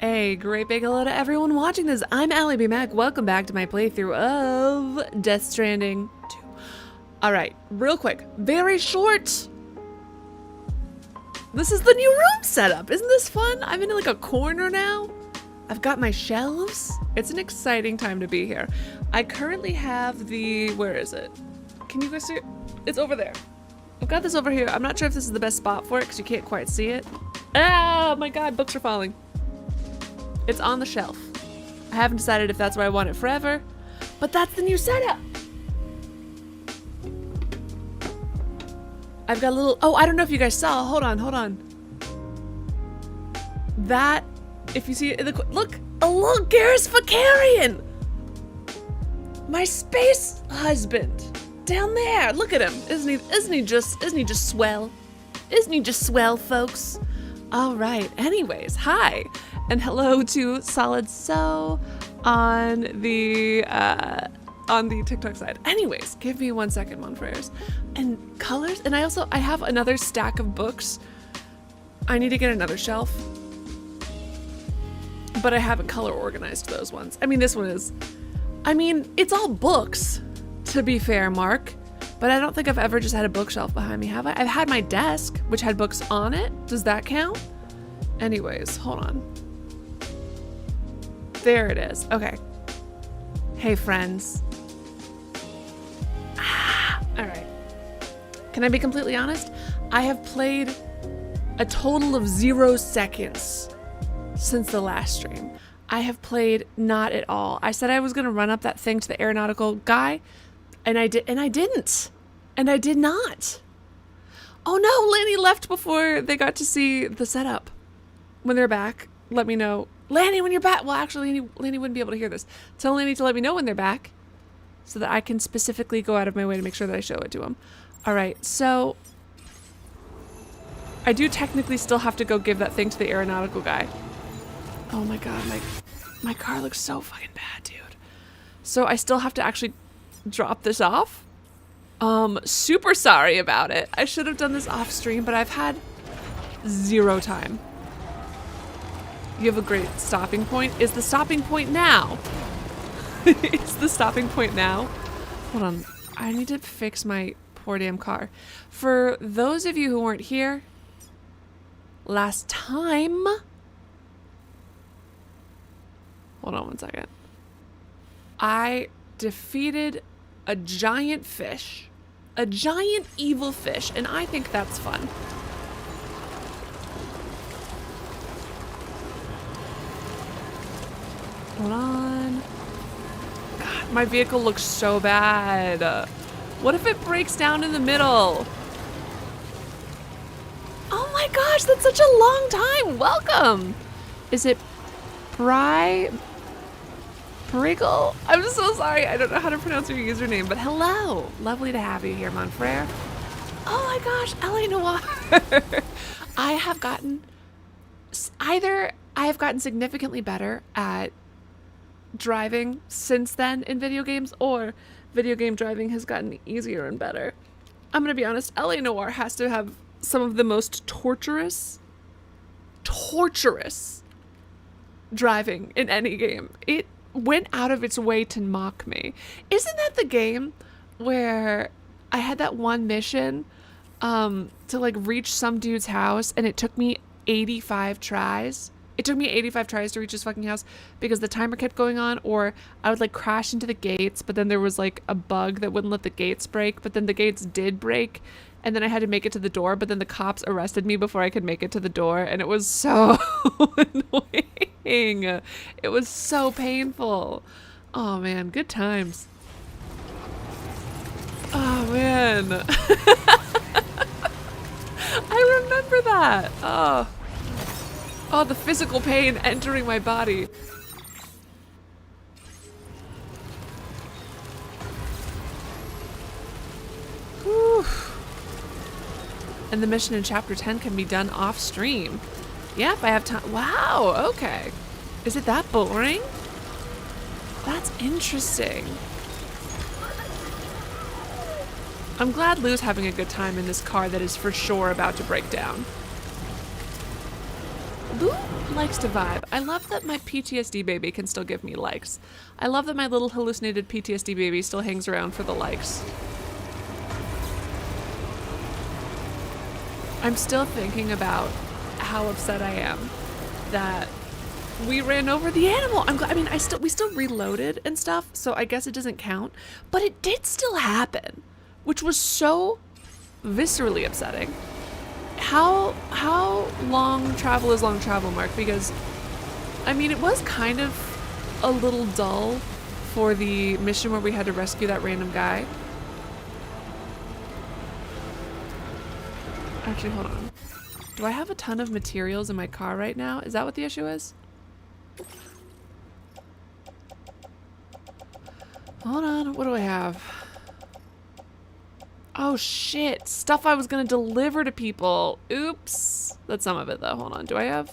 A great big hello to everyone watching this. I'm alliebeemac. Welcome back to my playthrough of Death Stranding 2. Alright, real quick, very short. This is the new room setup. Isn't this fun? I'm in like a corner now. I've got my shelves. It's an exciting time to be here. I currently have the, where is it? Can you guys see it? It's over there. I've got this over here. I'm not sure if this is the best spot for it because you can't quite see it. Oh my god, books are falling. It's on the shelf. I haven't decided if that's where I want it forever, but that's the new setup. I've got a little, oh, I don't know if you guys saw, hold on. That, if you see it in the, look, a little Garrus Vakarian. My space husband down there. Look at him. Isn't he just swell? Isn't he just swell, folks? All right. Anyways, hi. And hello to Solid So on the TikTok side. Anyways, give me 1 second, mon frères. And colors, and I have another stack of books. I need to get another shelf, but I haven't color organized those ones. I mean, this one is, it's all books, to be fair, Mark, but I don't think I've ever just had a bookshelf behind me, have I? I've had my desk, which had books on it. Does that count? Anyways, hold on. There it is. Okay. Hey, friends. All right. Can I be completely honest? I have played a total of 0 seconds since the last stream. I have played not at all. I said I was going to run up that thing to the aeronautical guy, and I didn't. And I did not. Oh no, Lanny left before they got to see the setup. When they're back, let me know. Lanny, when you're back. Well, actually, Lanny wouldn't be able to hear this. Tell Lanny to let me know when they're back so that I can specifically go out of my way to make sure that I show it to him. All right, so I do technically still have to go give that thing to the aeronautical guy. Oh my god, my car looks so fucking bad, dude. So I still have to actually drop this off. Super sorry about it. I should have done this off stream, but I've had 0 time. You have a great stopping point. Is the stopping point now? Is the stopping point now? Hold on. I need to fix my poor damn car. For those of you who weren't here last time, hold on 1 second. I defeated a giant fish, a giant evil fish, and I think that's fun. Hold on. God, my vehicle looks so bad. What if it breaks down in the middle? Oh my gosh, that's such a long time. Welcome. Is it Priggle? I'm so sorry. I don't know how to pronounce your username, but hello. Lovely to have you here, mon frere. Oh my gosh, L.A. Noir. I have gotten significantly better at driving since then in video games, or video game driving has gotten easier and better. I'm gonna be honest, L.A. Noir has to have some of the most torturous driving in any game. It went out of its way to mock me. Isn't that the game where I had that one mission to like reach some dude's house and it took me 85 tries? It took me 85 tries to reach his fucking house because the timer kept going on, or I would like crash into the gates, but then there was like a bug that wouldn't let the gates break, but then the gates did break, and then I had to make it to the door, but then the cops arrested me before I could make it to the door, and it was so annoying. It was so painful. Oh man, good times. Oh man. I remember that. Oh, the physical pain entering my body. Whew. And the mission in chapter 10 can be done off stream. Yep, I have time. Wow, okay. Is it that boring? That's interesting. I'm glad Lou's having a good time in this car that is for sure about to break down. Lou likes to vibe. I love that my PTSD baby can still give me likes. I love that my little hallucinated PTSD baby still hangs around for the likes. I'm still thinking about how upset I am that we ran over the animal. I'm glad, I mean, we still reloaded and stuff, so I guess it doesn't count, but it did still happen, which was so viscerally upsetting. How long travel is long travel, Mark? Because, I mean, it was kind of a little dull for the mission where we had to rescue that random guy. Actually, hold on. Do I have a ton of materials in my car right now? Is that what the issue is? Hold on, what do I have? Oh shit, stuff I was gonna deliver to people. Oops. That's some of it though, hold on, do I have?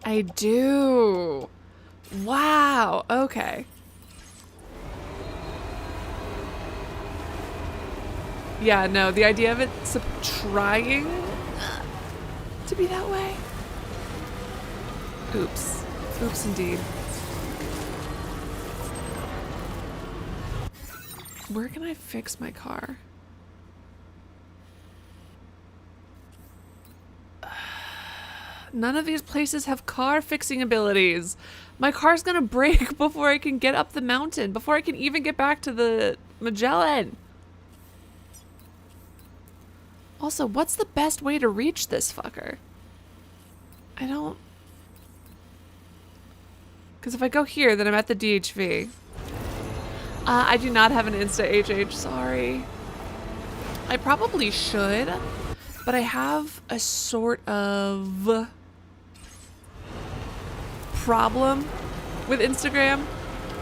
I do. Wow, okay. Yeah, no, the idea of it trying to be that way. Oops. Oops indeed. Where can I fix my car? None of these places have car fixing abilities. My car's gonna break before I can get up the mountain, before I can even get back to the Magellan. Also, what's the best way to reach this fucker? I don't... Because if I go here, then I'm at the DHV. I do not have an Insta HH, sorry. I probably should, but I have a sort of problem with Instagram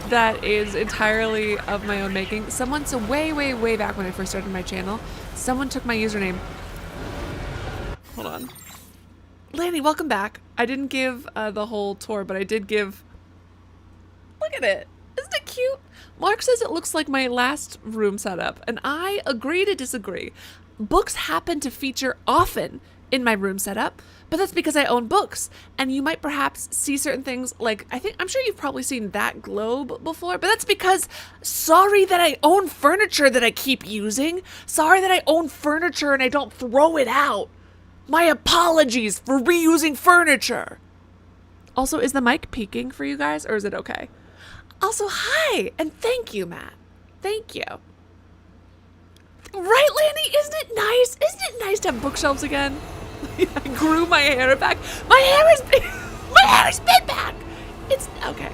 that is entirely of my own making. Someone, so way back when I first started my channel, someone took my username. Hold on. Lanny, welcome back. I didn't give the whole tour, but I did give... Look at it. Isn't it cute? Mark says it looks like my last room setup, and I agree to disagree. Books happen to feature often in my room setup, but that's because I own books, and you might perhaps see certain things like, I'm sure you've probably seen that globe before, but that's because, sorry that I own furniture that I keep using. Sorry that I own furniture and I don't throw it out. My apologies for reusing furniture. Also, is the mic peaking for you guys, or is it okay? Also, hi, and thank you, Matt. Thank you. Right, Lanny? Isn't it nice? Isn't it nice to have bookshelves again? I grew my hair back. My hair has been back. It's okay.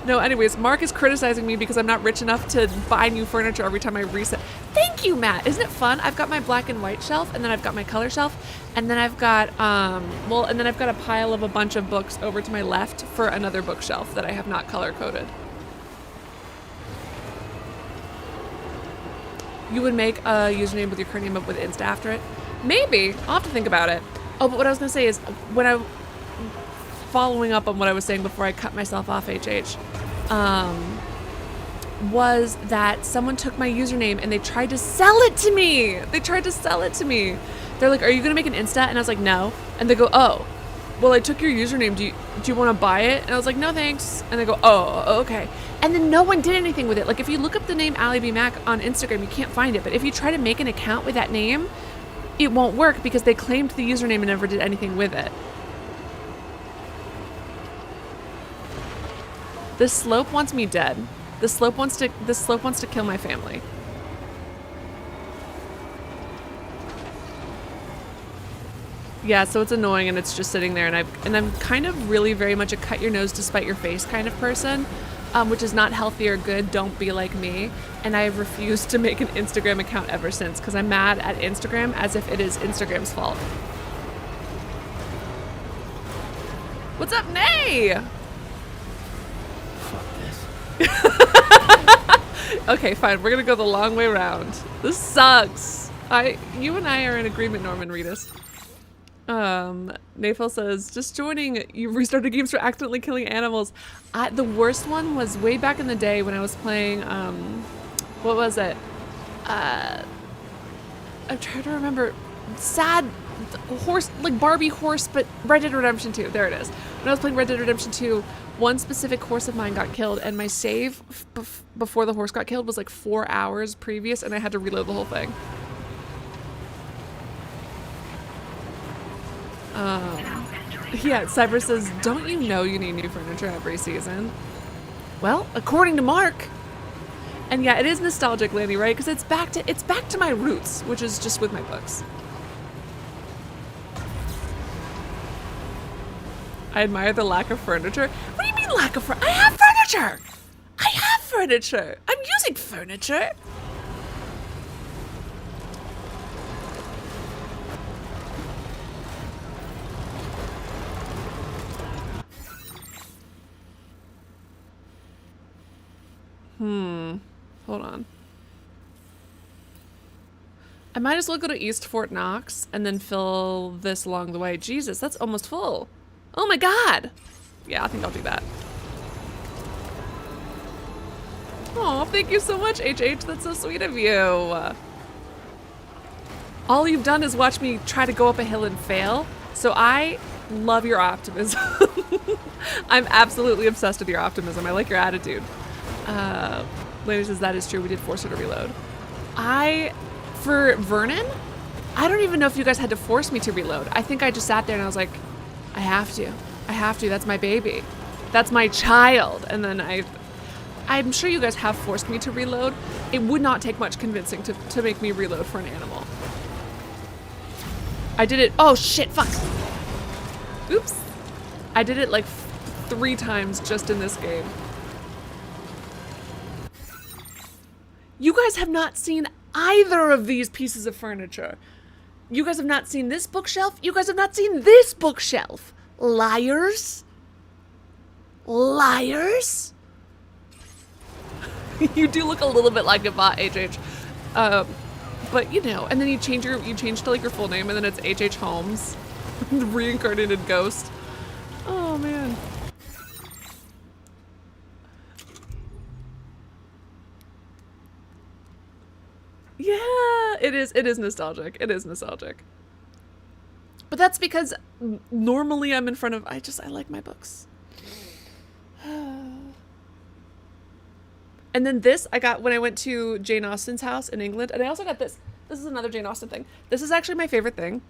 No, anyways, Mark is criticizing me because I'm not rich enough to buy new furniture every time I reset. Thank you, Matt. Isn't it fun? I've got my black and white shelf, and then I've got my color shelf, and then I've got and then I've got a pile of a bunch of books over to my left for another bookshelf that I have not color coded. You would make a username with your current name but with Insta after it? Maybe. I'll have to think about it. Oh, but what I was gonna say is following up on what I was saying before I cut myself off, HH, was that someone took my username and they tried to sell it to me. They're like, are you gonna make an Insta? And I was like, no. And they go, oh, well, I took your username. Do you want to buy it? And I was like, no, thanks. And they go, oh, okay. And then no one did anything with it. Like, if you look up the name alliebeemac on Instagram, you can't find it. But if you try to make an account with that name, it won't work because they claimed the username and never did anything with it. The slope wants me dead. The slope wants to kill my family. Yeah, so it's annoying and it's just sitting there, and I'm kind of really very much a cut your nose to spite your face kind of person, which is not healthy or good. Don't be like me. And I have refused to make an Instagram account ever since because I'm mad at Instagram as if it is Instagram's fault. What's up, Nay? Okay, fine. We're gonna go the long way around. This sucks. You and I are in agreement, Norman Reedus. Nafel says, just joining, you restarted games for accidentally killing animals. The worst one was way back in the day when I was playing, what was it? I'm trying to remember. Sad horse, like Barbie horse, but Red Dead Redemption 2. There it is. When I was playing Red Dead Redemption 2, one specific horse of mine got killed, and my save before the horse got killed was like 4 hours previous, and I had to reload the whole thing. Yeah, Cyber says, don't you know you need new furniture every season? Well, according to Mark. And yeah, it is nostalgic, Lanny, right? Because it's back to my roots, which is just with my books. I admire the lack of furniture. What do you mean lack of furniture? I have furniture! I have furniture! I'm using furniture! Hold on. I might as well go to East Fort Knox and then fill this along the way. Jesus, that's almost full. Oh my god! Yeah, I think I'll do that. Oh, thank you so much, HH. That's so sweet of you. All you've done is watch me try to go up a hill and fail. So I love your optimism. I'm absolutely obsessed with your optimism. I like your attitude. Lady says that is true. We did force her to reload. For Vernon, I don't even know if you guys had to force me to reload. I think I just sat there and I was like, I have to. That's my baby. That's my child. And then I'm sure you guys have forced me to reload. It would not take much convincing to make me reload for an animal. I did it. Oh shit, fuck. Oops. I did it like 3 times just in this game. You guys have not seen either of these pieces of furniture. You guys have not seen this bookshelf. You guys have not seen this bookshelf. Liars. Liars. You do look a little bit like a bot, HH. But you know, and then you change to like your full name, and then it's HH Holmes, reincarnated ghost. Oh man. Yeah, it is nostalgic. It is nostalgic. But that's because normally I'm in front of, I like my books. And then this I got when I went to Jane Austen's house in England. And I also got this. This is another Jane Austen thing. This is actually my favorite thing.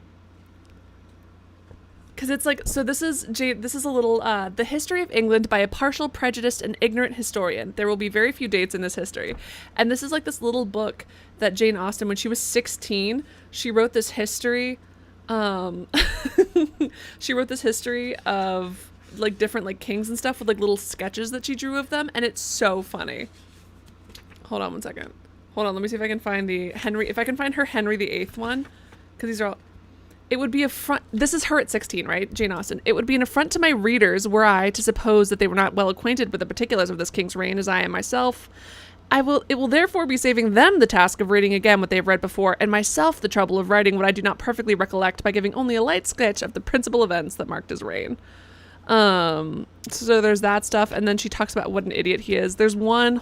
Because it's like, so this is a little, the history of England by a partial, prejudiced, and ignorant historian. There will be very few dates in this history. And this is like this little book that Jane Austen, when she was 16, she wrote this history. She wrote this history of like different like kings and stuff with like little sketches that she drew of them. And it's so funny. Hold on one second. Hold on, let me see if I can find if I can find her Henry VIII one. Because these are all... It would be this is her at 16, right? Jane Austen. It would be an affront to my readers were I to suppose that they were not well acquainted with the particulars of this king's reign as I am myself. It will therefore be saving them the task of reading again what they have read before, and myself the trouble of writing what I do not perfectly recollect by giving only a light sketch of the principal events that marked his reign. So there's that stuff, and then she talks about what an idiot he is. There's one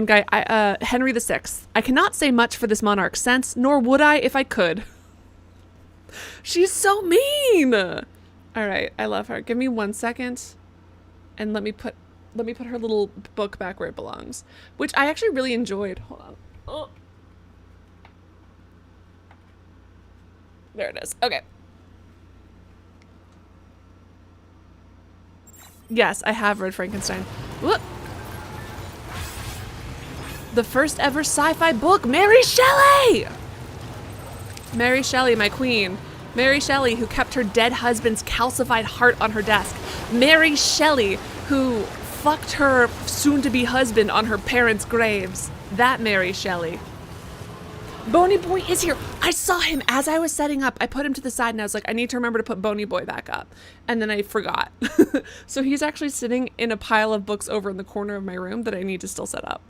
guy, Henry VI. I cannot say much for this monarch's sense, nor would I if I could. She's so mean. All right, I love her. Give me 1 second, and let me put her little book back where it belongs, which I actually really enjoyed. Hold on. Oh. There it is. Okay. Yes, I have read Frankenstein. Whoop. The first ever sci-fi book, Mary Shelley! Mary Shelley, my queen. Mary Shelley, who kept her dead husband's calcified heart on her desk. Mary Shelley, who fucked her soon-to-be husband on her parents' graves. That Mary Shelley. Bony Boy is here. I saw him as I was setting up. I put him to the side and I was like, I need to remember to put Bony Boy back up. And then I forgot. So he's actually sitting in a pile of books over in the corner of my room that I need to still set up.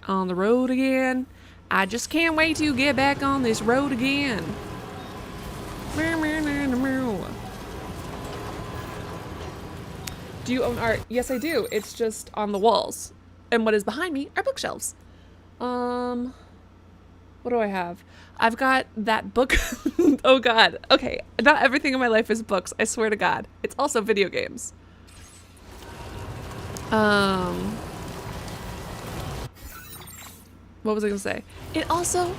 On the road again. I just can't wait to get back on this road again. Do you own art? Yes, I do. It's just on the walls. And what is behind me are bookshelves. What do I have? I've got that book. Oh God. Okay. Not everything in my life is books. I swear to God. It's also video games. What was I gonna say? It's also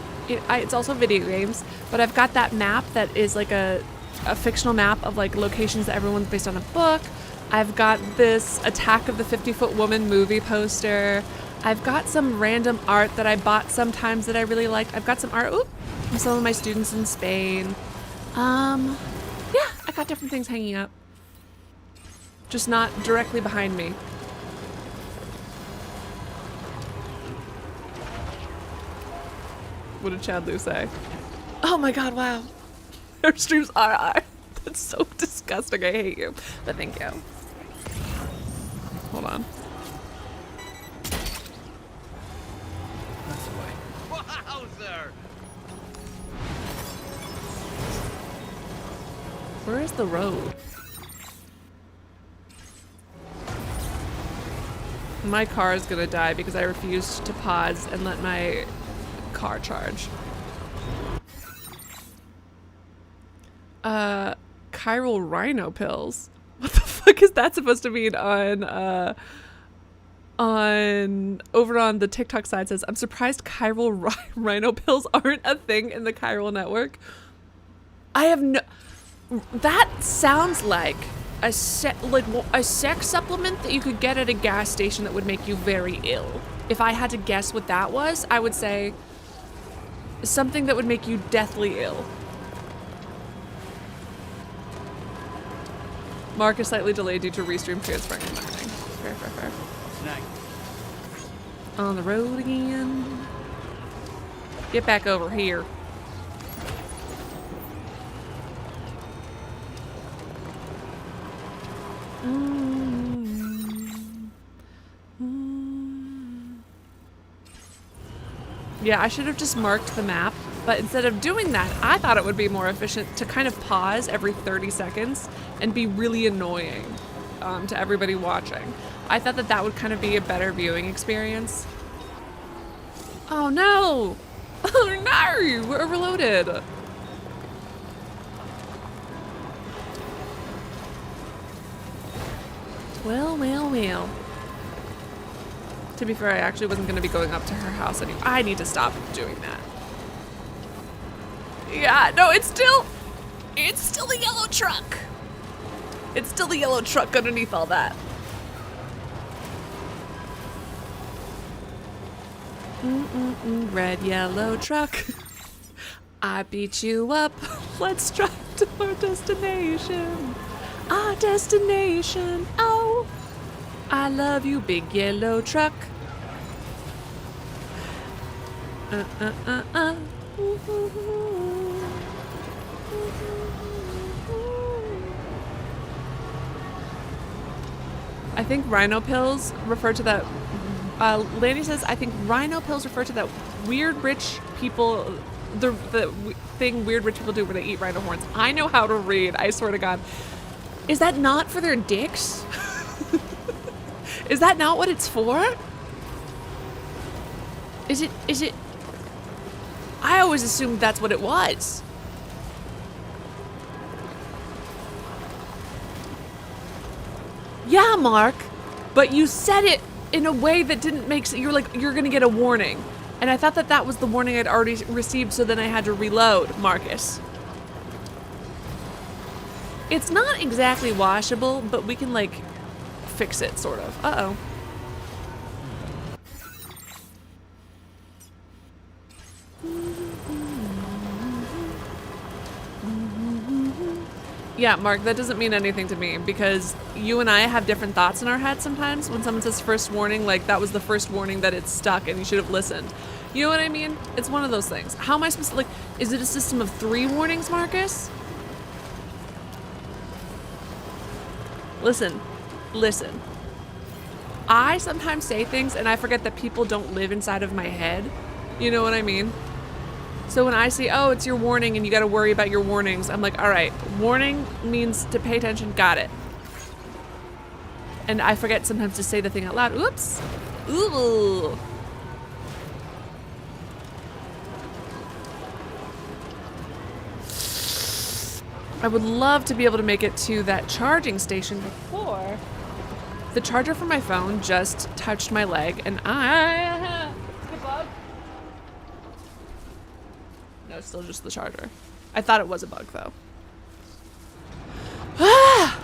video games, but I've got that map that is like a fictional map of like locations that everyone's based on a book. I've got this Attack of the 50-Foot Woman movie poster. I've got some random art that I bought sometimes that I really liked. I've got some art from some of my students in Spain. Yeah, I got different things hanging up. Just not directly behind me. What did Chad Lou say? Oh my God, wow. Our streams are. That's so disgusting. I hate you. But thank you. Hold on. That's the way. Wowzer! Where is the road? My car is gonna die because I refused to pause and let my car charge. Chiral rhino pills. What the fuck is that supposed to mean on over on the TikTok side says, I'm surprised chiral rhino pills aren't a thing in the chiral network. I have no, that sounds like a sex supplement that you could get at a gas station that would make you very ill. If I had to guess what that was, I would say something that would make you deathly ill. Mark is slightly delayed due to restream transferring and marketing. Fair. Snack. On the road again. Get back over here. Yeah, I should have just marked the map, but instead of doing that, I thought it would be more efficient to kind of pause every 30 seconds and be really annoying to everybody watching. I thought that that would kind of be a better viewing experience. Oh no! Oh no! We're overloaded! Well. To be fair, I actually wasn't going to be going up to her house anymore. I need to stop doing that. Yeah, no, it's still the yellow truck. It's still the yellow truck underneath all that. Red, yellow truck. I beat you up. Let's drive to our destination. Our destination. Oh, I love you, big yellow truck. I think rhino pills refer to that. Lanny says, I think rhino pills refer to that weird rich people, the thing weird rich people do where they eat rhino horns. I know how to read, I swear to God. Is that not for their dicks? Is that not what it's for? Is it? I always assumed that's what it was. Yeah, Mark, but you said it in a way that didn't make sense. You're like, you're gonna get a warning. And I thought that that was the warning I'd already received, so then I had to reload, Marcus. It's not exactly washable, but we can, like, fix it, sort of. Uh-oh. Yeah, Mark, that doesn't mean anything to me because you and I have different thoughts in our head sometimes. When someone says first warning, like that was the first warning that it's stuck and you should have listened. You know what I mean? It's one of those things. How am I supposed to, like, is it a system of 3 warnings, Marcus? Listen. I sometimes say things and I forget that people don't live inside of my head. You know what I mean? So when I say, oh, it's your warning and you got to worry about your warnings, I'm like, all right, warning means to pay attention. Got it. And I forget sometimes to say the thing out loud. Oops. Ooh. I would love to be able to make it to that charging station before the charger for my phone just touched my leg and I... Is it a bug? No, it's still just the charger. I thought it was a bug though. Ah!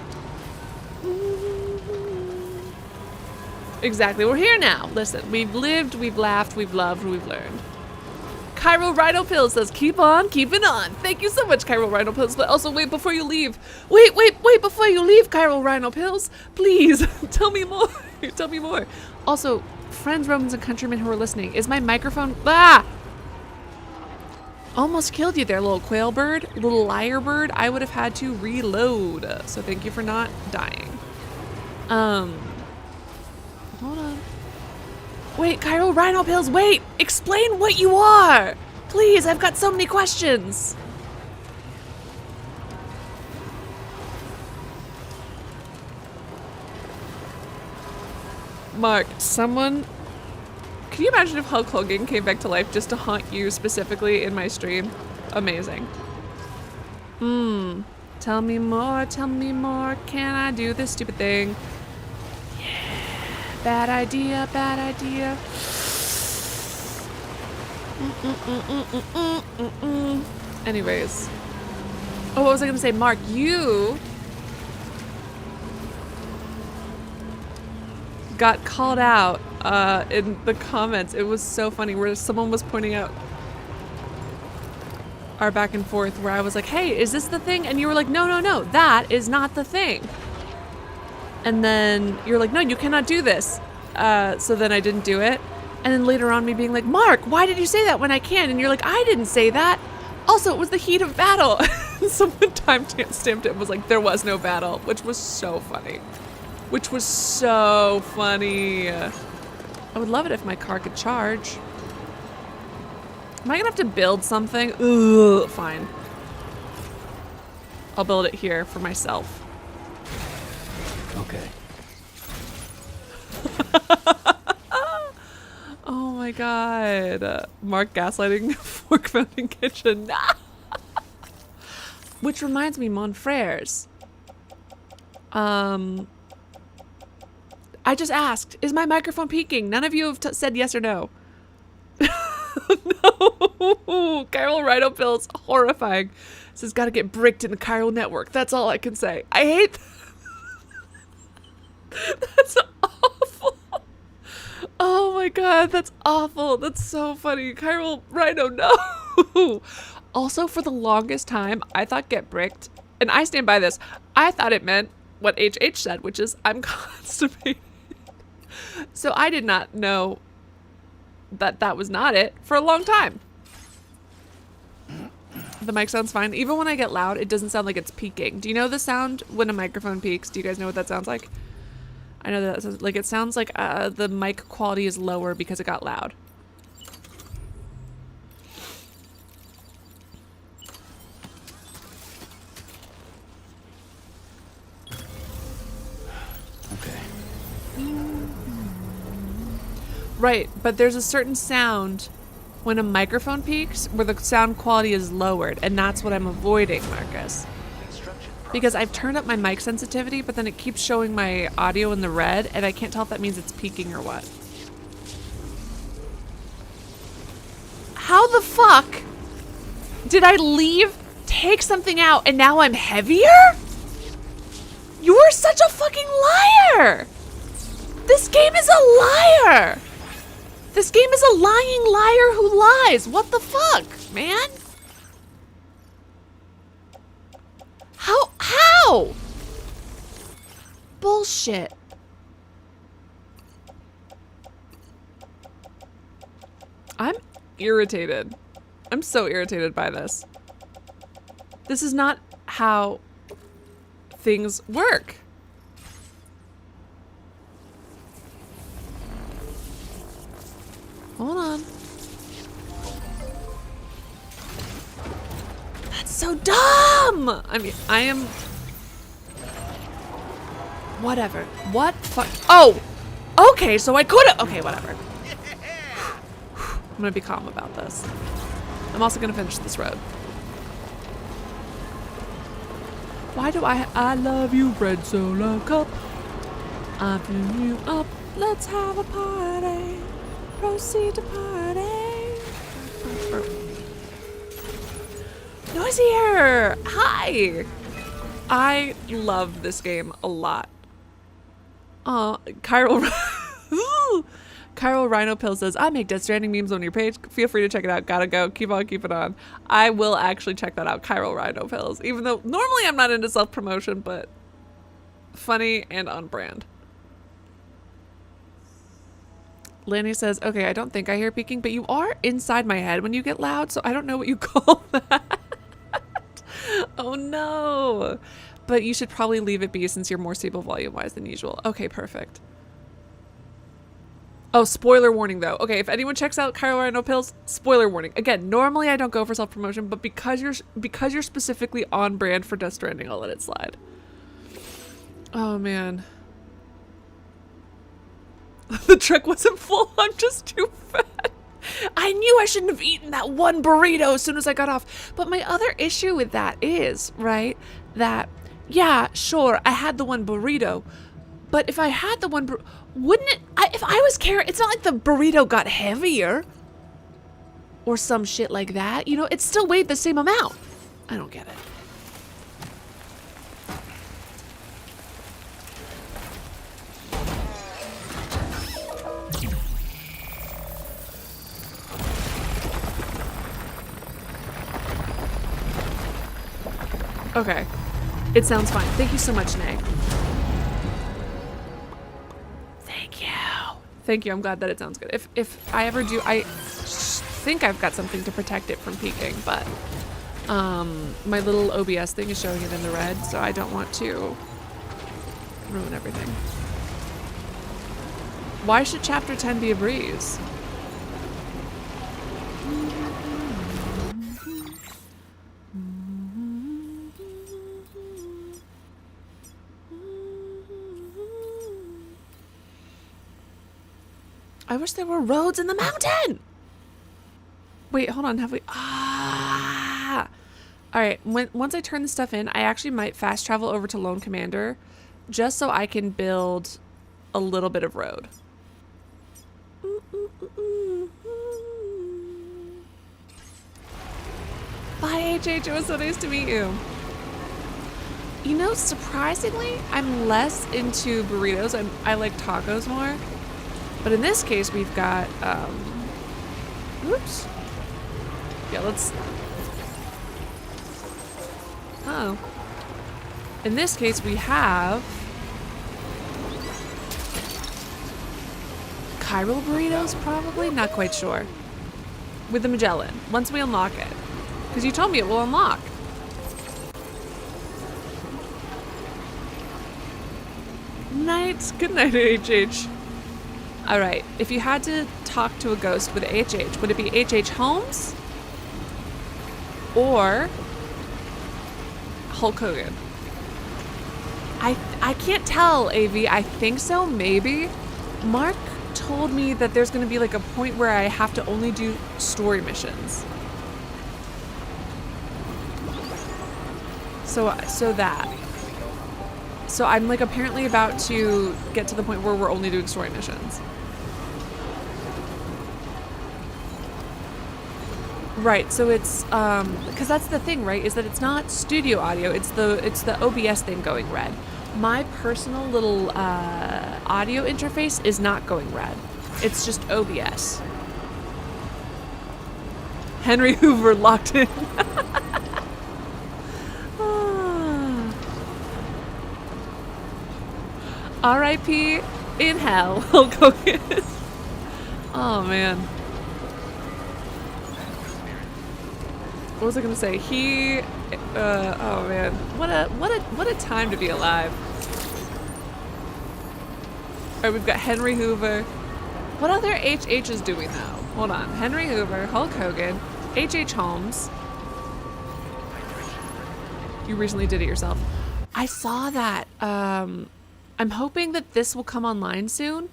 Exactly, we're here now. Listen, we've lived, we've laughed, we've loved, we've learned. Cairo Rhino Pills says, keep on keeping on. Thank you so much, Cairo Rhino Pills. But also, wait before you leave. Wait before you leave, Cairo Rhino Pills. Please, tell me more. Tell me more. Also, friends, Romans, and countrymen who are listening, is my microphone... Ah! Almost killed you there, little quail bird. Little liar bird. I would have had to reload. So thank you for not dying. Hold on. Wait, Cairo Rhino Pills, wait! Explain what you are! Please, I've got so many questions. Mark, someone... Can you imagine if Hulk Hogan came back to life just to haunt you specifically in my stream? Amazing. Tell me more, can I do this stupid thing? Bad idea, bad idea. Anyways. Oh, what was I gonna say? Mark, you got called out in the comments. It was so funny where someone was pointing out our back and forth where I was like, hey, is this the thing? And you were like, no, that is not the thing. And then you're like, no, you cannot do this. So then I didn't do it. And then later on me being like, Mark, why did you say that when I can? And you're like, I didn't say that. Also, it was the heat of battle. Someone time-stamped it and was like, there was no battle, which was so funny. Which was so funny. I would love it if my car could charge. Am I gonna have to build something? Ugh, fine. I'll build it here for myself. Okay. Oh my god. Mark gaslighting fork mountain kitchen. Which reminds me, mon frères. I just asked, is my microphone peaking? None of you have said yes or no. No. Chiral Rhino Pills, horrifying. This has got to get bricked in the chiral network. That's all I can say. I hate That's awful. Oh my god, that's awful. That's so funny. Chiral Rhino, no. Also, for the longest time, I thought get bricked, and I stand by this, I thought it meant what HH said, which is I'm constipated. So I did not know that that was not it for a long time. The mic sounds fine. Even when I get loud, it doesn't sound like it's peaking. Do you know the sound when a microphone peaks? Do you guys know what that sounds like? I know that like it sounds like the mic quality is lower because it got loud. Okay. Right, but there's a certain sound when a microphone peaks where the sound quality is lowered, and that's what I'm avoiding, Marcus. Because I've turned up my mic sensitivity, but then it keeps showing my audio in the red, and I can't tell if that means it's peaking or what. How the fuck did I leave, take something out, and now I'm heavier? You're such a fucking liar! This game is a liar! This game is a lying liar who lies! What the fuck, man? How? Bullshit. I'm irritated. I'm so irritated by this. This is not how things work. Hold on. That's so dumb! I mean, I am... Whatever. What fuck? Oh! Okay, so I could have. Okay, whatever. I'm gonna be calm about this. I'm also gonna finish this road. Why do I love you, red solo cup. I fill you up. Let's have a party. Proceed to party. Noisier! Hi! I love this game a lot. Chiral Rhino Pill says, I make Death Stranding memes on your page. Feel free to check it out. Gotta go. Keep on keeping on. I will actually check that out. Chiral Rhino Pills. Even though normally I'm not into self-promotion, but funny and on brand. Lanny says, okay, I don't think I hear peaking, but you are inside my head when you get loud, so I don't know what you call that. Oh no. But you should probably leave it be since you're more stable volume-wise than usual. Okay, perfect. Oh, spoiler warning though. Okay, if anyone checks out Chiral Rhino Pills, spoiler warning. Again, normally I don't go for self-promotion, but because you're specifically on brand for Death Stranding, I'll let it slide. Oh man. The truck wasn't full, I'm just too fat. I knew I shouldn't have eaten that one burrito as soon as I got off. But my other issue with that is, right, that, yeah, sure, I had the one burrito. But if I had the one, wouldn't it, if I was carrying, it's not like the burrito got heavier. Or some shit like that. You know, it still weighed the same amount. I don't get it. Okay. It sounds fine. Thank you so much, Nay. Thank you. Thank you. I'm glad that it sounds good. If I ever do, I think I've got something to protect it from peaking, but my little OBS thing is showing it in the red, so I don't want to ruin everything. Why should chapter 10 be a breeze? I wish there were roads in the mountain. Wait, hold on. Have we? Ah. All right. Once I turn this stuff in, I actually might fast travel over to Lone Commander, just so I can build a little bit of road. Bye, HH. It was so nice to meet you. You know, surprisingly, I'm less into burritos. I like tacos more. But in this case, we've got, oops. Yeah, let's, oh. In this case, we have chiral burritos, probably? Not quite sure. With the Magellan, once we unlock it. Because you told me it will unlock. Night. Good night, HH. All right, if you had to talk to a ghost with HH, would it be HH Holmes or Hulk Hogan? I can't tell, AV. I think so, maybe. Mark told me that there's going to be like a point where I have to only do story missions. So I'm like apparently about to get to the point where we're only doing story missions. Right, so it's because that's the thing, right? Is that it's not studio audio, it's the OBS thing going red. My personal little audio interface is not going red. It's just OBS. Henry Hoover locked in. R.I.P. in hell, Hulk Hogan. Oh man. What was I gonna say? Oh man, what a time to be alive. All right, we've got Henry Hoover. What other HHs do we know? Hold on, Henry Hoover, Hulk Hogan, H.H. Holmes. You recently did it yourself. I saw that. I'm hoping that this will come online soon.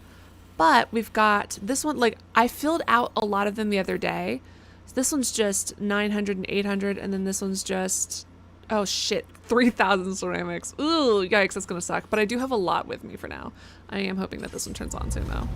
But we've got this one, like I filled out a lot of them the other day. So this one's just 900 and 800, and then this one's just, oh shit, 3,000 ceramics. Ooh, yikes, that's gonna suck. But I do have a lot with me for now. I am hoping that this one turns on soon though.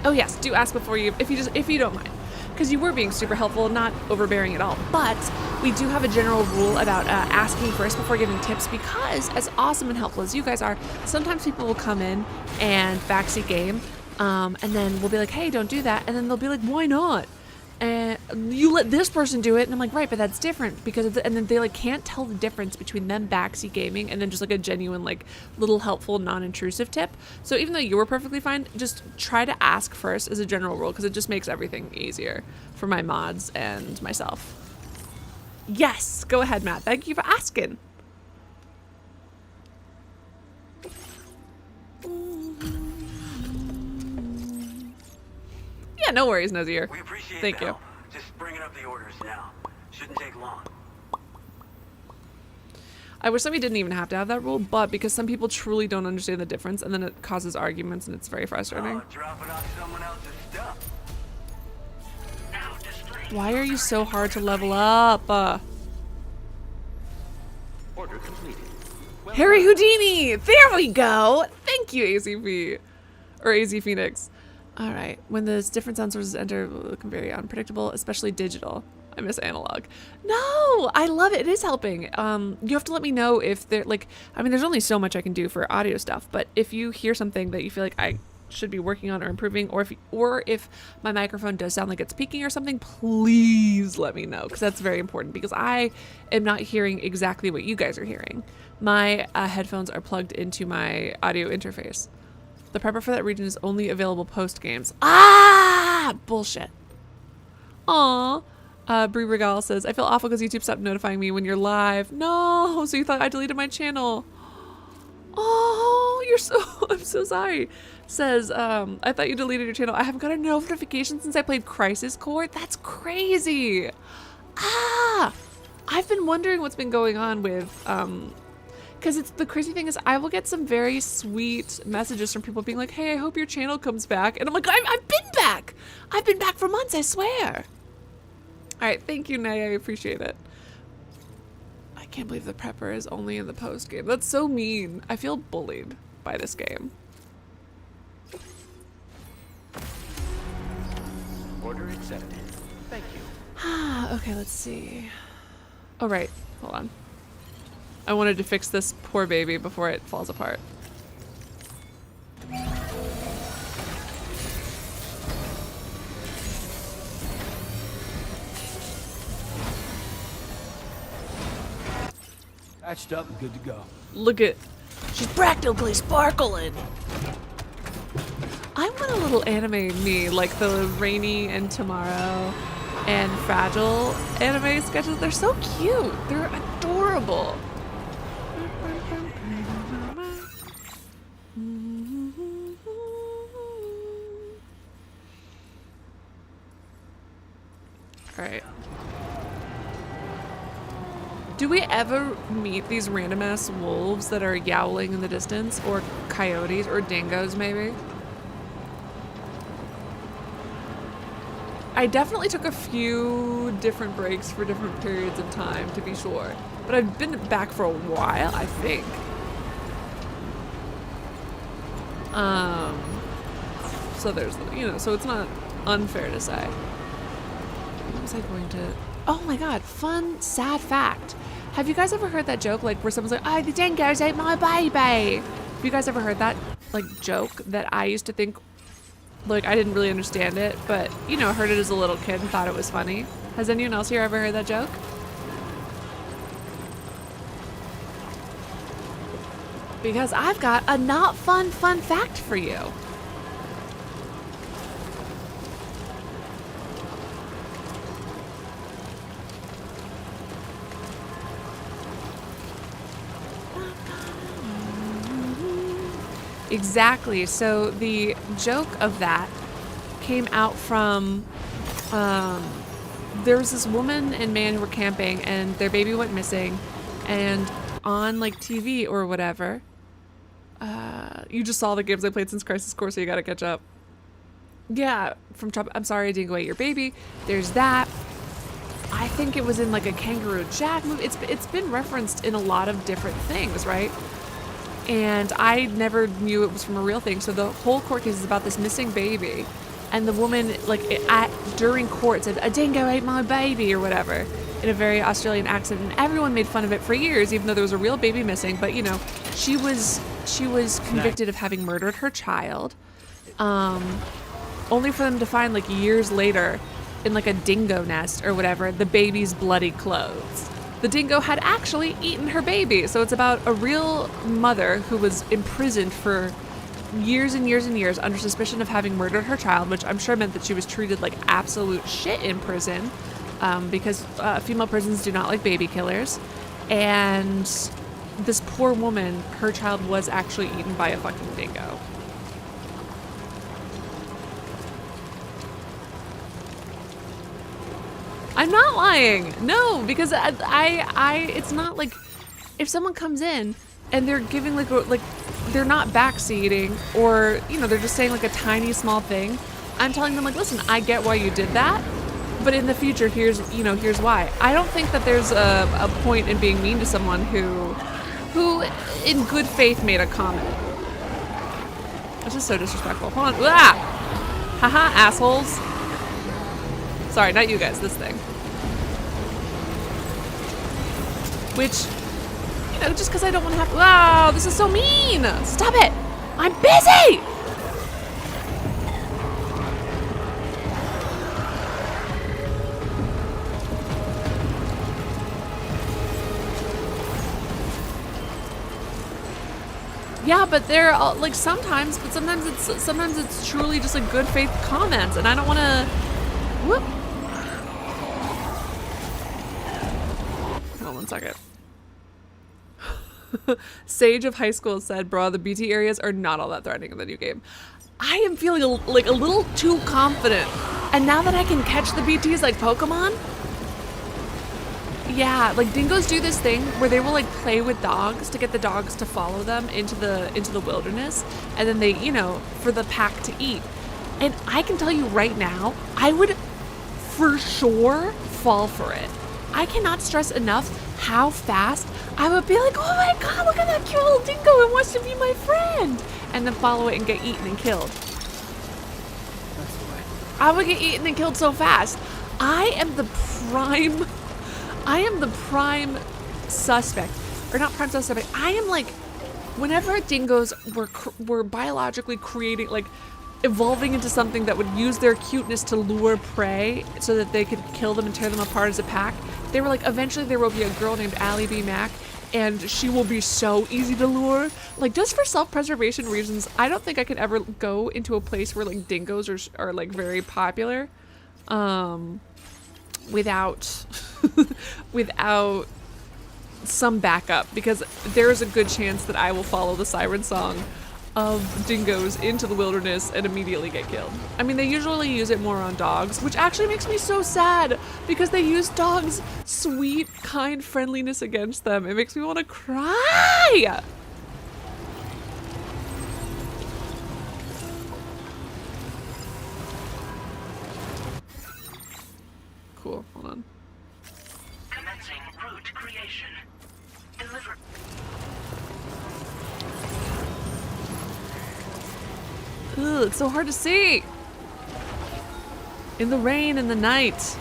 Oh yes, do ask before you, if you don't mind. Because you were being super helpful, not overbearing at all. But we do have a general rule about asking first before giving tips, because as awesome and helpful as you guys are, sometimes people will come in and backseat game, and then we'll be like, hey, don't do that. And then they'll be like, why not? And you let this person do it. And I'm like, right, but that's different because of and then they like can't tell the difference between them backseat gaming and then just like a genuine, like little helpful, non-intrusive tip. So even though you were perfectly fine, just try to ask first as a general rule, because it just makes everything easier for my mods and myself. Yes, go ahead, Matt. Thank you for asking. Yeah, no worries, Nosier. We appreciate Thank the you. help. Just bringing up the orders now. Shouldn't take long. I wish that we didn't even have to have that rule, but because some people truly don't understand the difference, and then it causes arguments, and it's very frustrating. Dropping off someone else's stuff. Why are you so hard to level up? Order completed. Well Harry done. Houdini! There we go! Thank you, AZP. Or AZ Phoenix. Alright, when the different sound sources enter, it can be very unpredictable, especially digital. I miss analog. No! I love it. It is helping. You have to let me know if they're like, I mean, there's only so much I can do for audio stuff, but if you hear something that you feel like I should be working on or improving, or if my microphone does sound like it's peaking or something, please let me know, because that's very important, because I am not hearing exactly what you guys are hearing. My headphones are plugged into my audio interface. The prepper for that region is only available post games. Ah, bullshit. Aw. Brie Regal says, I feel awful because YouTube stopped notifying me when you're live. No, so you thought I deleted my channel. Oh, I'm so sorry. Says, I thought you deleted your channel. I haven't got a notification since I played Crisis Core. That's crazy. Ah, I've been wondering what's been going on with, because the crazy thing is I will get some very sweet messages from people being like, hey, I hope your channel comes back. And I'm like, I've been back. I've been back for months, I swear. All right, thank you, Nay. I appreciate it. I can't believe the prepper is only in the post game. That's so mean. I feel bullied by this game. Order accepted. Thank you. Okay, let's see. Oh, right. Hold on. I wanted to fix this poor baby before it falls apart. Patched up and good to go. Look at, she's practically sparkling. I want a little anime me, like the Rainy and Tomorrow and Fragile anime sketches. They're so cute. They're adorable. All right. Do we ever meet these random ass wolves that are yowling in the distance, or coyotes, or dingoes maybe? I definitely took a few different breaks for different periods of time, to be sure. But I've been back for a while, I think. So there's, so it's not unfair to say. What was I going to... Oh my god, fun, sad fact. Have you guys ever heard that joke, like, where someone's like, oh, the dingoes ate my baby? Have you guys ever heard that, like, joke that I used to think, like, I didn't really understand it, but, heard it as a little kid and thought it was funny? Has anyone else here ever heard that joke? Because I've got a not fun fact for you. Exactly. So the joke of that came out from, there was this woman and man who were camping and their baby went missing, and on like TV or whatever, You just saw the games I played since Crisis Core, so you gotta catch up. Yeah, from I'm sorry I didn't go ate your baby. There's that. I think it was in like a Kangaroo Jack movie. It's been referenced in a lot of different things, right? And I never knew it was from a real thing. So the whole court case is about this missing baby, and the woman during court said, "A dingo ate my baby" or whatever, in a very Australian accent, and everyone made fun of it for years, even though there was a real baby missing. But you know, she was convicted of having murdered her child, only for them to find like years later, in like a dingo nest or whatever, the baby's bloody clothes. The dingo had actually eaten her baby. So it's about a real mother who was imprisoned for years and years and years under suspicion of having murdered her child, which I'm sure meant that she was treated like absolute shit in prison, because female prisons do not like baby killers. And this poor woman, her child was actually eaten by a fucking dingo. I'm not lying. No, because it's not like if someone comes in and they're giving like they're not backseating, or you know, they're just saying like a tiny small thing. I'm telling them like, listen, I get why you did that, but in the future, here's why. I don't think that there's a point in being mean to someone who in good faith made a comment. That's just so disrespectful. Hold on. Ah! Haha, assholes. Sorry, not you guys, this thing. Which, you know, just because I don't want to have to, wow, this is so mean. Stop it. I'm busy. Yeah, but they're like sometimes it's truly just like good faith comments, and I don't want to. Whoop. Hold on 1 second. Sage of High School said, "Bro, the BT areas are not all that threatening in the new game." I am feeling like a little too confident, and now that I can catch the BTs like Pokemon. Yeah, like dingoes do this thing where they will like play with dogs to get the dogs to follow them into the wilderness, and then they, you know, for the pack to eat. And I can tell you right now, I would for sure fall for it. I cannot stress enough how fast I would be like, oh my god, look at that cute little dingo, it wants to be my friend, and then follow it and get eaten and killed. I would get eaten and killed so fast. I am the prime suspect, or not prime suspect. I am like, whenever dingoes were biologically creating, like evolving into something that would use their cuteness to lure prey so that they could kill them and tear them apart as a pack, they were like, eventually there will be a girl named alliebeemac, and she will be so easy to lure. Like, just for self-preservation reasons, I don't think I could ever go into a place where like dingoes are like very popular, without without some backup, because there is a good chance that I will follow the siren song of dingoes into the wilderness and immediately get killed. I mean, they usually use it more on dogs, which actually makes me so sad because they use dogs' sweet, kind friendliness against them. It makes me want to cry. Cool, hold on. Commencing route creation. Deliver. Ugh, it's so hard to see. In the rain, in the night.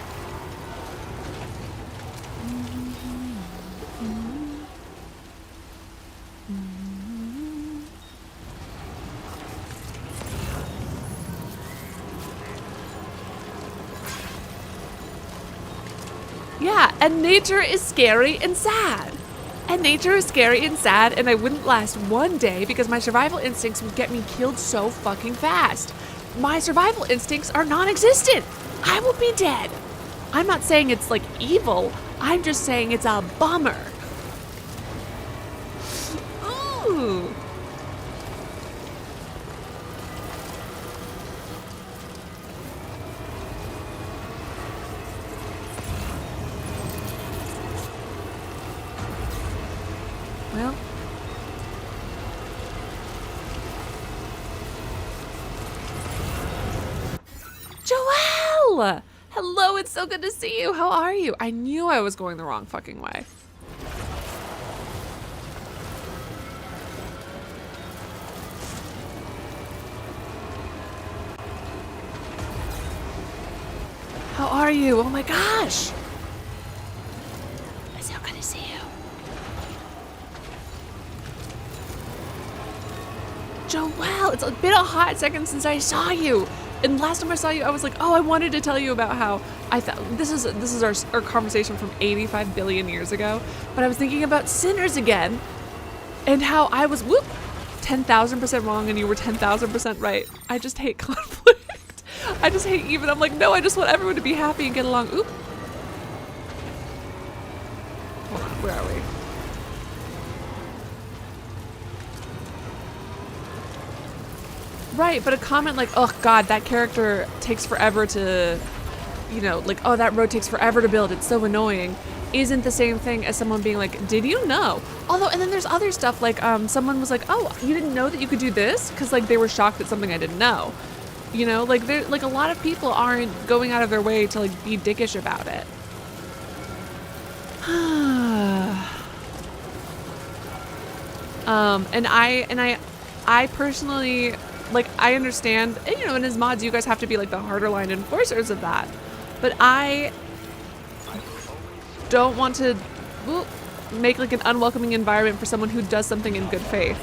Yeah, and nature is scary and sad. And nature is scary and sad, and I wouldn't last one day because my survival instincts would get me killed so fucking fast. My survival instincts are non-existent. I will be dead. I'm not saying it's like evil. I'm just saying it's a bummer. Ooh. Well, Joelle! Hello, it's so good to see you. How are you? I knew I was going the wrong fucking way. How are you? Oh my gosh! It's so good to see you. Joelle, it's been a hot second since I saw you. And last time I saw you, I was like, oh, I wanted to tell you about how I thought this is our conversation from 85 billion years ago. But I was thinking about Sinners again, and how I was 10,000% wrong, and you were 10,000% right. I just hate conflict. I just hate even. I'm like, no, I just want everyone to be happy and get along. Oop. Hold on, where are we? Right, but a comment like, oh god, that character takes forever to, you know, like, oh, that road takes forever to build, it's so annoying, isn't the same thing as someone being like, did you know? Although, and then there's other stuff like, someone was like, oh, you didn't know that you could do this? Because like they were shocked at something I didn't know. You know, like like a lot of people aren't going out of their way to like be dickish about it. And I personally, like, I understand, you know, and as mods, you guys have to be like the harder line enforcers of that. But I don't want to make like an unwelcoming environment for someone who does something in good faith.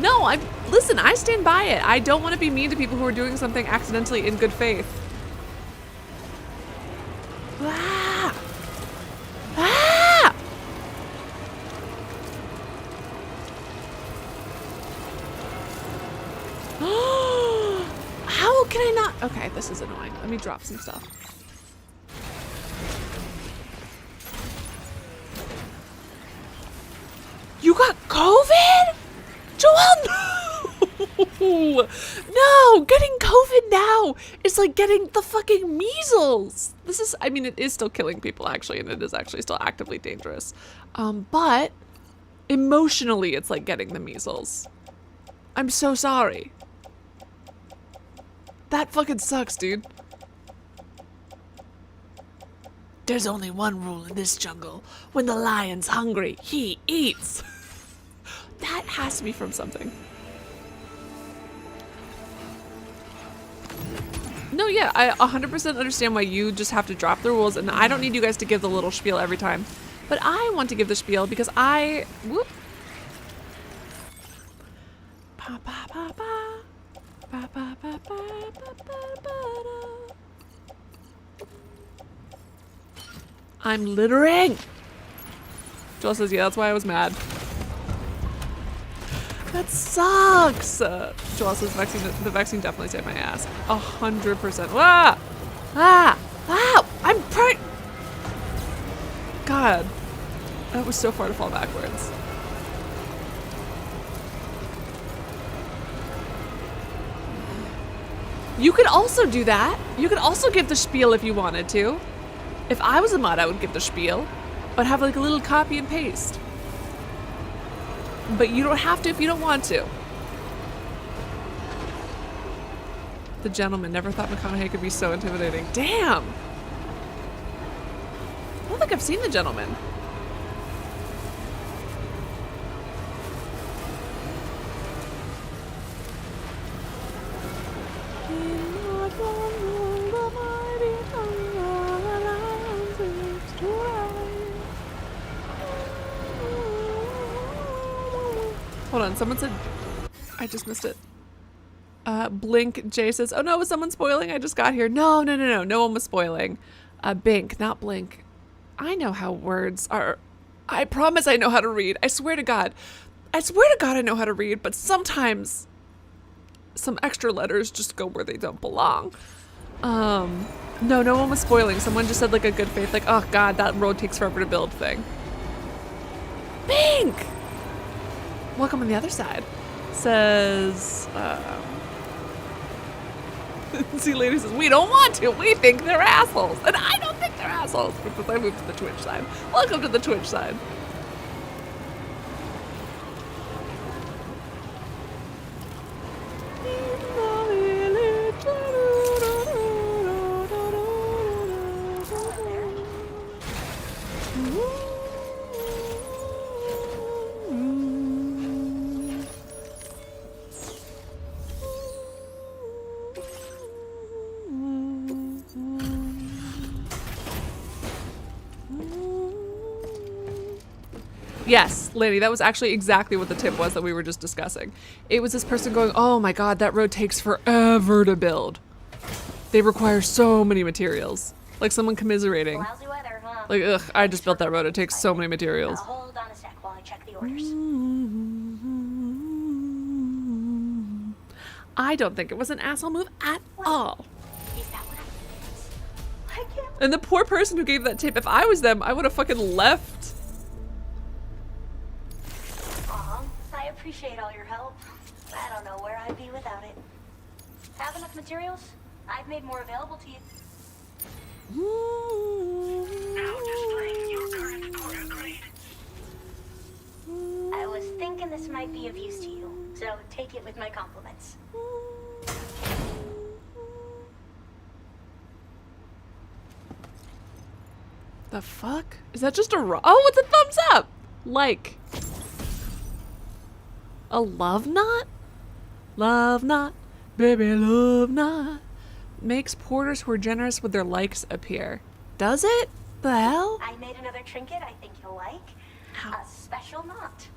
No, listen, I stand by it. I don't want to be mean to people who are doing something accidentally in good faith. Ah! Ah! How can I not? Okay, this is annoying. Let me drop some stuff. You got COVID? Joelle, no! No! Getting COVID now is like getting the fucking measles. This is, I mean, it is still killing people actually, and it is actually still actively dangerous. But emotionally, it's like getting the measles. I'm so sorry. That fucking sucks, dude. There's only one rule in this jungle. When the lion's hungry, he eats. That has to be from something. No, yeah, I 100% understand why you just have to drop the rules, and I don't need you guys to give the little spiel every time. But I want to give the spiel because I... Whoop. Ba, ba, ba, ba. Ba, ba, ba, ba, ba, ba, ba, I'm littering! Joel says, yeah, that's why I was mad. That sucks! Joel says, the vaccine definitely saved my ass. 100%. Ah! Ah! Ah! I'm God. That was so far to fall backwards. You could also do that. You could also give the spiel if you wanted to. If I was a mod, I would give the spiel. I'd have like a little copy and paste. But you don't have to if you don't want to. The gentleman never thought McConaughey could be so intimidating. Damn! I don't think I've seen The Gentleman. Hold on, someone said, I just missed it. Blink, Jay says, oh no, was someone spoiling? I just got here. No one was spoiling. Bink, not blink. I know how words are. I promise I know how to read. I swear to God. I know how to read, but sometimes some extra letters just go where they don't belong. No one was spoiling. Someone just said like a good faith, like, oh God, that road takes forever to build thing. Bink! Welcome on the other side. Says, see, lady says, we don't want to. We think they're assholes. And I don't think they're assholes because I moved to the Twitch side. Welcome to the Twitch side. Yes, Lanny, that was actually exactly what the tip was that we were just discussing. It was this person going, oh my god, that road takes forever to build. They require so many materials. Like someone commiserating. Lousy weather, huh? Like, ugh, I just built that road. It takes so many materials. Hold on a sec while I check the orders. I don't think it was an asshole move at all. Is that what I can't. And the poor person who gave that tip, if I was them, I would have fucking left. Aw, I appreciate all your help. I don't know where I'd be without it. Have enough materials? I've made more available to you. Now displaying your current order grade. I was thinking this might be of use to you, so take it with my compliments. The fuck? Is that just a oh, it's a thumbs up! Like. A love knot? Love knot, baby love knot. Makes porters who are generous with their likes appear. Does it? The hell? I made another trinket I think you'll like. How? A special knot.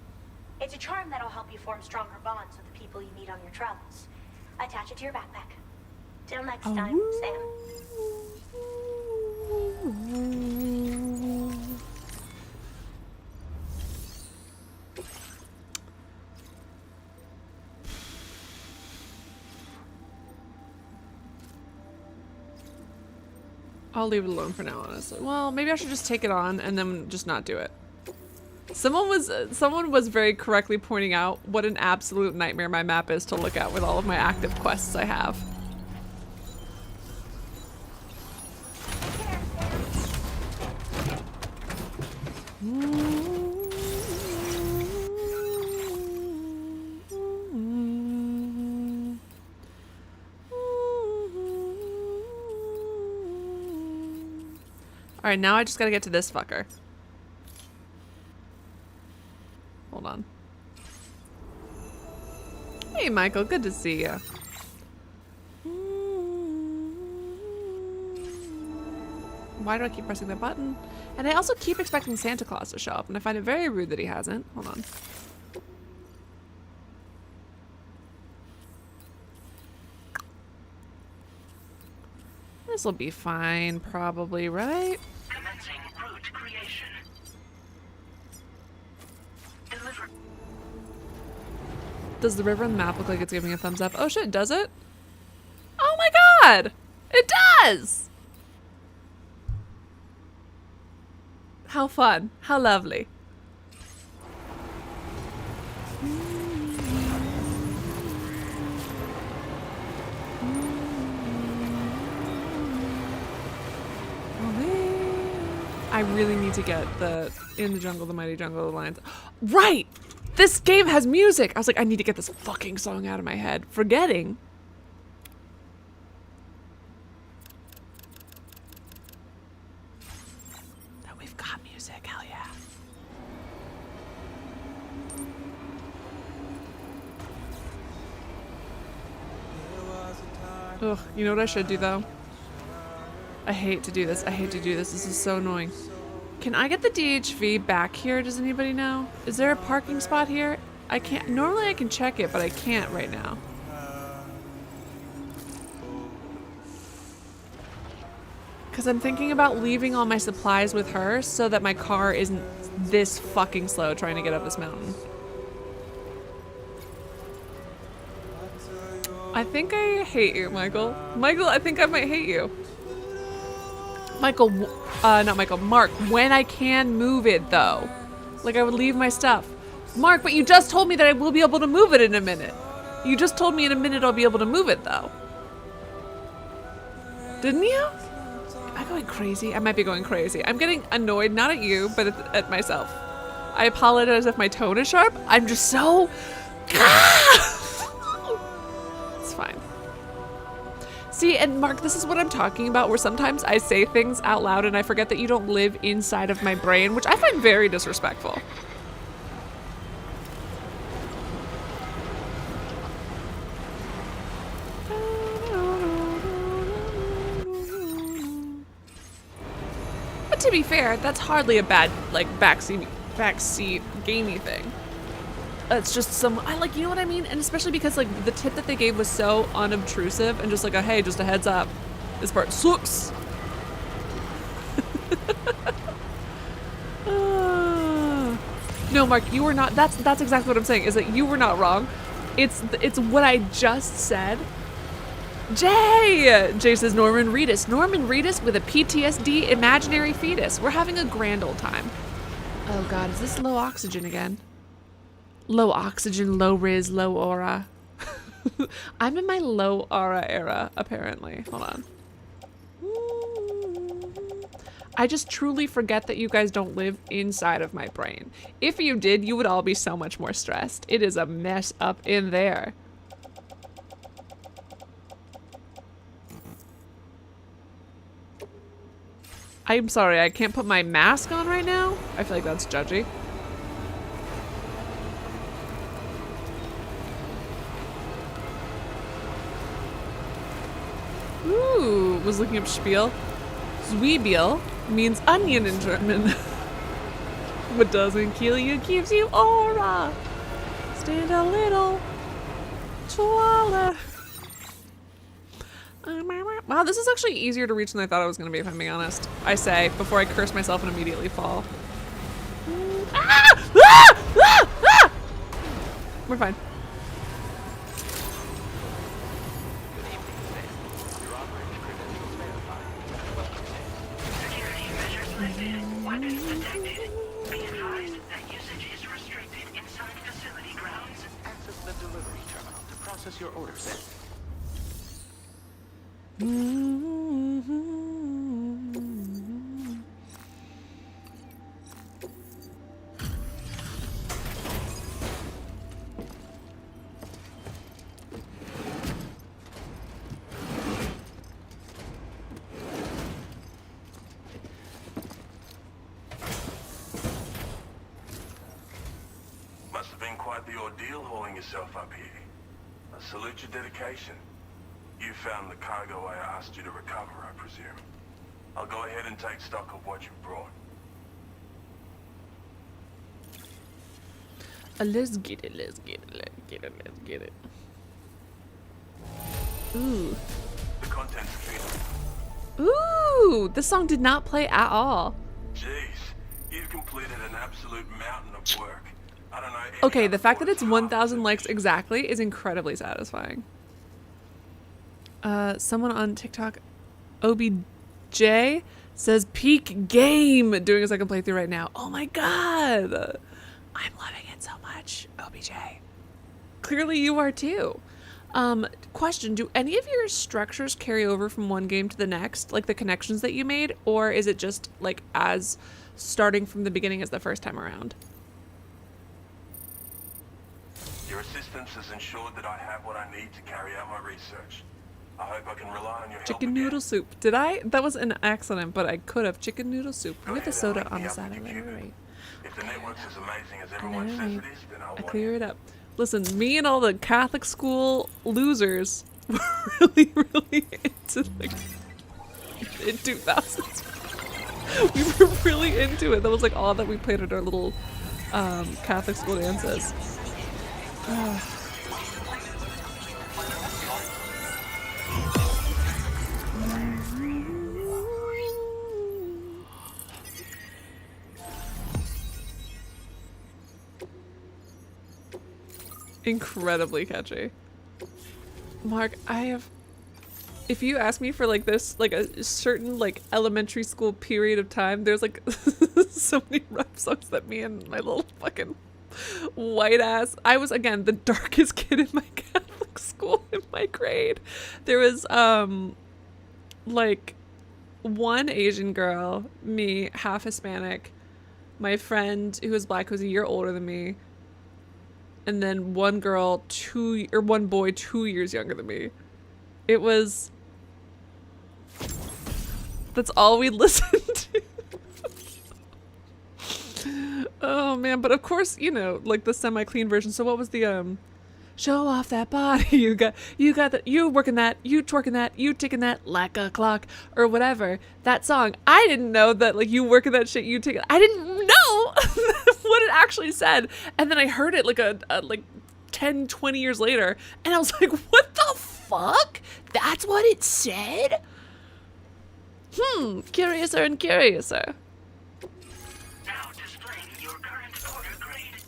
It's a charm that'll help you form stronger bonds with the people you meet on your travels. Attach it to your backpack. Till next time, Sam. I'll leave it alone for now, honestly. Well, maybe I should just take it on and then just not do it. Someone was very correctly pointing out what an absolute nightmare my map is to look at with all of my active quests I have. Alright, now I just gotta get to this fucker. Hold on. Hey, Michael, good to see you. Why do I keep pressing that button? And I also keep expecting Santa Claus to show up, and I find it very rude that he hasn't. Hold on. This'll be fine, probably, right? Commencing route creation. Deliver. Does the river on the map look like it's giving a thumbs up? Oh shit, does it? Oh my god! It does! How fun. How lovely. I really need to get the In the Jungle, the Mighty Jungle, the Lions. Right! This game has music! I was like, I need to get this fucking song out of my head. Forgetting. That we've got music, hell yeah. Ugh, you know what I should do though? I hate to do this. I hate to do this. This is so annoying. Can I get the DHV back here? Does anybody know? Is there a parking spot here? I can't. Normally I can check it, but I can't right now. Because I'm thinking about leaving all my supplies with her so that my car isn't this fucking slow trying to get up this mountain. I think I hate you, Michael. Michael, I think I might hate you. Michael, not Michael, Mark, when I can move it though. Like I would leave my stuff. Mark, but you just told me that I will be able to move it in a minute. You just told me in a minute I'll be able to move it though. Didn't you? Am I going crazy? I might be going crazy. I'm getting annoyed, not at you, but at myself. I apologize if my tone is sharp. I'm just so... It's fine. See, and Mark, this is what I'm talking about, where sometimes I say things out loud and I forget that you don't live inside of my brain, which I find very disrespectful. But to be fair, that's hardly a bad, like, backseat backseat gamey thing. It's just some, I like, you know what I mean? And especially because like the tip that they gave was so unobtrusive and just like a, hey, just a heads up, this part sucks. No, Mark, you were not, that's exactly what I'm saying, is that you were not wrong. It's what I just said. Jay says Norman Reedus. Norman Reedus with a PTSD imaginary fetus. We're having a grand old time. Oh God, is this low oxygen again? Low oxygen, low ris, low aura. I'm in my low aura era, apparently. Hold on. I just truly forget that you guys don't live inside of my brain. If you did, you would all be so much more stressed. It is a mess up in there. I'm sorry, I can't put my mask on right now. I feel like that's judgy. Ooh, was looking up Spiel. Zwiebel means onion in German. What doesn't kill you gives you aura. Stand a little taller. Wow, this is actually easier to reach than I thought it was going to be, if I'm being honest. I say, before I curse myself and immediately fall. Ah! Ah! Ah! Ah! We're fine. Security measures lifted. Weapons detected. Be advised that usage is restricted inside facility grounds. Access the delivery terminal to process your order set. Must have been quite the ordeal hauling yourself up here. I salute your dedication. You found the cargo I asked you to recover, I presume. I'll go ahead and take stock of what you've brought. Let's get it, let's get it, let's get it, let's get it. Ooh. The contents are finished. Ooh, this song did not play at all. Jeez, you've completed an absolute mountain of work. I don't know. Okay, the fact that it's 1,000 likes exactly is incredibly satisfying. Someone on TikTok, OBJ, says peak game doing a second playthrough right now. Oh my god! I'm loving it so much, OBJ. Clearly you are too. Question, do any of your structures carry over from one game to the next? Like the connections that you made? Or is it just like as starting from the beginning as the first time around? Your assistance has ensured that I have what I need to carry out my research. I hope I can rely on your help Chicken again. noodle soup. Did I? That was an accident, but I could have. Chicken noodle soup Go with a ahead and soda link on me the up side. with your Right. Cuban. If the network's as amazing as everyone says it is, then I'll I want clear you. it up. Listen, me and all the Catholic school losers were really, really into like in 2000s. We were really into it. That was like all that we played at our little Catholic school dances. Incredibly catchy. Mark, if you ask me for like this, like a certain like elementary school period of time, there's like so many rap songs that me and my little fucking white ass, I was again the darkest kid in my Catholic school in my grade. There was like one Asian girl, me, half Hispanic, my friend who was black, who was a year older than me, and then one girl one boy 2 years younger than me. It was, that's all we listened to. Oh man, but of course, you know, like the semi-clean version. So what was the show off that body, you got that, you working that, you twerking that, you ticking that like a clock, or whatever. That song, I didn't know that, like, you working that shit, you tick it. I didn't know what it actually said. And then I heard it like like 10, 20 years later, and I was like, what the fuck? That's what it said? Curiouser and curiouser. Now displaying your current order grade.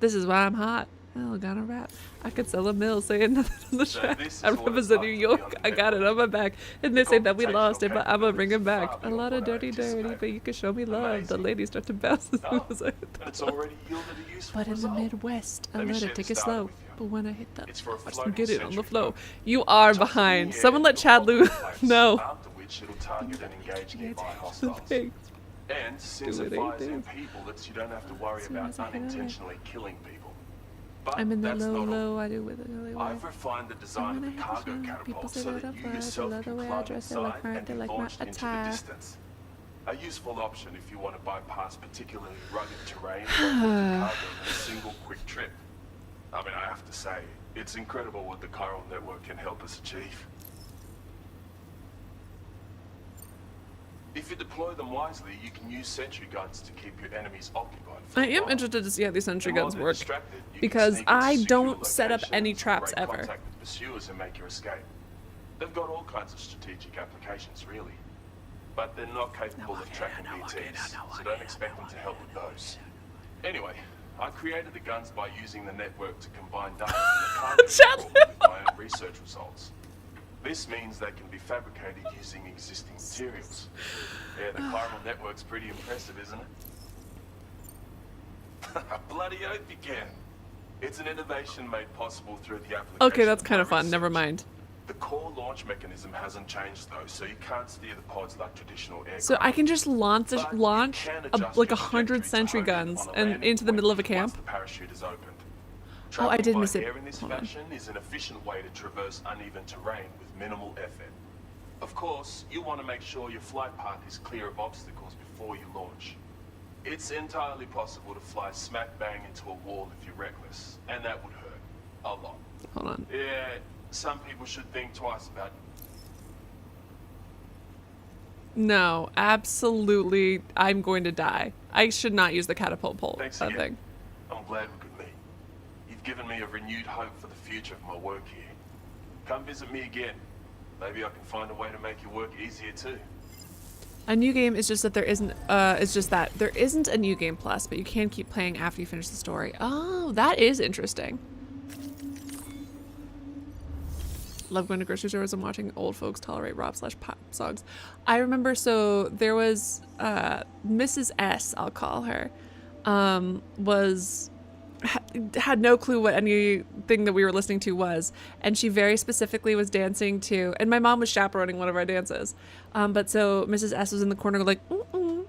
This is why I'm hot. Hell, got a rap. I could sell a mill saying nothing on the So track. this is I what it's represent New like to be on York. the I got it on my back. And they say that we lost it, but I'm gonna bring it back. A lot of dirty, but you can show me love. The ladies start to bounce as soon as I hit the And it's already yielded a useful But in the result. Midwest, I Let me let share it the take it starter slow. with you. But when I hit that, It's for a watch them floating get it on the sentry flow. gun. You are Just in the behind. air, Someone let it'll Chad pop Lou into place, know. After which it'll target and engage nearby hostiles. Hey, And since Do it it, fires ain't in it? people, that you don't have to worry Soon about as I hit it. unintentionally killing people. But I'm in the that's low, not all. low. I do with it really well. I've refined the design of when the I hit the cargo ground, people catapult say so that that I'm you fine. yourself I love the can way I climb dress. I like inside mine. and They be like my launched into the attire. distance. A useful option if you want to bypass particularly rugged terrain or move the cargo in a single quick trip. I mean, I have to say, it's incredible what the chiral network can help us achieve. If you deploy them wisely, you can use sentry guns to keep your enemies occupied for I a am while. interested to see how these sentry And while guns they're work. distracted, you can Because sneak into I secure don't set up any locations, traps break ever. contact with pursuers and make your escape. They've got all kinds of strategic applications, really. But they're not capable of tracking BTs, so don't expect them to help with those. Anyway, I created the guns by using the network to combine data from the cargo Shut report with my own research results. This means they can be fabricated using existing materials. Yeah, the chiral network's pretty impressive, isn't it? Bloody oath you can. It's an innovation made possible through the application. Okay, that's kind of my fun. Never research. mind. The core launch mechanism hasn't changed though, so you can't steer the pods like traditional aircraft. So I can just launch But you launch can a, adjust like your 100 trajectory to sentry hone in guns on a and landing into the point middle of a once camp. the parachute is opened. Oh, I did Traveling miss by it. air in this Hold on. fashion is an efficient way to traverse uneven terrain with minimal effort. Of course, you want to make sure your flight path is clear of obstacles before you launch. It's entirely possible to fly smack bang into a wall if you're reckless, and that would hurt a lot. Hold on. Yeah, some people should think twice about. No, absolutely. I'm going to die. I should not use the catapult pole. Thanks That again. thing. I'm glad we could meet. You've given me a renewed hope for the future of my work here. Come visit me again. Maybe I can find a way to make your work easier too. A new game is just that there isn't. It's just that there isn't a new game plus, but you can keep playing after you finish the story. Oh, that is interesting. Love going to grocery stores and watching old folks tolerate rock/pop songs. I remember. So there was Mrs. S. I'll call her. Had no clue what anything that we were listening to was, and she very specifically was dancing to, and my mom was chaperoning one of our dances, but so Mrs. S was in the corner like my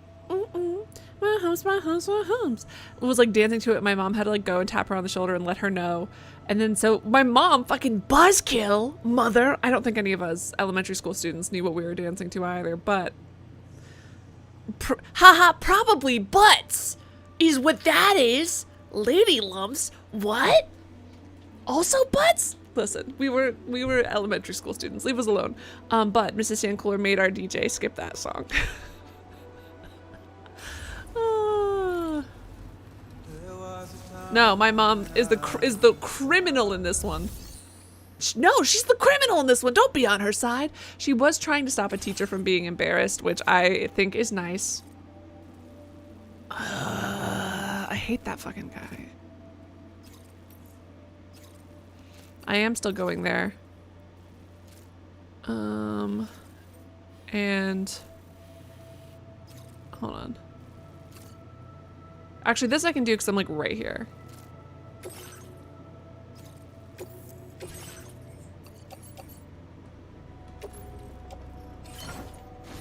house, my house, my homes, was like dancing to it. My mom had to like go and tap her on the shoulder and let her know, and then so my mom, fucking buzzkill mother, I don't think any of us elementary school students knew what we were dancing to either, but probably butts is what that is. Lady lumps? What? Also butts? Listen, we were elementary school students. Leave us alone. But Mrs. Sandcooler made our DJ skip that song. No, my mom is the criminal in this one. No, she's the criminal in this one. Don't be on her side. She was trying to stop a teacher from being embarrassed, which I think is nice. I hate that fucking guy. I am still going there. And hold on. Actually, this I can do because I'm like right here.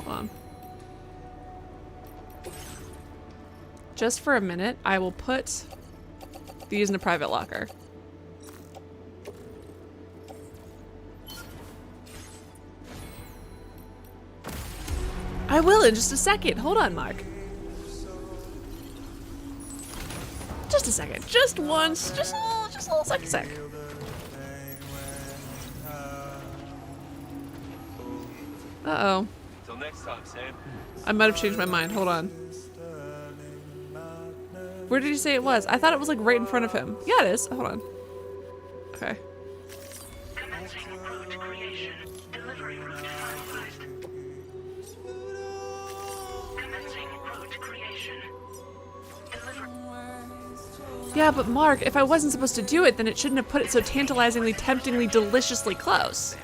Hold on. Just for a minute, I will put these in a private locker. I will in just a second. Hold on, Mark. Just a second. Just once. Just a little sec. Uh-oh. Till next time, Sam. I might have changed my mind. Hold on. Where did he say it was? I thought it was like right in front of him. Yeah, it is. Hold on. Okay. Commencing route creation. Delivery route finalized. Commencing route creation. Delivery. Yeah, but Mark, if I wasn't supposed to do it, then it shouldn't have put it so tantalizingly, temptingly, deliciously close.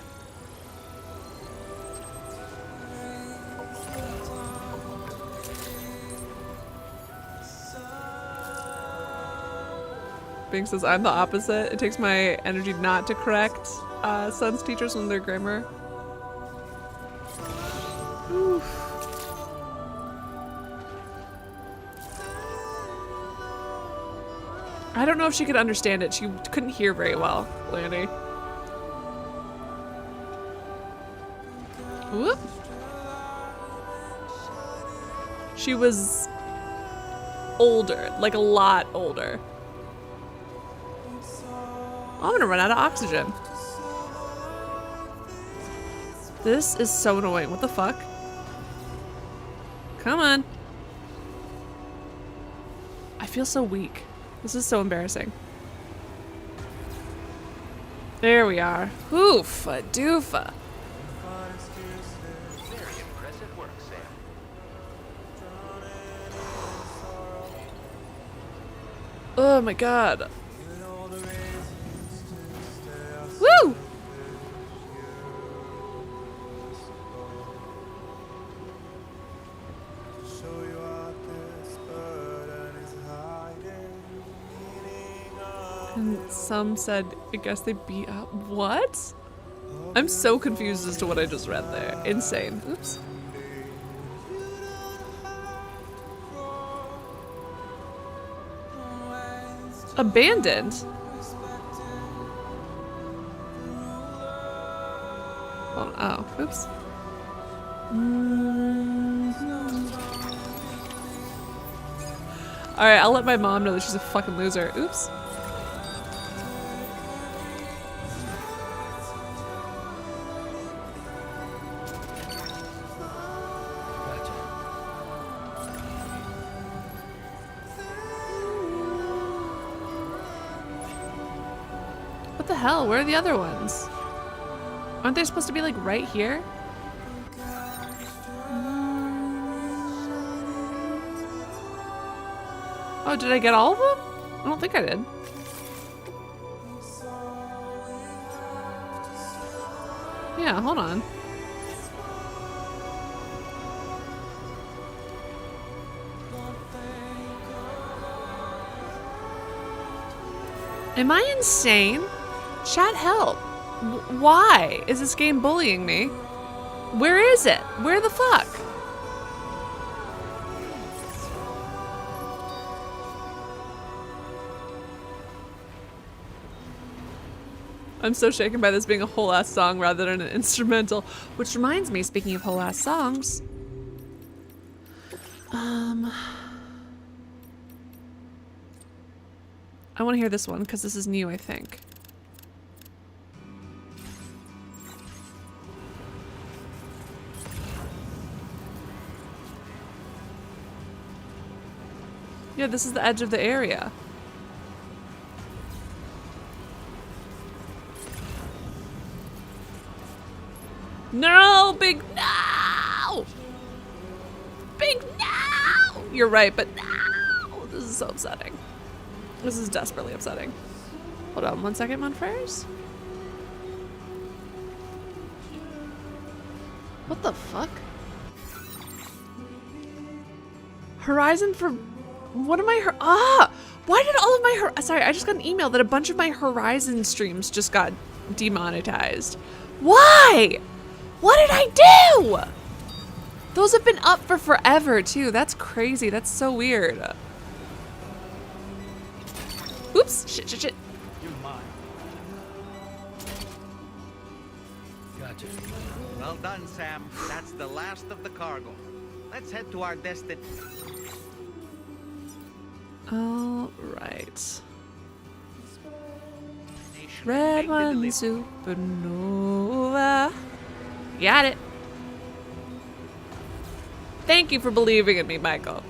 Bing says, I'm the opposite. It takes my energy not to correct sons teachers when they're grammar. Oof. I don't know if she could understand it. She couldn't hear very well, Lanny. Whoop. She was older, like a lot older. I'm gonna run out of oxygen. This is so annoying. What the fuck? Come on. I feel so weak. This is so embarrassing. There we are. Oofa doofa. Very impressive work, Sam. Oh my god. Woo! And some said, I guess they beat up. What? I'm so confused as to what I just read there. Insane. Oops. Abandoned? Oh, oops. Alright, I'll let my mom know that she's a fucking loser. Oops. What the hell? Where are the other ones? Aren't they supposed to be like right here? Oh, did I get all of them? I don't think I did. Yeah, hold on. Am I insane? Chat, help. Why is this game bullying me? Where is it? Where the fuck? I'm so shaken by this being a whole ass song rather than an instrumental. Which reminds me, speaking of whole ass songs. I want to hear this one because this is new, I think. Yeah, this is the edge of the area. No, big no! Big no! You're right, but no! This is so upsetting. This is desperately upsetting. Hold on 1 second, Monfrers. What the fuck? Horizon for... What am I... Why did all of my... Sorry, I just got an email that a bunch of my Horizon streams just got demonetized. Why? What did I do? Those have been up for forever, too. That's crazy. That's so weird. Oops. Shit. You're mine. Gotcha. Well done, Sam. That's the last of the cargo. Let's head to our destination. All right. Red one supernova. Got it. Thank you for believing in me, Michael.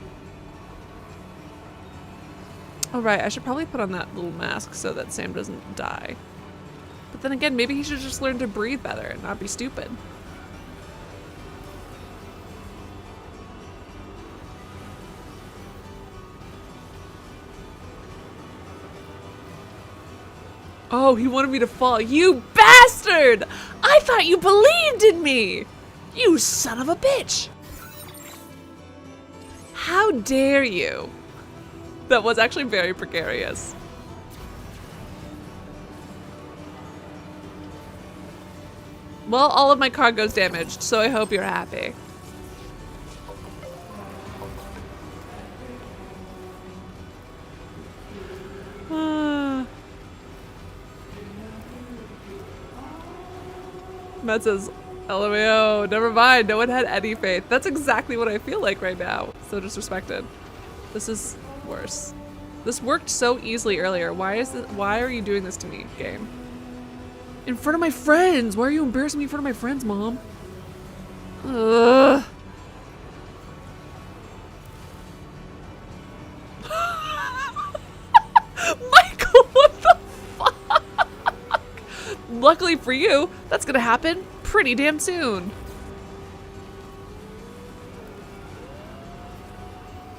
Oh, right. I should probably put on that little mask so that Sam doesn't die. But then again, maybe he should just learn to breathe better and not be stupid. Oh, he wanted me to fall. You bastard! I thought you believed in me! You son of a bitch! How dare you? That was actually very precarious. Well, all of my cargo's damaged, so I hope you're happy. Matt says, LMAO, never mind, no one had any faith. That's exactly what I feel like right now. So disrespected. This is worse. This worked so easily earlier. Why are you doing this to me, game? In front of my friends! Why are you embarrassing me in front of my friends, Mom? Ugh. Michael, what the fuck? Luckily for you, that's gonna happen pretty damn soon.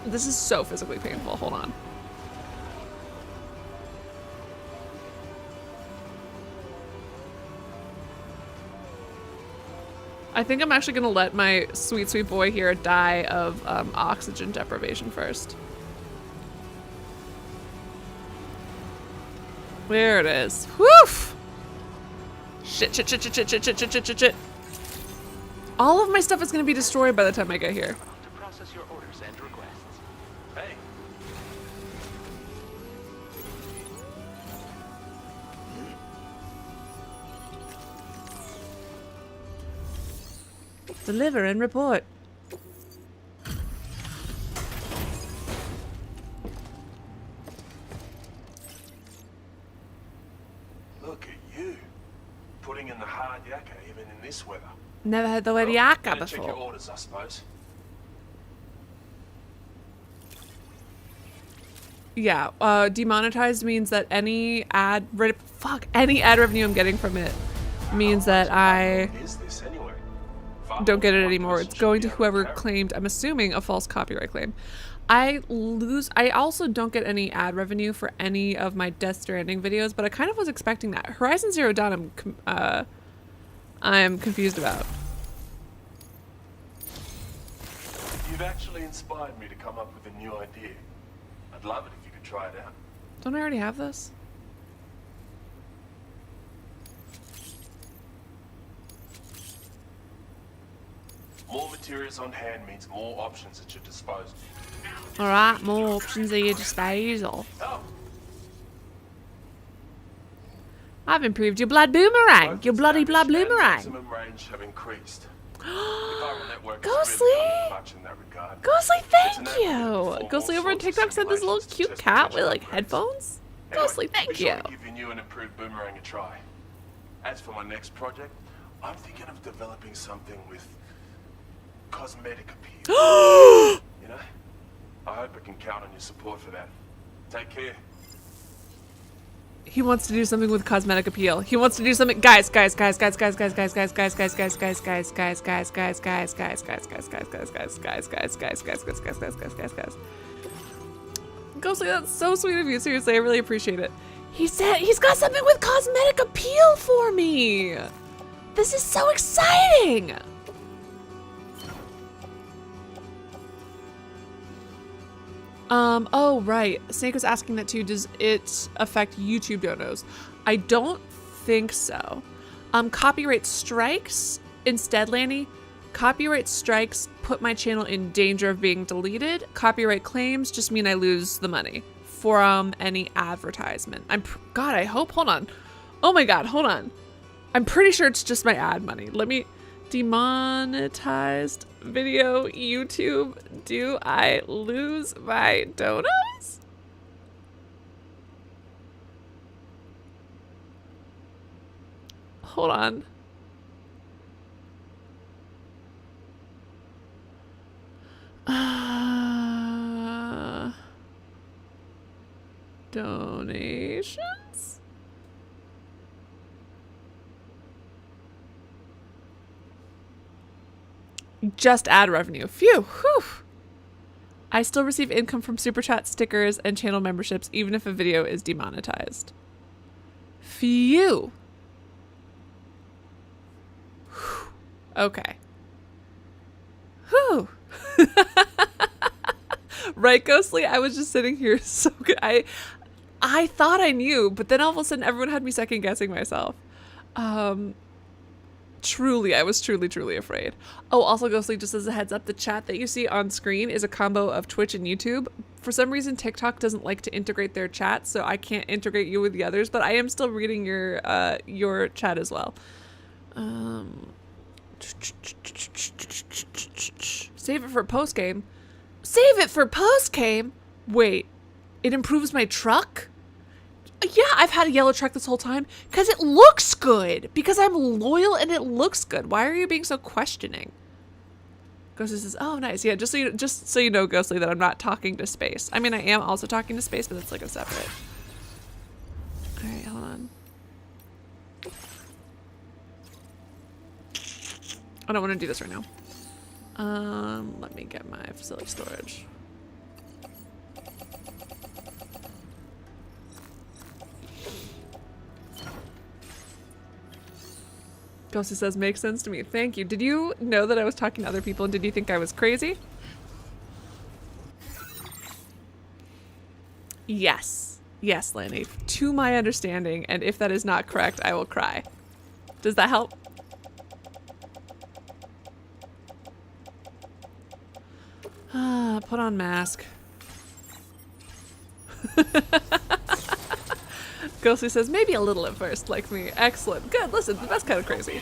This is so physically painful. Hold on. I think I'm actually gonna let my sweet, sweet boy here die of oxygen deprivation first. There it is. Woof! Shit, shit, shit, shit, shit, shit, shit, shit, shit, shit, shit. All of my stuff is gonna be destroyed by the time I get here. To process your orders and requests. Hey, Deliver and report. look at you. Putting in the hard yakka even in this weather. Never had the word Well, yakka better check your before. orders, I suppose. Yeah, demonetized means that any ad revenue I'm getting from it means that I What is this anyway? don't get it One anymore. person It's should going be to able whoever carry. claimed, I'm assuming, a false copyright claim. I also don't get any ad revenue for any of my Death Stranding videos, but I kind of was expecting that. Horizon Zero Dawn, I'm confused about. You've actually inspired me to come up with a new idea. I'd love it if you could try it out. Don't I already have this? More materials on hand means more options at your disposal. Alright, more options at your disposal. Oh, I've improved your blood boomerang. both Your bloody blood established and boomerang. maximum range have increased. The chiral network is Ghostly! really under clutch in that regard. Ghostly, It's thank an avenue to you. perform Ghostly all over on sorts of TikTok sent this little simulations to cute test cat with potential like upgrades. headphones. Anyway, Ghostly, be thank sure you. to give your new and improved boomerang a try. As for my next project, I'm thinking of developing something with cosmetic appeal. You know? I hope I can count on your support for that. Take care. He wants to do something with cosmetic appeal. He wants to do something. Guys. Ghostly, that's so sweet of you. Seriously, I really appreciate it. He said he's got something with cosmetic appeal for me. This is so exciting. Oh, right. Snake was asking that too. Does it affect YouTube donos? I don't think so. Copyright strikes instead, Lanny. Copyright strikes put my channel in danger of being deleted. Copyright claims just mean I lose the money from any advertisement. God, I hope. Hold on. Oh my God, hold on. I'm pretty sure it's just my ad money. Let me. Demonetized video YouTube. Do I lose my donos? Hold on. Donations? Just ad revenue. Phew. Whew. I still receive income from super chat, stickers, and channel memberships, even if a video is demonetized. Phew. Whew. Okay. Whew. Right, Ghostly? I was just sitting here so good. I thought I knew, but then all of a sudden everyone had me second guessing myself. Truly, I was truly afraid. Oh, also, Ghostly, just as a heads up, the chat that you see on screen is a combo of Twitch and YouTube. For some reason, TikTok doesn't like to integrate their chat, so I can't integrate you with the others, but I am still reading your chat as well. Save it for post-game. Save it for post-game? Wait, it improves my truck? Yeah, I've had a yellow truck this whole time because it looks good. Because I'm loyal and it looks good. Why are you being so questioning? Ghostly says, "Oh, nice. Yeah, just so you know, Ghostly, that I'm not talking to space. I mean, I am also talking to space, but it's like a separate." All right, hold on. I don't want to do this right now. Let me get my facility storage. Ghosty says, "Makes sense to me." Thank you. Did you know that I was talking to other people and did you think I was crazy? Yes. Yes, Lanny. To my understanding, and if that is not correct, I will cry. Does that help? Put on mask. Ghostly says, "Maybe a little at first, like me." Excellent. Good. Listen, that's kind of crazy.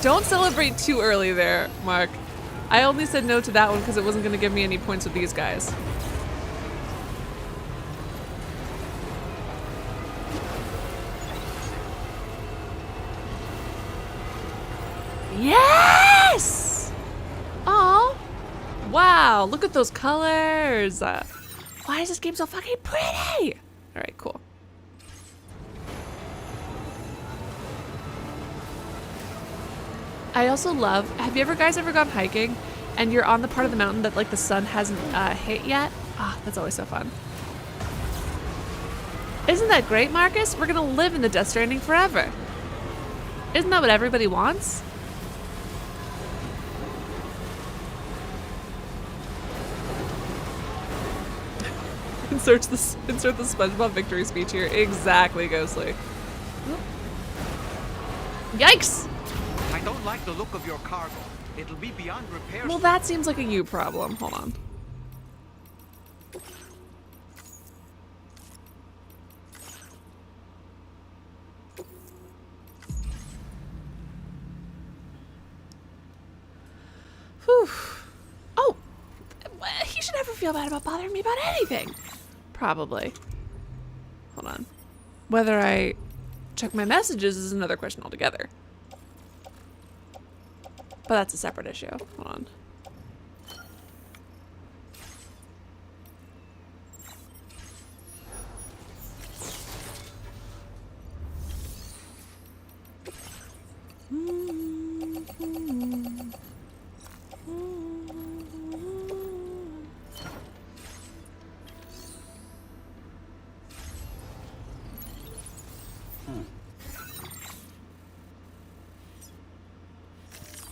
Don't celebrate too early there, Mark. I only said no to that one because it wasn't going to give me any points with these guys. Yes! Oh, wow. Look at those colors. Why is this game so fucking pretty? All right, cool. I also love, have you guys ever gone hiking and you're on the part of the mountain that like the sun hasn't hit yet? Ah, that's always so fun. Isn't that great, Marcus? We're gonna live in the Death Stranding forever. Isn't that what everybody wants? Insert the SpongeBob victory speech here. Exactly, Ghostly. Yikes! I don't like the look of your cargo. It'll be beyond repair. Well, that seems like a you problem. Hold on. Whew. Oh! He should never feel bad about bothering me about anything. Probably. Hold on. Whether I check my messages is another question altogether. But that's a separate issue. Hold on.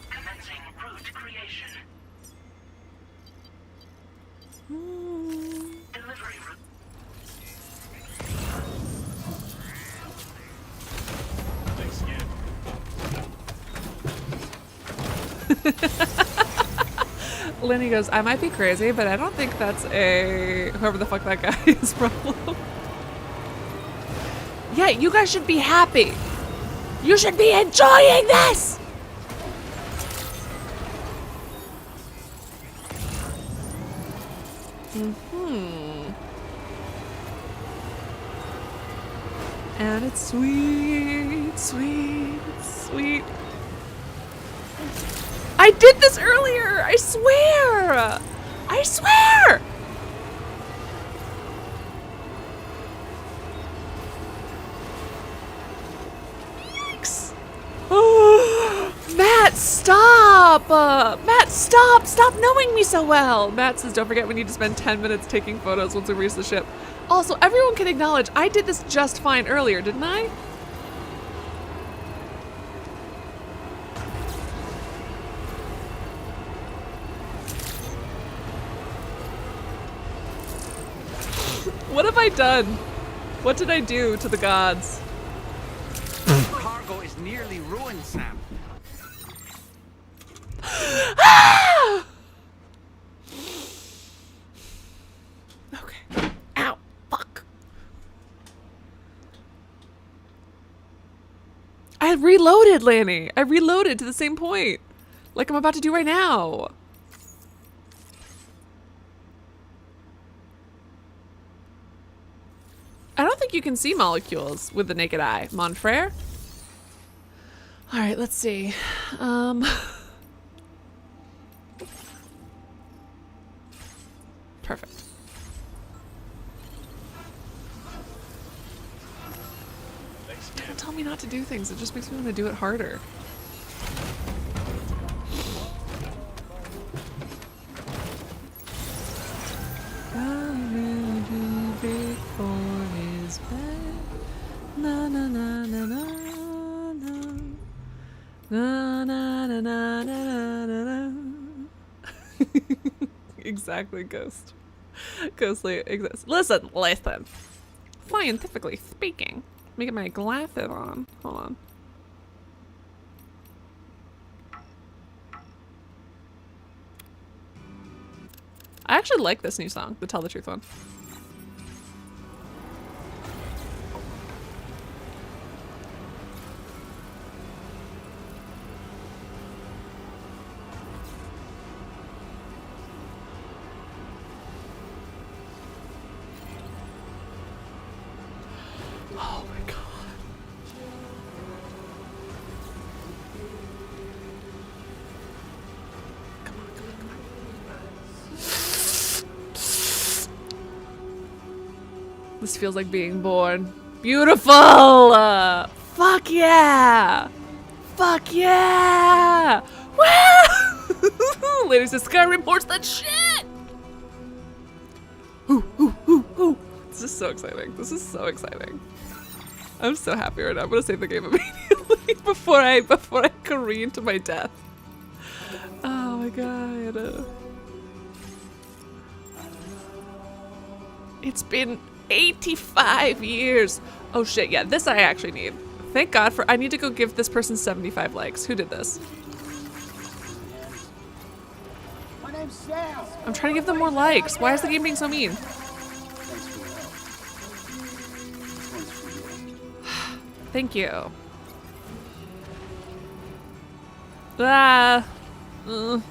Commencing route creation. Delivery route. Lenny goes, "I might be crazy, but I don't think that's a whoever the fuck that guy is problem." Yeah, you guys should be happy. You should be enjoying this. And it's sweet, sweet, sweet. I did this earlier, I swear! I swear! stop! Matt, stop! Stop knowing me so well! Matt says, don't forget we need to spend 10 minutes taking photos once we reach the ship. Also, everyone can acknowledge I did this just fine earlier, didn't I? What have I done? What did I do to the gods? Cargo is nearly ruined, Sam. Ah! Okay. Ow. Fuck. I reloaded, Lanny. I reloaded to the same point. Like I'm about to do right now. I don't think you can see molecules with the naked eye, mon frere. All right, let's see. Perfect. Don't tell me not to do things. It just makes me want to do it harder. Na na na na na na na na na na na na. Exactly, Ghost. Ghostly exists. Listen. Scientifically speaking, let me get my glasses on. Hold on. I actually like this new song, the Tell the Truth one. Oh my god. Come on, come on, come on. This feels like being born. Beautiful! Fuck yeah! Fuck yeah! Woo! Ladies, this guy reports that shit! Ooh, ooh, ooh, ooh. This is so exciting. This is so exciting. I'm so happy right now. I'm gonna save the game immediately before I careen to my death. Oh my god. It's been 85 years. Oh shit, yeah, this I actually need. Thank God for, I need to go give this person 75 likes. Who did this? My name's Sam. I'm trying to give them more likes. Why is the game being so mean? Thank you. Ah. I'm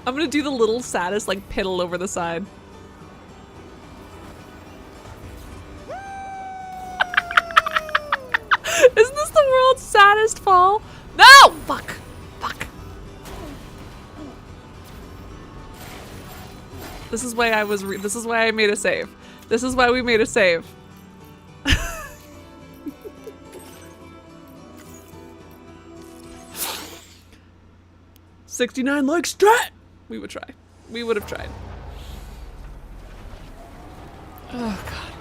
gonna do the little saddest like piddle over the side. Isn't this the world's saddest fall? No! Fuck. Fuck. This is why this is why I made a save. This is why we made a save. 69 likes straight! We would try. We would have tried. Oh god.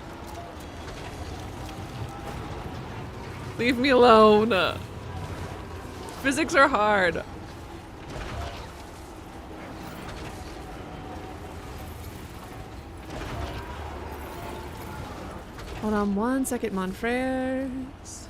Leave me alone. Physics are hard. Hold on one second, mon frères.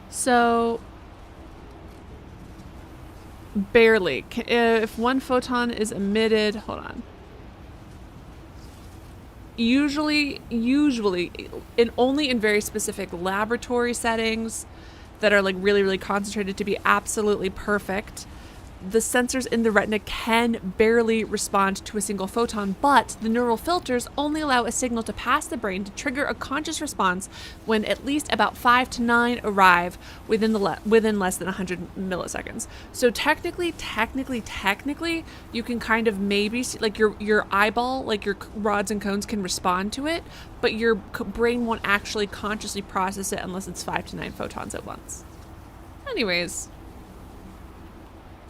So, barely. If one photon is emitted, hold on. Usually, and only in very specific laboratory settings that are like really, really concentrated to be absolutely perfect, the sensors in the retina can barely respond to a single photon, but the neural filters only allow a signal to pass the brain to trigger a conscious response when at least about 5 to 9 arrive within less than 100 milliseconds. So technically, you can kind of maybe see, like your eyeball, like your rods and cones can respond to it, but your brain won't actually consciously process it unless it's 5 to 9 photons at once. Anyways.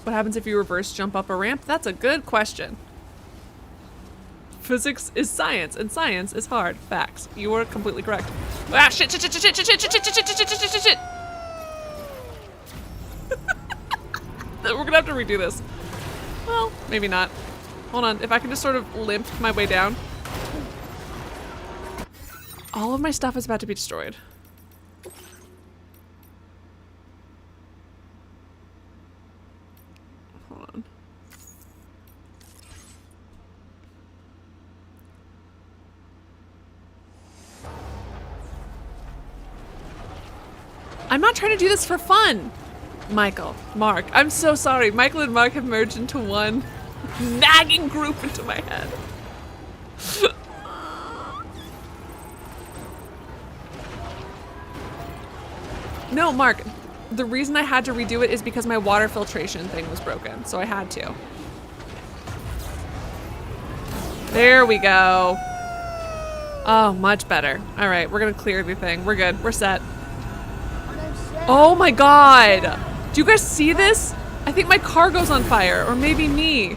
What happens if you reverse jump up a ramp? That's a good question. Physics is science, and science is hard. Facts. You are completely correct. Ah, shit. We're gonna have to redo this. Well, maybe not. Hold on, if I can just sort of limp my way down. All of my stuff is about to be destroyed. I'm not trying to do this for fun. Michael, Mark, I'm so sorry. Michael and Mark have merged into one nagging group into my head. No, Mark, the reason I had to redo it is because my water filtration thing was broken, so I had to. There we go. Oh, much better. All right, we're gonna clear everything. We're good, we're set. Oh my god! Do you guys see this? I think my cargo's on fire, or maybe me.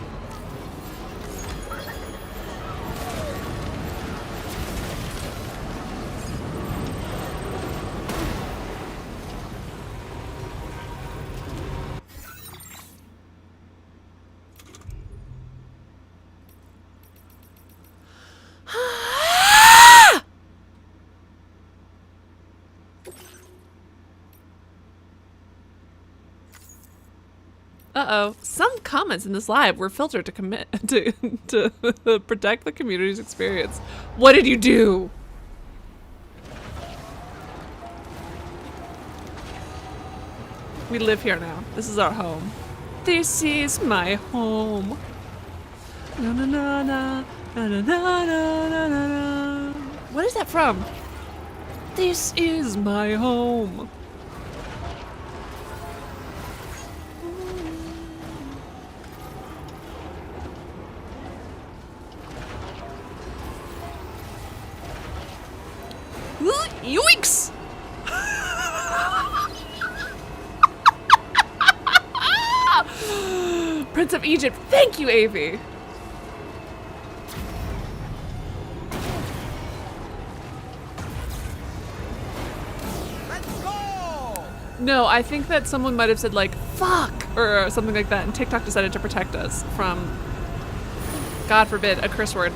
Uh-oh. Some comments in this live were filtered to commit to protect the community's experience. What did you do? We live here now. This is our home. This is my home. Na na na na na na na na na na. What is that from? This is my home. Yoinks! Prince of Egypt, thank you, Avi. Let's go! No, I think that someone might have said like, fuck, or something like that, and TikTok decided to protect us from, God forbid, a curse word.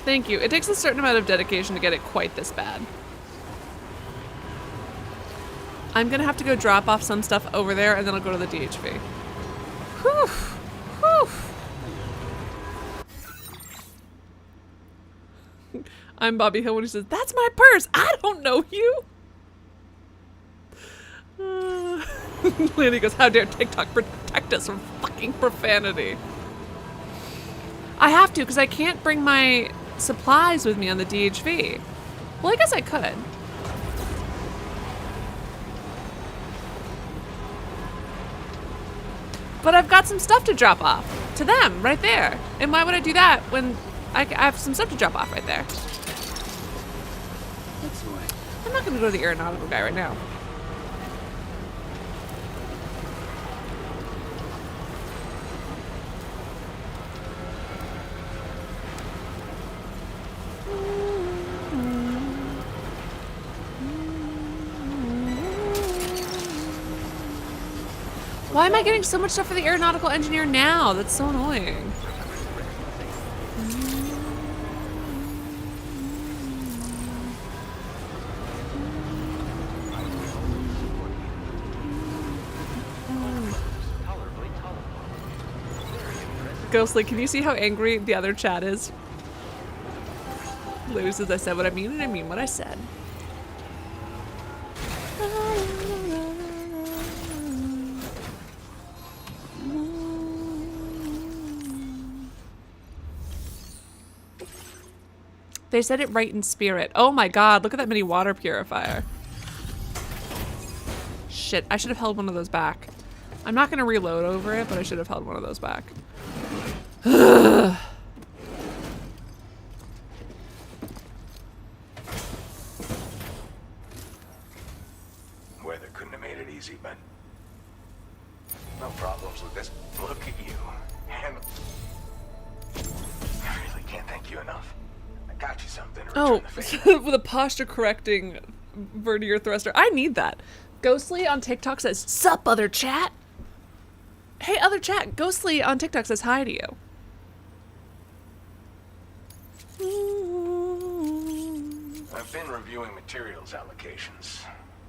Thank you. It takes a certain amount of dedication to get it quite this bad. I'm gonna have to go drop off some stuff over there and then I'll go to the DHV. Whew. Whew. I'm Bobby Hill when he says, that's my purse! I don't know you! Lanny goes, how dare TikTok protect us from fucking profanity. I have to, because I can't bring my supplies with me on the DHV. Well, I guess I could. But I've got some stuff to drop off to them right there. And why would I do that when I have some stuff to drop off right there? That's the way. I'm not going to go to the aeronautical guy right now. Why am I getting so much stuff for the aeronautical engineer now? That's so annoying. Ghostly, can you see how angry the other chat is? Literally says I said what I mean and I mean what I said. They said it right in spirit. Oh my god, look at that mini water purifier. Shit, I should have held one of those back. I'm not gonna reload over it, but I should have held one of those back. Weather couldn't have made it easy, but no problems with this. Look at you. And I really can't thank you enough. I got you something to return the favor. With a posture correcting vernier thruster. I need that. Ghostly on TikTok says, "Sup, other chat?" Hey, other chat. Ghostly on TikTok says hi to you. I've been reviewing materials allocations.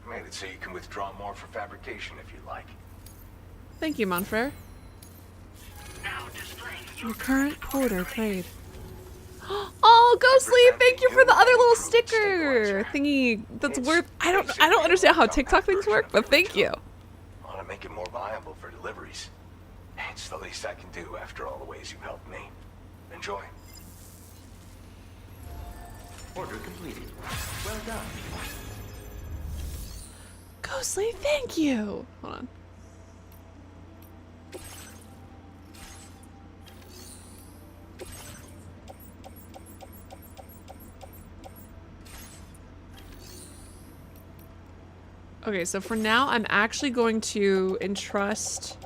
Made it so you can withdraw more for fabrication if you like. Thank you, Monfrere. Now displaying Your current order trade. Oh, Ghostly, thank you for the other little sticker thingy. That's worth. I don't understand how TikTok things work, but thank you. Want to make it more viable for deliveries. It's the least I can do after all the ways you've helped me. Enjoy. Order completed. Well done. Ghostly, thank you. Hold on. Okay, so for now, I'm actually going to entrust...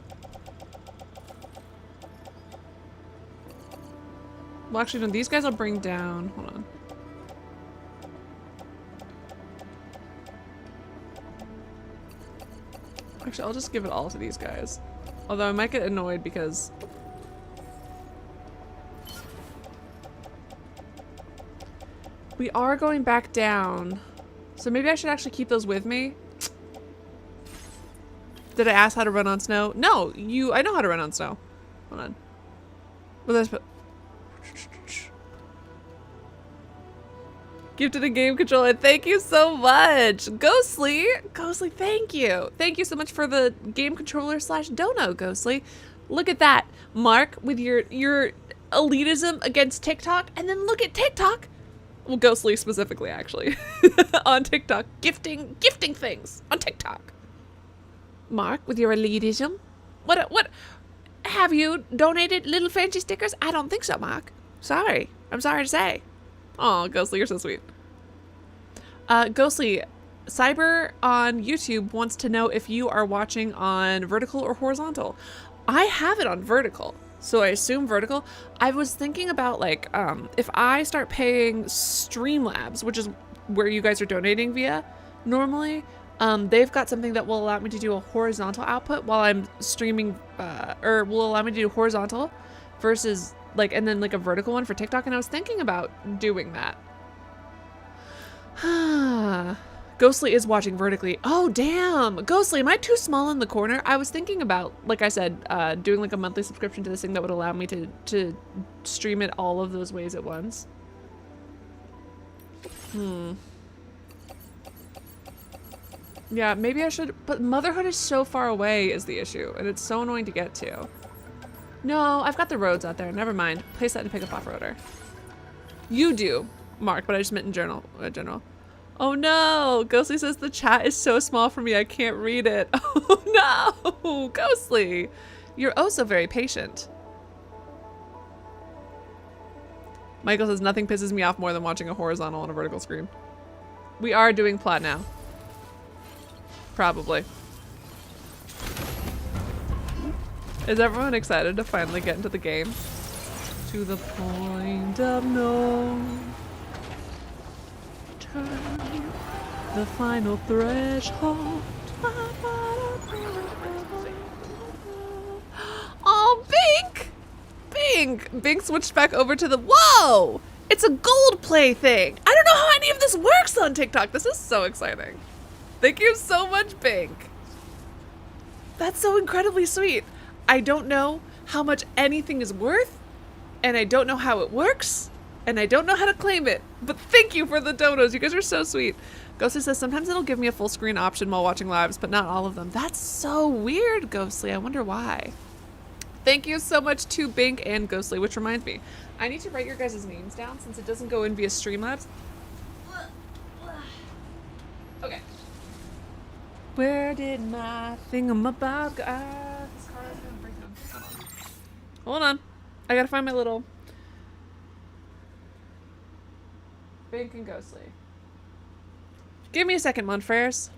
Well, actually, no, these guys I'll bring down. Hold on. Actually, I'll just give it all to these guys. Although I might get annoyed because... we are going back down. So maybe I should actually keep those with me. Did I ask how to run on snow? No, I know how to run on snow. Hold on. Well, that's... Gifted a game controller. Thank you so much. Ghostly, thank you. Thank you so much for the game controller / dono, Ghostly. Look at that. Mark, with your elitism against TikTok, and then look at TikTok. Well, Ghostly specifically, actually. On TikTok. Gifting things on TikTok. Mark, with your elitism. What? Have you donated little fancy stickers? I don't think so, Mark. Sorry. I'm sorry to say. Oh, Ghostly, you're so sweet. Ghostly, Cyber on YouTube wants to know if you are watching on vertical or horizontal. I have it on vertical, so I assume vertical. I was thinking about, like, if I start paying Streamlabs, which is where you guys are donating via normally, they've got something that will allow me to do a horizontal output while I'm streaming, or will allow me to do horizontal versus, like, and then like a vertical one for TikTok, and I was thinking about doing that. Ghostly is watching vertically. Oh, damn. Ghostly, am I too small in the corner? I was thinking about, like I said, doing like a monthly subscription to this thing that would allow me to stream it all of those ways at once. Yeah, maybe I should, but motherhood is so far away is the issue, and it's so annoying to get to. No, I've got the roads out there. Never mind. Place that in pick up off-roader. You do, Mark, but I just meant in general. Oh no! Ghostly says the chat is so small for me I can't read it. Oh no! Ghostly! You're oh so very patient. Michael says nothing pisses me off more than watching a horizontal on a vertical screen. We are doing plot now. Probably. Is everyone excited to finally get into the game? To the point of no return, the final threshold. Oh, Bink! Bink switched back over to the, whoa! It's a gold play thing. I don't know how any of this works on TikTok. This is so exciting. Thank you so much, Bink. That's so incredibly sweet. I don't know how much anything is worth, and I don't know how it works, and I don't know how to claim it. But thank you for the donos. You guys are so sweet. Ghostly says, sometimes it'll give me a full screen option while watching lives, but not all of them. That's so weird, Ghostly. I wonder why. Thank you so much to Bink and Ghostly, which reminds me, I need to write your guys' names down since it doesn't go in via Streamlabs. Okay. Where did my thingamabob go? This car is gonna break down. Hold on. I gotta find my little Bink and Ghostly. Give me a second, Monfrères.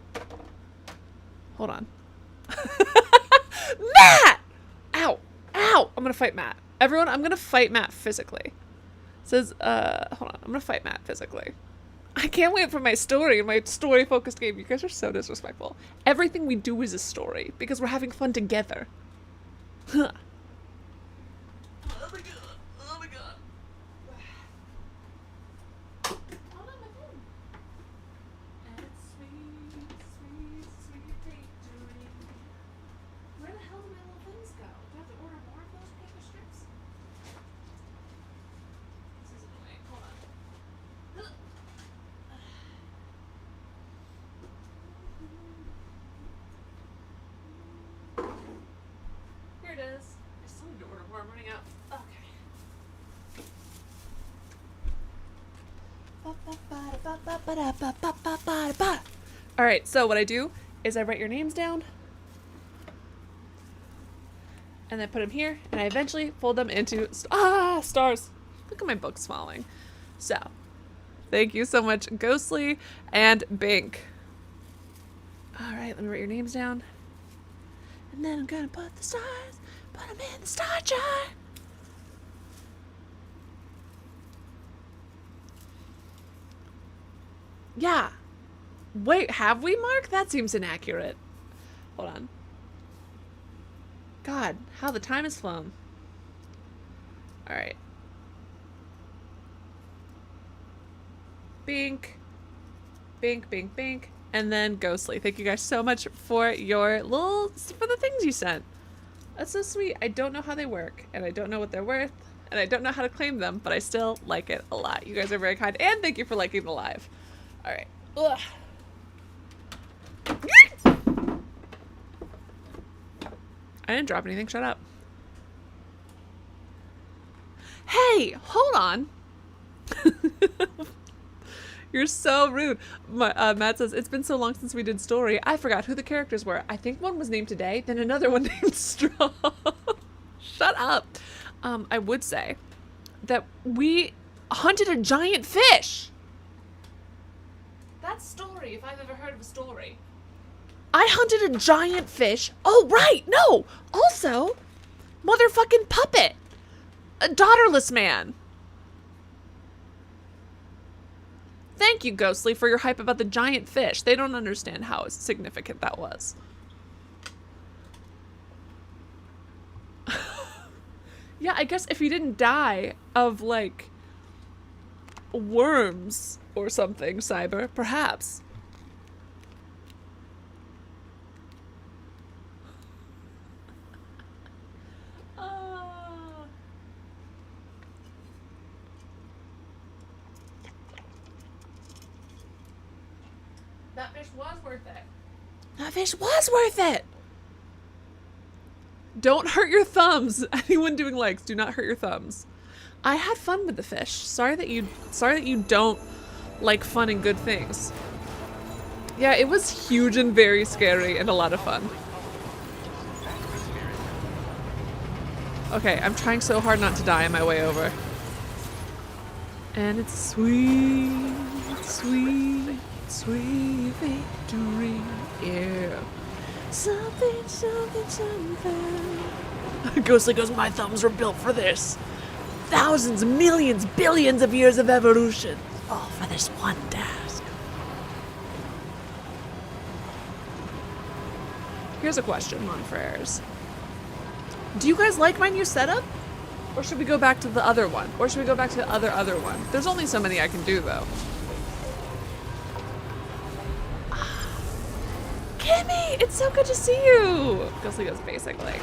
Hold on. Matt! Ow! Ow! I'm gonna fight Matt. Everyone, I'm gonna fight Matt physically. It says, hold on. I'm gonna fight Matt physically. I can't wait for my story, my story-focused game. You guys are so disrespectful. Everything we do is a story, because we're having fun together. Huh. Oh my god. Oh my god. Hold on, my phone. And sweet, sweet, sweet victory. Where the hell do my little things go? Do I have to order more of those paper strips? This is annoying. Hold on. Here it is. I still need to order more. I'm running out. Okay. Alright, so what I do is I write your names down and then put them here, and I eventually fold them into stars. Look at my books falling. So, thank you so much, Ghostly and Bink. Alright, let me write your names down. And then I'm gonna put the stars, put them in the star chart. Yeah. Wait, have we, Mark? That seems inaccurate. Hold on. God, how the time has flown. Alright. Bink. Bink, Bink, Bink. And then Ghostly. Thank you guys so much for your for the things you sent. That's so sweet. I don't know how they work, and I don't know what they're worth, and I don't know how to claim them, but I still like it a lot. You guys are very kind, and thank you for liking the live. Alright. Ugh. I didn't drop anything. Shut up. Hey, hold on. You're so rude. Matt says, it's been so long since we did story. I forgot who the characters were. I think one was named Today, then another one named Straw. Shut up. I would say that we hunted a giant fish. That's story, if I've ever heard of a story. I hunted a giant fish. Oh, right. No. Also, motherfucking puppet. A daughterless man. Thank you, Ghostly, for your hype about the giant fish. They don't understand how significant that was. Yeah, I guess if he didn't die of, like, worms or something, Cyber, perhaps. That fish was worth it. That fish was worth it. Don't hurt your thumbs. Anyone doing likes, do not hurt your thumbs. I had fun with the fish. Sorry that you don't like fun and good things. Yeah, it was huge and very scary and a lot of fun. Okay, I'm trying so hard not to die on my way over. And it's sweet, sweet, sweet victory. Yeah. Something, something, something. Ghostly goes, my thumbs were built for this. Thousands, millions, billions of years of evolution. All for this one task. Here's a question, Monfrères. Do you guys like my new setup? Or should we go back to the other one? Or should we go back to the other one? There's only so many I can do, though. Kimmy, it's so good to see you. Ghostly goes basically.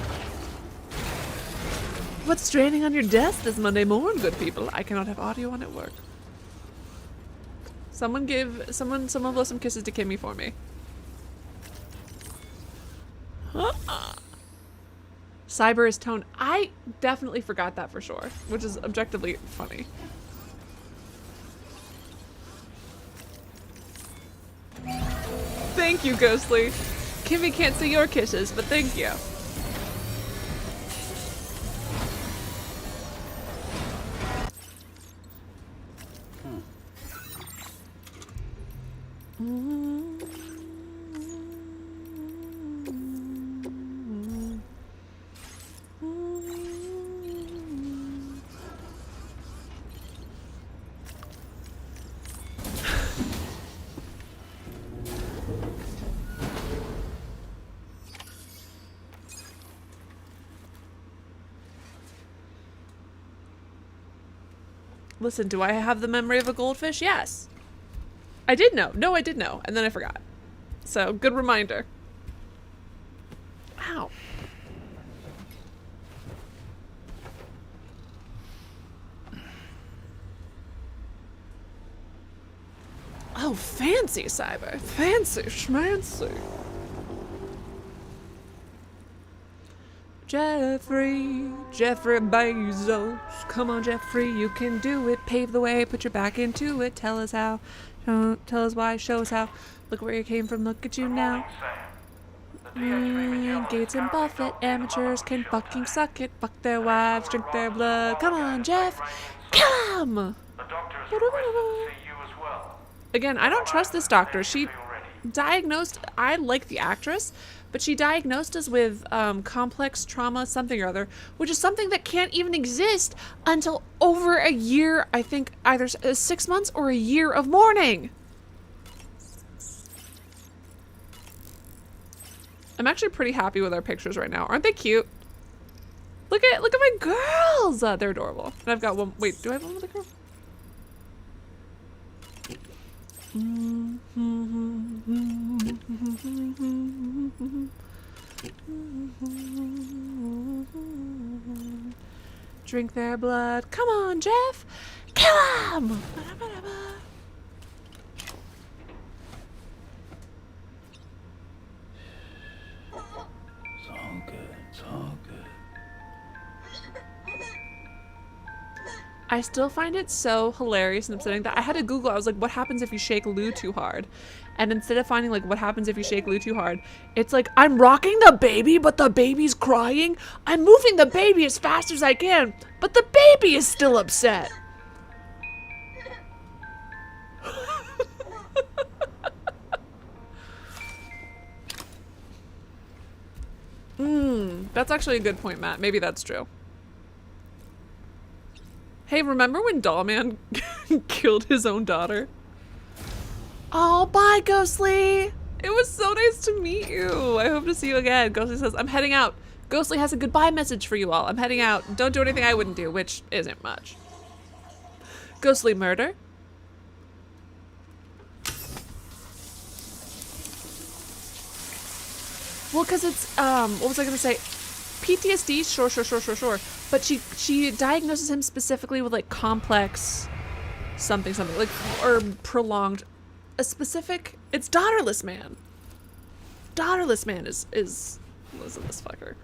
What's straining on your desk this Monday morning, good people? I cannot have audio on at work. Someone blow some kisses to Kimmy for me. Cyber is tone. I definitely forgot that for sure, which is objectively funny. Thank you, Ghostly. Kimmy can't see your kisses, but thank you. Listen, do I have the memory of a goldfish? Yes. I did know. No, I did know. And then I forgot. So, good reminder. Ow. Oh, fancy, Cyber. Fancy schmancy. Jeffrey Bezos. Come on, Jeffrey, you can do it. Pave the way, put your back into it. Tell us how. Tell us why, show us how. Look where you came from, look at you now. Gates and Buffett, amateurs can fucking suck it. Fuck their wives, drink their blood. Come on, Jeff. Come! Again, I don't trust this doctor. She diagnosed, I like the actress, but she diagnosed us with complex trauma something or other, which is something that can't even exist until over a year, I think either 6 months or a year of mourning. I'm actually pretty happy with our pictures right now. Aren't they cute? Look at my girls! They're adorable. And I've got one, wait, do I have one with a girl? Drink their blood. Come on, Jeff. Kill him! It's all good. It's all good. I still find it so hilarious and upsetting that I had to Google. I was like, what happens if you shake Lou too hard? And instead of finding like what happens if you shake Lou too hard, it's like, I'm rocking the baby, but the baby's crying. I'm moving the baby as fast as I can, but the baby is still upset. That's actually a good point, Matt. Maybe that's true. Hey, remember when Dollman killed his own daughter? Oh, bye, Ghostly. It was so nice to meet you. I hope to see you again. Ghostly says, I'm heading out. Ghostly has a goodbye message for you all. I'm heading out. Don't do anything I wouldn't do, which isn't much. Ghostly murder. Well, because it's, what was I going to say? PTSD, sure. But she diagnoses him specifically with like complex something, like, or prolonged, a specific, it's daughterless man. Daughterless man is listen, this fucker.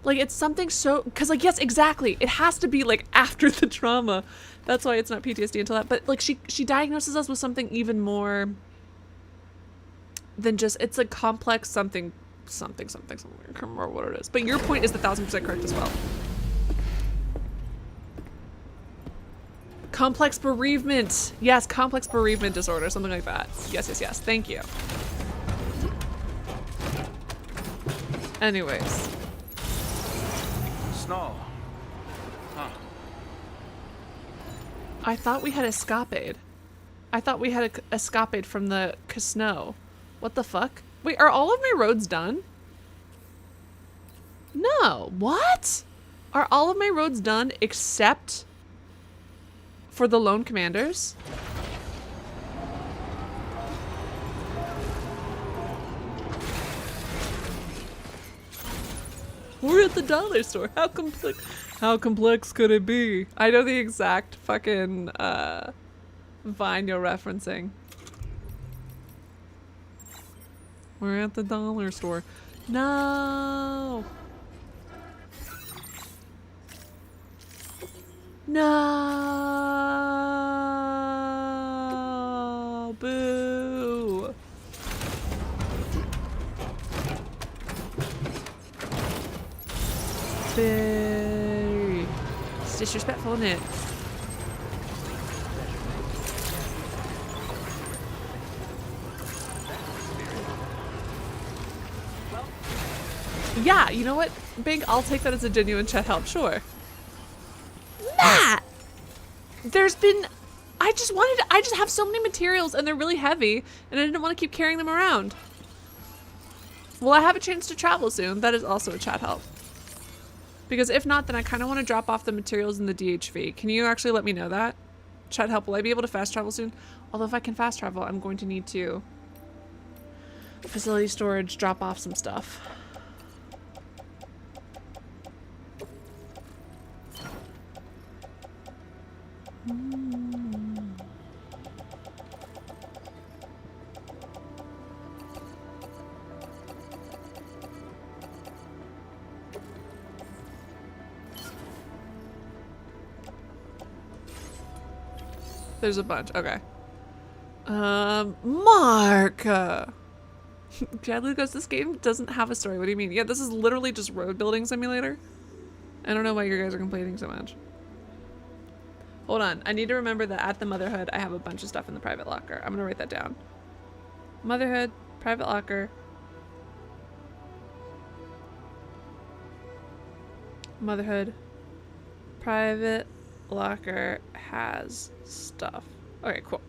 Like, it's something so, because like, yes, exactly. It has to be like after the trauma. That's why it's not PTSD until that. But like she diagnoses us with something even more than just, it's like complex something. I can't remember what it is. But your point is 1000% correct as well. Complex bereavement. Yes, complex bereavement disorder, something like that. Yes. Thank you. Anyways. Snow. Huh. I thought we had escapade. I thought we had a escapade from the snow. What the fuck? Wait, are all of my roads done? No. What? Are all of my roads done except for the lone commanders? We're at the dollar store. How complex could it be? I know the exact fucking Vine you're referencing. We're at the dollar store. No. No. Boo. Very. It's disrespectful, isn't it? Yeah, you know what, Big? I'll take that as a genuine chat help, sure. Matt! There's been... I just have so many materials and they're really heavy and I didn't want to keep carrying them around. Will I have a chance to travel soon? That is also a chat help. Because if not, then I kind of want to drop off the materials in the DHV. Can you actually let me know that? Chat help, will I be able to fast travel soon? Although if I can fast travel, I'm going to need to facility storage, drop off some stuff. There's a bunch. Okay. Mark! Chadley goes, this game doesn't have a story. What do you mean? Yeah, this is literally just road building simulator. I don't know why you guys are complaining so much. Hold on. I need to remember that at the Motherhood, I have a bunch of stuff in the private locker. I'm gonna write that down. Motherhood, private locker. Motherhood, private locker has stuff. Okay, cool.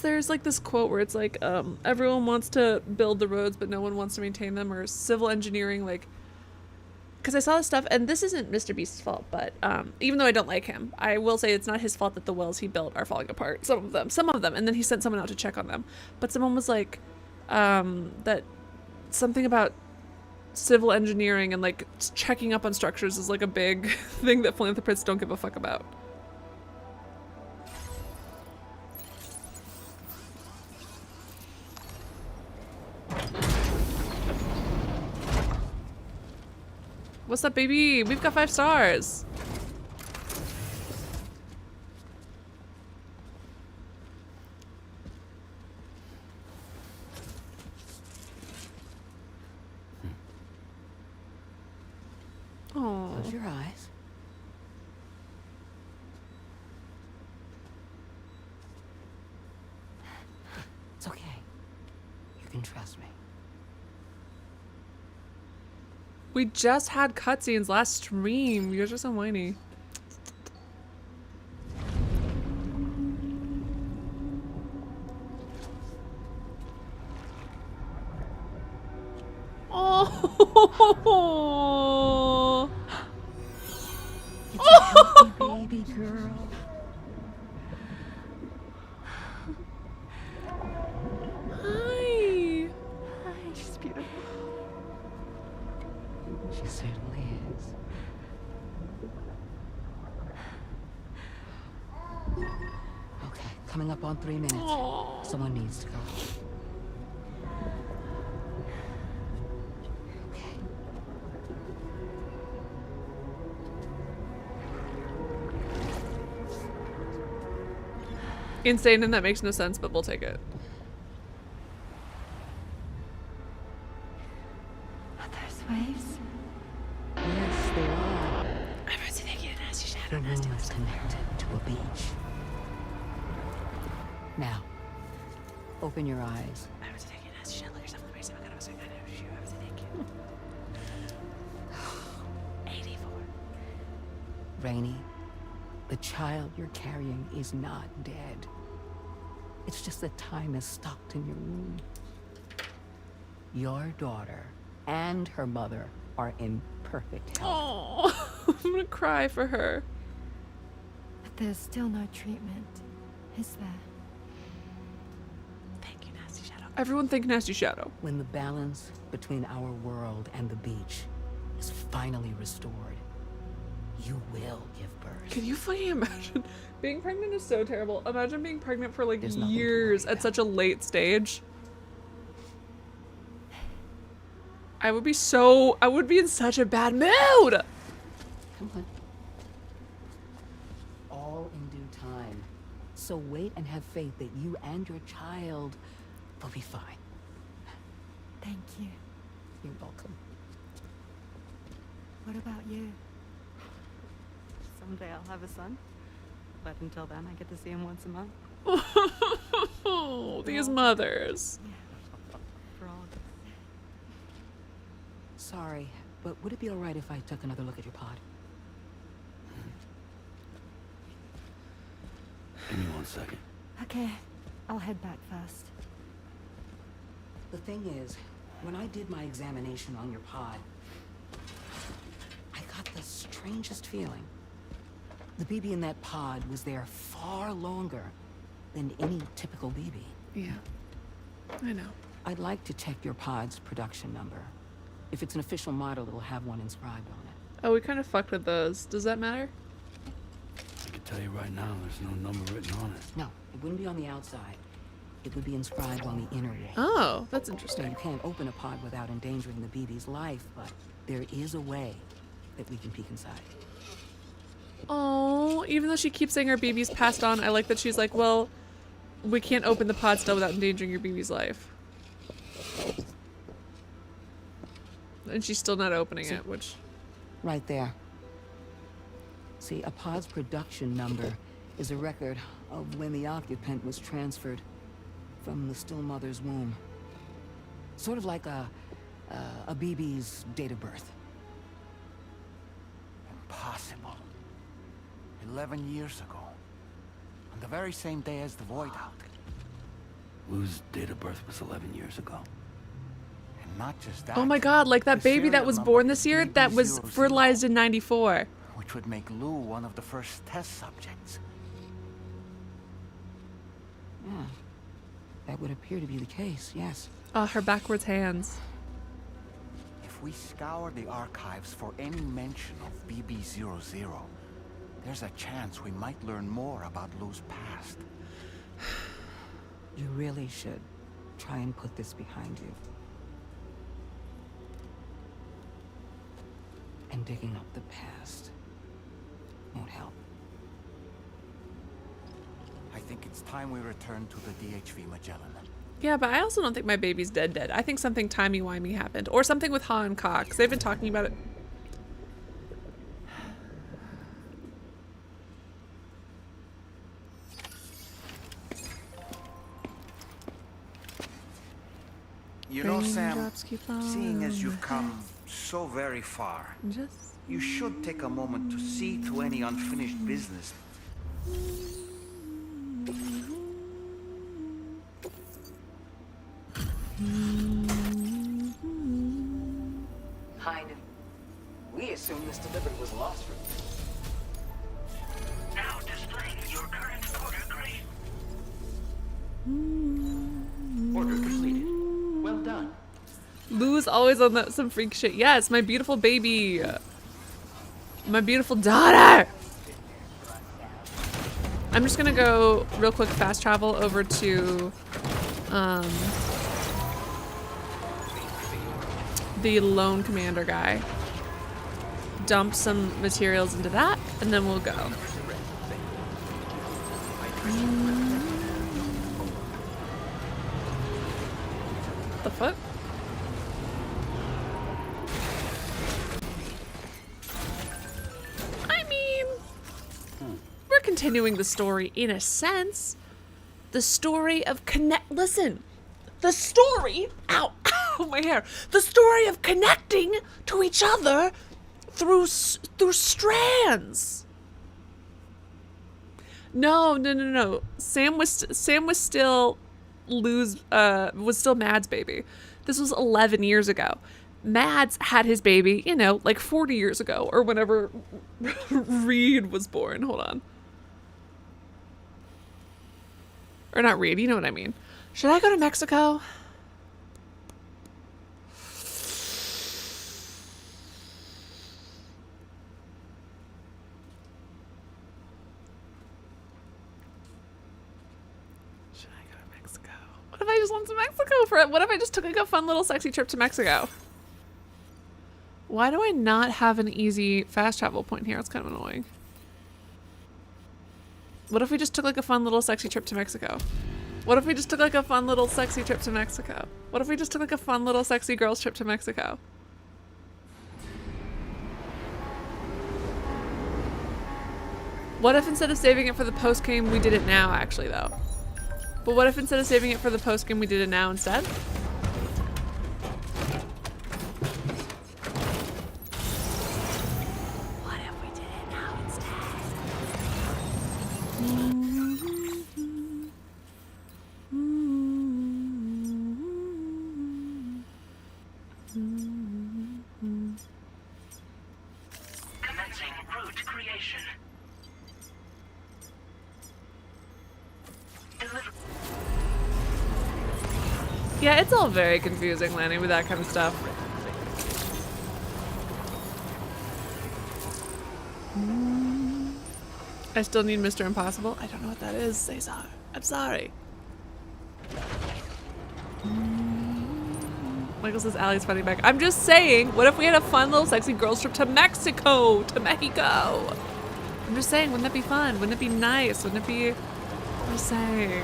There's like this quote where it's like, everyone wants to build the roads, but no one wants to maintain them, or civil engineering, like, because I saw this stuff, and this isn't Mr. Beast's fault, but even though I don't like him, I will say it's not his fault that the wells he built are falling apart. Some of them, and then he sent someone out to check on them. But someone was like, that something about civil engineering and like checking up on structures is like a big thing that philanthropists don't give a fuck about. What's up, baby? We've got 5 stars. Oh. Close your eyes. It's okay. You can trust me. We just had cutscenes last stream. You guys are so whiny. Oh. It's a healthy baby girl. Hi. Hi, she's beautiful. She certainly is. Okay, coming up on 3 minutes. Aww. Someone needs to go. Okay. Insane, and that makes no sense, but we'll take it. Are those waves? Yes, they are. The room is connected to a beach. Now, open your eyes. Rainy, the child you're carrying is not dead. It's just that time is stopped in your womb. Your daughter and her mother are in perfect health. Oh, I'm gonna cry for her. But there's still no treatment, is there? Thank you, Nasty Shadow. Everyone think Nasty Shadow. When the balance between our world and the beach is finally restored, you will give birth. Can you fucking imagine? Being pregnant is so terrible. Imagine being pregnant for like There's nothing to years worry at such a late stage. I would be in such a bad mood. Come on. All in due time. So wait and have faith that you and your child will be fine. Thank you. You're welcome. What about you? Someday I'll have a son. But until then, I get to see him once a month. Oh, these mothers. For all of us. Sorry, but would it be alright if I took another look at your pod? Give me 1 second. Okay, I'll head back first. The thing is, when I did my examination on your pod, I got the strangest feeling. The BB in that pod was there far longer than any typical BB. Yeah, I know. I'd like to check your pod's production number. If it's an official model, it'll have one inscribed on it. Oh, we kind of fucked with those. Does that matter? I can tell you right now, there's no number written on it. No, it wouldn't be on the outside. It would be inscribed on the inner wall. Oh, that's Now, interesting. you can't open a pod without endangering the BB's life, but there is a way that we can peek inside. Oh, even though she keeps saying her BB's passed on, I like that she's like, well, we can't open the pod still without endangering your BB's life. And she's still not opening it, which... Right there. See, a pod's production number is a record of when the occupant was transferred from the still mother's womb. Sort of like a BB's date of birth. Impossible. 11 years ago. On the very same day as the void out. Lou's date of birth was 11 years ago. And not just that. Oh my god, like that the baby that serial was number born this year that was BB00, fertilized in 94. which would make Lou one of the first test subjects. Yeah. That would appear to be the case, yes. Her backwards hands. If we scour the archives for any mention of BB00, there's a chance we might learn more about Lou's past. You really should try and put this behind you. And digging up the past won't help. I think it's time we return to the DHV Magellan. Yeah, but I also don't think my baby's dead. I think something timey-wimey happened. Or something with Ha and Ka, because they've been talking about it. You know, Sam, Raindrops keep falling seeing as on you've my come so very far, Just you should take a moment to see to any unfinished business. Kind of. We assumed this delivery was lost for Now displaying your current order grade. Order completed. Well done. Lou's always on some freak shit. Yes, my beautiful baby. My beautiful daughter. I'm just gonna go real quick fast travel over to the lone commander guy. Dump some materials into that, and then we'll go. The fuck? I mean, we're continuing the story in a sense. The story of Listen, the story. Ow, ow, my hair. The story of connecting to each other through strands. No. Sam was still was still Mad's baby. This was 11 years ago. Mads had his baby, like 40 years ago or whenever Reed was born. Hold on. Or not Reed, you know what I mean. Should I go to Mexico? just went to Mexico for it. What if I just took like a fun little sexy trip to Mexico? Why do I not have an easy fast travel point here? It's kind of annoying. What if we just took like a fun little sexy trip to Mexico? What if we just took like a fun little sexy trip to Mexico? What if we just took like a fun little sexy girls trip to Mexico? What if instead of saving it for the post game, we did it now actually though? But what if instead of saving it for the post game, we did it now instead? What if we did it now instead? Commencing route creation. Yeah, it's all very confusing, Lanny, with that kind of stuff. I still need Mr. Impossible. I don't know what that is, Cesar. I'm sorry. Michael says Allie's funny back. I'm just saying, what if we had a fun little sexy girls trip to Mexico? To Mexico. I'm just saying, wouldn't that be fun? Wouldn't it be nice? Wouldn't it be... I'm just saying.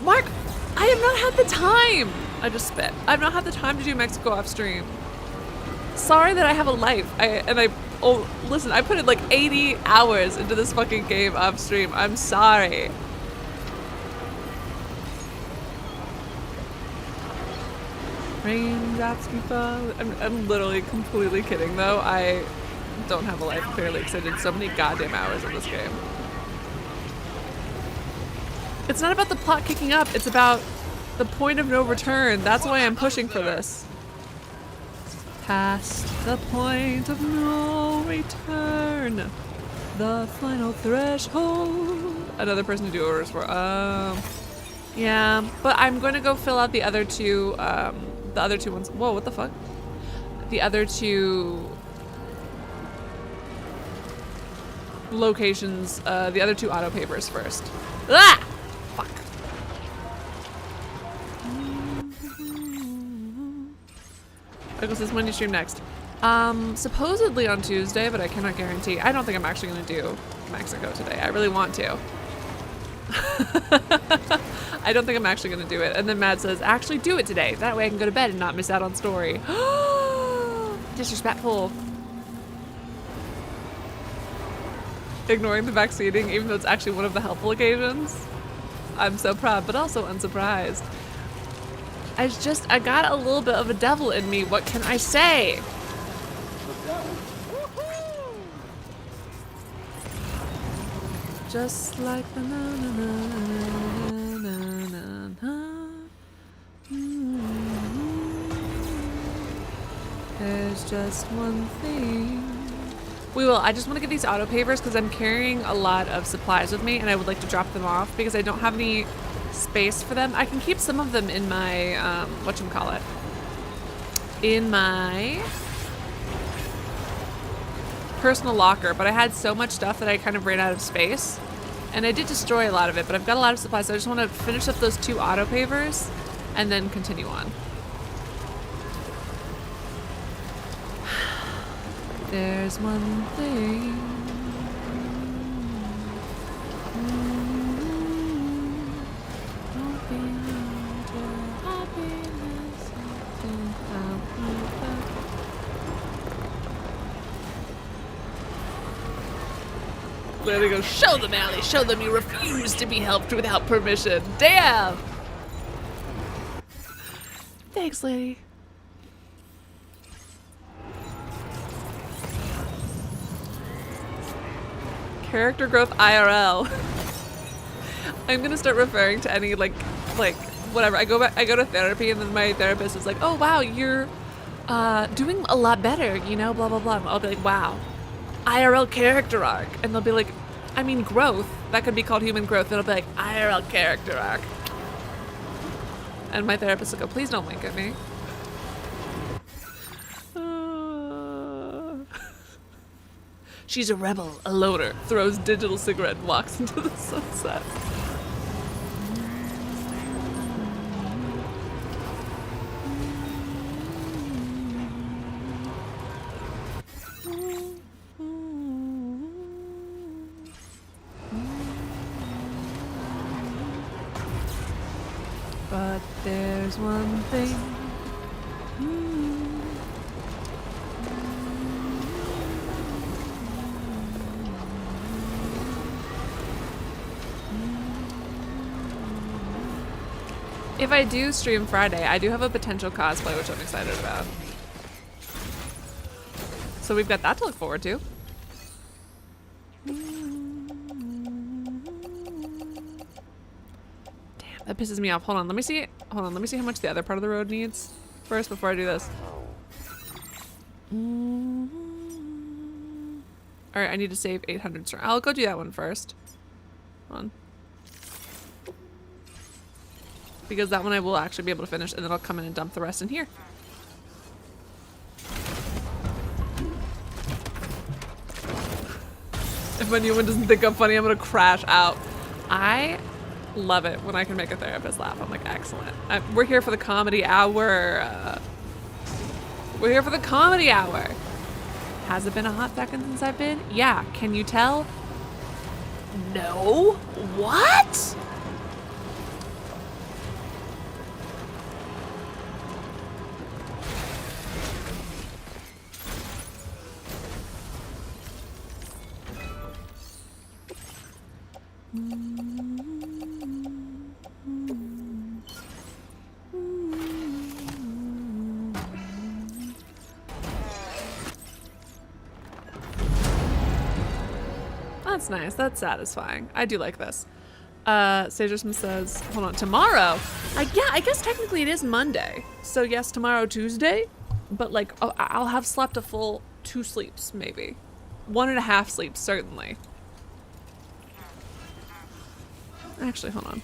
Mark, I have not had the time. I just spit. I've not had the time to do Mexico off stream. Sorry that I have a life. Oh, listen, I put in like 80 hours into this fucking game off stream. I'm sorry. Raindrops keep falling. I'm literally completely kidding though. I don't have a life clearly because I did so many goddamn hours in this game. It's not about the plot kicking up, it's about the point of no return. That's why I'm pushing for this. Past the point of no return. The final threshold. Another person to do orders for. Yeah, but I'm going to go fill out the other two ones. Whoa, what the fuck? The other two locations, the other two auto papers first. Ah! Fuck. Michael says, when do you stream next? Supposedly on Tuesday, but I cannot guarantee. I don't think I'm actually gonna do Mexico today. I really want to. I don't think I'm actually gonna do it. And then Matt says, actually do it today. That way I can go to bed and not miss out on story. Disrespectful. Ignoring the vaccinating, even though it's actually one of the helpful occasions. I'm so proud, but also unsurprised. I got a little bit of a devil in me. What can I say? Just like the na na na na na na. There's just one thing. We will. I just want to get these auto pavers because I'm carrying a lot of supplies with me and I would like to drop them off because I don't have any space for them. I can keep some of them in my, whatchamacallit, in my personal locker, but I had so much stuff that I kind of ran out of space. And I did destroy a lot of it, but I've got a lot of supplies, so I just want to finish up those two auto pavers and then continue on. There's one thing. There they go. Show them, Allie. Show them you refuse to be helped without permission. Damn. Thanks, lady. Character growth IRL. I'm gonna start referring to any like whatever. I go to therapy and then my therapist is like, oh wow, you're doing a lot better, you know, blah blah blah. I'll be like, wow, IRL character arc, and they'll be like, I mean growth. That could be called human growth. And I'll be like, IRL character arc. And my therapist will go, please don't wink at me. She's a rebel, a loner, throws digital cigarette and walks into the sunset. But there's one thing. If I do stream Friday, I do have a potential cosplay, which I'm excited about. So we've got that to look forward to. Damn, that pisses me off. Hold on, let me see. Hold on, let me see how much the other part of the road needs first before I do this. All right, I need to save 800. I'll go do that one first. Hold on. Because that one I will actually be able to finish, and then I'll come in and dump the rest in here. If my new one doesn't think I'm funny, I'm gonna crash out. I love it when I can make a therapist laugh. I'm like, excellent. We're here for the comedy hour. We're here for the comedy hour. Has it been a hot second since I've been? Yeah, can you tell? No? What? That's nice. That's satisfying. I do like this. Sagersman says, hold on, tomorrow? Yeah, I guess technically it is Monday. So yes, tomorrow, Tuesday. But like, oh, I'll have slept a full 2 sleeps, maybe. 1.5 sleeps, certainly. Actually, hold on.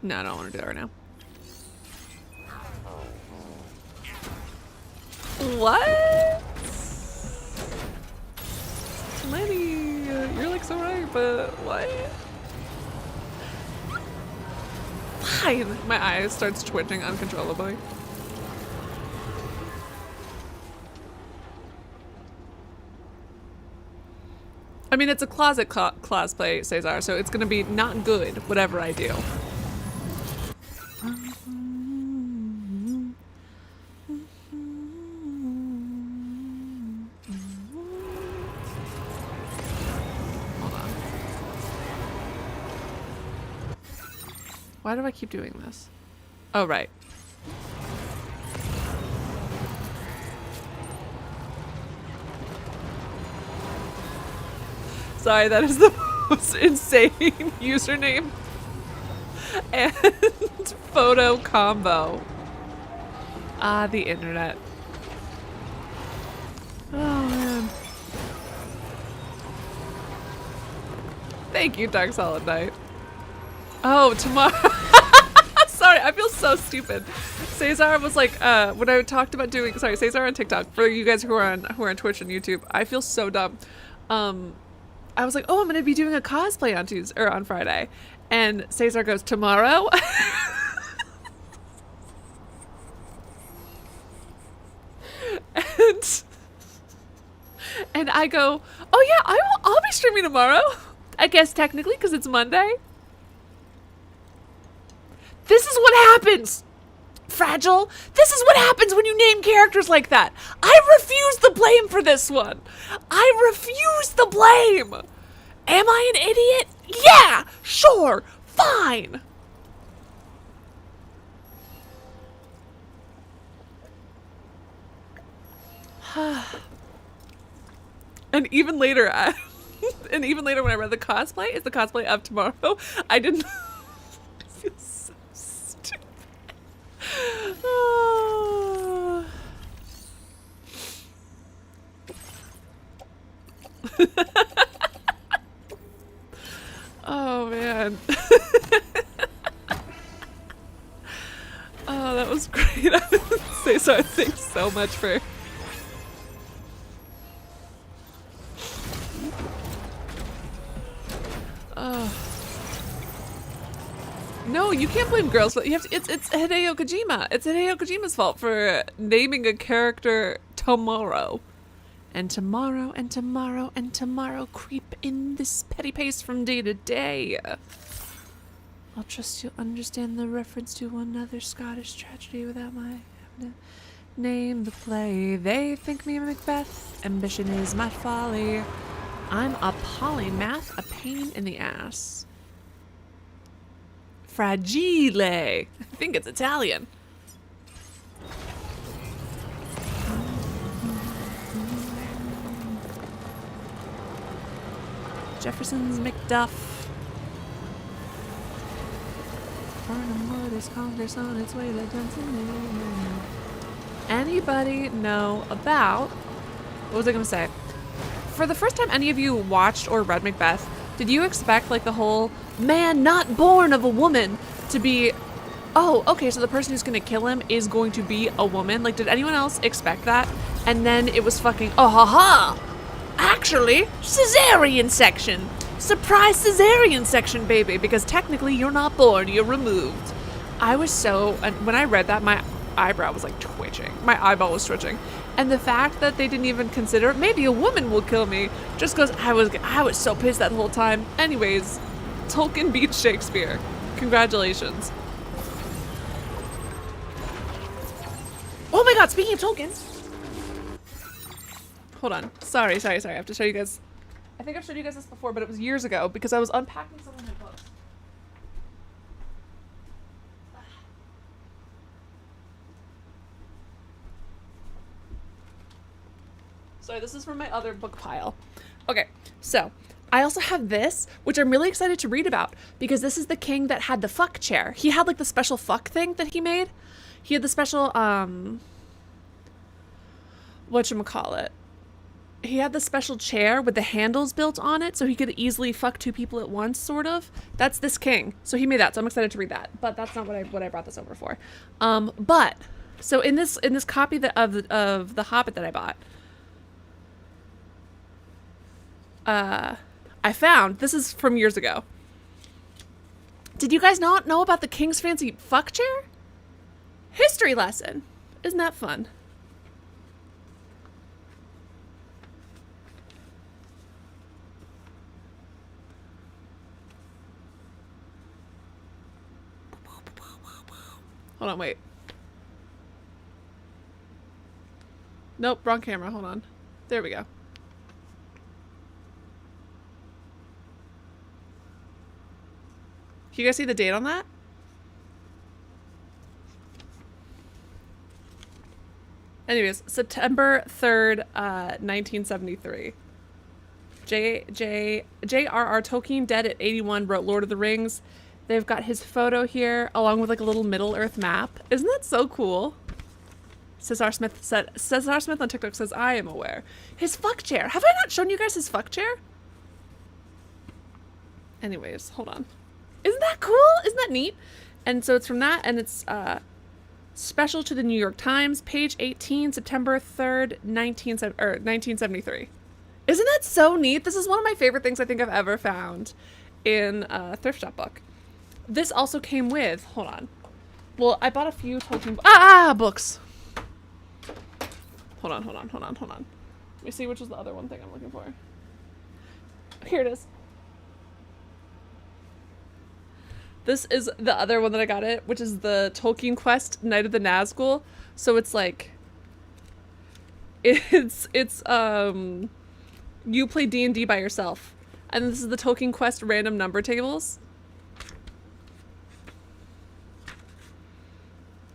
No, I don't want to do that right now. What? Lenny, you're like so right, but what? Fine. My eyes starts twitching uncontrollably. I mean, it's a closet cosplay, Cesar, so it's gonna be not good, whatever I do. Hold on. Why do I keep doing this? Oh, right. Sorry, that is the most insane username and photo combo. Ah, the internet. Oh, man. Thank you, Dark Solid Knight. Oh, tomorrow. Sorry, I feel so stupid. Cesar was like, when I talked about doing, sorry, Cesar on TikTok, for you guys who are on Twitch and YouTube, I feel so dumb. I was like, oh, I'm going to be doing a cosplay on Tuesday or on Friday. And Cesar goes, tomorrow? and I go, oh yeah, I'll be streaming tomorrow. I guess technically because it's Monday. This is what happens, Fragile. This is what happens when you name characters like that. I refuse the blame for this one. I refuse the blame. Am I an idiot? Yeah, sure, fine. And even later, when I read the cosplay, is the cosplay of tomorrow. I didn't. I feel so stupid. Oh. Oh man. Oh, that was great. I would say so. Thanks so much for. Oh. No, you can't blame girls, but you have to. It's Hideo Kojima. It's Hideo Kojima's fault for naming a character tomorrow. And tomorrow, and tomorrow, and tomorrow creep in this petty pace from day to day. I'll trust you'll understand the reference to another Scottish tragedy without my having to name the play. They think me Macbeth. Ambition is my folly. I'm a polymath, a pain in the ass. Fragile. I think it's Italian. Jefferson's Macduff. Farnham Wood is Congress on its way to Dunson. Anybody know about... What was I going to say? For the first time any of you watched or read Macbeth, did you expect like the whole man not born of a woman to be... Oh, okay, so the person who's going to kill him is going to be a woman? Like, did anyone else expect that? And then it was fucking... Oh, ha ha! Actually, cesarean section. Surprise cesarean section, baby, because technically you're not born, you're removed. I was so, when I read that, my eyebrow was like twitching. My eyeball was twitching. And the fact that they didn't even consider maybe a woman will kill me just because I was so pissed that whole time. Anyways, Tolkien beats Shakespeare. Congratulations. Oh my god, speaking of Tolkien. Hold on. Sorry. I have to show you guys. I think I've showed you guys this before, but it was years ago because I was unpacking some of my books. Sorry, this is from my other book pile. Okay, so I also have this, which I'm really excited to read about because this is the king that had the fuck chair. He had like the special fuck thing that he made. He had the special, whatchamacallit. He had the special chair with the handles built on it so he could easily fuck two people at once, sort of. That's this king. So he made that, so I'm excited to read that. But that's not what I brought this over for. But so in this copy of the Hobbit that I bought, I found, this is from years ago. Did you guys not know about the king's fancy fuck chair? History lesson. Isn't that fun? Hold on, wait. Nope, wrong camera. Hold on. There we go. Can you guys see the date on that? Anyways, September 3rd, 1973. J.R.R. Tolkien, dead at 81, wrote Lord of the Rings. They've got his photo here, along with like a little Middle-earth map. Isn't that so cool? Cesar Smith on TikTok says, I am aware. His fuck chair. Have I not shown you guys his fuck chair? Anyways, hold on. Isn't that cool? Isn't that neat? And so it's from that, and it's special to the New York Times, page 18, September 3rd, 1973. Isn't that so neat? This is one of my favorite things I think I've ever found in a thrift shop book. This also came with, hold on. Well, I bought a few Tolkien books. Hold on. Let me see which is the other one thing I'm looking for. Here it is. This is the other one that I got it, which is the Tolkien Quest Night of the Nazgul. So it's like, it's you play D&D by yourself. And this is the Tolkien Quest random number tables.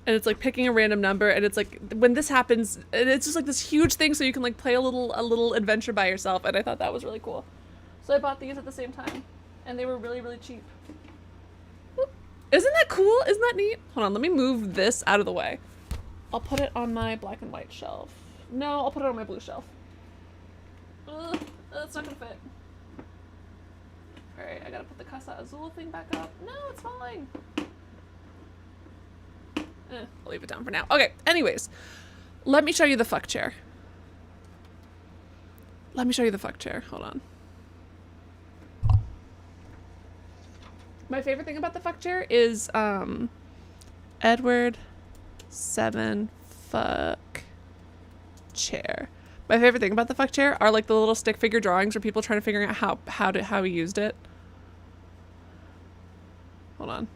And it's like picking a random number, and it's like when this happens, it's just like this huge thing so you can like play a little adventure by yourself, and I thought that was really cool. So I bought these at the same time, and they were really, really cheap. Isn't that cool? Isn't that neat? Hold on, let me move this out of the way. I'll put it on my black and white shelf. No, I'll put it on my blue shelf. Ugh, that's not gonna fit. Alright, I gotta put the Casa Azul thing back up. No, it's falling. I'll leave it down for now. Okay, anyways. Let me show you the fuck chair. Hold on. My favorite thing about the fuck chair is Edward 7 fuck chair. My favorite thing about the fuck chair are like the little stick figure drawings where people trying to figure out how he used it. Hold on.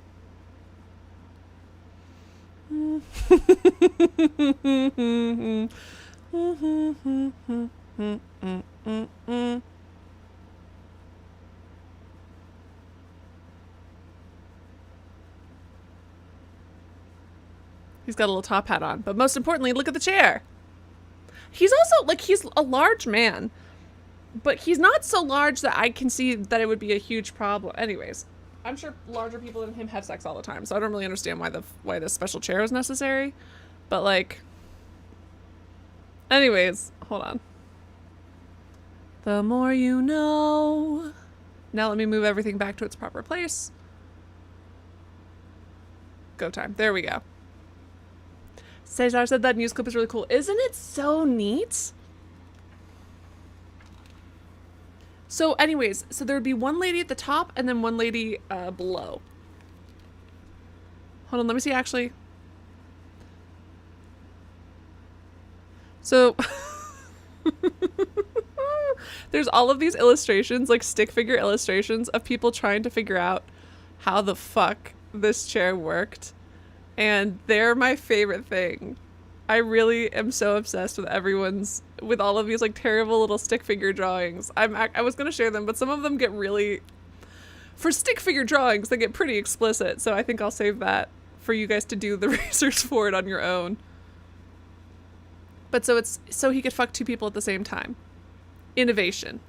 He's got a little top hat on, but most importantly, look at the chair. He's also, like, he's a large man, but he's not so large that I can see that it would be a huge problem. Anyways, I'm sure larger people than him have sex all the time, so I don't really understand why this special chair is necessary. But, like, anyways, hold on. The more you know. Now let me move everything back to its proper place. Go time. There we go. Cesar said that news clip is really cool. Isn't it so neat? So anyways, so there would be one lady at the top and then one lady below. Hold on, let me see actually. So there's all of these illustrations, like stick figure illustrations of people trying to figure out how the fuck this chair worked. And they're my favorite thing. I really am so obsessed with all of these like terrible little stick figure drawings. I was gonna share them, but some of them get really, for stick figure drawings, they get pretty explicit. So I think I'll save that for you guys to do the research for it on your own. But so he could fuck two people at the same time. Innovation.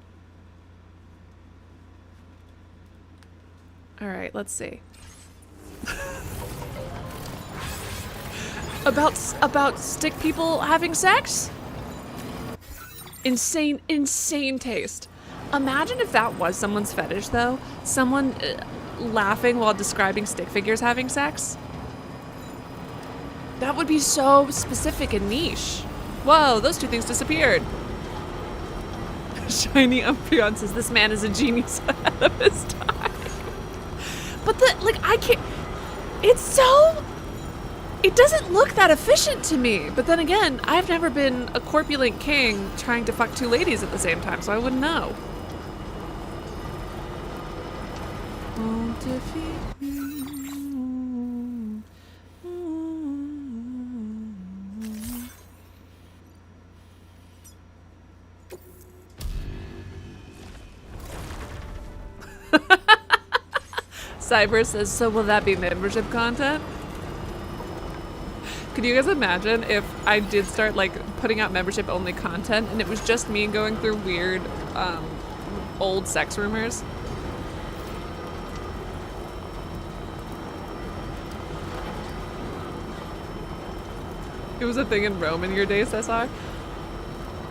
All right, let's see. About stick people having sex? Insane taste. Imagine if that was someone's fetish though. Someone laughing while describing stick figures having sex. That would be so specific and niche. Whoa, those two things disappeared. Shiny Umbreon says this man is a genius ahead of his time. But I can't, it doesn't look that efficient to me. But then again, I've never been a corpulent king trying to fuck two ladies at the same time, so I wouldn't know. Won't defeat you. Cyber says, so will that be membership content? Could you guys imagine if I did start like putting out membership only content and it was just me going through weird old sex rumors? It was a thing in Rome in your days, Cesar.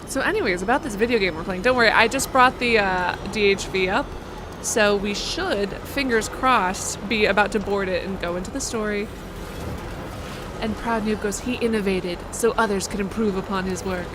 So anyways, about this video game we're playing, don't worry, I just brought the DHV up. So we should, fingers crossed, be about to board it and go into the story. And Proud Noob goes, he innovated so others could improve upon his work.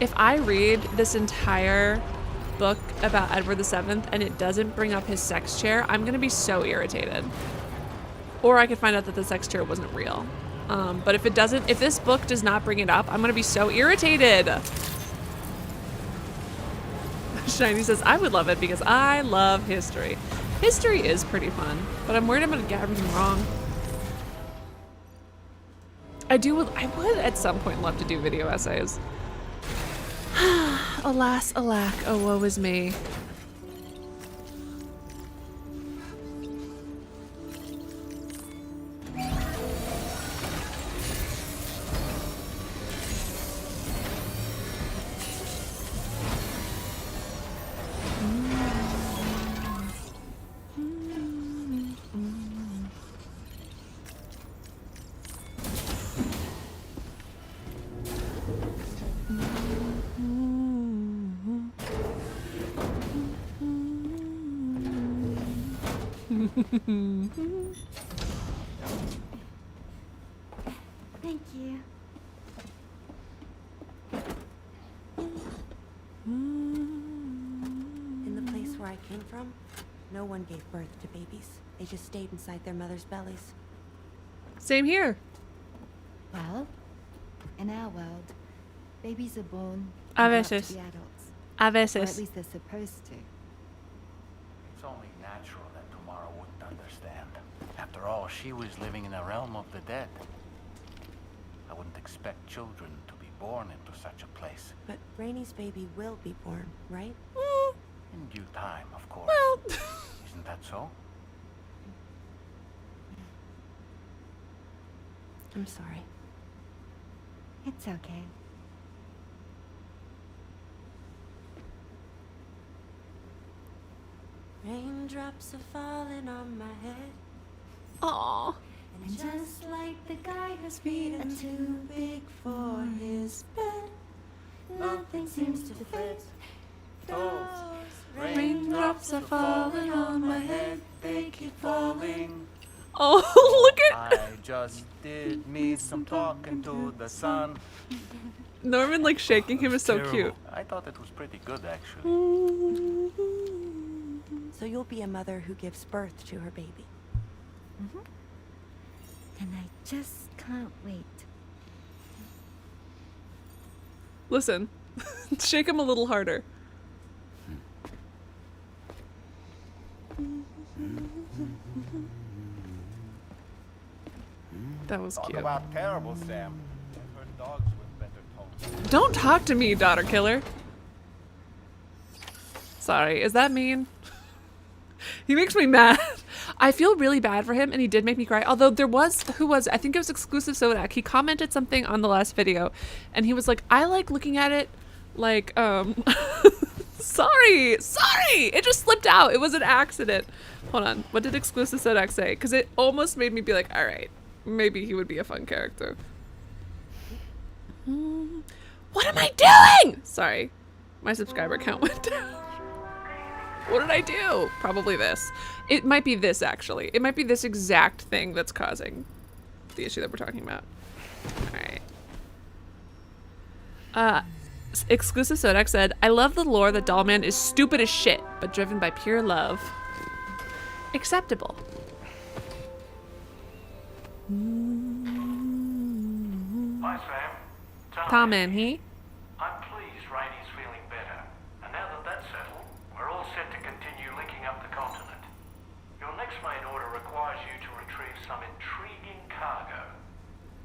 If I read this entire book about Edward VII and it doesn't bring up his sex chair, I'm gonna be so irritated. Or I could find out that the sex chair wasn't real. But if this book does not bring it up, I'm gonna be so irritated. Shiny says, I would love it because I love history. History is pretty fun, but I'm worried I'm gonna get everything wrong. I would at some point love to do video essays. Alas, alack, oh woe is me. you. In the place where I came from, no one gave birth to babies. They just stayed inside their mothers' bellies. Same here. Well, in our world, babies are born A and grow up to veces. be adults. A Or at veces. least they're supposed to. It's only natural that Tomorrow wouldn't understand. After all, she was living in a realm of the dead. I wouldn't expect children to be born into such a place. But Rainy's baby will be born, right? In due time, of course. Well, Isn't that so? I'm sorry. It's okay. Raindrops are falling on my head. aw. And just like the guy whose feet are too big for his bed, nothing seems to fit. Those Raindrops are falling on my head. They keep falling. Oh, look at I just did me some talking to the sun. Norman, like shaking him is so Terrible. cute. I thought it was pretty good, actually. So you'll be a mother who gives birth to her baby. And I just can't wait. Listen, shake him a little harder. That was Talk cute. about terrible, Sam. I've heard dogs with better tones. Don't talk to me, daughter killer. Sorry, is that mean? He makes me mad. I feel really bad for him, and he did make me cry. Although there was, I think it was Exclusive Sodak. He commented something on the last video, and he was like, I like looking at it like, sorry, it just slipped out. It was an accident. Hold on, what did Exclusive Sodak say? Because it almost made me be like, all right, maybe he would be a fun character. What am I doing? Sorry, my subscriber count went down. What did I do? Probably this. It might be this, actually. It might be this exact thing that's causing the issue that we're talking about. Alright. Exclusive Sodak said, I love the lore that Dollman is stupid as shit, but driven by pure love. Acceptable. Hi, Sam. Tom and he. I'm pleased Rainey's feeling better. And now that that's settled, we're all set to continue linking up the continent. Your next main order requires you to retrieve some intriguing cargo.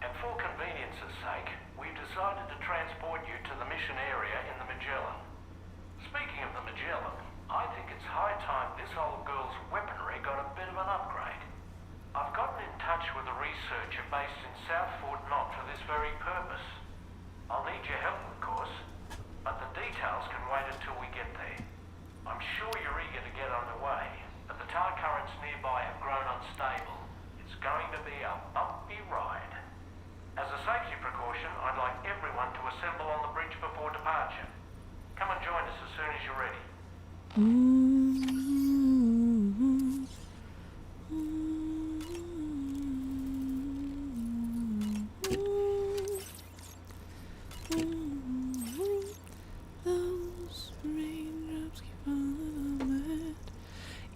And for convenience's sake, we've decided to transport you to the mission area in the Magellan. Speaking of the Magellan, I think it's high time this old girl's weaponry got a bit of an upgrade. I've gotten in touch with a researcher based in South Fort Knott for this very purpose. I'll need your help, of course, but the details can wait until we get there. I'm sure you're eager to get underway, but the tar currents nearby have grown unstable. It's going to be a bumpy ride. As a safety precaution, I'd like everyone to assemble on the bridge before departure. Come and join us as soon as you're ready.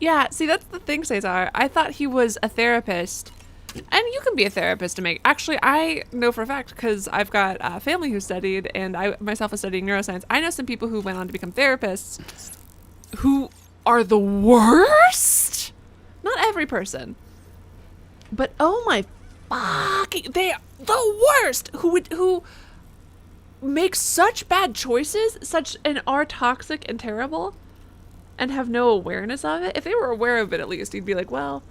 Yeah, see, that's the thing, Cesar. I thought he was a therapist. And you can be a therapist to make... Actually, I know for a fact, because I've got a family who studied, and I myself was studying neuroscience. I know some people who went on to become therapists who are the worst. Not every person. But oh my fucking... They are the worst. Who make such bad choices, and are toxic and terrible, and have no awareness of it. If they were aware of it, at least, you'd be like, well,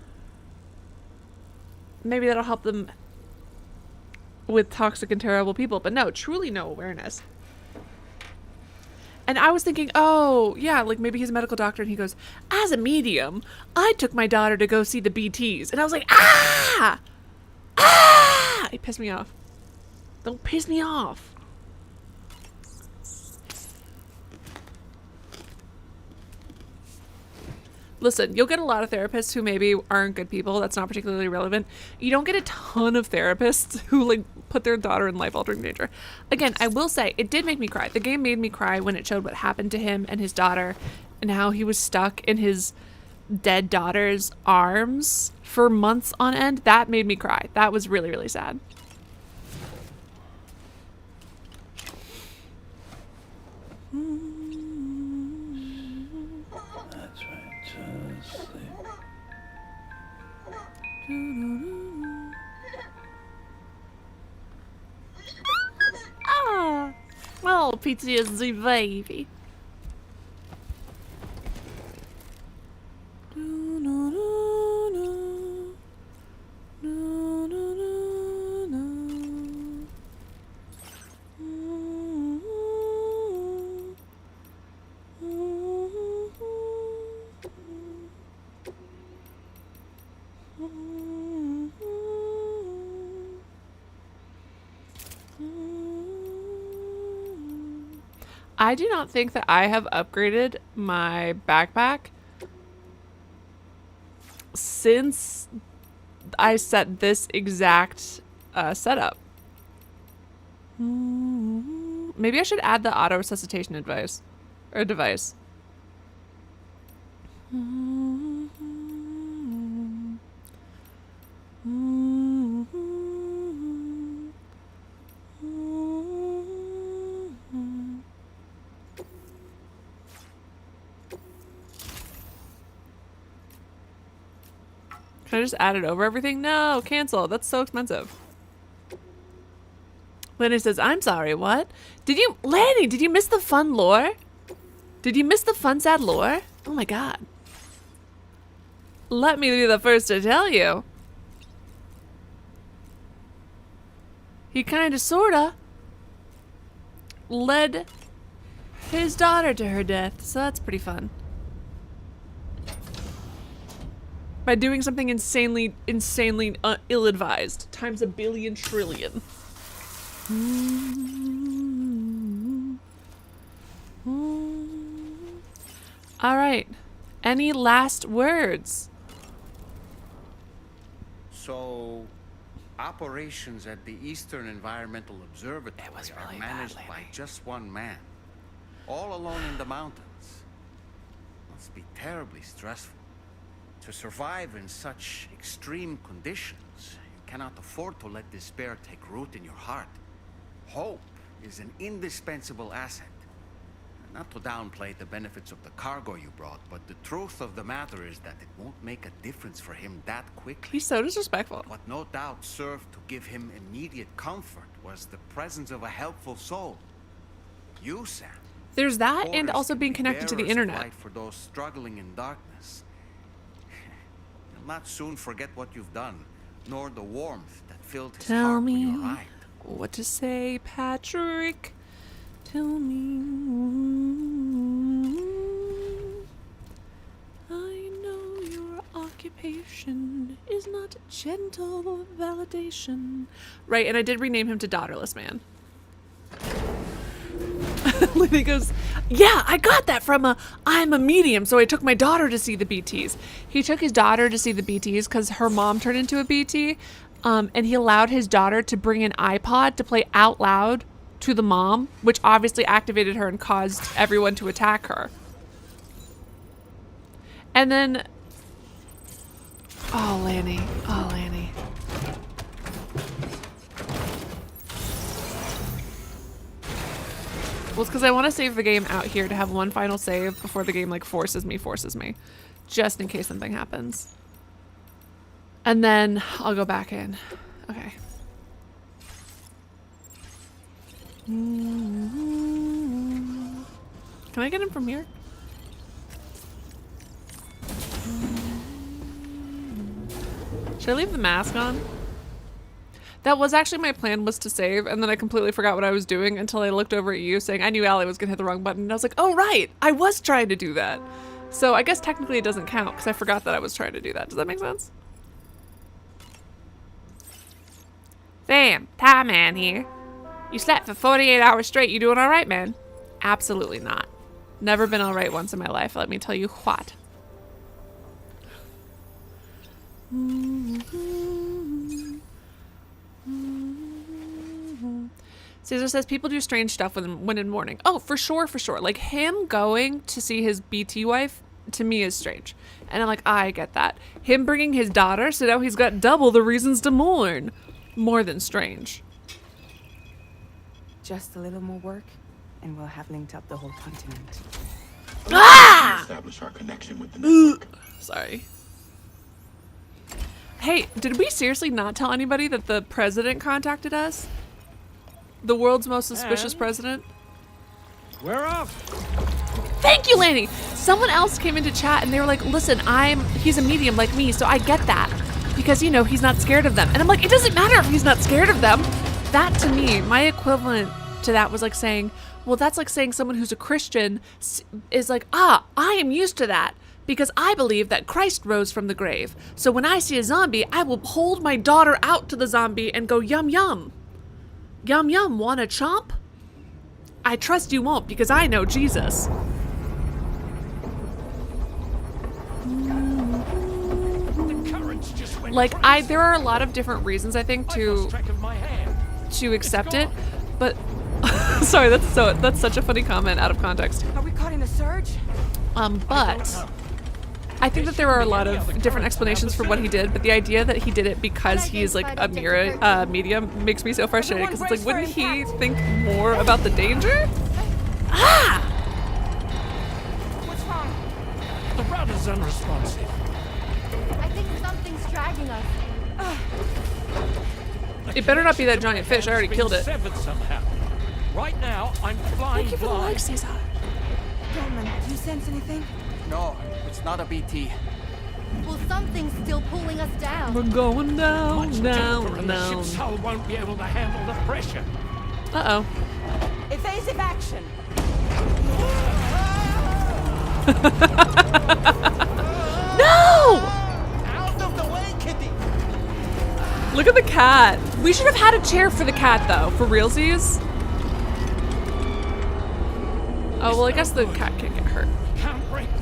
maybe that'll help them with toxic and terrible people. But no, truly no awareness. And I was thinking, oh, yeah, like maybe he's a medical doctor, and he goes, as a medium, I took my daughter to go see the BTs. And I was like, ah! Ah! It pissed me off. Don't piss me off. Listen, you'll get a lot of therapists who maybe aren't good people. That's not particularly relevant. You don't get a ton of therapists who like put their daughter in life-altering danger. Again, I will say it did make me cry. The game made me cry when it showed what happened to him and his daughter and how he was stuck in his dead daughter's arms for months on end. That made me cry. That was really, really sad. That's right, just sleep. Ah, oh, PTSD baby. I do not think that I have upgraded my backpack since I set this exact setup. Maybe I should add the auto resuscitation device. Can I just add it over everything? No, cancel. That's so expensive. Lanny says, I'm sorry, what? Lanny, did you miss the fun lore? Did you miss the fun, sad lore? Oh my god. Let me be the first to tell you. He kinda sorta led his daughter to her death, so that's pretty fun. By doing something insanely ill-advised, times a billion trillion. All right. Any last words? So, operations at the Eastern Environmental Observatory are managed by just one man, all alone in the mountains. Must be terribly stressful. To survive in such extreme conditions, you cannot afford to let despair take root in your heart. Hope is an indispensable asset. Not to downplay the benefits of the cargo you brought, but the truth of the matter is that it won't make a difference for him that quickly. He's so disrespectful. What no doubt served to give him immediate comfort was the presence of a helpful soul. You, Sam. There's that, and also being connected to the internet. For those struggling in darkness. You'll not soon forget what you've done, nor the warmth that filled his heart when you arrived. What to say, Patrick? Tell me. I know your occupation is not gentle validation. Right, and I did rename him to Daughterless Man. Lily goes, yeah, I got that from I'm a medium, so I took my daughter to see the BTs. He took his daughter to see the BTs because her mom turned into a BT, and he allowed his daughter to bring an iPod to play out loud to the mom, which obviously activated her and caused everyone to attack her. And then, oh, Lanny. Well, it's because I want to save the game out here to have one final save before the game like forces me, just in case something happens. And then I'll go back in. Okay. Can I get him from here? Should I leave the mask on? That was actually my plan, was to save, and then I completely forgot what I was doing until I looked over at you saying I knew Allie was gonna hit the wrong button, and I was like, oh right, I was trying to do that. So I guess technically it doesn't count because I forgot that I was trying to do that. Does that make sense? Sam, Tie Man here. You slept for 48 hours straight. You doing all right, man? Absolutely not. Never been all right once in my life, let me tell you what. Caesar says people do strange stuff when in mourning. Oh, for sure, for sure. Like him going to see his BT wife, to me is strange. And I'm like, I get that. Him bringing his daughter, so now he's got double the reasons to mourn. More than strange. Just a little more work, and we'll have linked up the whole continent. Ah! Establish our connection with the network. Sorry. Hey, did we seriously not tell anybody that the president contacted us? The world's most suspicious president? We're off. Thank you, Lanny. Someone else came into chat and they were like, listen, he's a medium like me, so I get that. Because, you know, he's not scared of them. And I'm like, it doesn't matter if he's not scared of them. That, to me, my equivalent to that was like saying, well, that's like saying someone who's a Christian is like, I am used to that. Because I believe that Christ rose from the grave. So when I see a zombie, I will hold my daughter out to the zombie and go, yum, yum. Yum, yum, wanna chomp? I trust you won't because I know Jesus. Like, there are a lot of different reasons, I think, to accept it, but sorry, that's such a funny comment out of context. Are we caught in a surge? But I think that there are a lot of different explanations for what he did, but the idea that he did it because he's like a medium makes me so frustrated, because it's like, wouldn't he think more about the danger? Ah! What's wrong? The rudder's unresponsive. I think something's dragging us. It better not be that giant fish. I already killed it. Severed somehow. Right now, I'm flying Thank you for the like, Caesar. Gentlemen, do you sense anything? No, it's not a BT. Well, something's still pulling us down. We're going down, Much down, deeper, and the down. ship's hull won't be able to handle the pressure. Uh-oh. Evasive action. No! Out of the way, kitty! Look at the cat. We should have had a chair for the cat, though, for realsies. Oh, well, I guess the cat can't get hurt.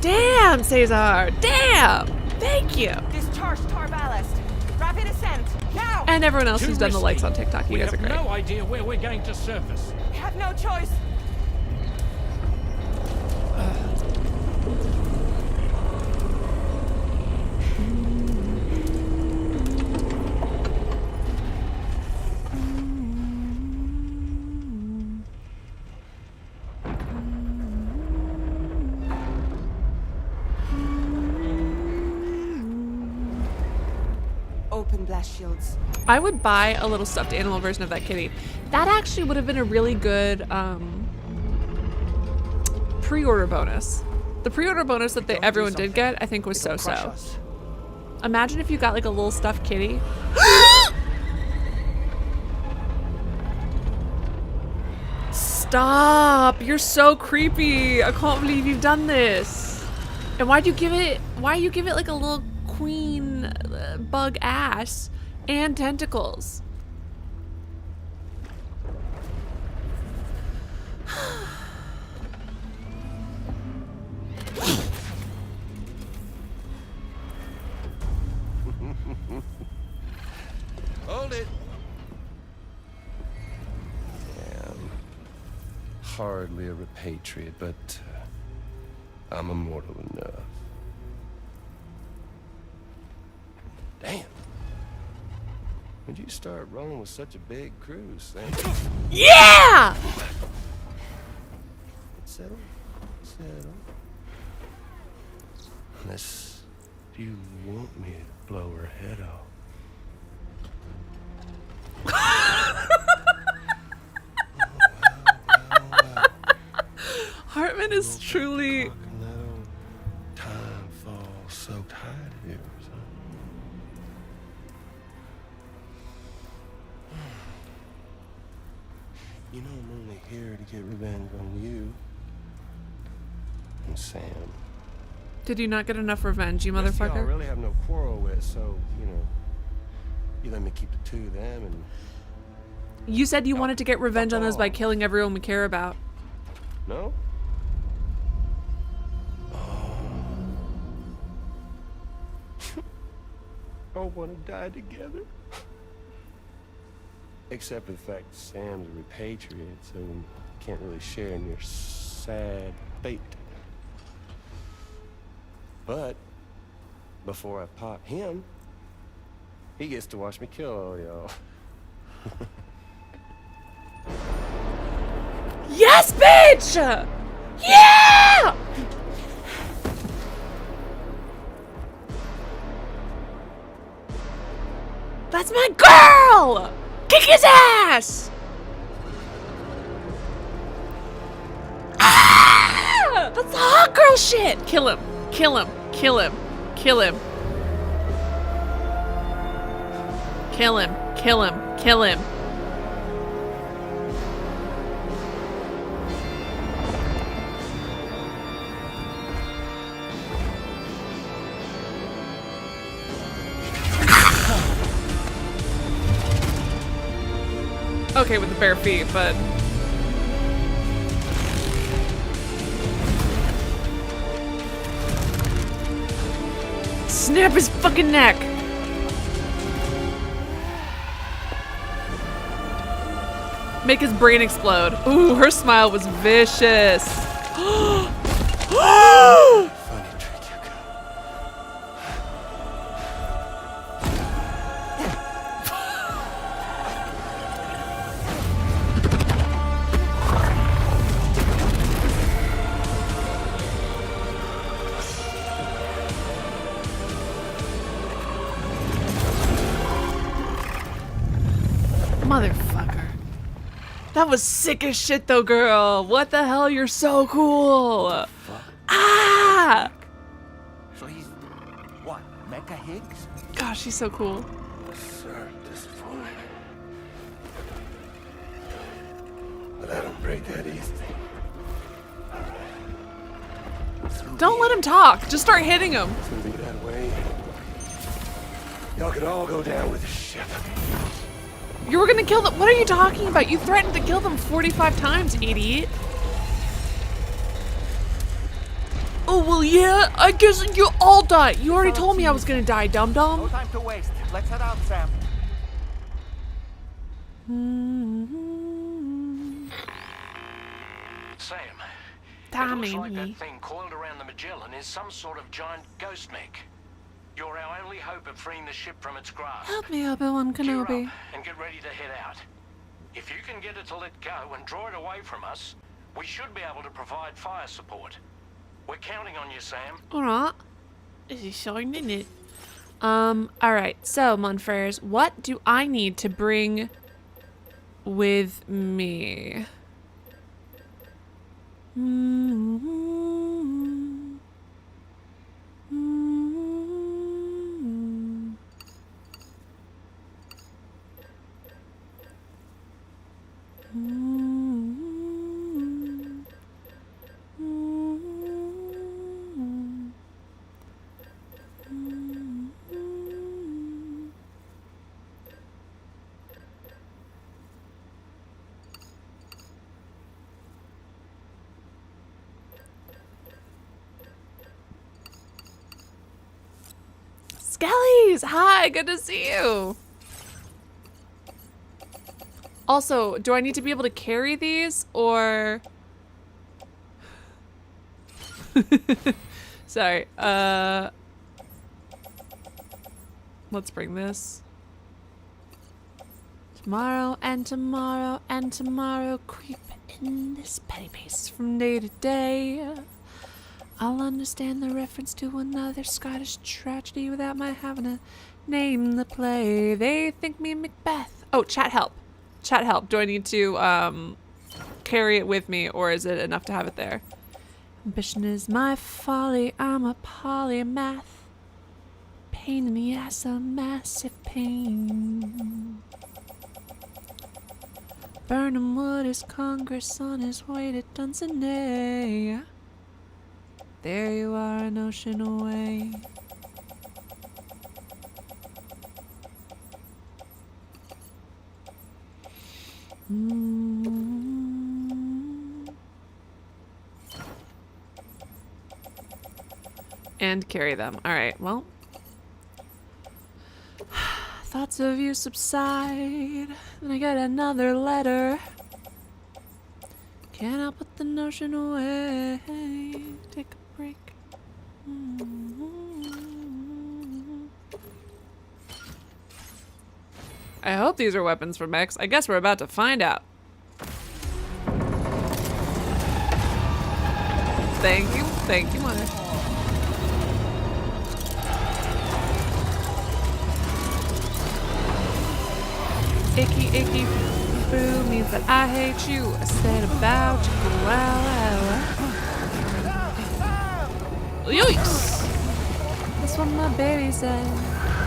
Damn, Cesar! Damn! Thank you! Discharge tar ballast. Rapid ascent. Now! And everyone else who's done the likes on TikTok, you guys are We great. have no idea where we're going to surface. We have no choice. Open blast shields. I would buy a little stuffed animal version of that kitty. That actually would have been a really good pre-order bonus. The pre-order bonus that everyone did get, I think, was so-so. Imagine if you got like a little stuffed kitty. Stop! You're so creepy. I can't believe you've done this. And why do you give it like a little queen bug ass and tentacles? Hold it. Damn. Hardly a repatriate, but I'm immortal enough. Damn. When'd you start rolling with such a big crew, Sam? Yeah! Settle. Unless you want me to blow her head off. Hartman is truly... Time falls so tight here, son. You know I'm only here to get revenge on you. And Sam. Did you not get enough revenge, you I motherfucker? really have no quarrel with, so, you know, you let me keep the two of them and... You said you wanted to get revenge on us by killing everyone we care about. No? all want to die together. Except for the fact Sam's a repatriate, so we can't really share in your sad fate. But before I pop him, he gets to watch me kill all y'all. Yes, bitch! Yeah! That's my girl! Kick his ass! Ah! That's the hot girl shit! Kill him. Kill him. Kill him. Kill him. Kill him. Kill him. Kill him. Okay with the bare feet, but... Snap his fucking neck! Make his brain explode. Ooh, her smile was vicious. Motherfucker. That was sick as shit though, girl. What the hell? You're so cool. Ah! So he's what? Mecha Higgs? Gosh, she's so cool. Sir, disappointed. But I don't break that easy. Don't let him talk. Just start hitting him. It's gonna be that way. Y'all could all go down with the ship. You were gonna kill them. What are you talking about? You threatened to kill them 45 times, idiot. Oh, well, yeah. I guess you all die. You already told me I was gonna die, dum-dum. No time to waste. Let's head out, Sam. Sam, Damn it looks like me. that thing coiled around the Magellan is some sort of giant ghost mech. You're our only hope of freeing the ship from its grasp. Help me, Obi-Wan Gear Kenobi. up and get ready to head out. If you can get it to let go and draw it away from us, we should be able to provide fire support. We're counting on you, Sam. Alright. This is showing, isn't it? Alright. So, Monfreres, what do I need to bring with me? Skellies! Hi, good to see you. Also, do I need to be able to carry these or... Sorry, let's bring this. Tomorrow and tomorrow and tomorrow creep in this petty pace from day to day. I'll understand the reference to another Scottish tragedy without my having to name the play. They think me Macbeth. Oh, chat help. Chat help. Do I need to carry it with me, or is it enough to have it there? Ambition is my folly. I'm a polymath. Pain in the ass, a massive pain. Burnham Wood is Congress on his way to Dunsany. There you are, an ocean away. And carry them. All right, well. Thoughts of you subside, then I get another letter. Can't help but the notion away. Take a break. I hope these are weapons from X. I guess we're about to find out. Thank you, Mother. Icky, icky, boo means that I hate you. I said about you, wow. Yikes! That's what my baby said.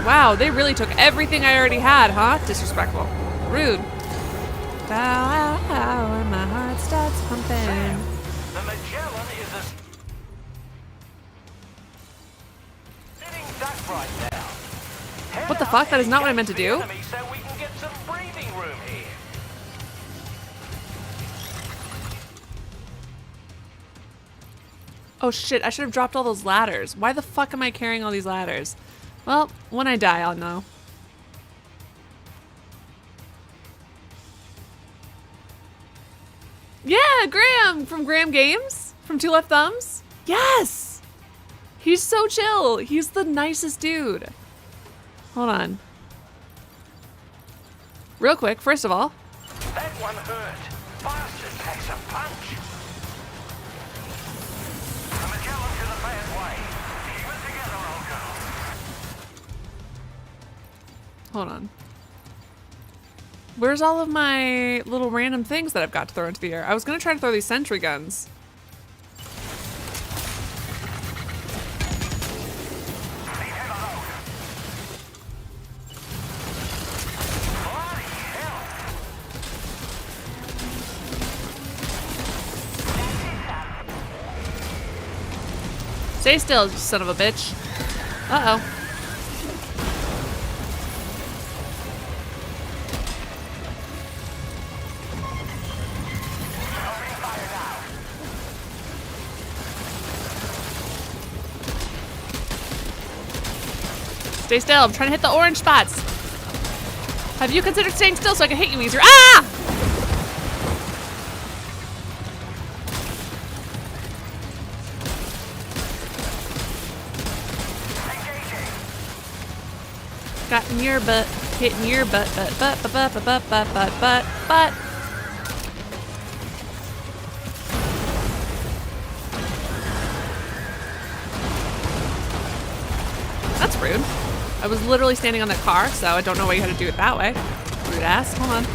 Wow, they really took everything I already had, huh? Disrespectful. Rude. Wow, and my heart starts pumping. The Magellan is a sitting duck right now. What the fuck? That is not what I meant to do. So we can get some breathing room here. Oh shit, I should have dropped all those ladders. Why the fuck am I carrying all these ladders? Well, when I die, I'll know. Yeah, Graham from Graham Games from Two Left Thumbs. Yes! He's so chill. He's the nicest dude. Hold on. Real quick, first of all. That one hurt. Bastard takes a punch. The Magellan's in a bad way. Keep it together, old girl. Hold on. Where's all of my little random things that I've got to throw into the air? I was gonna try to throw these sentry guns. Stay still, you son of a bitch. Uh-oh. Stay still, I'm trying to hit the orange spots. Have you considered staying still so I can hit you easier? Ah! Got in your butt, hitting your butt. That's rude. I was literally standing on that car, so I don't know why you had to do it that way. Rude ass. Hold on.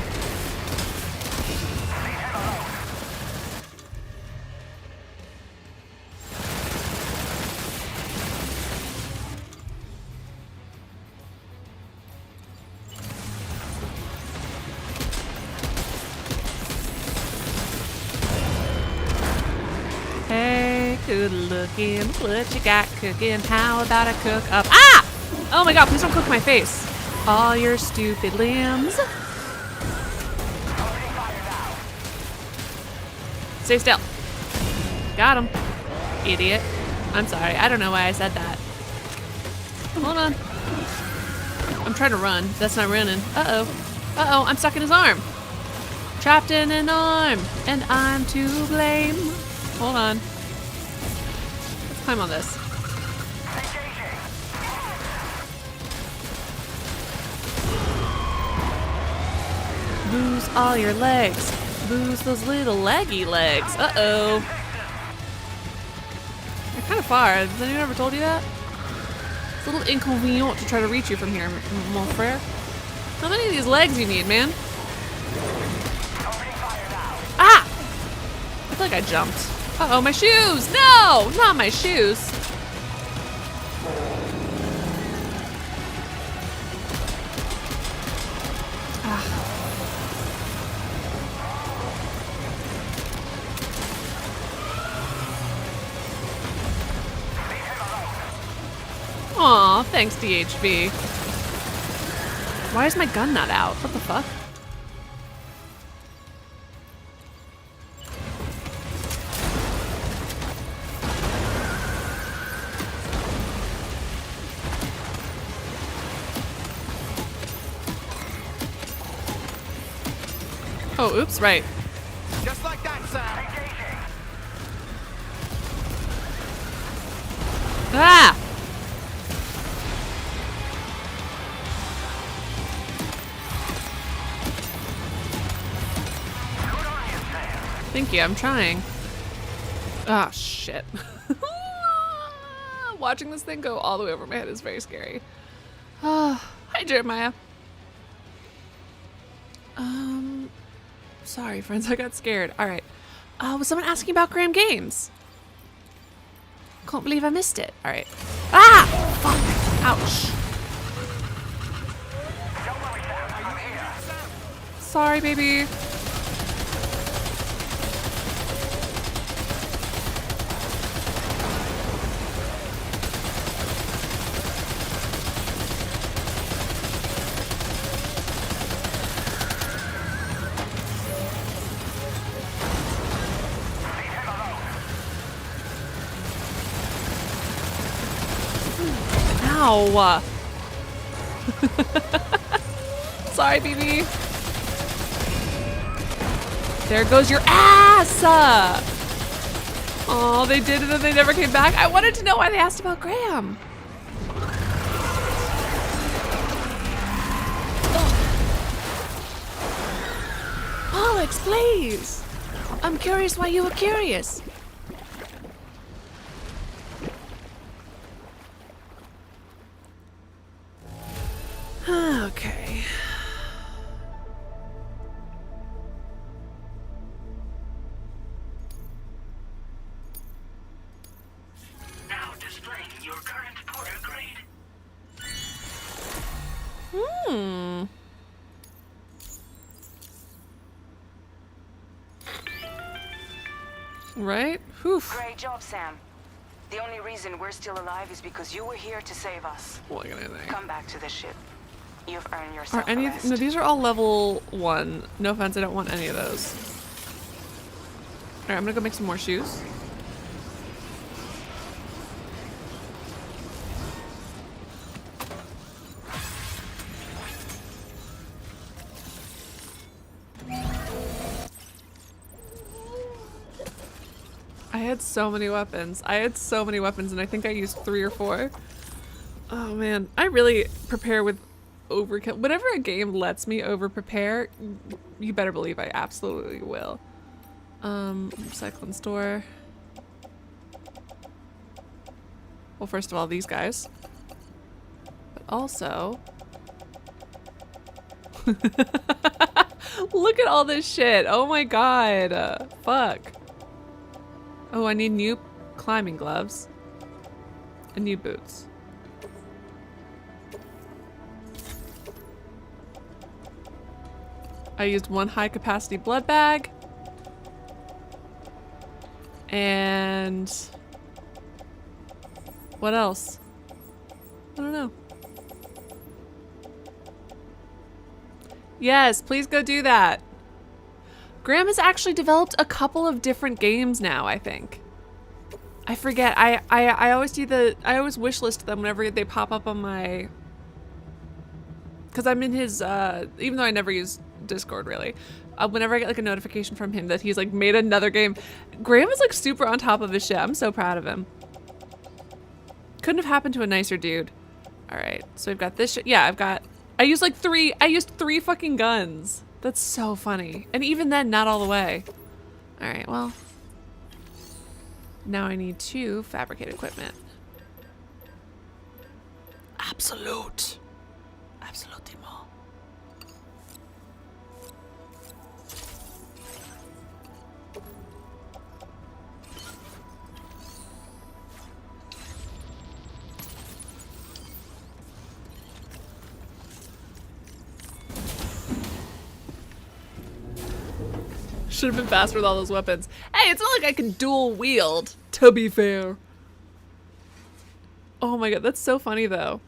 Hey, good looking, what you got cooking? How about a cook up? Ah! Oh my god, please don't cook my face. All your stupid limbs. Stay still. Got him. Idiot. I'm sorry, I don't know why I said that. Hold on. I'm trying to run. That's not running. Uh-oh. Uh-oh, I'm stuck in his arm. Trapped in an arm, and I'm to blame. Hold on. Let's climb on this. Lose all your legs. Lose those little leggy legs. Uh-oh. You're kind of far. Has anyone ever told you that? It's a little inconvenient to try to reach you from here, mon frere. How many of these legs you need, man? Ah! I feel like I jumped. Uh-oh, my shoes! No! Not my shoes! Aw, thanks, DHB. Why is my gun not out? What the fuck? Oh, oops, right. Just like that, Sam. Ah! Thank you, I'm trying. Ah, shit. Watching this thing go all the way over my head is very scary. Hi, Jeremiah. Sorry, friends, I got scared. All right. Was someone asking about Graham Games? Can't believe I missed it. All right. Ah! Fuck. Ouch. Sorry, baby. Ow. Sorry, baby. There goes your ass! Oh, they did it and they never came back. I wanted to know why they asked about Graham. Alex, please. I'm curious why you were curious. Okay. Now displaying your current porter grade. Right? Whew. Great job, Sam. The only reason we're still alive is because you were here to save us. Look at anything. Come back to the ship. You've earned yourself Are any? a rest. No, these are all level 1. No offense, I don't want any of those. All right, I'm gonna go make some more shoes. I had so many weapons. And I think I used 3 or 4. Oh man, I really prepare with overkill. Whenever a game lets me over prepare, you better believe I absolutely will. Recycling store. Well, first of all, these guys. But also... Look at all this shit. Oh my god. Fuck. Oh, I need new climbing gloves. And new boots. I used 1 high capacity blood bag. And what else? I don't know. Yes, please go do that. Graham has actually developed a couple of different games now, I think. I forget. I always do I always wishlist them whenever they pop up on my, because I'm in his even though I never use Discord really, whenever I get like a notification from him that he's like made another game. Graham is like super on top of his shit. I'm so proud of him. Couldn't have happened to a nicer dude. All right, so we've got this shit. Yeah, I used 3 fucking guns. That's so funny. And even then, not all the way. All right, well, now I need 2 fabricate equipment. Absolute. Absolutely more. Should have been faster with all those weapons. Hey, it's not like I can dual wield, to be fair. Oh my god, that's so funny though.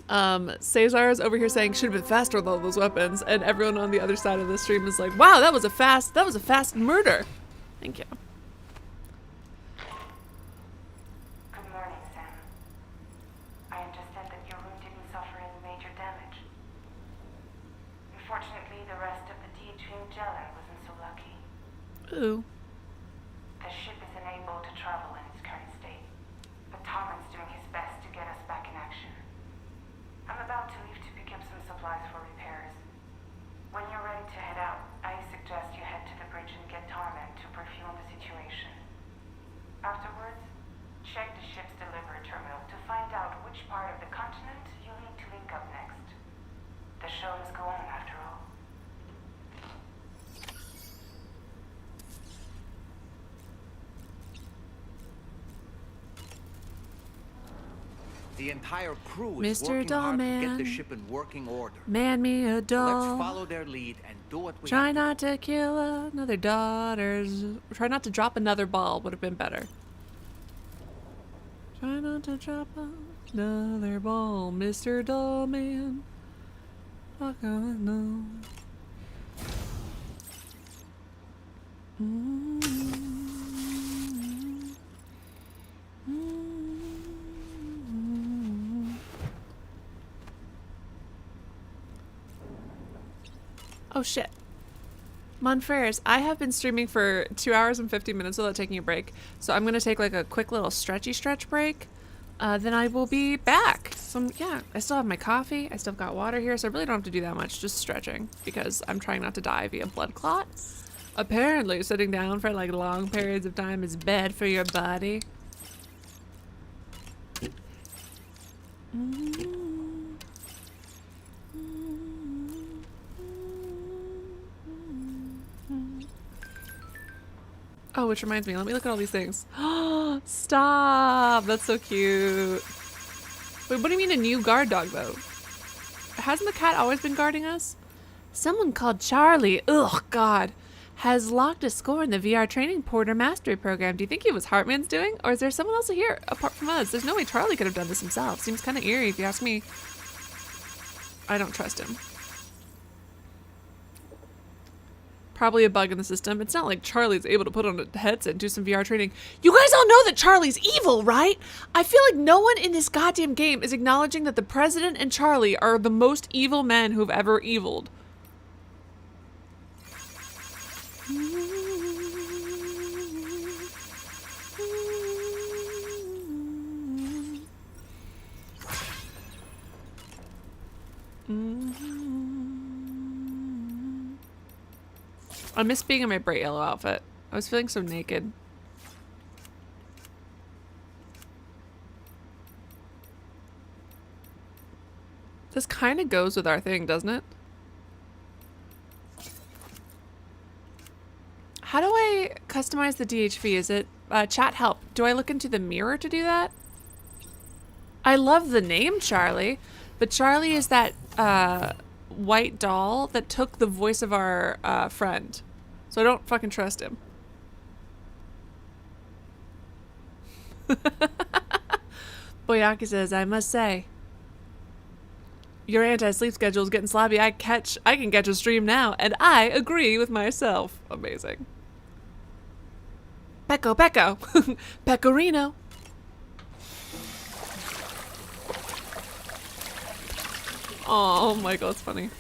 Cesar's over here saying should have been faster with all those weapons, and everyone on the other side of the stream is like, wow, that was a fast murder. Thank you. Good morning, Sam. I understand that your room didn't suffer any major damage. Unfortunately, the rest of the tea tree gel Ooh. The ship is unable to travel in its current state, but Tommen's doing his best to get us back in action. I'm about to leave to pick up some supplies for repairs. When you're ready to head out, I suggest you head to the bridge and get Tommen to perfume the situation. Afterwards, check the ship's delivery terminal to find out which part of the continent you'll need to link up next. The show must go on after all. The entire crew is Mr. working hard to get Dollman. the ship in working order. Man me a So let's doll. follow their lead and do what we Try have to not to kill another daughters. Try not to drop another ball would have been better. Try not to drop another ball, Mr. Dollman. Fuck I know. Oh shit. Monfreres, I have been streaming for 2 hours and 50 minutes without taking a break. So I'm gonna take like a quick little stretch break. Then I will be back. So yeah, I still have my coffee. I still got water here, so I really don't have to do that much, just stretching because I'm trying not to die via blood clot. Apparently sitting down for like long periods of time is bad for your body. Oh, which reminds me, let me look at all these things. Stop! That's so cute. Wait, what do you mean a new guard dog, though? Hasn't the cat always been guarding us? Someone called Charlie, ugh, God, has locked a score in the VR training porter mastery program. Do you think it was Hartman's doing? Or is there someone else here apart from us? There's no way Charlie could have done this himself. Seems kind of eerie if you ask me. I don't trust him. Probably a bug in the system. It's not like Charlie's able to put on a headset and do some VR training. You guys all know that Charlie's evil, right? I feel like no one in this goddamn game is acknowledging that the president and Charlie are the most evil men who've ever eviled. I miss being in my bright yellow outfit. I was feeling so naked. This kind of goes with our thing, doesn't it? How do I customize the DHV? Is it chat help? Do I look into the mirror to do that? I love the name Charlie, but Charlie is that white doll that took the voice of our friend. So I don't fucking trust him. Boyaki says, I must say, your anti-sleep schedule is getting sloppy. I can catch a stream now, and I agree with myself. Amazing. Pecco. Pecorino. Oh, Michael, it's funny.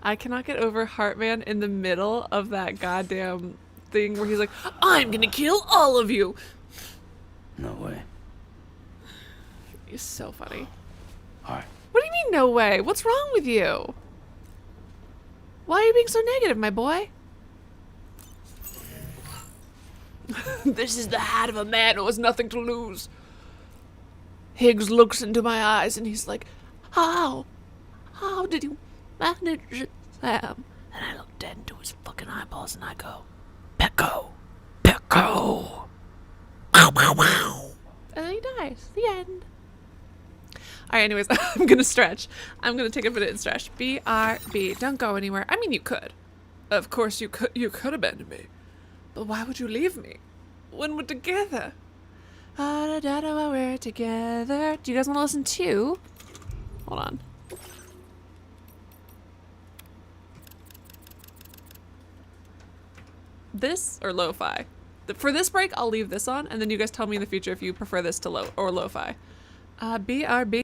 I cannot get over Heartman in the middle of that goddamn thing where he's like, I'm gonna kill all of you. No way. He's so funny. Alright. What do you mean, no way? What's wrong with you? Why are you being so negative, my boy? This is the hat of a man who has nothing to lose. Higgs looks into my eyes and he's like, How did you manage it, Sam? And I look dead into his fucking eyeballs and I go, Pecco. Ow, ow, ow. And then he dies. The end. Alright, anyways, I'm gonna stretch. I'm gonna take a minute and stretch. BRB. Don't go anywhere. I mean, you could. Of course you could. You could abandon me. But why would you leave me when we're together? We're together. Do you guys want to listen to? Hold on. this or lo-fi. For this break, I'll leave this on, and then you guys tell me in the future if you prefer this to lo-fi. BRB.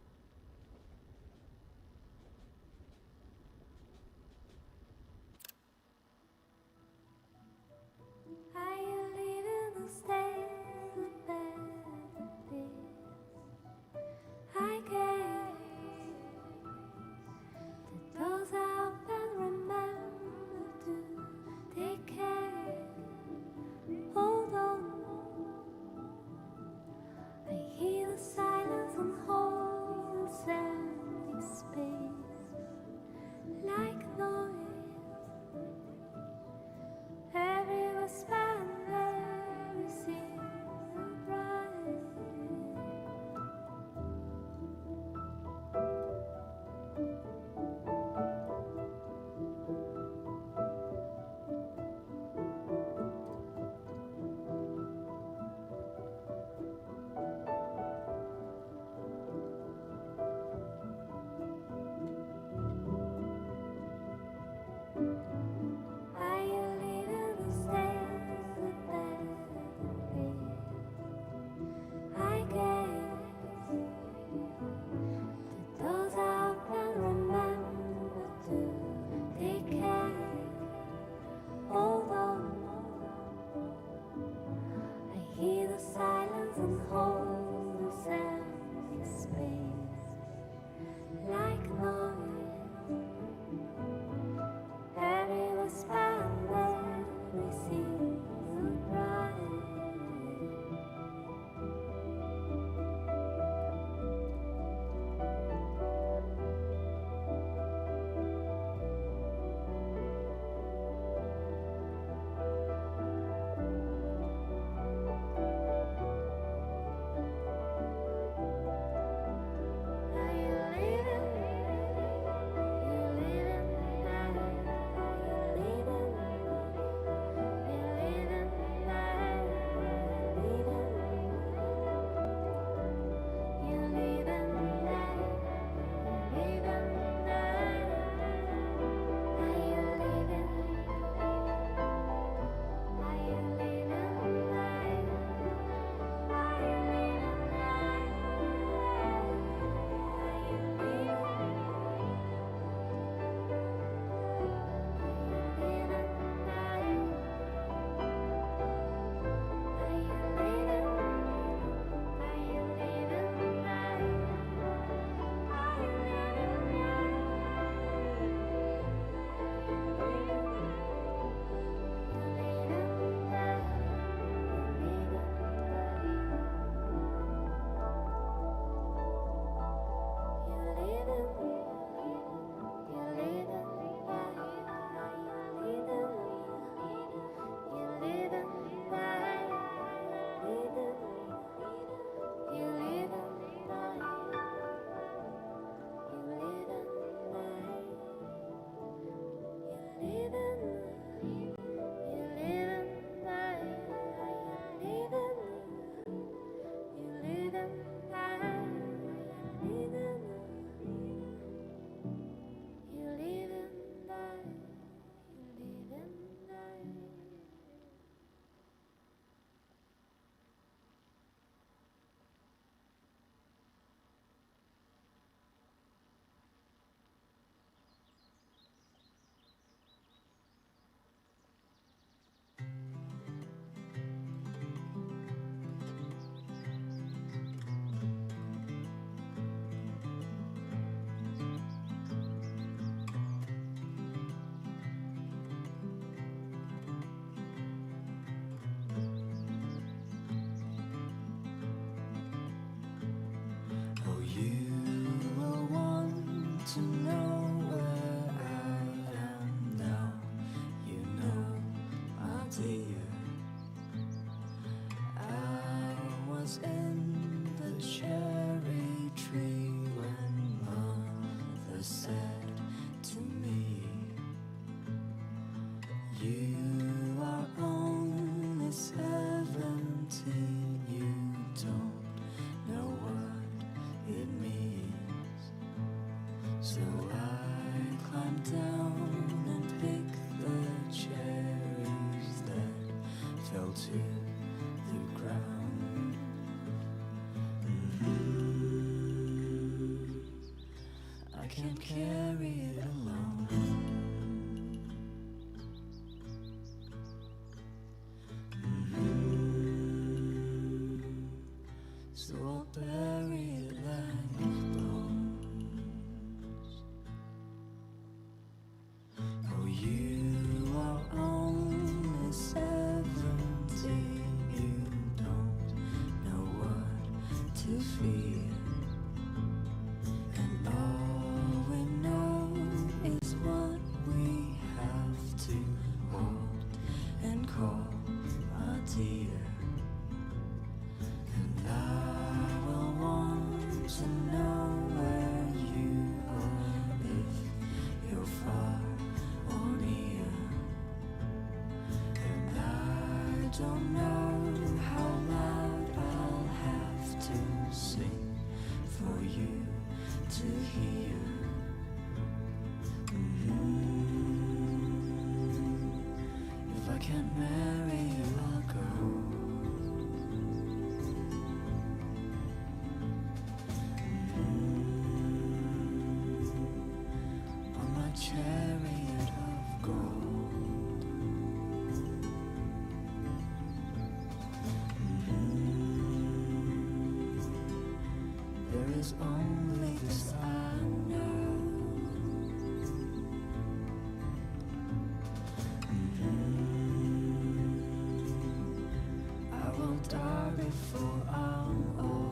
down and pick the cherries that carry it alone. So I'll bury it like bones. Oh, you are only 17. You don't know what to fear. And all we know is what we have to hold and call our dear. And I will want to know where you are, if you're far or near. And I don't know how loud I'll have to sing for you to hear. If I can't marry you, I'll go. On my chariot of gold. There is only this I know. I will die before I'm old.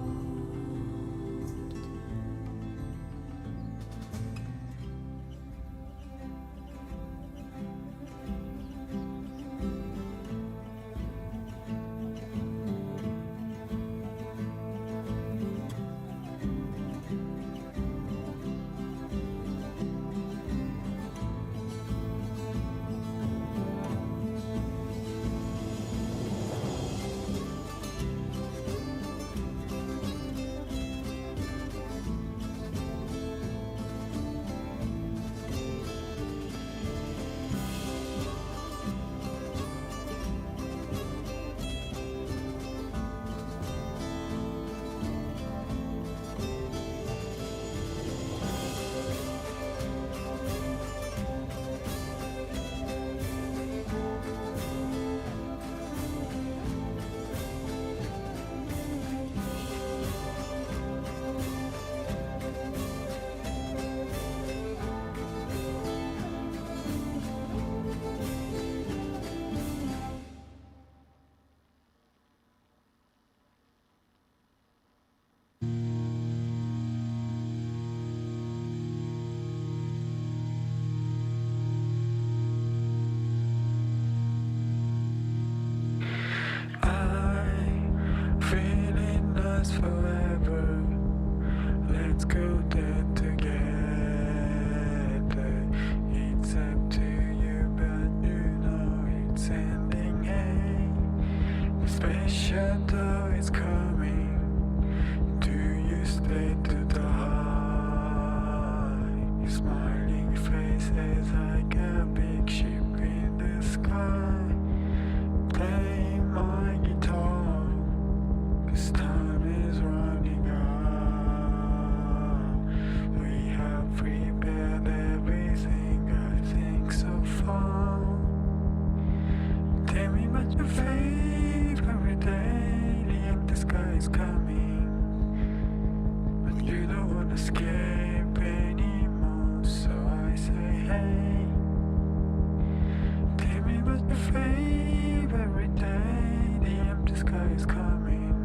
Forever, let's go there together. It's up to you, but you know it's ending. Hey, the space shuttle is coming. Do you stay to the high? Your smiling face is like a big ship in the sky. Play my guitar, 'cause time is running out. We have prepared everything, I think so far. Tell me about your favorite day. The empty sky is coming, but you don't want to escape anymore. So I say, hey, tell me about your favorite day. The empty sky is coming.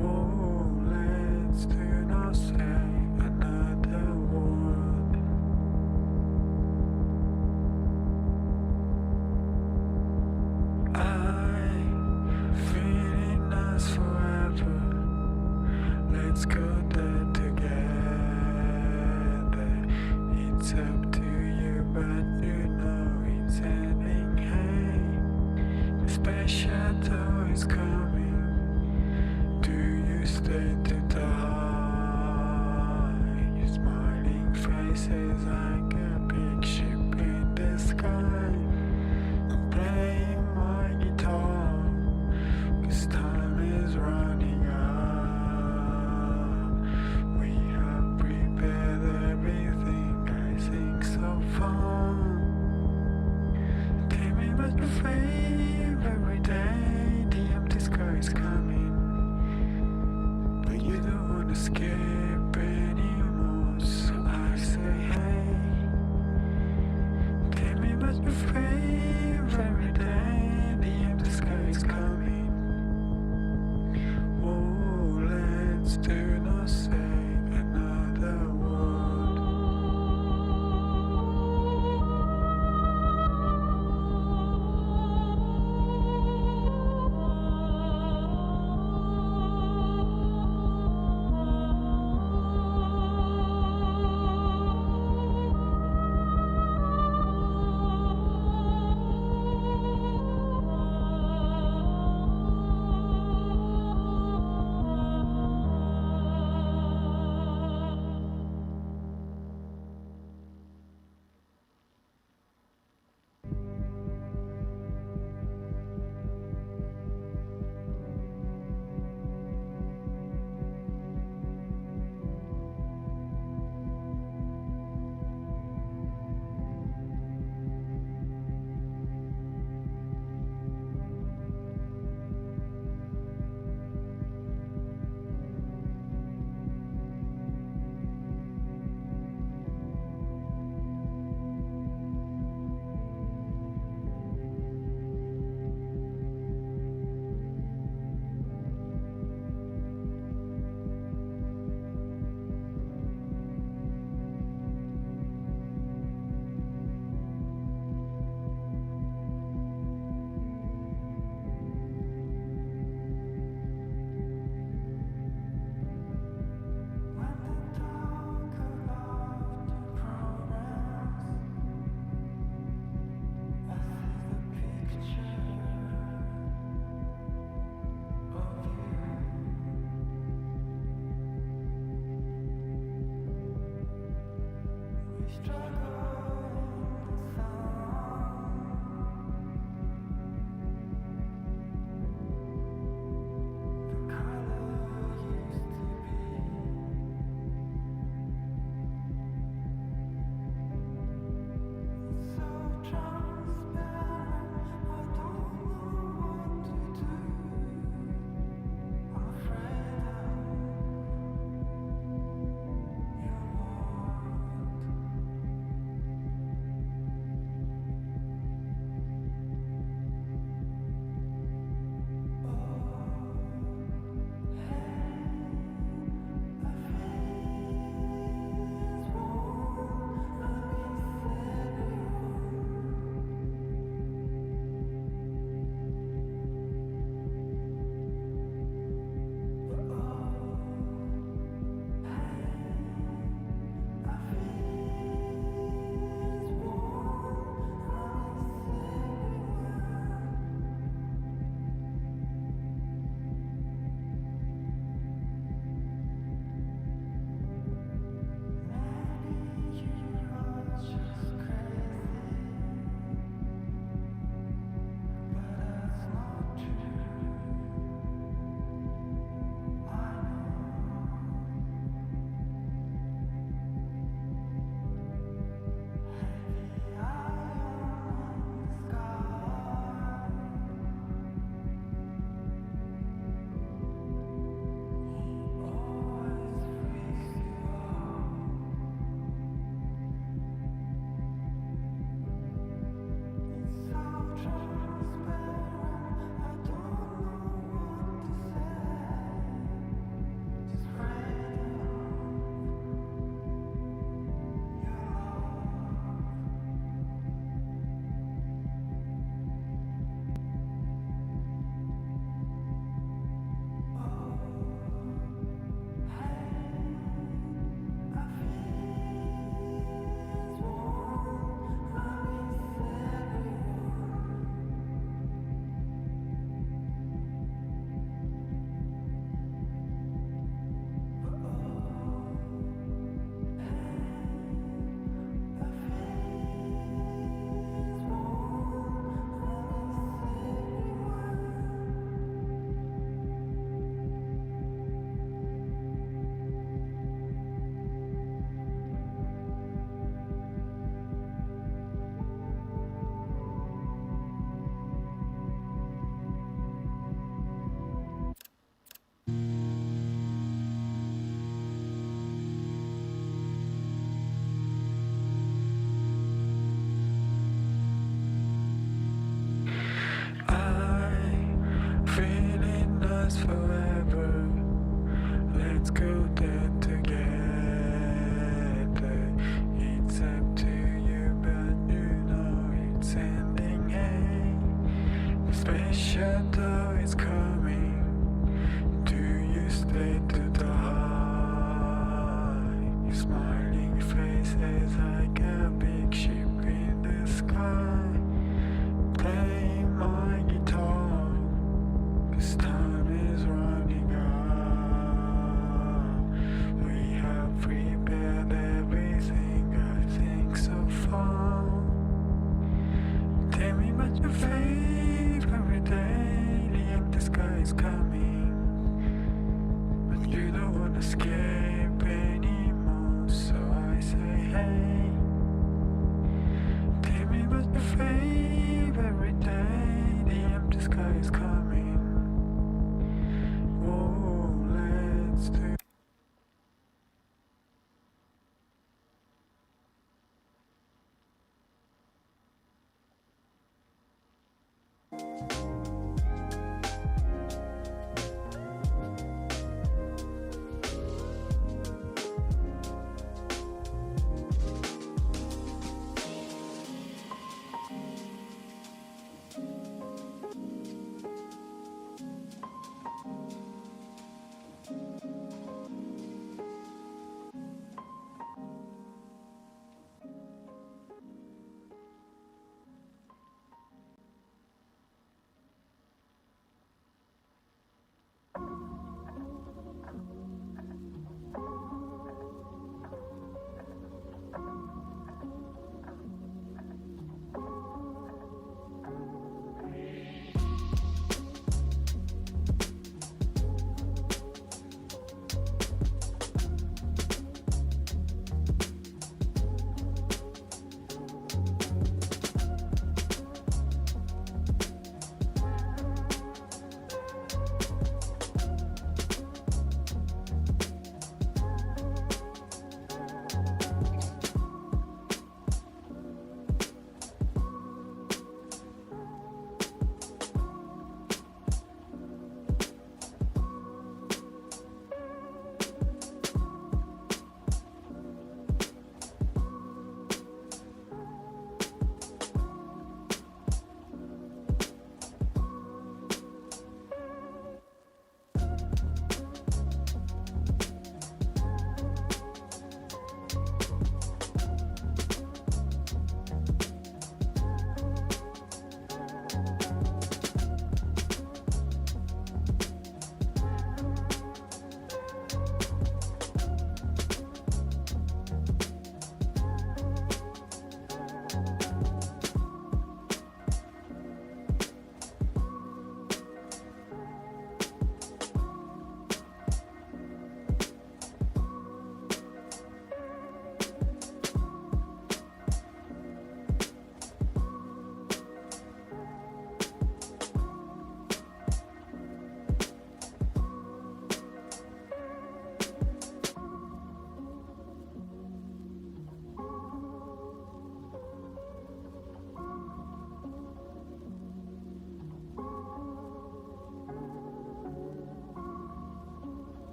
Oh, let's do not say another word. I feel it us forever. Let's go there together. It's up to you, but you know it's ending. Hey, the space shuttle is coming. Do you stay to die? Your smiling face is like a big ship in the sky. I'm playing my guitar, 'cause time is running out. We have prepared everything.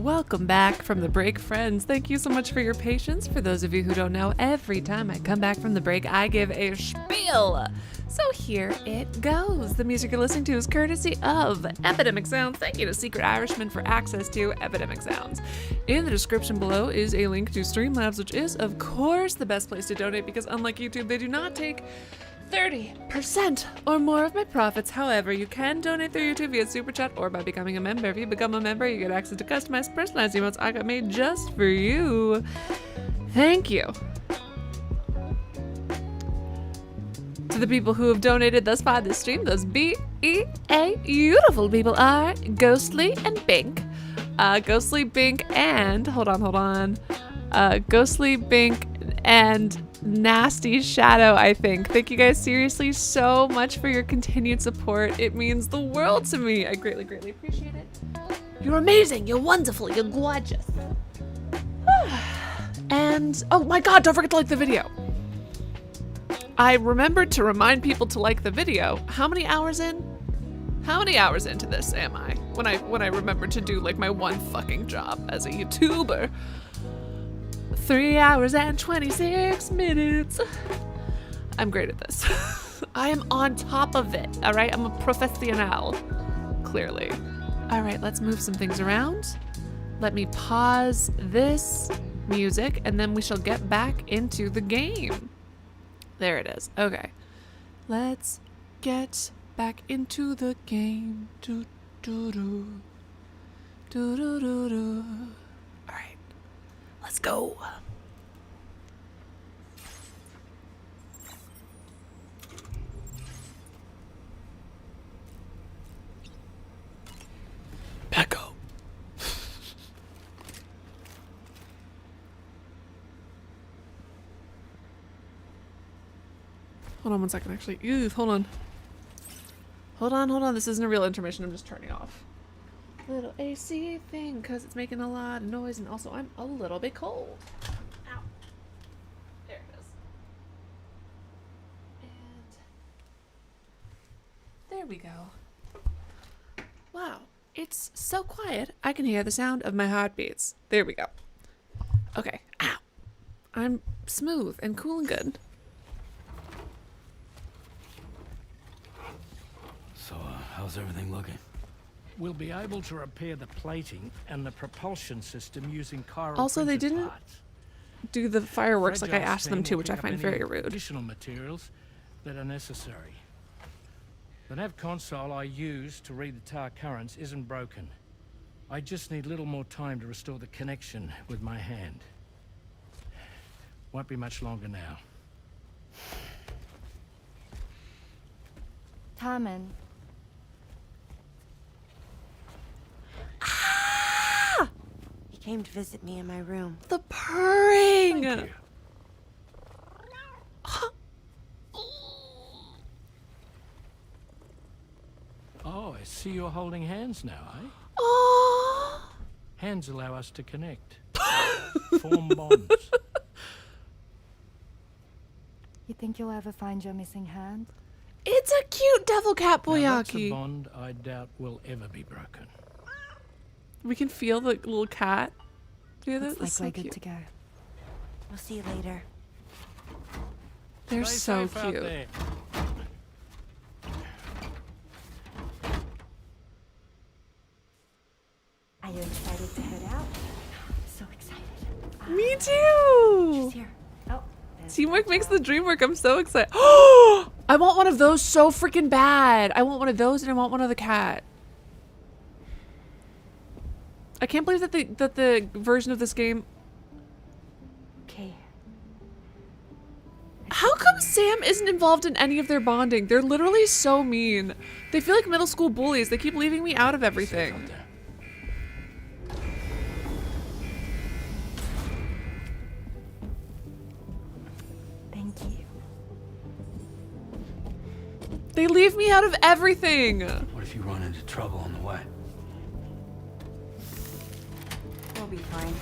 welcome back from the break, friends. Thank you so much for your patience. For those of you who don't know, every time I come back from the break, I give a spiel. So here it goes. The music you're listening to is courtesy of Epidemic Sounds. Thank you to Secret Irishman for access to Epidemic Sounds. In the description below is a link to Streamlabs, which is, of course, the best place to donate because unlike YouTube, they do not take 30% or more of my profits. However, you can donate through YouTube via Super Chat or by becoming a member. If you become a member, you get access to customized, personalized emotes I got made just for you. Thank you. To the people who have donated thus far this stream, those B-E-A beautiful people are Ghostly and Bink. Ghostly, Bink, and Ghostly, Bink, and Nasty Shadow, I think. Thank you guys seriously so much for your continued support. It means the world to me. I greatly, greatly appreciate it. You're amazing. You're wonderful. You're gorgeous. And, oh my god, don't forget to like the video. I remembered to remind people to like the video. How many hours in? How many hours into this am I? When I remember to do like my one fucking job as a YouTuber. 3 hours and 26 minutes. I'm great at this. I am on top of it, all right? I'm a professional, clearly. All right, let's move some things around. Let me pause this music and then we shall get back into the game. There it is. Okay. Let's get back into the game. Do do do. Do do do do. All right. Let's go. Back up. Hold on one second, actually. Ew, hold on. Hold on. This isn't a real intermission. I'm just turning off. Little AC thing, because it's making a lot of noise, and also I'm a little bit cold. Ow. There it is. And there we go. Wow, it's so quiet, I can hear the sound of my heartbeats. There we go. Okay, ow. I'm smooth and cool and good. So, how's everything looking? We'll be able to repair the plating and the propulsion system using chiral Also, they printed didn't parts. do the fireworks like I Fragile asked them team to, will which I pick up find any very rude. Additional materials that are necessary. The nav console I use to read the tar currents isn't broken. I just need a little more time to restore the connection with my hand. Won't be much longer now. Tarman. Ah! He came to visit me in my room. The purring! Oh, I see you're holding hands now, eh? Oh! Hands allow us to connect. Form bonds. You think you'll ever find your missing hand? It's a cute devil cat Now, that's a boyaki. bond I doubt will ever be broken. We can feel the little cat. Do that? Looks That's like so we're good cute. to go. We'll see you later. They're Stay so safe out cute. there. Are you excited to head out? So excited. Me too! She's here. Oh, there's Teamwork makes the dream work. I'm so excited. Oh! I want one of those so freaking bad. I want one of those and I want one of the cat. I can't believe that the version of this game. Okay. How come Sam isn't involved in any of their bonding? They're literally so mean. They feel like middle school bullies. They keep leaving me out of everything. Thank you. They leave me out of everything. What if you run into trouble on the way? We'll be fine.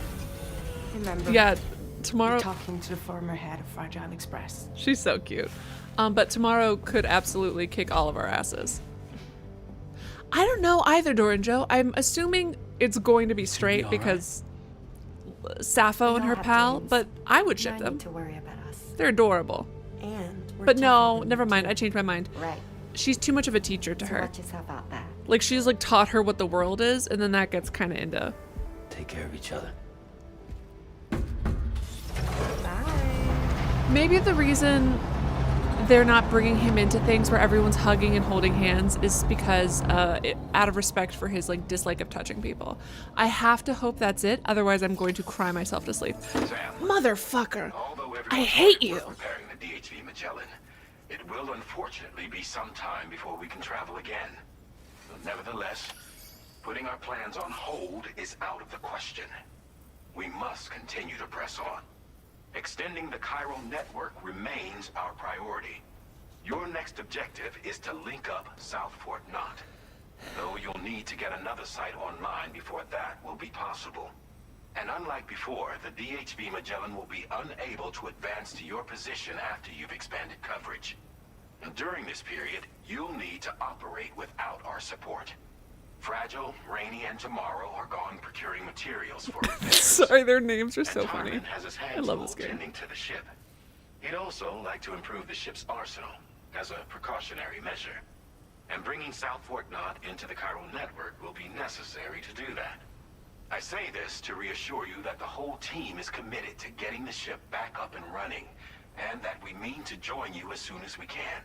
Remember? Yeah, tomorrow. You're talking to the former head of Fragile Express. She's so cute. But tomorrow could absolutely kick all of our asses. I don't know either, Doran Joe. I'm assuming it's going to be straight because Sappho and her pal, but I would ship them. To worry about us. They're adorable. And But no, never mind. I changed my mind. Right. She's too much of a teacher to So her. watch yourself out there. Like, she's like taught her what the world is, and then that gets kind of into. Take care of each other. Maybe the reason they're not bringing him into things where everyone's hugging and holding hands is because out of respect for his like dislike of touching people. I have to hope that's it, otherwise I'm going to cry myself to sleep. Motherfucker! I hate you! Preparing the DHV Magellan, it will unfortunately be some time before we can travel again. But nevertheless, putting our plans on hold is out of the question. We must continue to press on. Extending the chiral network remains our priority. Your next objective is to link up South Fort Knot. Though you'll need to get another site online before that will be possible. And unlike before, the DHV Magellan will be unable to advance to your position after you've expanded coverage. And during this period, you'll need to operate without our support. Fragile, Rainy, and Tomorrow are gone procuring materials for repairs. Sorry, their names are so And funny. Tarman has his hands I love full this game. tending to the ship. He'd also like to improve the ship's arsenal as a precautionary measure. And bringing South Fort Knot into the chiral network will be necessary to do that. I say this to reassure you that the whole team is committed to getting the ship back up and running, and that we mean to join you as soon as we can.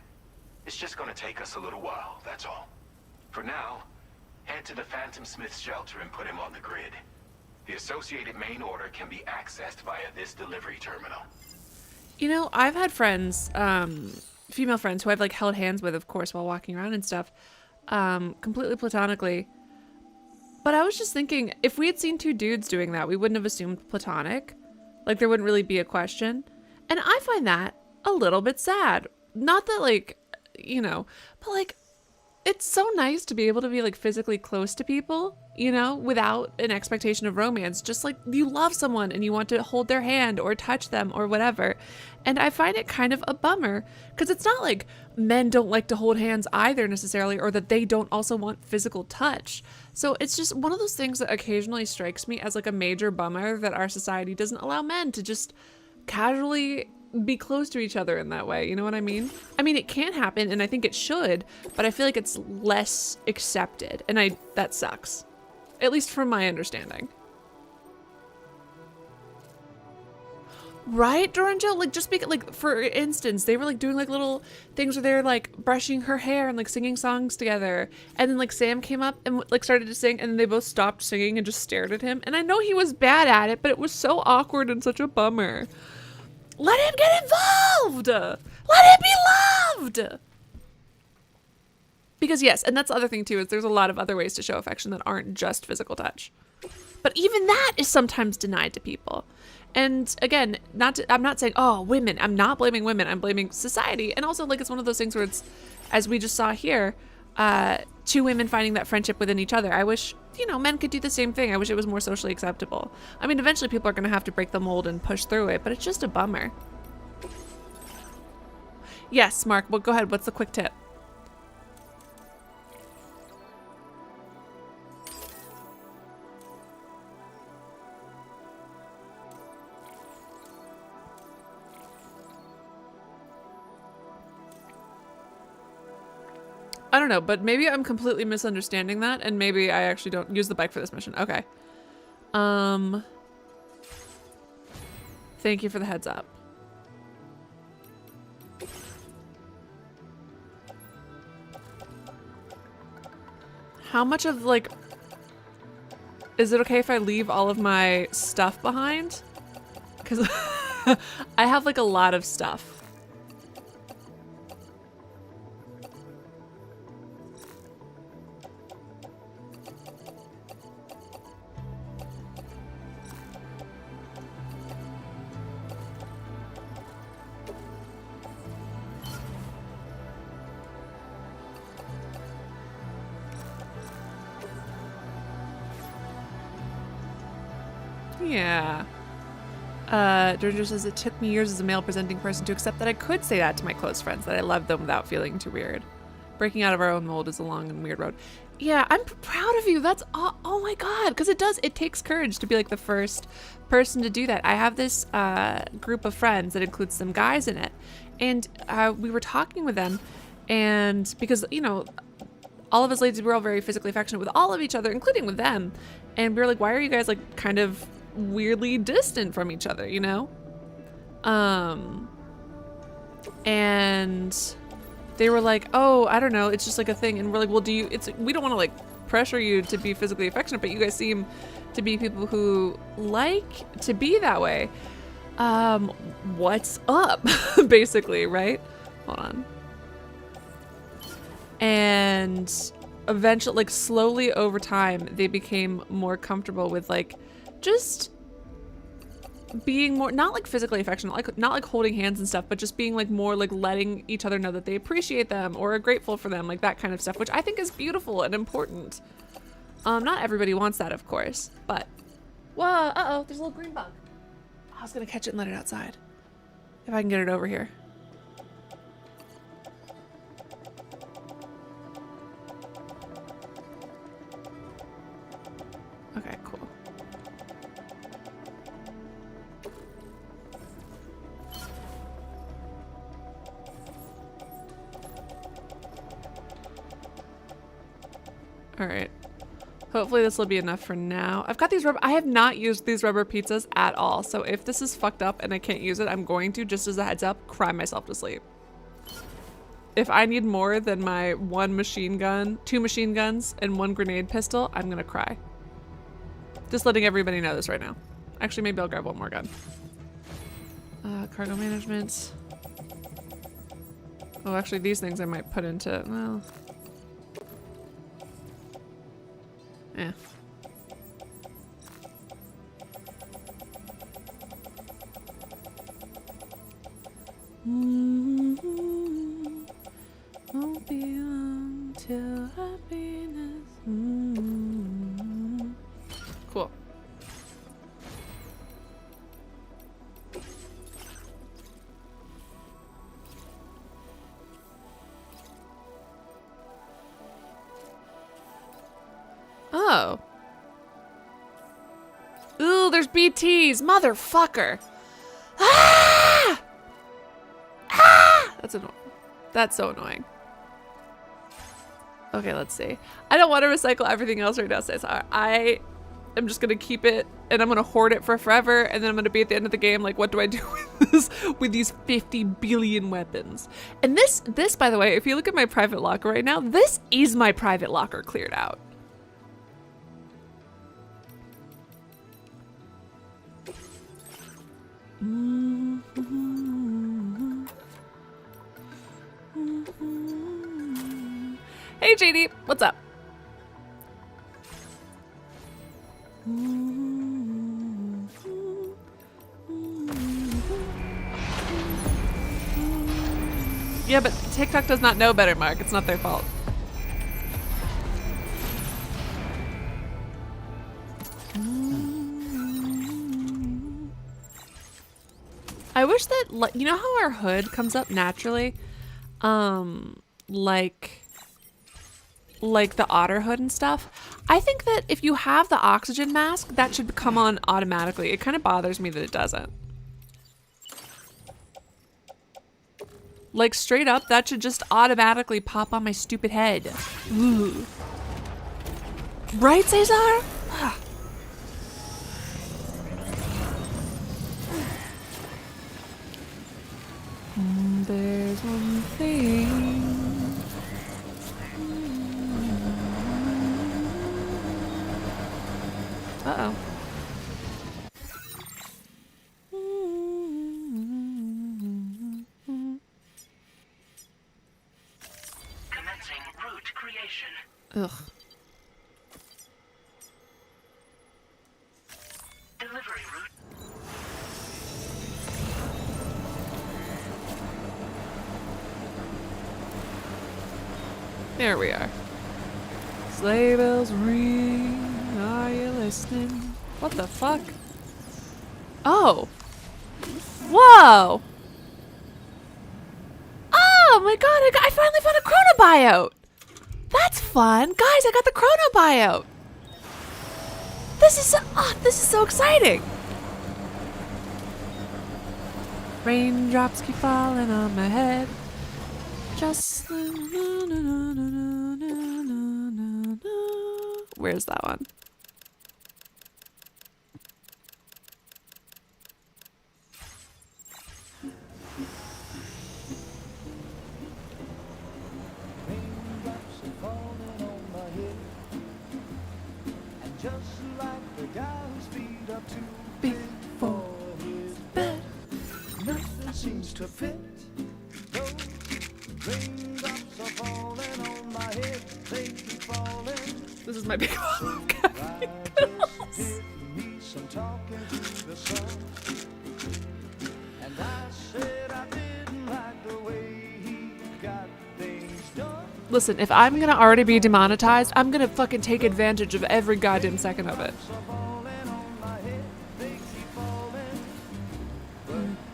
It's just going to take us a little while, that's all. For now, head to the Phantom Smith's shelter and put him on the grid. The associated main order can be accessed via this delivery terminal. You know, I've had friends, female friends who I've like held hands with, of course, while walking around and stuff, completely platonically. But I was just thinking, if we had seen two dudes doing that, we wouldn't have assumed platonic. Like, there wouldn't really be a question. And I find that a little bit sad. Not that, like, you know, but like, it's so nice to be able to be like physically close to people, you know, without an expectation of romance. Just like you love someone and you want to hold their hand or touch them or whatever. And I find it kind of a bummer because it's not like men don't like to hold hands either necessarily, or that they don't also want physical touch. So it's just one of those things that occasionally strikes me as like a major bummer that our society doesn't allow men to just casually be close to each other in that way. You know what I mean? I mean, it can happen and I think it should, but I feel like it's less accepted, and that sucks. At least from my understanding. Right, Doranjo? Like, just because, like, for instance, they were like doing like little things where they're like brushing her hair and like singing songs together, and then like Sam came up and like started to sing, and then they both stopped singing and just stared at him. And I know he was bad at it, but it was so awkward and such a bummer. Let him get involved! Let him be loved! Because yes, and that's the other thing too, is there's a lot of other ways to show affection that aren't just physical touch. But even that is sometimes denied to people. And again, I'm not saying, oh, women. I'm not blaming women. I'm blaming society. And also, like, it's one of those things where it's, as we just saw here, two women finding that friendship within each other. I wish, you know, men could do the same thing. I wish it was more socially acceptable. I mean, eventually people are going to have to break the mold and push through it, but it's just a bummer. Yes, Mark, well, go ahead. What's the quick tip? I don't know, but maybe I'm completely misunderstanding that, and maybe I actually don't use the bike for this mission. Okay. Thank you for the heads up. How much of, like... Is it okay if I leave all of my stuff behind? Because I have, like, a lot of stuff. Yeah. Ginger says, it took me years as a male presenting person to accept that I could say that to my close friends, that I loved them without feeling too weird. Breaking out of our own mold is a long and weird road. Yeah, I'm proud of you. That's oh my god, because it takes courage to be like the first person to do that. I have this group of friends that includes some guys in it, and we were talking with them, and because you know, all of us ladies, we're all very physically affectionate with all of each other, including with them, and we were like, why are you guys like kind of weirdly distant from each other, you know? And they were like, oh, I don't know, it's just like a thing. And we're like, well, we don't want to like pressure you to be physically affectionate, but you guys seem to be people who like to be that way. What's up? Basically, right? Hold on. And eventually, like slowly over time, they became more comfortable with like just being more, not like physically affectionate, like not like holding hands and stuff, but just being like more like letting each other know that they appreciate them or are grateful for them, like that kind of stuff, which I think is beautiful and important. Not everybody wants that, of course, but whoa, uh-oh, there's a little green bug. I was gonna catch it and let it outside if I can get it over here. Okay, cool. All right. Hopefully this will be enough for now. I've got these I have not used these rubber pizzas at all. So if this is fucked up and I can't use it, I'm going to, just as a heads up, cry myself to sleep. If I need more than my 1 machine gun, 2 machine guns, and 1 grenade pistol, I'm gonna cry. Just letting everybody know this right now. Actually, maybe I'll grab 1 more gun. Cargo management. Oh, actually these things I might put into, well. Eh. Won't be until happiness. Cool. Oh. Ooh, there's BTs, motherfucker. Ah! Ah! That's annoying. That's so annoying. Okay, let's see. I don't want to recycle everything else right now, Cesar. I am just gonna keep it and I'm gonna hoard it for forever, and then I'm gonna be at the end of the game like, what do I do with this, with these 50 billion weapons? And this, by the way, if you look at my private locker right now, this is my private locker cleared out. Hey JD, what's up? Yeah, but TikTok does not know better, Mark. It's not their fault. I wish that, you know how our hood comes up naturally? Like the otter hood and stuff. I think that if you have the oxygen mask, that should come on automatically. It kind of bothers me that it doesn't. Like straight up, that should just automatically pop on my stupid head. Ooh. Right, Cesar? There's one thing. Uh-oh. Commencing route creation. Ugh. Delivery route. There we are. Sleigh bells ring. Are you listening? What the fuck? Oh. Whoa. Oh Oh my god, I finally found a Chrono buyout. That's fun. Guys, I got the Chrono buyout. This is so exciting. Raindrops keep falling on my head. Just where's that one? Seems to fit. Those raindrops are falling on my head. They keep falling. This is my big one of caffeine pills. Some talking to the sun. And I said I didn't like the way he got things done. Listen, if I'm gonna already be demonetized, I'm gonna fucking take advantage of every goddamn second of it.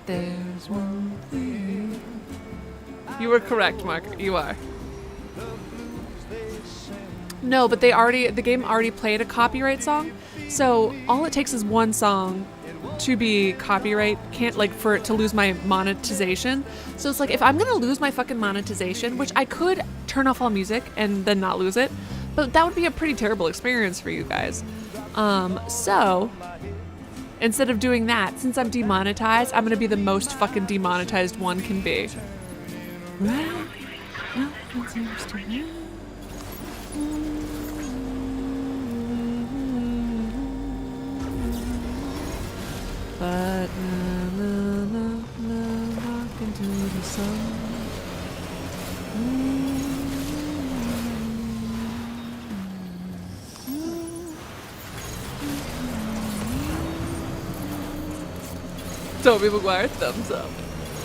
There's one thing. You were correct, Mark. You are. No, but the game already played a copyright song, so all it takes is one song to be copyright, for it to lose my monetization. So it's like, if I'm gonna lose my fucking monetization, which I could turn off all music and then not lose it, but that would be a pretty terrible experience for you guys. So instead of doing that, since I'm demonetized, I'm gonna be the most fucking demonetized one can be. But walk into the sun. Toby Maguire, thumbs up.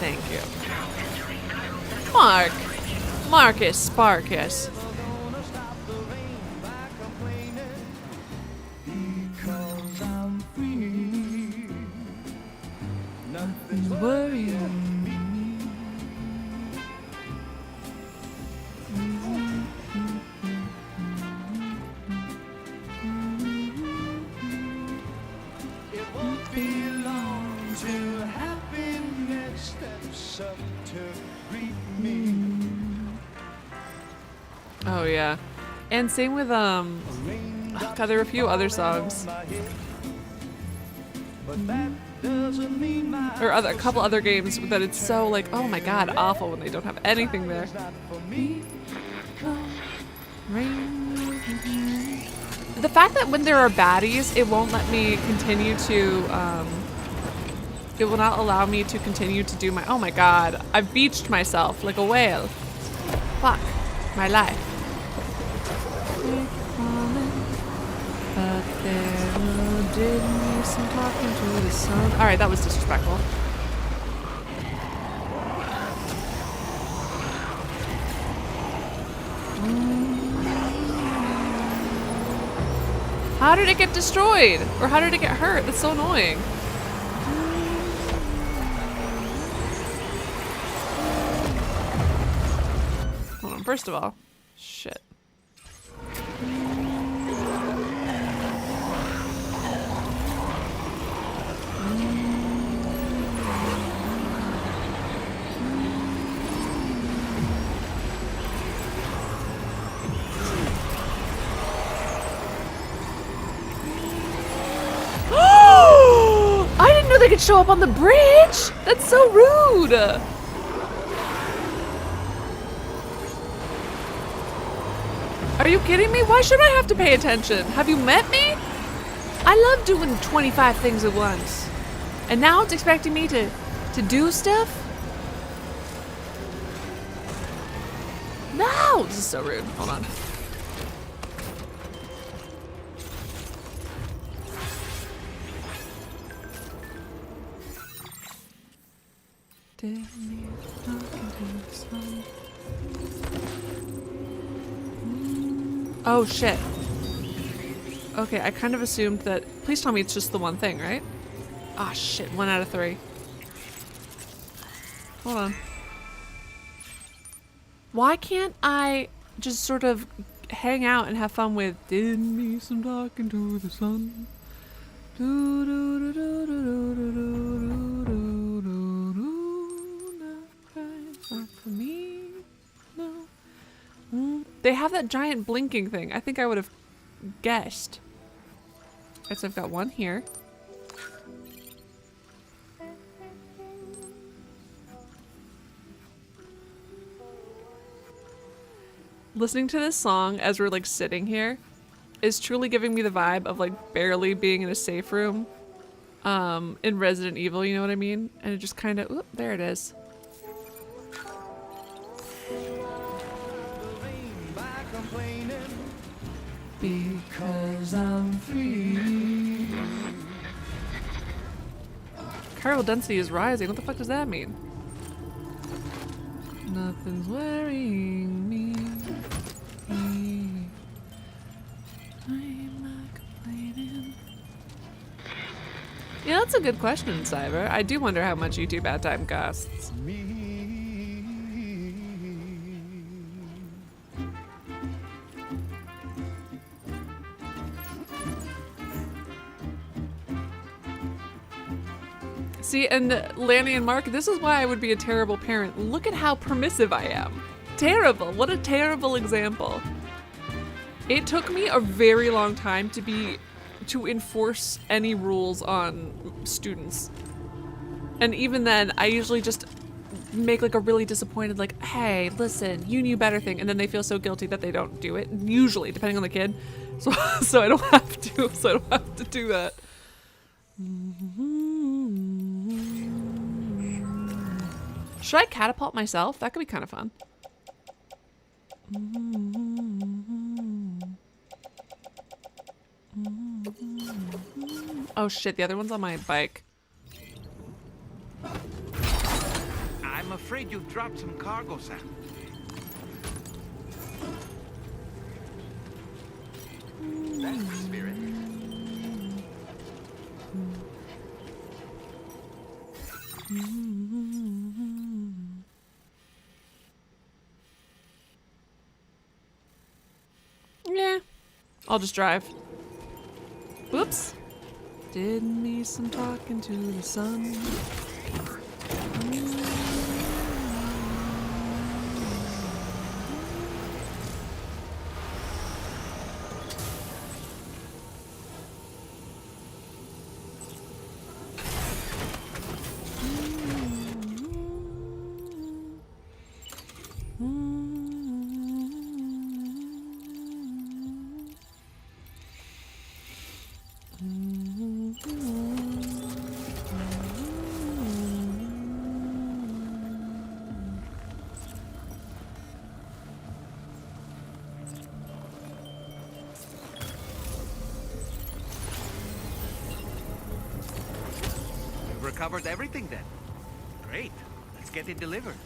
Thank you. Marcus Sparkus. Nothing's worrying me. It won't be long till happiness steps up to greet me. Oh yeah. And same with God, there were a few other songs. Or a couple other games that it's so like, oh my god, awful when they don't have anything there. The fact that when there are baddies, it won't let me continue to, it will not allow me to continue to do my, oh my god, I've beached myself like a whale. Fuck, my life. But there did me some talking to the sun. Alright, that was disrespectful. How did it get destroyed? Or how did it get hurt? That's so annoying. Hold on, first of all, shit. They could show up on the bridge? That's so rude. Are you kidding me? Why should I have to pay attention? Have you met me? I love doing 25 things at once. And now it's expecting me to do stuff? No! This is so rude. Hold on. Oh shit. Okay, I kind of assumed that. Please tell me it's just the one thing, right? Ah shit, 1 out of 3. Hold on. Why can't I just sort of hang out and have fun with did me some talking to the sun? Do, do, do, do, do, do, do, do, do, do, do. Not cry, not for me. No. They have that giant blinking thing. I think I would have guessed. Okay, so I've got one here. Listening to this song as we're like sitting here is truly giving me the vibe of like barely being in a safe room in Resident Evil, you know what I mean? And it just kind of, oop, there it is. Because I'm free. Chiral density is rising. What the fuck does that mean? Nothing's worrying me. I'm not complaining. Yeah, that's a good question, Cyber. I do wonder how much YouTube ad time costs. See, and Lanny and Mark, this is why I would be a terrible parent. Look at how permissive I am. Terrible. What a terrible example. It took me a very long time to enforce any rules on students. And even then, I usually just make like a really disappointed, like, hey, listen, you knew better thing. And then they feel so guilty that they don't do it. Usually, depending on the kid. So I don't have to do that. Should I catapult myself? That could be kind of fun. Oh shit, the other one's on my bike. I'm afraid you've dropped some cargo, Sam. That's the spirit. Yeah, I'll just drive. Whoops. Did me some talking to the sun. Recovered everything then. Great. Let's get it delivered.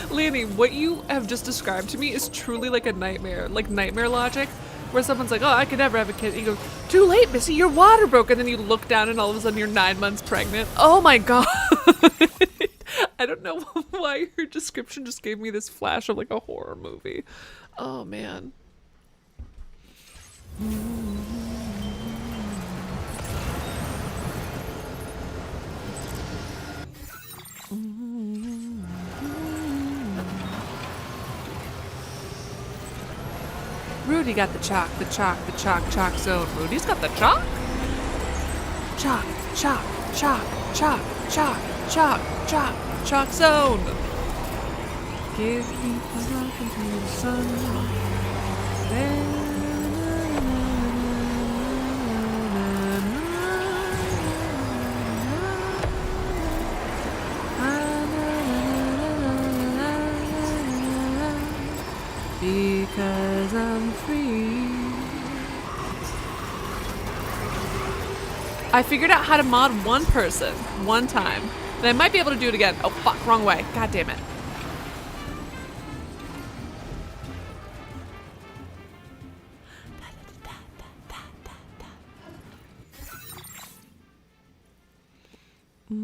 Lanny, what you have just described to me is truly like a nightmare, like nightmare logic, where someone's like, oh, I could never have a kid. And you go, too late, Missy, your water broke. And then you look down and all of a sudden you're 9 months pregnant. Oh my God. I don't know why your description just gave me this flash of like a horror movie. Oh man. Rudy got the chalk zone. Rudy's got the chalk? Chalk zone. Give me a rock into the sun. Because I'm free. I figured out how to mod one person one time. And I might be able to do it again. Oh fuck, wrong way. God damn it. I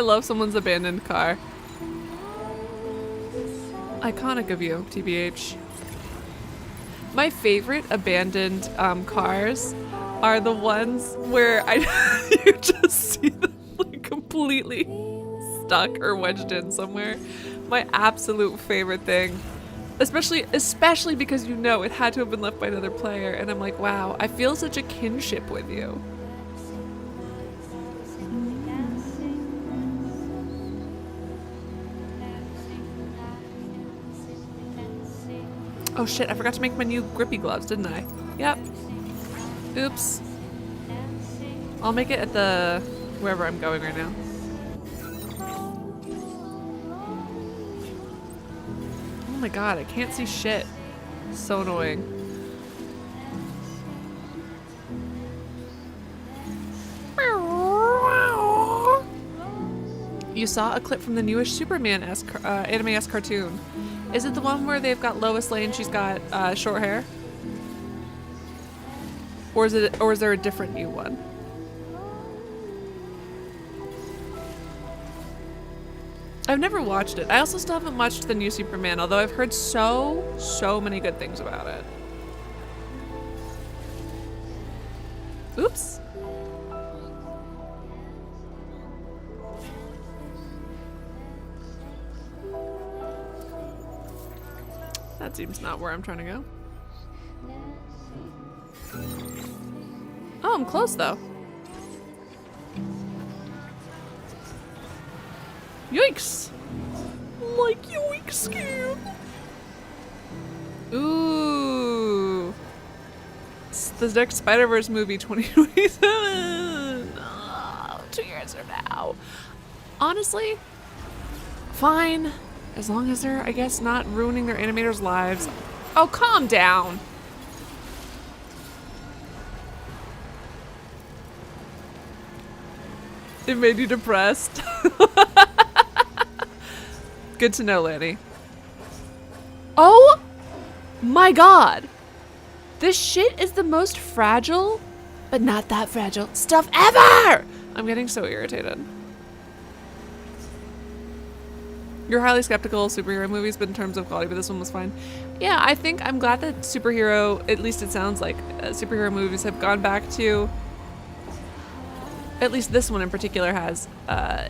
love someone's abandoned car. Iconic of you, TBH. My favorite abandoned cars are the ones where you just see them like completely stuck or wedged in somewhere. My absolute favorite thing. Especially because you know it had to have been left by another player, and I'm like, wow, I feel such a kinship with you. Oh shit, I forgot to make my new grippy gloves, didn't I? Yep. Oops. I'll make it at the... wherever I'm going right now. Oh my god, I can't see shit. So annoying. You saw a clip from the newest Superman-esque, anime-esque cartoon. Is it the one where they've got Lois Lane, she's got short hair? Or is there a different new one? I've never watched it. I also still haven't watched the new Superman, although I've heard so many good things about it. Oops. That seems not where I'm trying to go. Oh, I'm close though. Yikes! Like yoink skin. Ooh. It's the next Spider-Verse movie 2027. Oh, 2 years from now. Honestly, fine. As long as they're, I guess, not ruining their animators' lives. Oh, calm down. It made you depressed. Good to know, Lanny. Oh my god. This shit is the most fragile, but not that fragile, stuff ever! I'm getting so irritated. You're highly skeptical of superhero movies, but in terms of quality, but this one was fine. Yeah, I think I'm glad that superhero, at least it sounds like, superhero movies have gone back to, at least this one in particular has,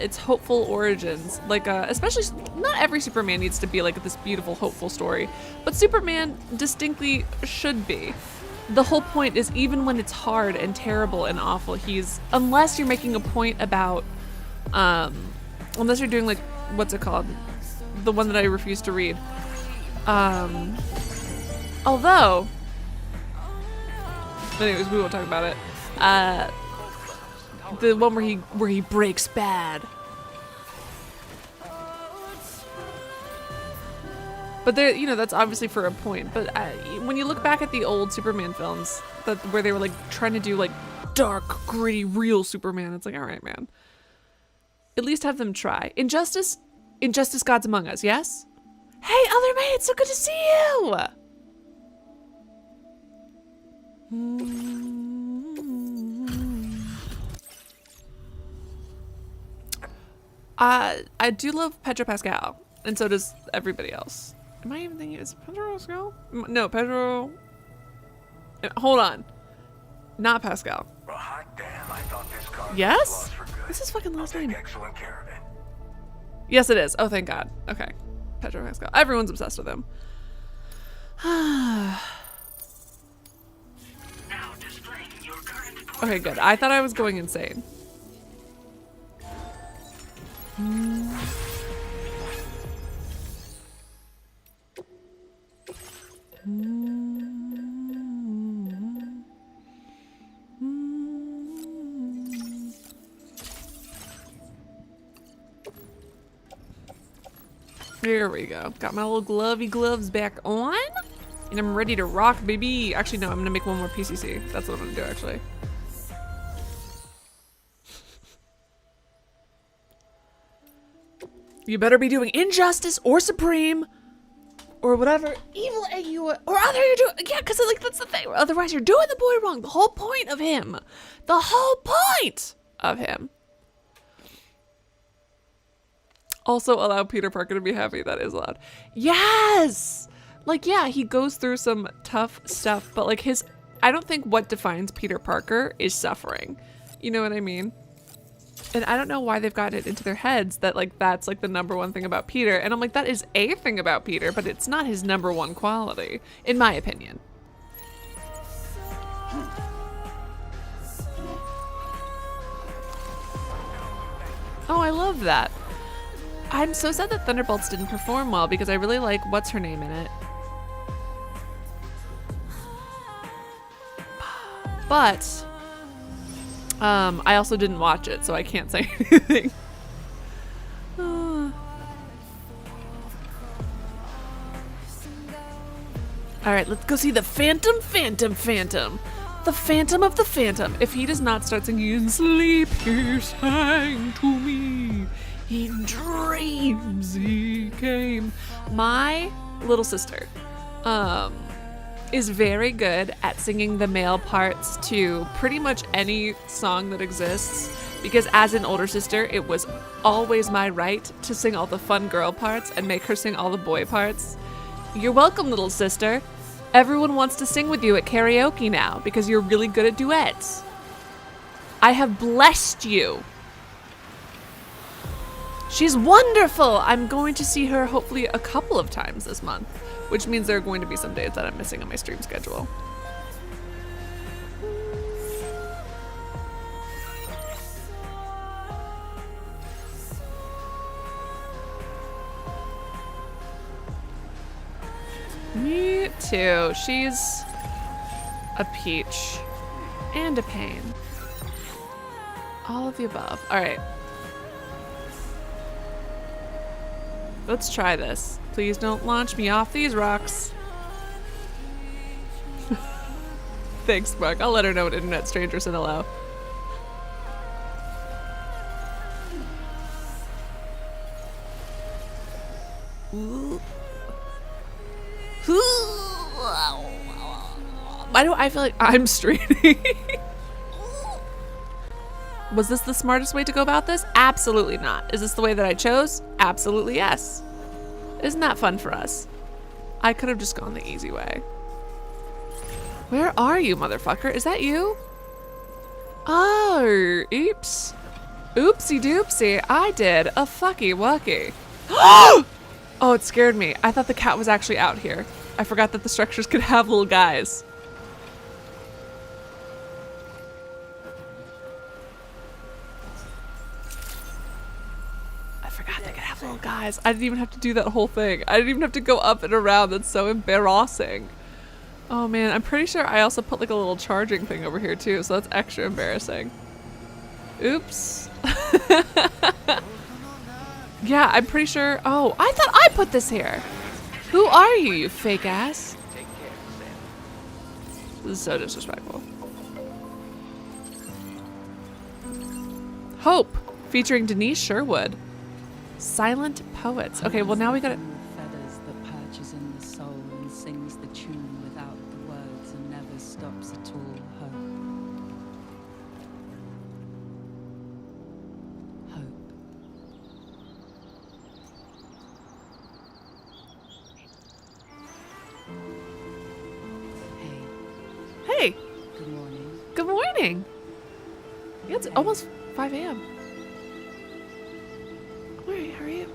its hopeful origins. Like, especially, not every Superman needs to be like this beautiful, hopeful story, but Superman distinctly should be. The whole point is even when it's hard and terrible and awful, unless you're making a point about, unless you're doing like, what's it called? The one that I refuse to read. Although, anyways, we won't talk about it. The one where he breaks bad. But there, you know, that's obviously for a point. But when you look back at the old Superman films, where they were like trying to do like dark, gritty, real Superman, it's like, all right, man. At least have them try. Injustice, Gods Among Us, yes? Hey, other mate, it's so good to see you! I do love Pedro Pascal, and so does everybody else. Am I even thinking, is it Pedro Pascal? No, Pedro... Hold on. Not Pascal. Well, hot damn, I thought this car Yes? was lost for good. What's his fucking last I'll take name? excellent care of it. Yes, it is. Oh, thank God. Okay. Pedro Pascal. Everyone's obsessed with him. Okay, good. I thought I was going insane. There we go. Got my little glovey gloves back on. And I'm ready to rock, baby. Actually, no, I'm gonna make one more PCC. That's what I'm gonna do, actually. You better be doing Injustice or Supreme or whatever evil AU or other you're doing. Yeah, because like that's the thing. Otherwise, you're doing the boy wrong. The whole point of him. The whole point of him. Also allow Peter Parker to be happy. That is loud. Yes! Like, yeah, he goes through some tough stuff, but like I don't think what defines Peter Parker is suffering. You know what I mean? And I don't know why they've gotten it into their heads that like that's like the number one thing about Peter. And I'm like, that is a thing about Peter, but it's not his number one quality, in my opinion. Oh, I love that. I'm so sad that Thunderbolts didn't perform well because I really like what's her name in it. But I also didn't watch it, so I can't say anything. All right, let's go see the Phantom. The Phantom of the Phantom. If he does not start singing in sleep, he sang to me. In dreams he came. My little sister is very good at singing the male parts to pretty much any song that exists, because as an older sister, it was always my right to sing all the fun girl parts and make her sing all the boy parts. You're welcome, little sister. Everyone wants to sing with you at karaoke now because you're really good at duets. I have blessed you. She's wonderful. I'm going to see her hopefully a couple of times this month, which means there are going to be some days that I'm missing on my stream schedule. Me too. She's a peach and a pain. All of the above. All right. Let's try this. Please don't launch me off these rocks. Thanks, Mark. I'll let her know what Internet Stranger said hello. Why do I feel like I'm straining? Was this the smartest way to go about this? Absolutely not. Is this the way that I chose? Absolutely yes. Isn't that fun for us? I could have just gone the easy way. Where are you, motherfucker? Is that you? Oh, oops. Oopsie doopsie. I did a fucky wucky. Oh, it scared me. I thought the cat was actually out here. I forgot that the structures could have little guys. Little guys. I didn't even have to do that whole thing. I didn't even have to go up and around. That's so embarrassing. Oh man, I'm pretty sure I also put like a little charging thing over here too, so that's extra embarrassing. Oops. Yeah, I'm pretty sure. Oh, I thought I put this here. Who are you, you fake ass? This is so disrespectful. Hope, featuring Denise Sherwood. Silent Poets. Okay, well now we gotta... Feathers that perches in the soul and sings the tune without the words and never stops at all. Hope. Hey. Good morning. Good morning. Yeah, it's almost 5 a.m. Alright, how are you?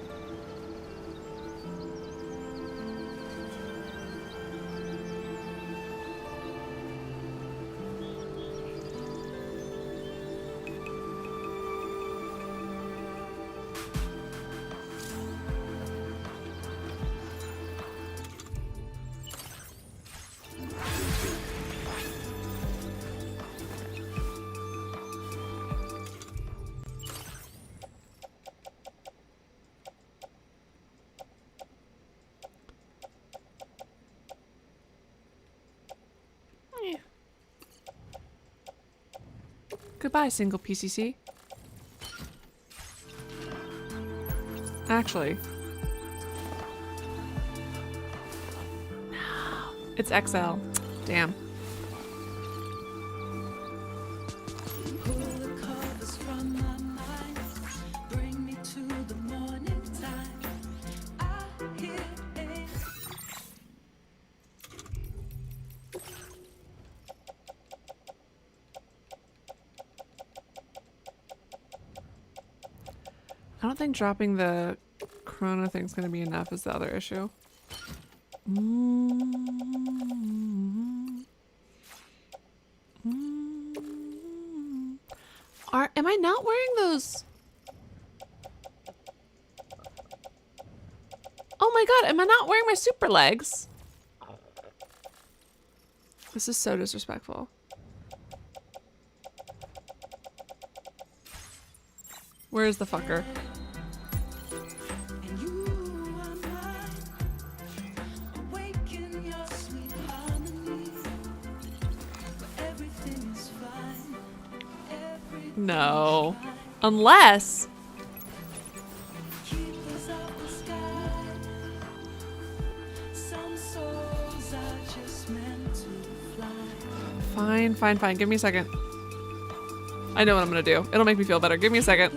Goodbye, single PCC. Actually. No. It's XL. Damn. I don't think dropping the Chrono thing's gonna be enough is the other issue. Am I not wearing those? Oh my god, am I not wearing my super legs? This is so disrespectful. Where is the fucker? No. Unless... Fine, fine, fine. Give me a second. I know what I'm gonna do. It'll make me feel better. Give me a second.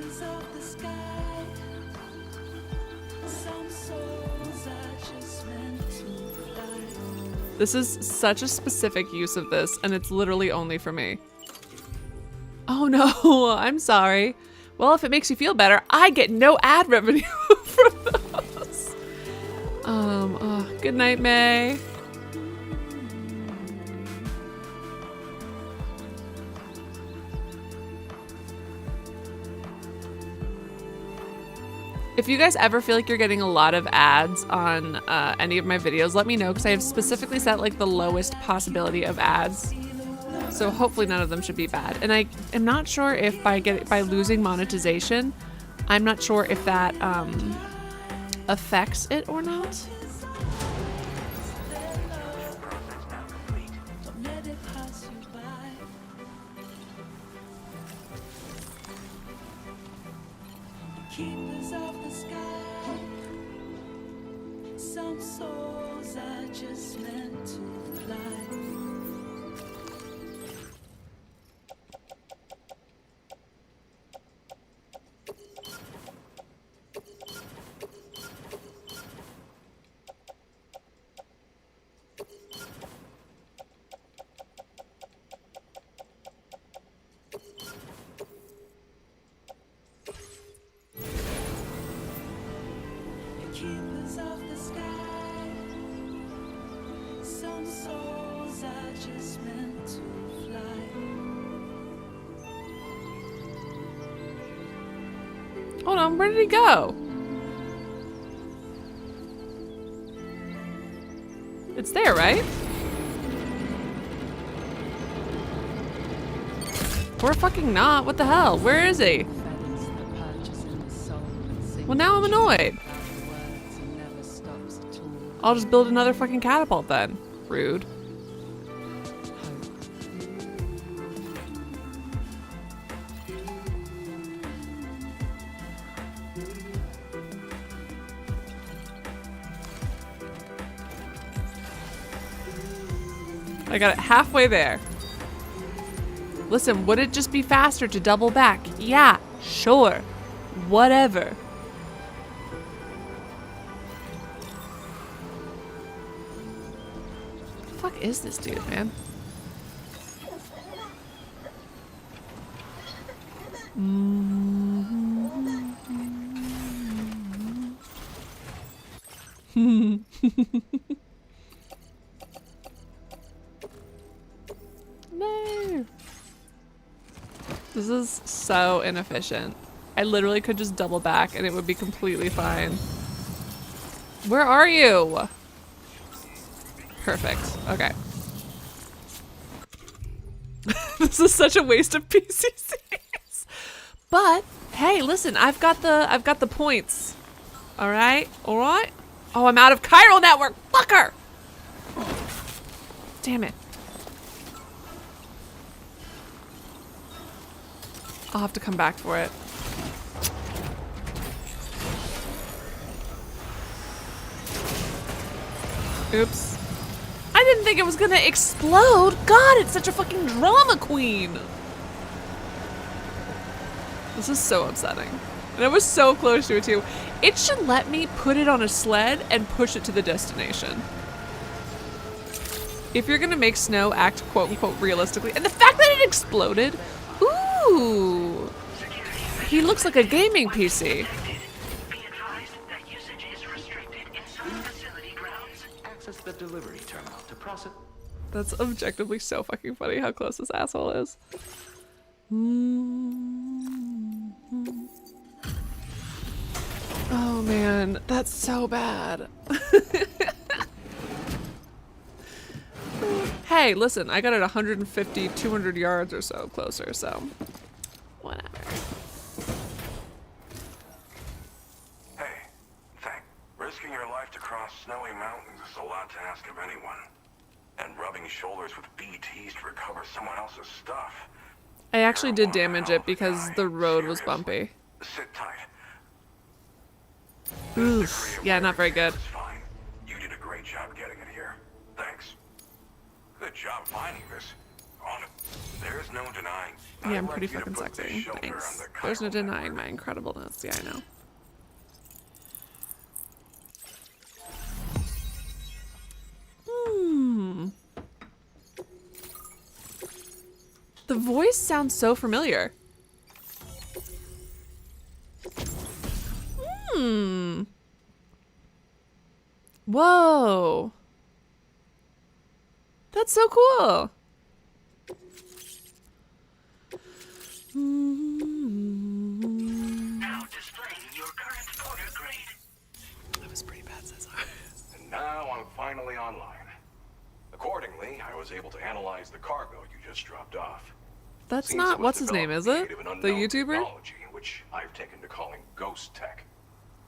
This is such a specific use of this, and it's literally only for me. Oh no, I'm sorry. Well, if it makes you feel better, I get no ad revenue from those. Good night, May. If you guys ever feel like you're getting a lot of ads on any of my videos, let me know, because I have specifically set like the lowest possibility of ads. So hopefully none of them should be bad. And I am not sure if by losing monetization, I'm not sure if that affects it or not. Hold on, where did he go? It's there, right? Or fucking not. What the hell? Where is he? Well, now I'm annoyed. I'll just build another fucking catapult then. Rude. I got it halfway there. Listen, would it just be faster to double back? Yeah, sure. Whatever. What the fuck is this dude, man? No. This is so inefficient. I literally could just double back and it would be completely fine. Where are you? Perfect. Okay. This is such a waste of PCCs. But hey, listen, I've got the points. All right? All right? Oh, I'm out of chiral network. Fucker. Damn it. I'll have to come back for it. Oops. I didn't think it was gonna explode. God, it's such a fucking drama queen. This is so upsetting. And I was so close to it too. It should let me put it on a sled and push it to the destination. If you're gonna make snow act quote unquote realistically, and the fact that it exploded, ooh, he looks like a gaming PC. Access the delivery terminal to process. That's objectively so fucking funny how close this asshole is. Oh man, that's so bad. Hey, listen, I got it 150, 200 yards or so closer, so whatever. Hey, risking your life to cross snowy mountains is a lot to ask of anyone. And rubbing shoulders with BTs to recover someone else's stuff. I actually did damage it because the road was bumpy. Sit tight. Oof. Yeah, not very good. You did a great job getting it here. Thanks. Good job finding this. There's no denying. Yeah, I'm pretty fucking sexy. Thanks. There's no denying my incredibleness. Yeah, I know. The voice sounds so familiar. Whoa. That's so cool. Now displaying your current order grade. That was pretty bad, Cesar. And now I'm finally online. Accordingly, I was able to analyze the cargo you just dropped off. That's not what's his name, is it? The YouTuber? Which I've taken to calling ghost tech.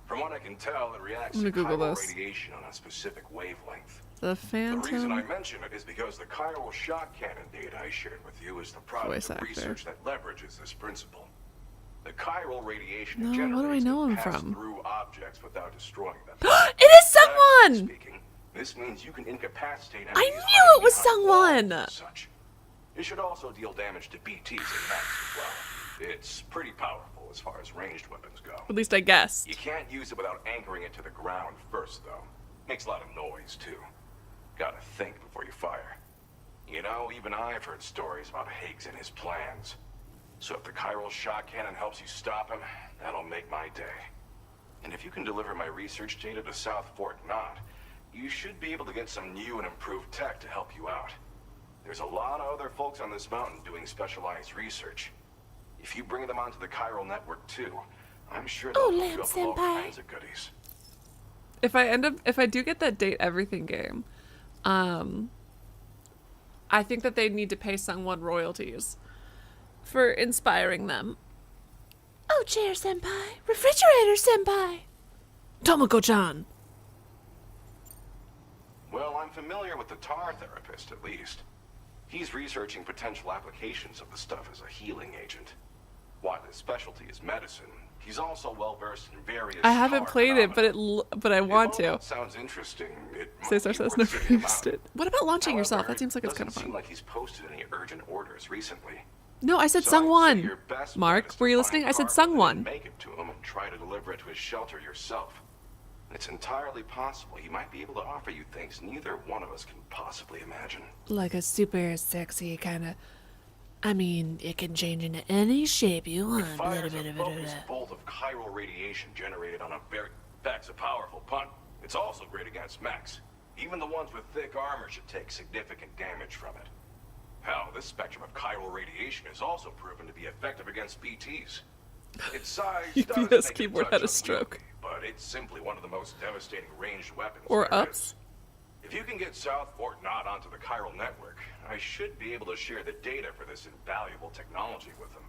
From what I can tell, it reacts I'm to gonna Google chiral this. radiation on a specific wavelength. The The reason I Phantom. mention it is because the chiral shock cannon data I shared with you is the product Voice of actor. research that leverages this principle. The chiral radiation No, generates what do I know him pass from? through objects without destroying them. It is someone! Speaking, this means you can incapacitate I enemies knew it was hiding behind someone! walls and such. It should also deal damage to BTs and mechs as well. It's pretty powerful as far as ranged weapons go. At least I guessed. You can't use it without anchoring it to the ground first, though. Makes a lot of noise, too. Gotta think before you fire. You know, even I've heard stories about Higgs and his plans. So if the chiral shock cannon helps you stop him, that'll make my day. And if you can deliver my research data to South Fort Knott, you should be able to get some new and improved tech to help you out. There's a lot of other folks on this mountain doing specialized research. If you bring them onto the chiral network too, I'm sure they'll hook you up with all kinds of goodies. If I do get that Date Everything game, I think that they need to pay someone royalties for inspiring them. Oh, chair senpai, refrigerator senpai, Tomoko-chan. Well, I'm familiar with the tar therapist, at least. He's researching potential applications of the stuff as a healing agent. While his specialty is medicine, he's also well-versed in various I haven't tar played it, phenomena. but I want to. Sounds interesting. It might Cesar be says worth never seeking him used out. it. What about launching yourself? However, That seems like it's kind of doesn't seem fun. like he's posted any urgent orders recently. No, I said So Sung I'd say Won. your best Mark, bet is were to you find listening? the I said cargo Sung and Won. Make it to him and try to deliver it to his shelter yourself. It's entirely possible he might be able to offer you things neither one of us can possibly imagine. Like a super sexy kind of. I mean, it can change into any shape you want. It fires a focused bolt of chiral radiation generated on a very... That's a powerful pun. It's also great against mechs. Even the ones with thick armor should take significant damage from it. Hell, this spectrum of chiral radiation is also proven to be effective against BTs. Its size does UPS make it keyboard touch had a unwieldy, stroke. but it's simply one of the most devastating ranged weapons Or there ups. is. If you can get South Fort Knott onto the chiral network, I should be able to share the data for this invaluable technology with them.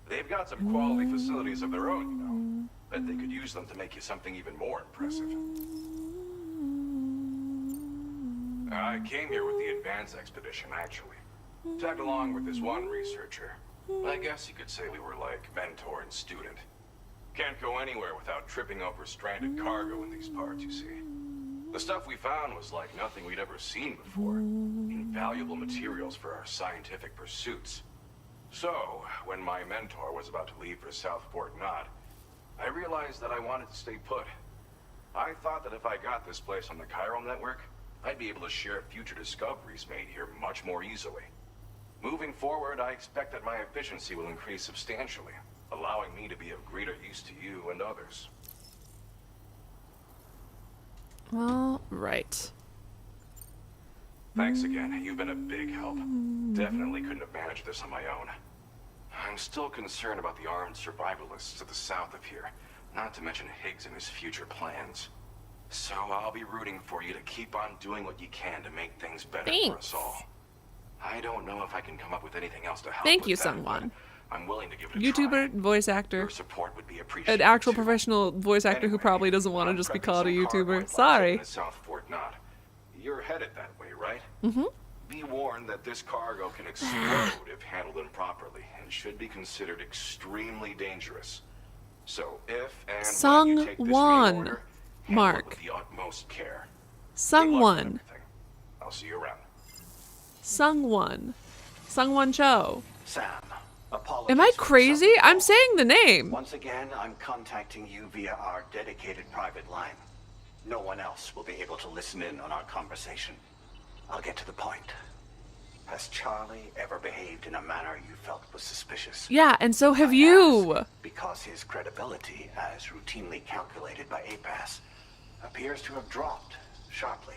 They've got some quality facilities of their own, you know. Bet they could use them to make you something even more impressive. I came here with the advance expedition, actually. Tagged along with this one researcher. I guess you could say we were like mentor and student. Can't go anywhere without tripping over stranded cargo in these parts, you see. The stuff we found was like nothing we'd ever seen before. Invaluable materials for our scientific pursuits. So, when my mentor was about to leave for Southport Knot, I realized that I wanted to stay put. I thought that if I got this place on the chiral network, I'd be able to share future discoveries made here much more easily. Moving forward, I expect that my efficiency will increase substantially, allowing me to be of greater use to you and others. All right. Thanks again. You've been a big help. Definitely couldn't have managed this on my own. I'm still concerned about the armed survivalists to the south of here, not to mention Higgs and his future plans. So I'll be rooting for you to keep on doing what you can to make things better for us all. I don't know if I can come up with anything else to help. Thank you, with that, Sungwon. I'm willing to give it a YouTuber, try. voice actor. Your support would be appreciated. An actual professional voice actor who probably doesn't want to just be called a YouTuber. Sorry. Southport Knot. You're headed that way, right? Mm-hmm. Be warned that this cargo can explode if handled improperly and should be considered extremely dangerous. So if and when you take this new order, handle it with the utmost care. Sungwon. I'll see you around. Sungwon. Sungwon Cho. Sam, apologies. Am I crazy? I'm saying the name. Once again, I'm contacting you via our dedicated private line. No one else will be able to listen in on our conversation. I'll get to the point. Has Charlie ever behaved in a manner you felt was suspicious? Yeah, and so have you. Because his credibility, as routinely calculated by APAS, appears to have dropped sharply.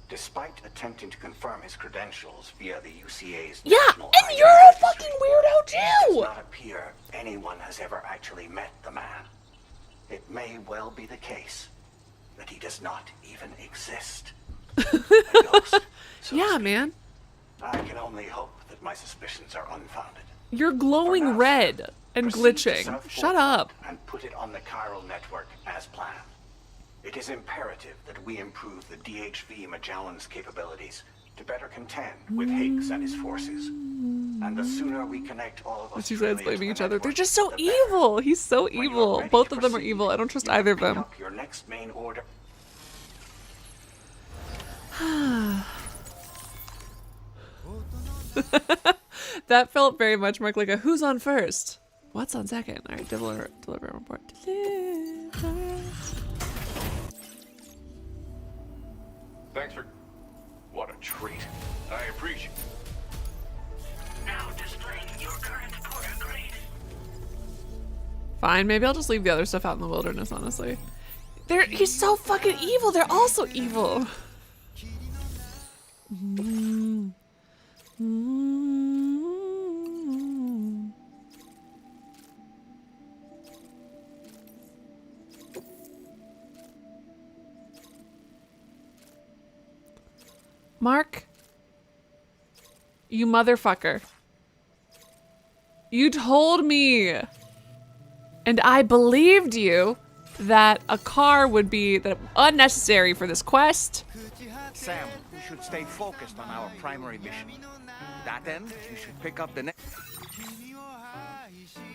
Despite attempting to confirm his credentials via the UCA's National and you're a fucking weirdo too! It does not appear anyone has ever actually met the man. It may well be the case that he does not even exist. A ghost, so yeah, man. I can only hope that my suspicions are unfounded. You're glowing red and glitching. Shut up. And put it on the chiral network as planned. It is imperative that we improve the DHV Magellan's capabilities to better contend with Higgs and his forces. And the sooner we connect all of us, The two sides blaming each other. They're just so evil. He's so evil. Both of them are evil. I don't trust either of them. Your next main order. That felt very much more like a who's on first? What's on second? All right, deliver report. Thanks for... What a treat. I appreciate... Now displaying your current order grade. Fine, maybe I'll just leave the other stuff out in the wilderness, honestly. He's so fucking evil. They're all so evil. Mark, you motherfucker. You told me, and I believed you, that a car would be unnecessary for this quest. Sam, we should stay focused on our primary mission. To that end, you should pick up the next...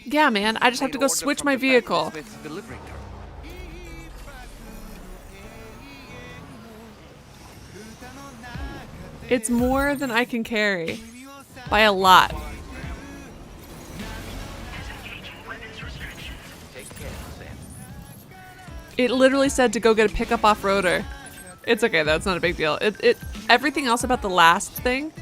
Yeah, man, I just have to go switch my vehicle. Delivery terminal. It's more than I can carry. By a lot. It literally said to go get a pickup off-roader. It's okay though, it's not a big deal. Everything else about the last thing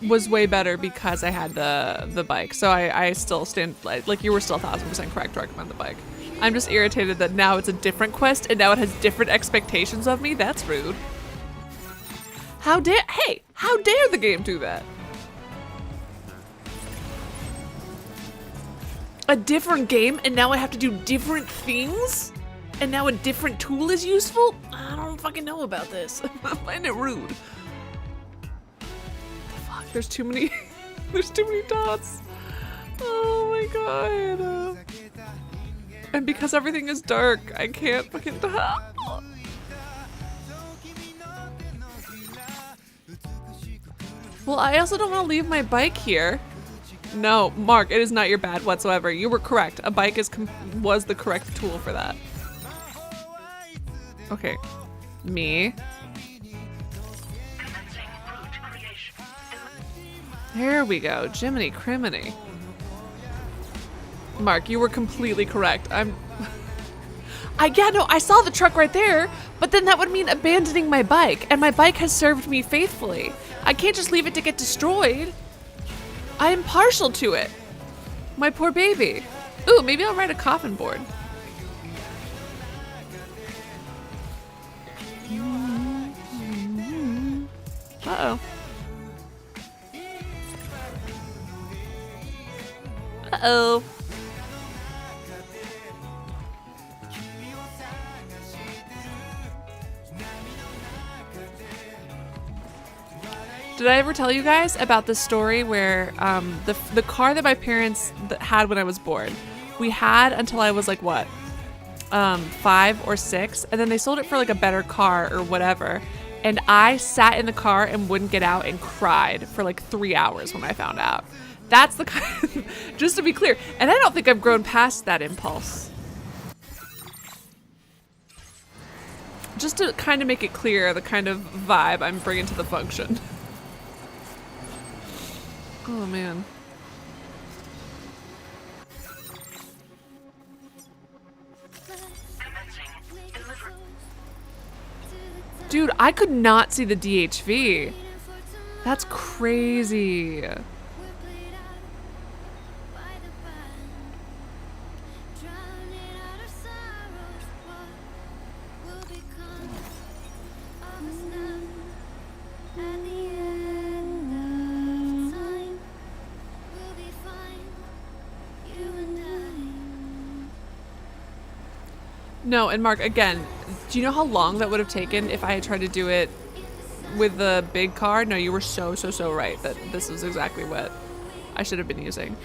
was way better because I had the bike. So I still stand, like you were still 1000% correct to recommend the bike. I'm just irritated that now it's a different quest and now it has different expectations of me. That's rude. How dare the game do that? A different game and now I have to do different things? And now a different tool is useful? I don't fucking know about this. I find it rude. Fuck, there's too many there's too many dots. Oh my god. And because everything is dark, I can't fucking tell. Well, I also don't want to leave my bike here. No, Mark, it is not your bad whatsoever. You were correct. A bike was the correct tool for that. Okay. Me. There we go. Jiminy criminy. Mark, you were completely correct. Yeah, no, I saw the truck right there, but then that would mean abandoning my bike, and my bike has served me faithfully. I can't just leave it to get destroyed. I am partial to it. My poor baby. Ooh, maybe I'll write a coffin board. Uh-oh. Uh-oh. Did I ever tell you guys about the story where the car that my parents had when I was born, we had until I was like, what, 5 or 6, and then they sold it for like a better car or whatever, and I sat in the car and wouldn't get out and cried for like 3 hours when I found out. That's the kind just to be clear, and I don't think I've grown past that impulse. Just to kind of make it clear the kind of vibe I'm bringing to the function. Oh man. Dude, I could not see the DHV. That's crazy. No, and Mark, again, do you know how long that would have taken if I had tried to do it with the big car? No, you were so right that this is exactly what I should have been using.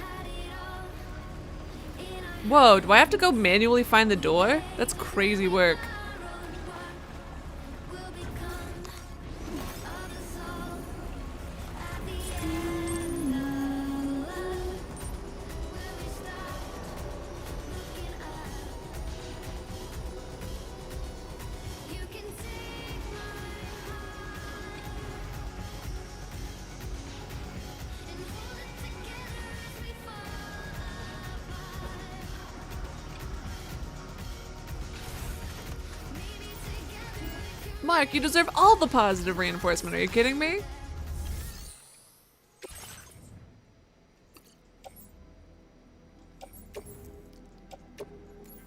Whoa, do I have to go manually find the door? That's crazy work. Mark, you deserve all the positive reinforcement. Are you kidding me?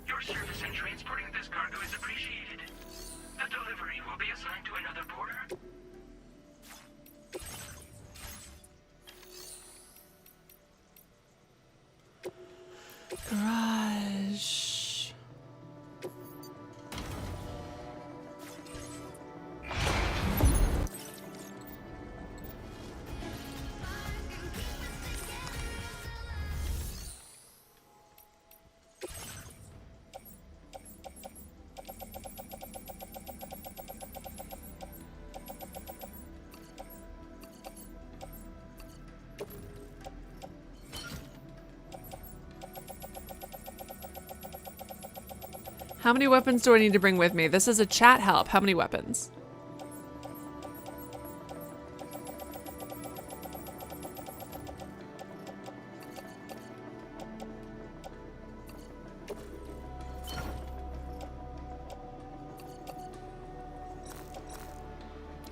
Your service in transporting this cargo is appreciated. The delivery will be assigned to another porter. Garage. How many weapons do I need to bring with me? This is a chat help. How many weapons?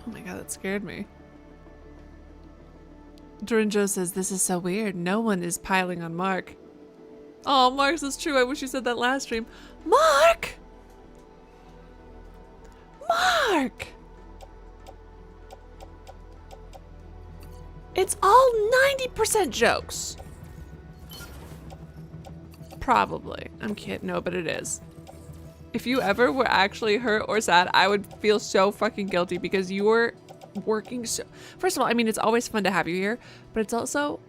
Oh my god, that scared me. Dorinjo says, this is so weird. No one is piling on Mark. Oh, Mark, that's true. I wish you said that last stream. Mark! Mark! It's all 90% jokes. Probably. I'm kidding. No, but it is. If you ever were actually hurt or sad, I would feel so fucking guilty because you were working so... First of all, I mean, it's always fun to have you here, but it's also...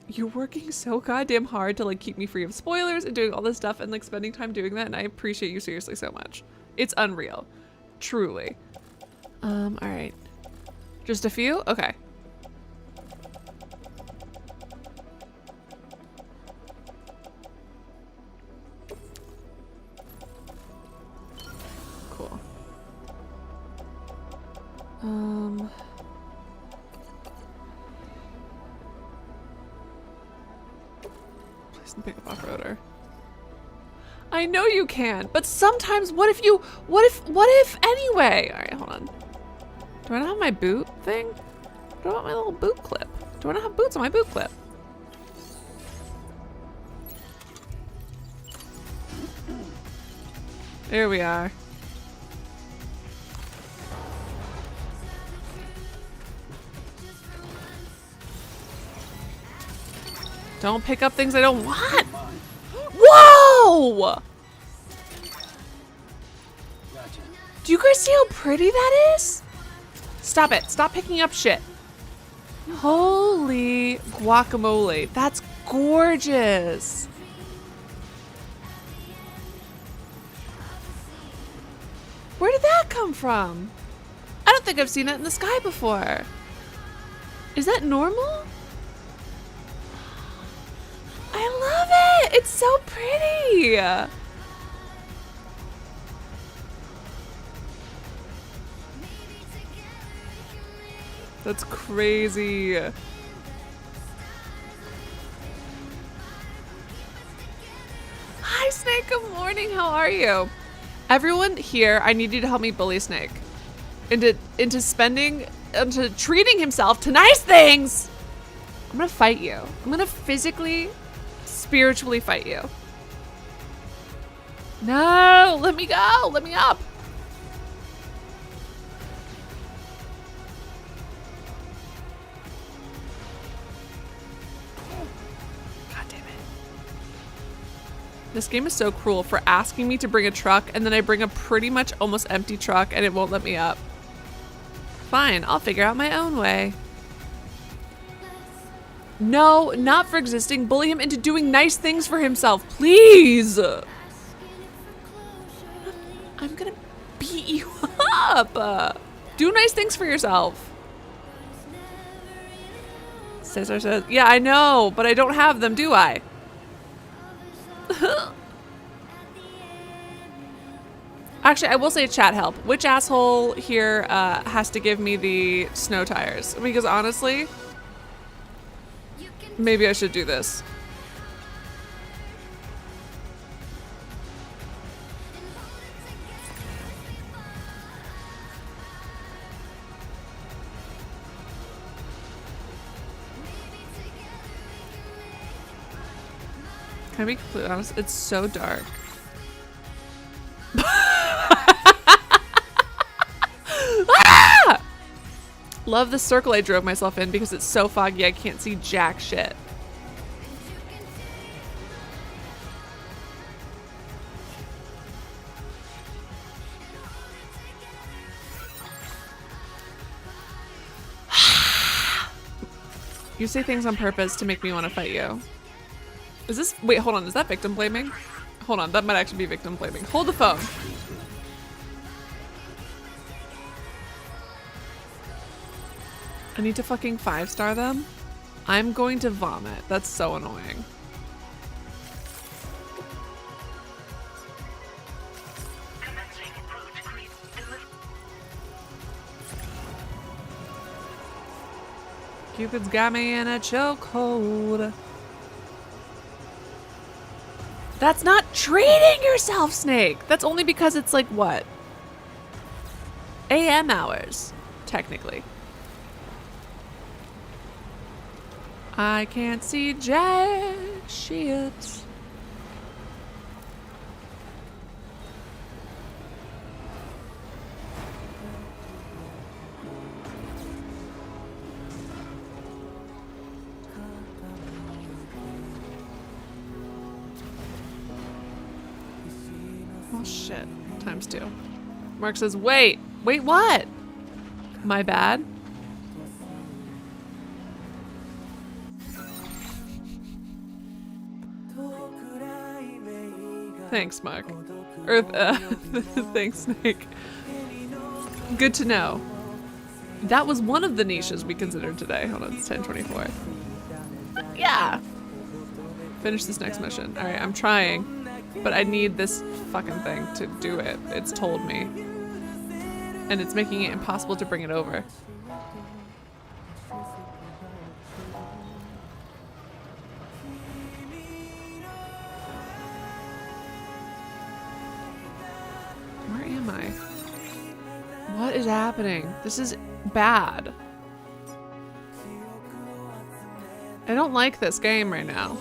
You're working so goddamn hard to like keep me free of spoilers and doing all this stuff and like spending time doing that, and I appreciate you seriously so much. It's unreal. Truly. Alright. Just a few? Okay. Please don't pick up off-roader. I know you can, but sometimes what if anyway? All right, hold on. Do I not have my boot thing? Do I want my little boot clip? Do I not have boots on my boot clip? There we are. Don't pick up things I don't want. Whoa! Do you guys see how pretty that is? Stop it. Stop picking up shit. Holy guacamole. That's gorgeous. Where did that come from? I don't think I've seen that in the sky before. Is that normal? I love it. It's so pretty. That's crazy. Hi, Snake. Good morning. How are you? Everyone here, I need you to help me bully Snake into treating himself to nice things. I'm gonna fight you. I'm gonna physically, spiritually fight you. No, let me go. Let me up. This game is so cruel for asking me to bring a truck and then I bring a pretty much almost empty truck and it won't let me up. Fine, I'll figure out my own way. No, not for existing. Bully him into doing nice things for himself, please. I'm gonna beat you up. Do nice things for yourself. Cesar says, yeah, I know, but I don't have them, do I? Actually, I will say chat help. Which asshole here has to give me the snow tires? Because honestly, maybe I should do this. Can I be completely honest? It's so dark. Ah! Love the circle I drove myself in because it's so foggy I can't see jack shit. You say things on purpose to make me want to fight you. Is this, wait, hold on, is that victim blaming? Hold on, that might actually be victim blaming. Hold the phone. I need to fucking 5-star them? I'm going to vomit. That's so annoying. Cupid's got me in a chokehold. That's not treating yourself, Snake. That's only because it's like, what? AM hours, technically. I can't see jack shit. Oh shit, ×2. Mark says, wait what? My bad? Thanks, Mark. Or, thanks, Snake. Good to know. That was one of the niches we considered today. Hold on, it's 10:24. Yeah! Finish this next mission. Alright, I'm trying. But I need this fucking thing to do it. It's told me. and it's making it impossible to bring it over. Where am I? What is happening? This is bad. I don't like this game right now.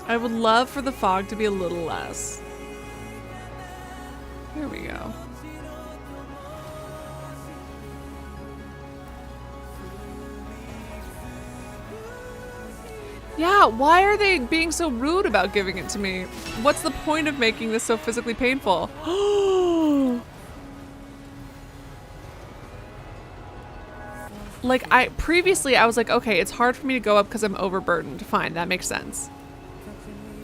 I would love for the fog to be a little less. Here we go. Yeah, why are they being so rude about giving it to me? What's the point of making this so physically painful? Like, previously I was like, okay, it's hard for me to go up because I'm overburdened. Fine, that makes sense.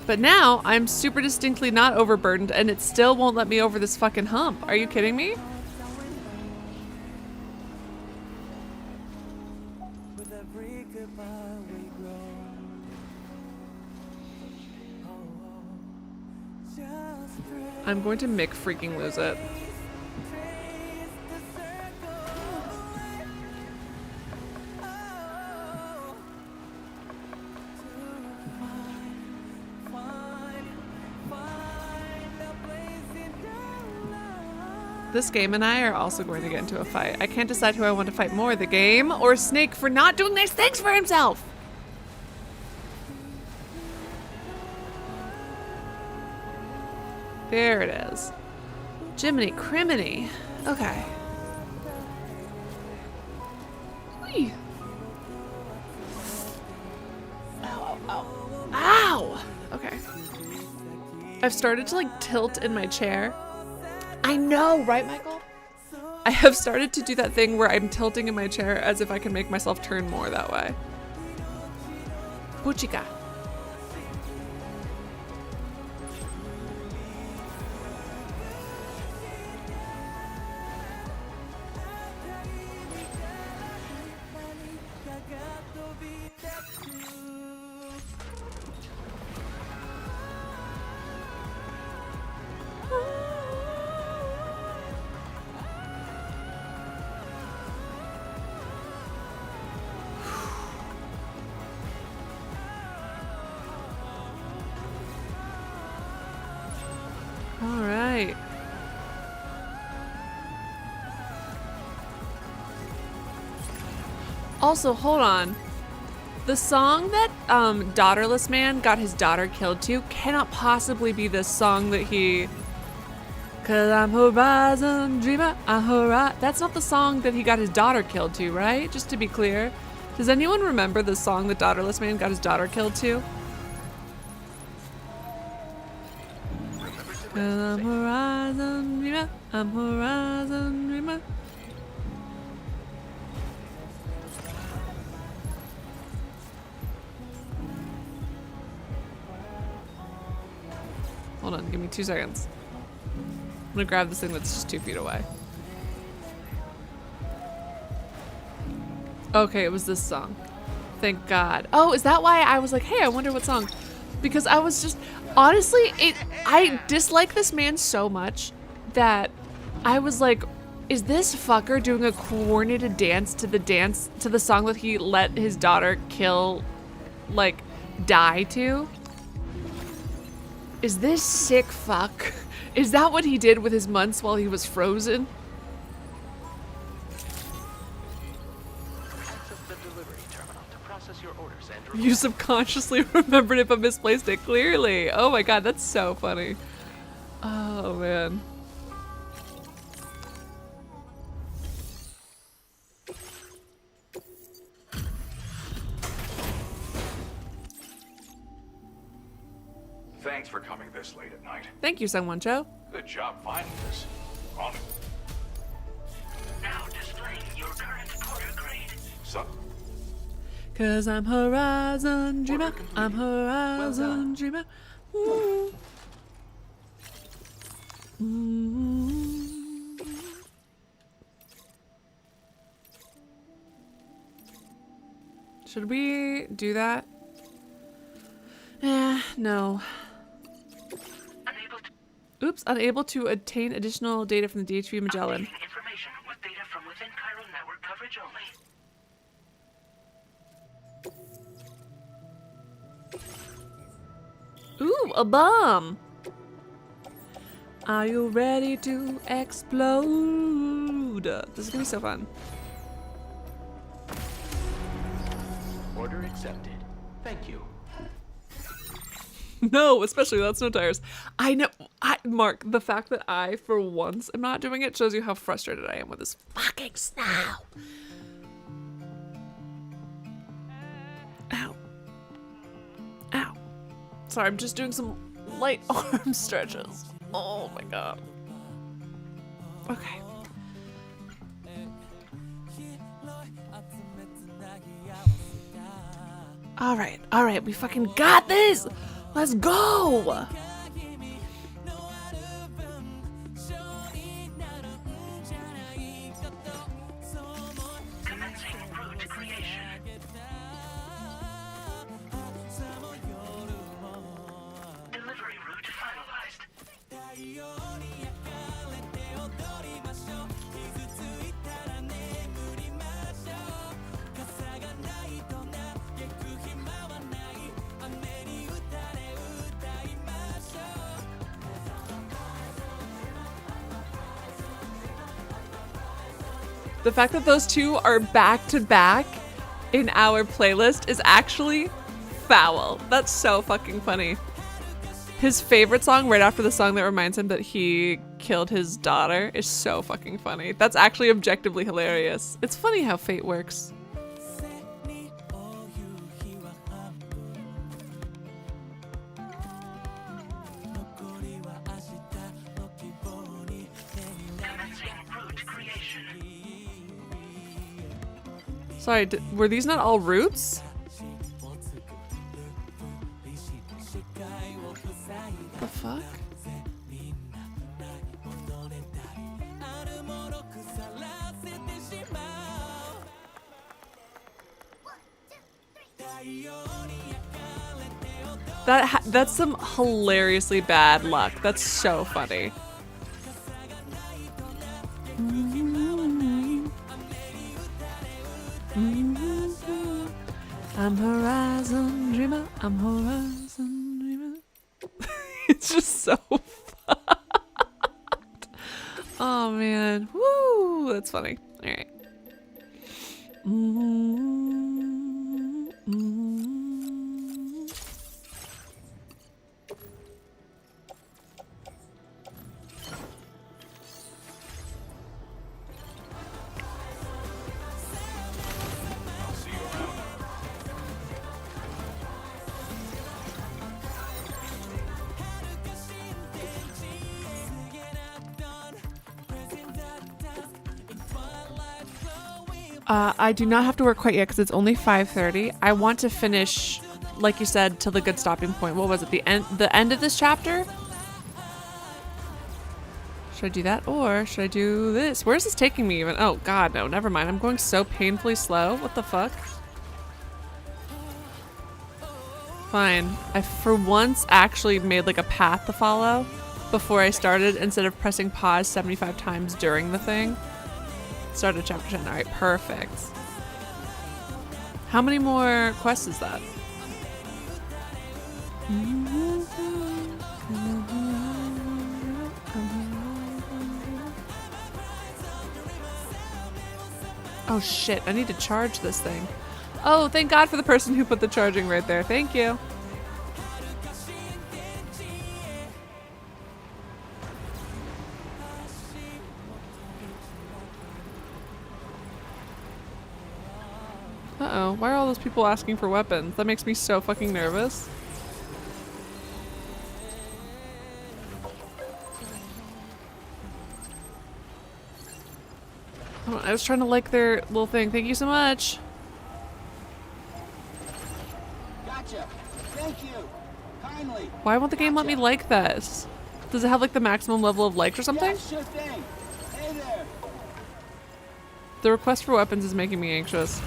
But now I'm super distinctly not overburdened and it still won't let me over this fucking hump. Are you kidding me? I'm going to Mick freaking lose it. This game and I are also going to get into a fight. I can't decide who I want to fight more, the game or Snake for not doing nice things for himself. There it is. Jiminy criminy. Okay. Whee. Ow, ow, ow. Ow! Okay. I've started to like tilt in my chair. I know, right, Michael? I have started to do that thing where I'm tilting in my chair as if I can make myself turn more that way. Puchika. Also, hold on. The song that Daughterless Man got his daughter killed to cannot possibly be this song that he... Cause I'm Horizon Dreamer, I'm Horizon... That's not the song that he got his daughter killed to, right? Just to be clear. Does anyone remember the song that Daughterless Man got his daughter killed to? Cause I'm Horizon Dreamer, I'm Horizon Dreamer. Hold on, give me 2 seconds. I'm gonna grab this thing that's just 2 feet away. Okay, it was this song. Thank God. Oh, is that why I was like, hey, I wonder what song? Because I was just, honestly, I dislike this man so much that I was like, is this fucker doing a coordinated dance to the song that he let his daughter die to? Is this sick fuck? Is that what he did with his months while he was frozen? Access the delivery terminal to process your orders and You subconsciously remembered it but misplaced it clearly. Oh my God, that's so funny. Oh man. Thanks for coming this late at night. Thank you, Sungwon-cho. Good job finding this. On it. Now displaying your current order grade. So, Cause I'm Horizon Dreamer, I'm Horizon Dreamer. Ooh. Should we do that? No. Oops, unable to obtain additional data from the DHV Magellan. Information with data from within chiral network coverage only. Ooh, a bomb! Are you ready to explode? This is gonna be so fun. Order accepted. Thank you. No, especially without snow tires. I know. Mark, the fact that I, for once, am not doing it shows you how frustrated I am with this fucking snow. Ow. Ow. Sorry, I'm just doing some light arm stretches. Oh my god. Okay. Alright, we fucking got this! Let's go! Commencing route creation. Delivery route finalized. The fact that those two are back to back in our playlist is actually foul. That's so fucking funny. His favorite song right after the song that reminds him that he killed his daughter is so fucking funny. That's actually objectively hilarious. It's funny how fate works. Sorry, were these not all roots? The fuck? That's some hilariously bad luck. That's so funny. I'm horizon dreamer, I'm horizon dreamer. It's just so fucked. Oh man, woo, that's funny. All right. I do not have to work quite yet because it's only 5:30. I want to finish, like you said, till the good stopping point. What was it? The end of this chapter? Should I do that or should I do this? Where is this taking me even? Oh god, no, never mind. I'm going so painfully slow. What the fuck? Fine. I for once actually made like a path to follow before I started instead of pressing pause 75 times during the thing. Started chapter 10. Alright, perfect. How many more quests is that? Oh shit, I need to charge this thing. Oh, thank God for the person who put the charging right there. Thank you. Uh-oh, why are all those people asking for weapons? That makes me so fucking nervous. Oh, I was trying to like their little thing. Thank you so much. Gotcha. Thank you. Kindly. Why won't the game let me like this? Does it have like the maximum level of likes or something? Yeah, sure thing. Hey there. The request for weapons is making me anxious.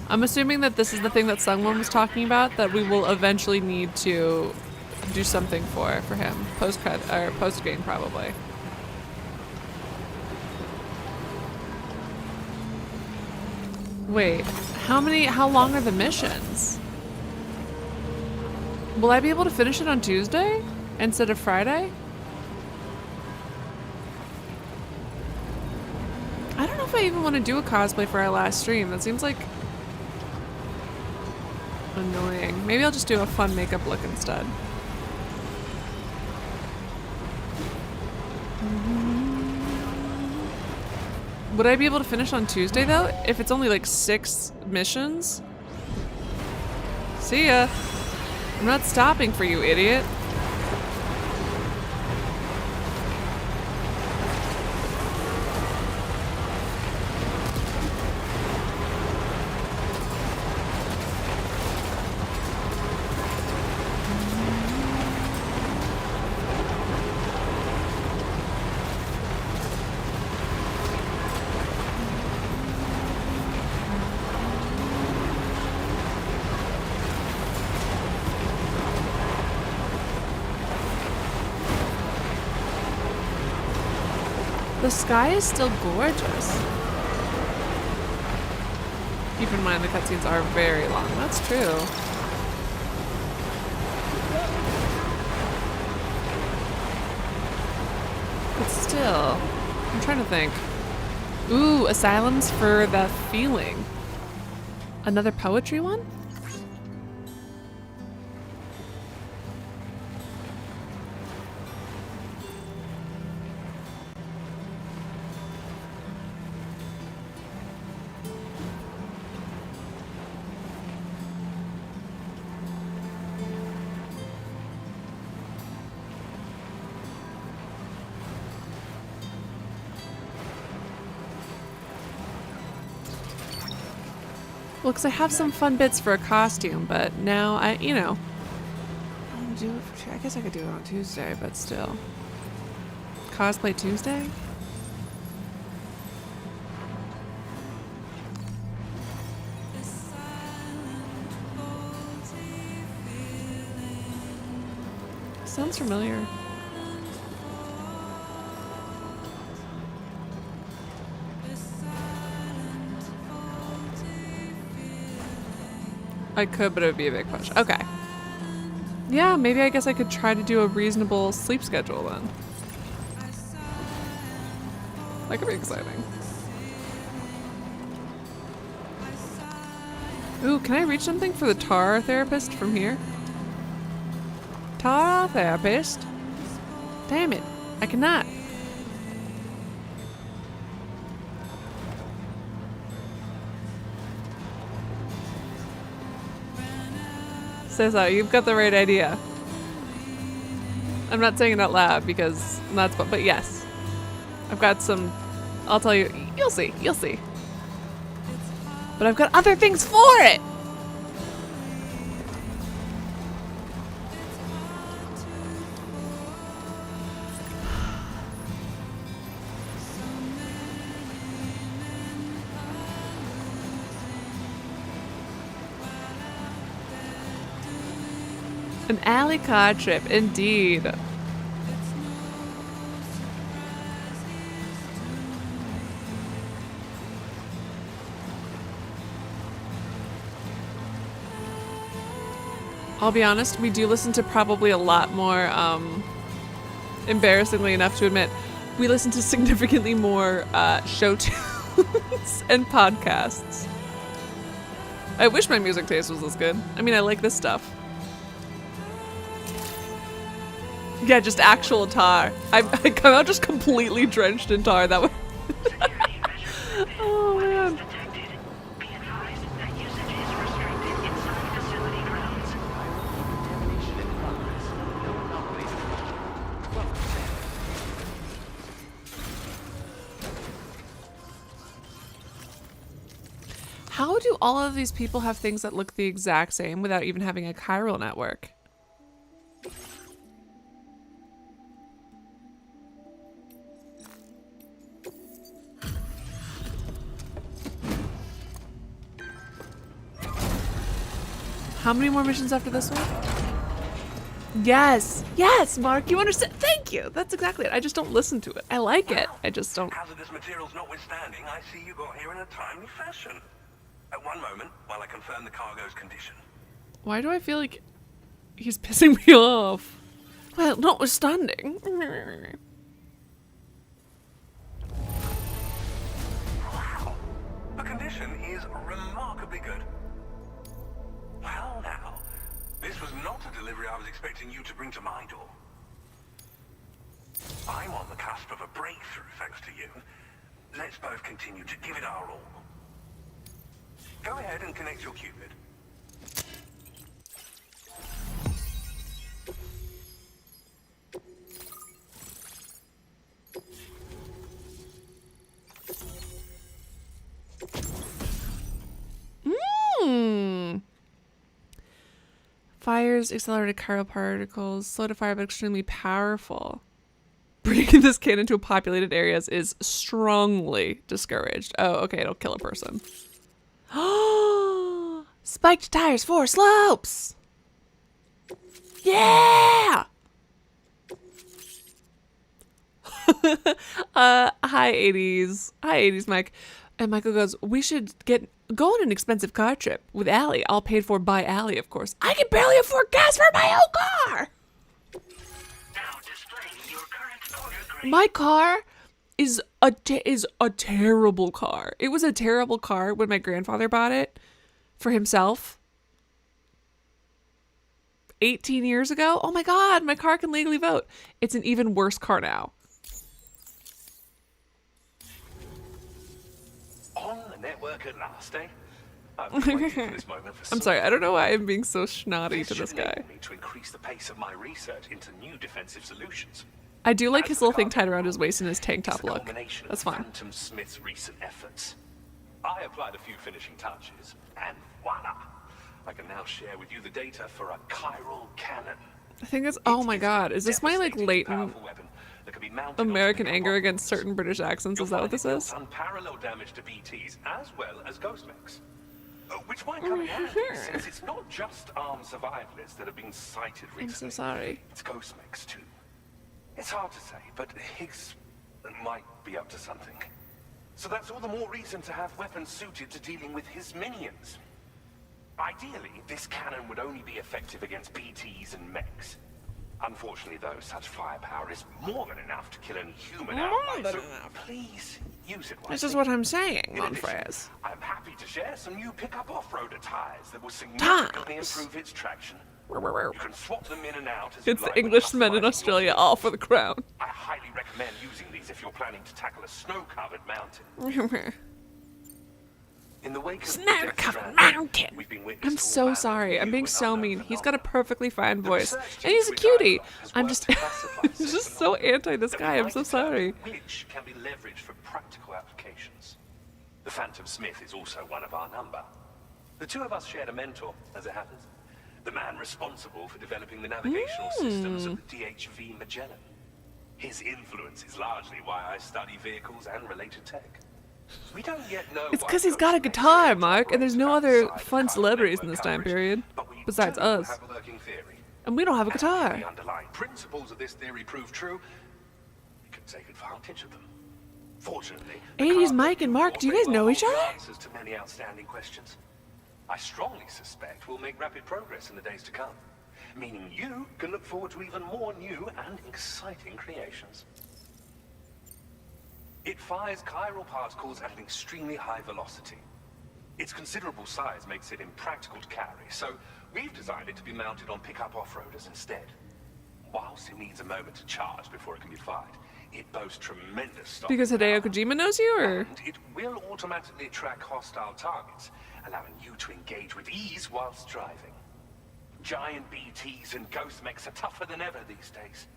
I'm assuming that this is the thing that Sungwon was talking about, that we will eventually need to do something for him. Post game probably. Wait, how long are the missions? Will I be able to finish it on Tuesday instead of Friday? I don't know if I even want to do a cosplay for our last stream. That seems like annoying. Maybe I'll just do a fun makeup look instead. Would I be able to finish on Tuesday though? If it's only like 6 missions? See ya. I'm not stopping for you, idiot. The sky is still gorgeous. Keep in mind the cutscenes are very long. That's true. But still, I'm trying to think. Ooh, Asylums for the Feeling. Another poetry one? Well, because I have some fun bits for a costume, but now I guess I could do it on Tuesday, but still. Cosplay Tuesday? Sounds familiar. I could, but it would be a big push. Okay. Yeah, maybe I guess I could try to do a reasonable sleep schedule then. That could be exciting. Ooh, can I reach something for the tar therapist from here? Tar therapist? Damn it, I cannot. So you've got the right idea. I'm not saying it out loud because that's but yes. I've got some, I'll tell you, you'll see. But I've got other things for it! An alley car trip, indeed. I'll be honest, we do listen to probably a lot more, embarrassingly enough to admit, we listen to significantly more show tunes and podcasts. I wish my music taste was this good. I mean, I like this stuff. Yeah, just actual tar. I come out just completely drenched in tar that way. Oh man. How do all of these people have things that look the exact same without even having a chiral network? How many more missions after this one? Yes, yes, Mark, you understand. Thank you. That's exactly it. I just don't listen to it. I like it. I just don't. Hazardous materials notwithstanding, I see you got here in a timely fashion. At one moment, while I confirm the cargo's condition. Why do I feel like he's pissing me off? Well, notwithstanding. Wow, the condition is remarkably good. Well now, this was not the delivery I was expecting you to bring to my door. I'm on the cusp of a breakthrough thanks to you. Let's both continue to give it our all. Go ahead and connect your Cupid. Fires accelerated chiral particles, slow to fire but extremely powerful. Bringing this cannon to populated areas is strongly discouraged. Oh, okay, it'll kill a person. Spiked tires for slopes! Yeah! Hi 80s. Hi 80s, Mike. And Michael goes, we should go on an expensive car trip with Allie. All paid for by Allie, of course. I can barely afford gas for my own car! My car is a terrible car. It was a terrible car when my grandfather bought it for himself 18 years ago. Oh my god, my car can legally vote. It's an even worse car now. On the network at last, eh? I've been waiting for this moment for I'm sorry, I don't know why I'm being so snotty to this guy. me to increase the pace of my research into new defensive solutions. I do like his little thing tied around his waist and his tank top look. That's fine. Phantom Smith's recent efforts. I applied a few finishing touches, and voila! I can now share with you the data for a chiral cannon. I think it's, oh my god, is this my like latent American anger against certain British accents? Is that what this is? Unparalleled damage to BTs as well as ghost mechs. Which might come in handy, since it's not just armed survivalists that have been sighted recently. I'm so sorry. It's ghost mechs too. It's hard to say, but Higgs might be up to something. So that's all the more reason to have weapons suited to dealing with his minions. Ideally, this cannon would only be effective against BTs and mechs. Unfortunately, though, such firepower is more than enough to kill any human outright, so please use it wisely. This is what I'm saying, Monfrez. I'm happy to share some new pickup off-roader tires that will significantly improve its traction. You can swap them in and out as It's the Englishmen in Australia, all for the crown. I highly recommend using these if you're planning to tackle a snow-covered mountain. In the wake of Snow-covered mountain. I'm so sorry. I'm being so mean. He's got a perfectly fine voice, and he's a cutie. I'm just, just so anti this guy. I'm so sorry. Which can be leveraged for practical applications. The Phantom Smith is also one of our number. The two of us shared a mentor, as it happens. The man responsible for developing the navigational systems of the DHV Magellan. His influence is largely why I study vehicles and related tech. We don't yet know. It's because he's got a guitar, Mark, and there's no other fun celebrities in this time period besides us. And we don't have a guitar. The underlying principles of this theory prove true. We can take advantage of them. Fortunately, 80s Mike and Mark, do you guys know each other? Answers to many outstanding questions. I strongly suspect we'll make rapid progress in the days to come, meaning you can look forward to even more new and exciting creations. It fires chiral particles at an extremely high velocity. Its considerable size makes it impractical to carry, so we've designed it to be mounted on pickup off-roaders instead. Whilst it needs a moment to charge before it can be fired, it boasts tremendous stopping Because Hideo Kojima knows you, or? And it will automatically track hostile targets, allowing you to engage with ease whilst driving. Giant BTs and ghost mechs are tougher than ever these days.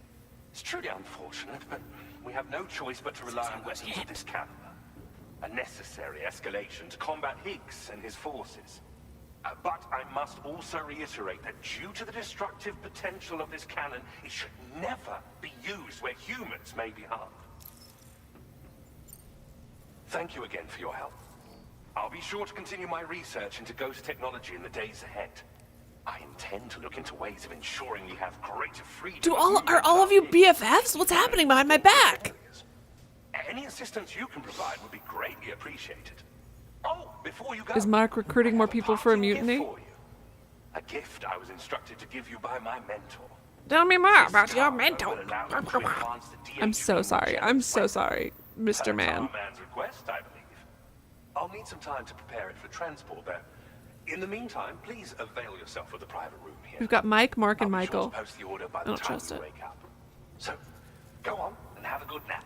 It's truly unfortunate, but we have no choice but to rely on weapons of this caliber. A necessary escalation to combat Higgs and his forces. But I must also reiterate that due to the destructive potential of this cannon, it should never be used where humans may be harmed. Thank you again for your help. I'll be sure to continue my research into ghost technology in the days ahead. I intend to look into ways of ensuring we have greater freedom. Are all of you BFFs? What's happening behind my back? Any assistance you can provide would be greatly appreciated. Oh, before you go, Is Mark recruiting more people for a mutiny? a gift I was instructed to give you by my mentor. Tell me more about your mentor. I'm so sorry. I'm so sorry, Mr. Man. Man's request, I believe. I'll need some time to prepare it for transport, though. In the meantime, please avail yourself of the private room here. We've got Mike, Mark, and I'll be Michael. Sure to post the order by I the don't time trust you it. wake up. So, go on and have a good nap.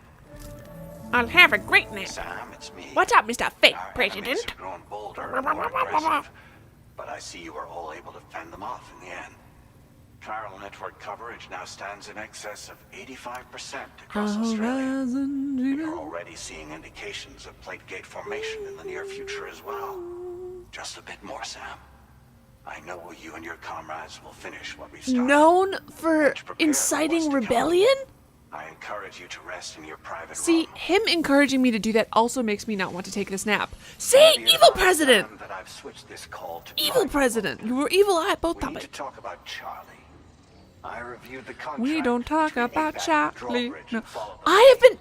I'll have a great nap. Sam, it's me. What's up, Mr. Fake Our President? enemies have grown bolder and more aggressive, but I see you were all able to fend them off in the end. Chiral network coverage now stands in excess of 85% across Australia. You're already seeing indications of plate gate formation in the near future as well. Just a bit more, Sam. I know you and your comrades will finish what we've started. Known for inciting rebellion? I encourage you to rest in your private See, room. him encouraging me to do that also makes me not want to take this nap. See, evil president! That I've switched this call to Evil president! You were evil eye both We need times. to talk about Charlie. I reviewed the contract. We don't talk about APAC Charlie. drawbridge No. and followed I have been.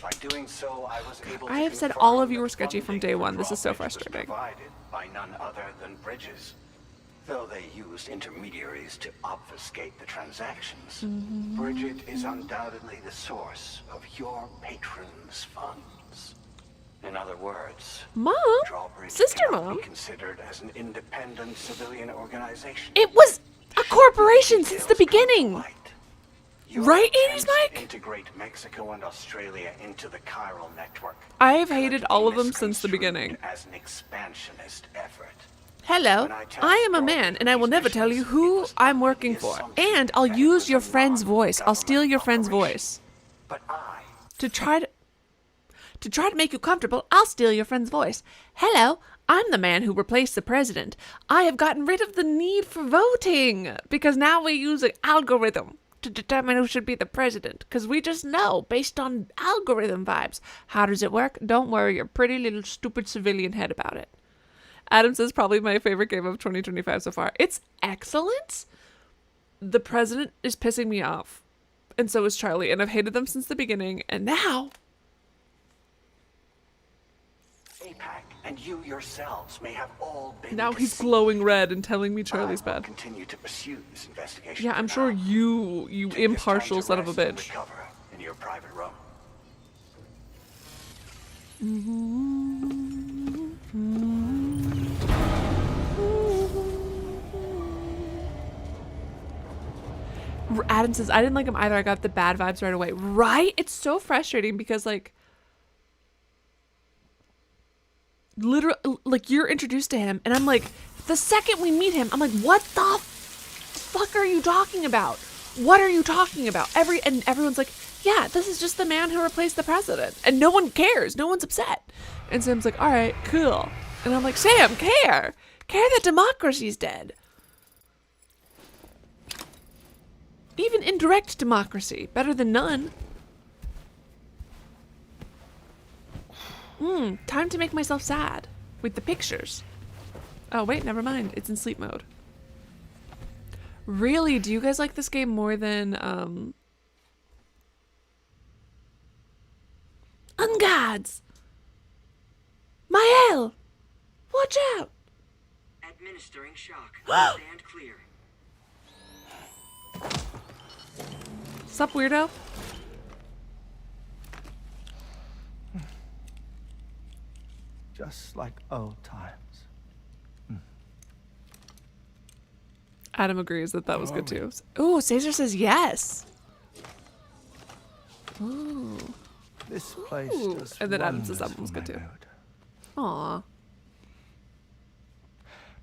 By doing so, I was able I to have said confirm all of you that were sketchy from day one. This is so frustrating. provided by none other than Bridges, though they used intermediaries to obfuscate the transactions. Bridget is undoubtedly the source of your patrons' funds. In other words, Mom? Drawbridge Sister cannot Mom? be considered as an independent civilian organization. It was a corporation since the beginning. Right, 80s Mike? Integrate Mexico and Australia into the chiral network. I have hated all of them since the beginning. As an expansionist effort. Hello, I am a man, and I will never tell you who I'm working for. And I'll use your friend's voice. I'll steal your friend's voice. To try to make you comfortable, I'll steal your friend's voice. Hello, I'm the man who replaced the president. I have gotten rid of the need for voting, because now we use an algorithm to determine who should be the president, because we just know, based on algorithm vibes. How does it work? Don't worry your pretty little stupid civilian head about it. Adam says probably my favorite game of 2025 so far. It's excellent. The president is pissing me off. And so is Charlie. And I've hated them since the beginning. And now... APAC and you yourselves may have all been Now he's glowing red and telling me Charlie's I will bad. continue to pursue this investigation. Yeah, I'm sure you impartial son of a bitch. Recover in your private room. Adam says, I didn't like him either. I got the bad vibes right away. Right? It's so frustrating because, like, literally, like, you're introduced to him, and I'm like, the second we meet him, I'm like, what the fuck are you talking about? What are you talking about? And everyone's like, yeah, this is just the man who replaced the president. And no one cares. No one's upset. And Sam's like, all right, cool. And I'm like, Sam, care. Care that democracy's dead. Even indirect democracy. Better than none. Time to make myself sad. With the pictures. Oh, wait, never mind. It's in sleep mode. Really? Do you guys like this game more than, Ungods! Mael! Watch out! Administering shock. Stand clear. Sup, weirdo? Just like old times. Adam agrees that was good too. Ooh, Caesar says yes. Ooh. This place does And then Adam wonders says that one was for good my too. mood. Aw.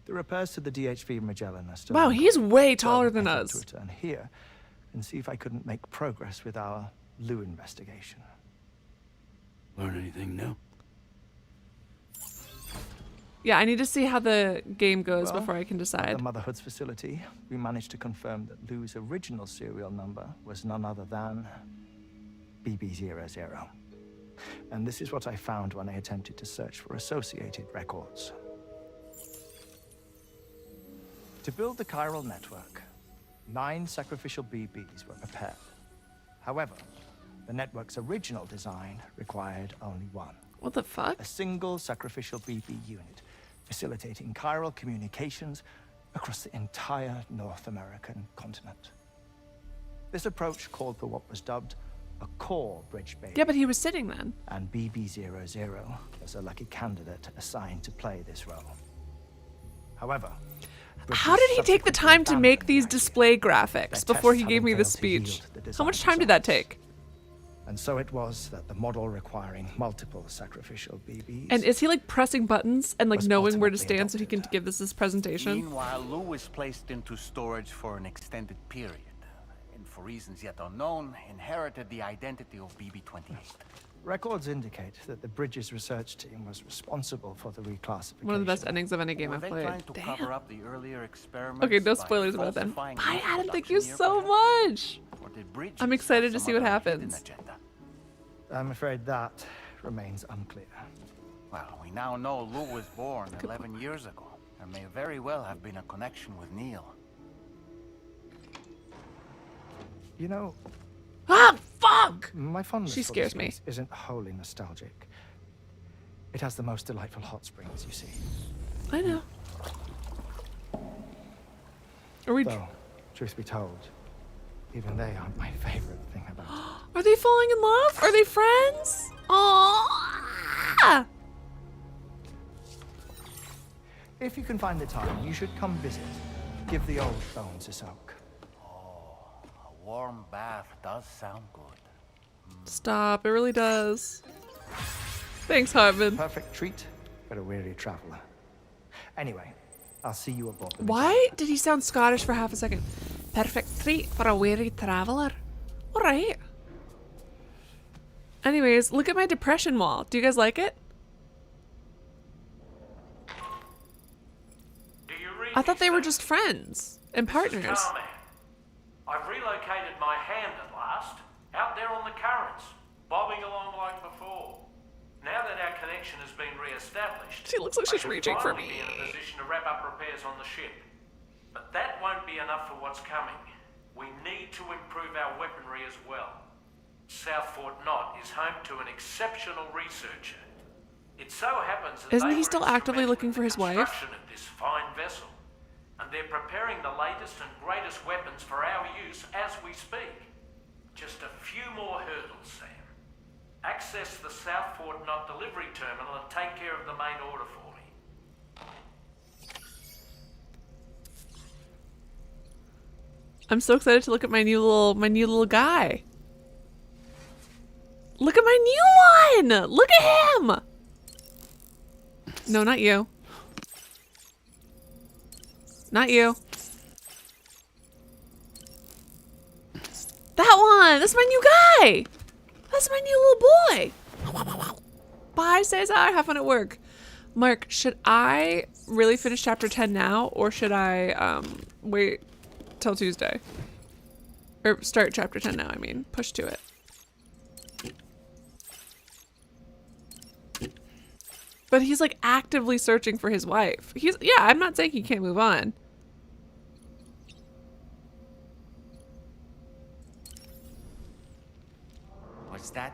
The repairs to the DHV Magellan are still Wow, ongoing, he's way so taller I than thought us. to return here and see if I couldn't make progress with our Lou investigation. Learn anything new? Yeah, I need to see how the game goes Well, before I can At decide. the Motherhood's facility, we managed to confirm that Lou's original serial number was none other than BB00. And this is what I found when I attempted to search for associated records. To build the chiral network, 9 sacrificial BBs were prepared. However, the network's original design required only 1. What the fuck? A single sacrificial BB unit, facilitating chiral communications across the entire North American continent. This approach called for what was dubbed a core bridge baby. Yeah, but he was sitting then. And BB-00 was a lucky candidate assigned to play this role. However, how did he take the time to make these display graphics before he gave me the speech? How much time did that take? And so it was that the model requiring multiple sacrificial BBs. And is he like pressing buttons and like knowing where to stand so he can give this presentation? Meanwhile, Lou was placed into storage for an extended period. And for reasons yet unknown, inherited the identity of BB-28. Records indicate that the Bridges research team was responsible for the reclassification. One of the best endings of any game I've played. To cover up the earlier experiments Okay, no spoilers about them. Bye, Adam. Thank you so much. I'm excited to see what happens. I'm afraid that remains unclear. Well, we now know Lou was born 11 years ago. There may very well have been a connection with Neil. You know... Ah, fuck! My fondness She for scares this me. place isn't wholly nostalgic. It has the most delightful hot springs, you see. I know. Are we... Though, truth be told, even they aren't my favorite thing about it. Are they falling in love? Are they friends? Aww! If you can find the time, you should come visit. Give the old bones a soak. A warm bath does sound good. Stop, it really does. Thanks, Hartman. Perfect treat for a weary traveler. Anyway, I'll see you aboard the Why did he sound Scottish for half a second? Perfect treat for a weary traveler. Alright. Anyways, look at my depression wall. Do you guys like it? I thought they were just friends and partners. Carman. I've relocated my hand at last, out there on the currents, bobbing along like before. Now that our connection has been re-established, She looks like she's reaching for me. Be in a position to wrap up repairs on the ship. But that won't be enough for what's coming. We need to improve our weaponry as well. South Fort Knott is home to an exceptional researcher. It so happens that Isn't they he still were actively looking for his wife? construction of this fine vessel, and they're preparing the latest and greatest weapons for our use as we speak. Just a few more hurdles, Sam. Access the South Fort Knott delivery terminal and take care of the main order for me. I'm so excited to look at my new little guy. Look at my new one! Look at him! No, not you. Not you. That one! That's my new guy! That's my new little boy! Bye, Cesar. Have fun at work. Mark, should I really finish chapter 10 now, or should I wait till Tuesday? Or start chapter 10 now, I mean. Push to it. But he's like actively searching for his wife. Yeah, I'm not saying he can't move on. Was that...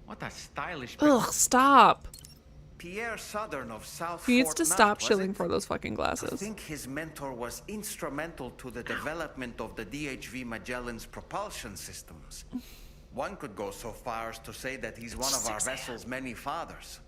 What a stylish... Ugh, stop. Pierre Southern of South He needs Fort to Knott, stop was shilling it? for those fucking I glasses. think his mentor was instrumental to the development of the DHV Magellan's propulsion systems. One could go so far as to say that he's one of our vessel's many fathers.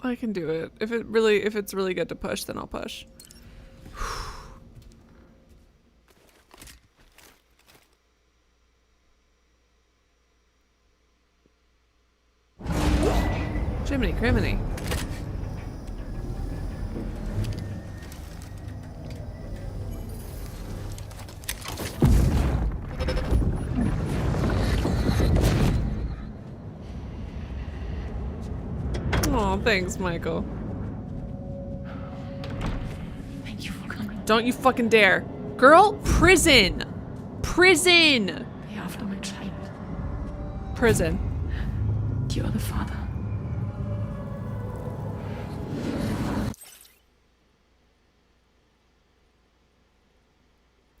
I can do it. If it's really good to push, then I'll push. Jiminy criminy. Aw. Oh, thanks, Michael. Thank you for coming. Don't you fucking dare. Girl, prison. Prison. Be after my child. Prison. You are the father.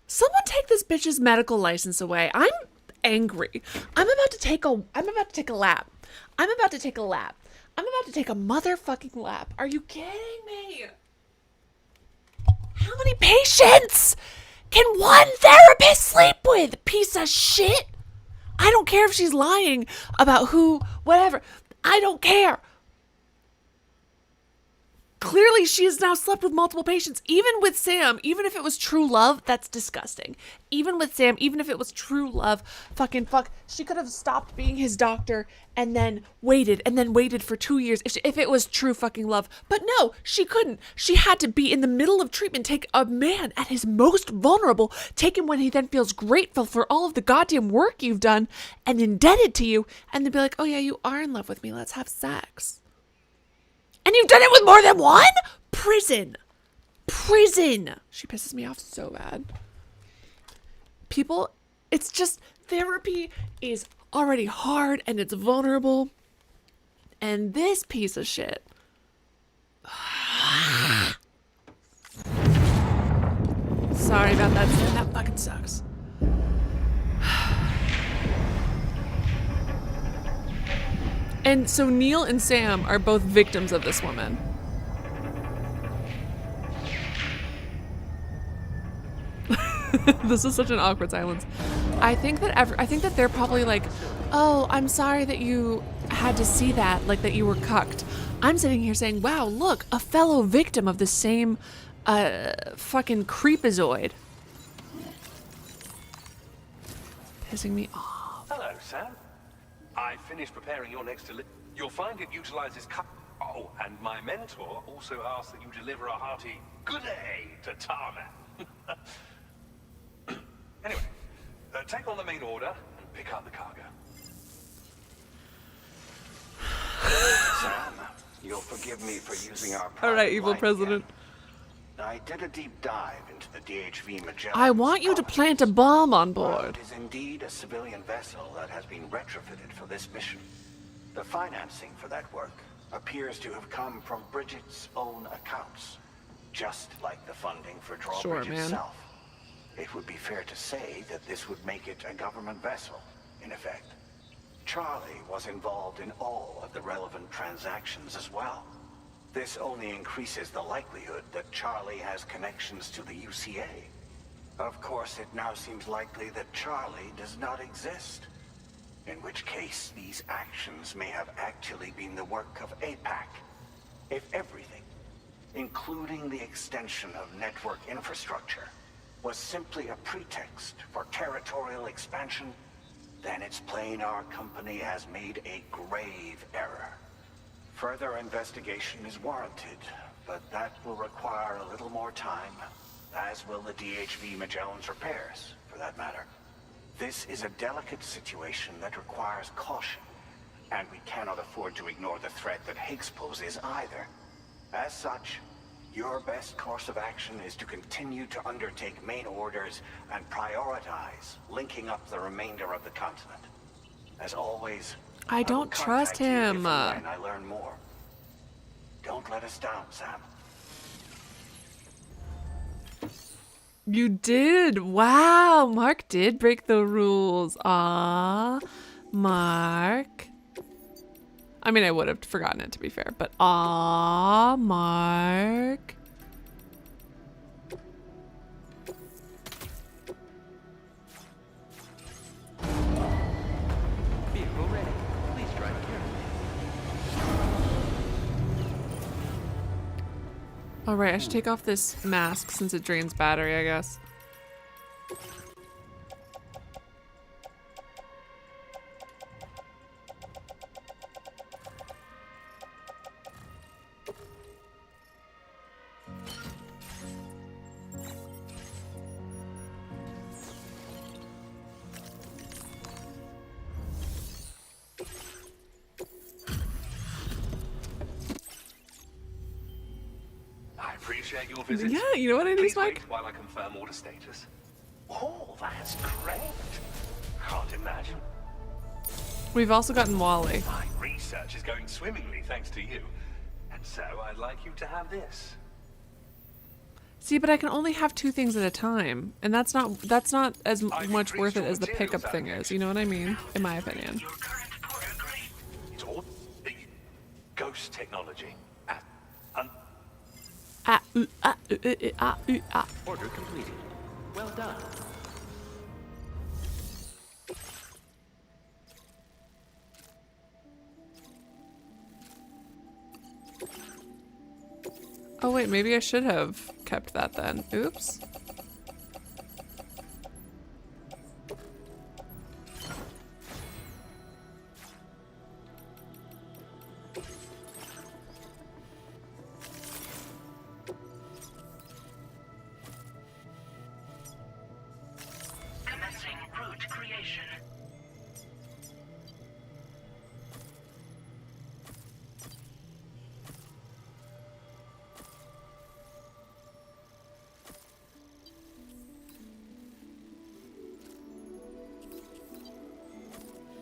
Someone take this bitch's medical license away. I'm angry. I'm about to take a lap. I'm about to take a motherfucking lap. Are you kidding me? How many patients can one therapist sleep with? Piece of shit. I don't care if she's lying about who, whatever. I don't care. Clearly, she has now slept with multiple patients. Even with Sam, even if it was true love, that's disgusting. Even with Sam, even if it was true love, she could have stopped being his doctor and then waited for 2 years if it was true fucking love. But no, she couldn't. She had to be in the middle of treatment, take a man at his most vulnerable, take him when he then feels grateful for all of the goddamn work you've done and indebted to you, and then be like, oh yeah, you are in love with me, let's have sex. And you've done it with more than one? Prison. She pisses me off so bad. People, it's just, therapy is already hard and it's vulnerable. And this piece of shit. Sorry about that, Sam. That fucking sucks. And so Neil and Sam are both victims of this woman. This is such an awkward silence. I think that they're probably like, oh, I'm sorry that you had to see that, like that you were cucked. I'm sitting here saying, wow, look, a fellow victim of the same fucking creepazoid. Pissing me off. Hello, Sam. I finished preparing your next delivery. You'll find it utilizes Oh, and my mentor also asked that you deliver a hearty good day to Tarman. Anyway, take on the main order and pick up the cargo. Sam, you'll forgive me for using our All right, private evil line president. again. I did a deep dive into the DHV Magellan. I want you to plant a bomb on board. It is indeed a civilian vessel that has been retrofitted for this mission. The financing for that work appears to have come from Bridget's own accounts, just like the funding for Drawbridge itself. It would be fair to say that this would make it a government vessel, in effect. Charlie was involved in all of the relevant transactions as well. This only increases the likelihood that Charlie has connections to the UCA. Of course, it now seems likely that Charlie does not exist. In which case, these actions may have actually been the work of APAC. If everything, including the extension of network infrastructure, was simply a pretext for territorial expansion, then it's plain our company has made a grave error. Further investigation is warranted, but that will require a little more time, as will the DHV Magellan's repairs, for that matter. This is a delicate situation that requires caution, and we cannot afford to ignore the threat that Higgs poses either. As such, your best course of action is to continue to undertake main orders and prioritize linking up the remainder of the continent. As always, I don't trust him. when I learn more. Don't let us down, Sam. You did. Wow, Mark did break the rules. Aw, Mark. I mean, I would have forgotten it, to be fair, but aw, Mark. Vehicle ready. Please drive carefully. All right, I should take off this mask since it drains battery, I guess. appreciate your visit. Yeah, you know what it is, Please Mike? wait while I confirm order status. Oh, that's great. Can't imagine. We've also gotten Wally. My research is going swimmingly thanks to you. And so I'd like you to have this. See, but I can only have 2 things at a time, and that's not as much worth it as the pickup thing is. You know what I mean? In my opinion. It's all ghost technology. Order completed. Well done. Oh wait, maybe I should have kept that then. Oops. Commencing route creation.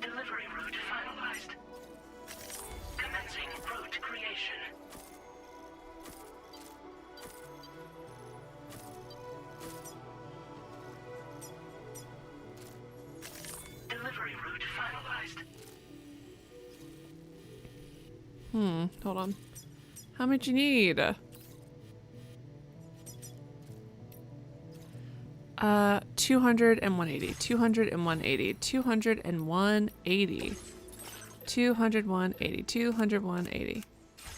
Delivery route finalized. Commencing route creation. Delivery route finalized. Hold on. How much you need? 200 and 180. 200 and 180. 200 and 180. 200, 180. 200, 180.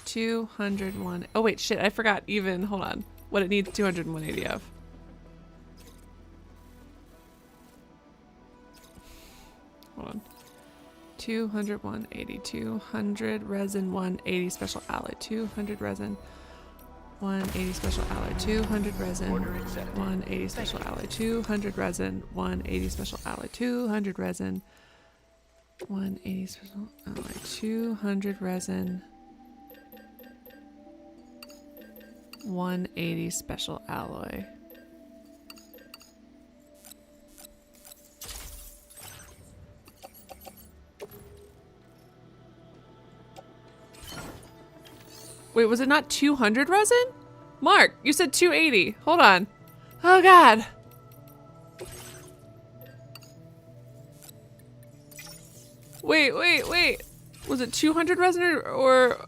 200, 1... Oh wait, shit, I forgot even, hold on, what it needs 200 and 180 of. Hold on. 200, 180. 200 resin, 180 special alloy. 200 resin, 180 special alloy. 200 resin, 180 special alloy. 200 resin, 180 special alloy. 200 resin, 180 special alloy. 200 resin, 180 special alloy. Wait, was it not 200 resin? Mark, you said 280. Hold on. Oh god. Wait. Was it 200 resin or...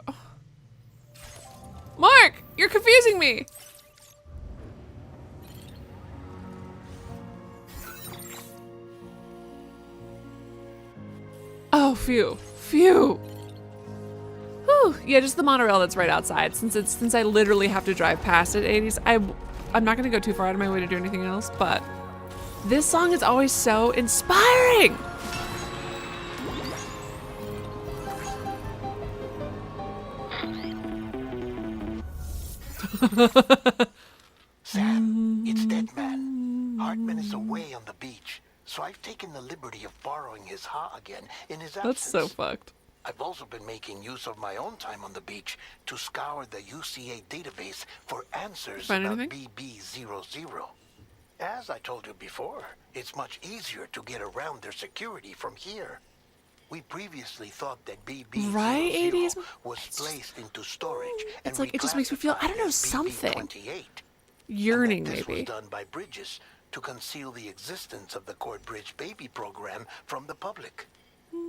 Mark, you're confusing me. Oh, phew. Whew. Yeah, just the monorail that's right outside. Since I literally have to drive past it 80s, I'm not gonna go too far out of my way to do anything else, but this song is always so inspiring. Sam, it's Dead Man. Hartman is away on the beach, so I've taken the liberty of borrowing his ha again in his absence. That's so fucked. I've also been making use of my own time on the beach to scour the UCA database for answers Find about anything? BB00. As I told you before, it's much easier to get around their security from here. We previously thought that BB00 Right, 80s? was placed into storage. It's like, it just makes me feel, I don't know, something. BB28. Yearning, and that this maybe. was done by Bridges to conceal the existence of the Court Bridge baby program from the public.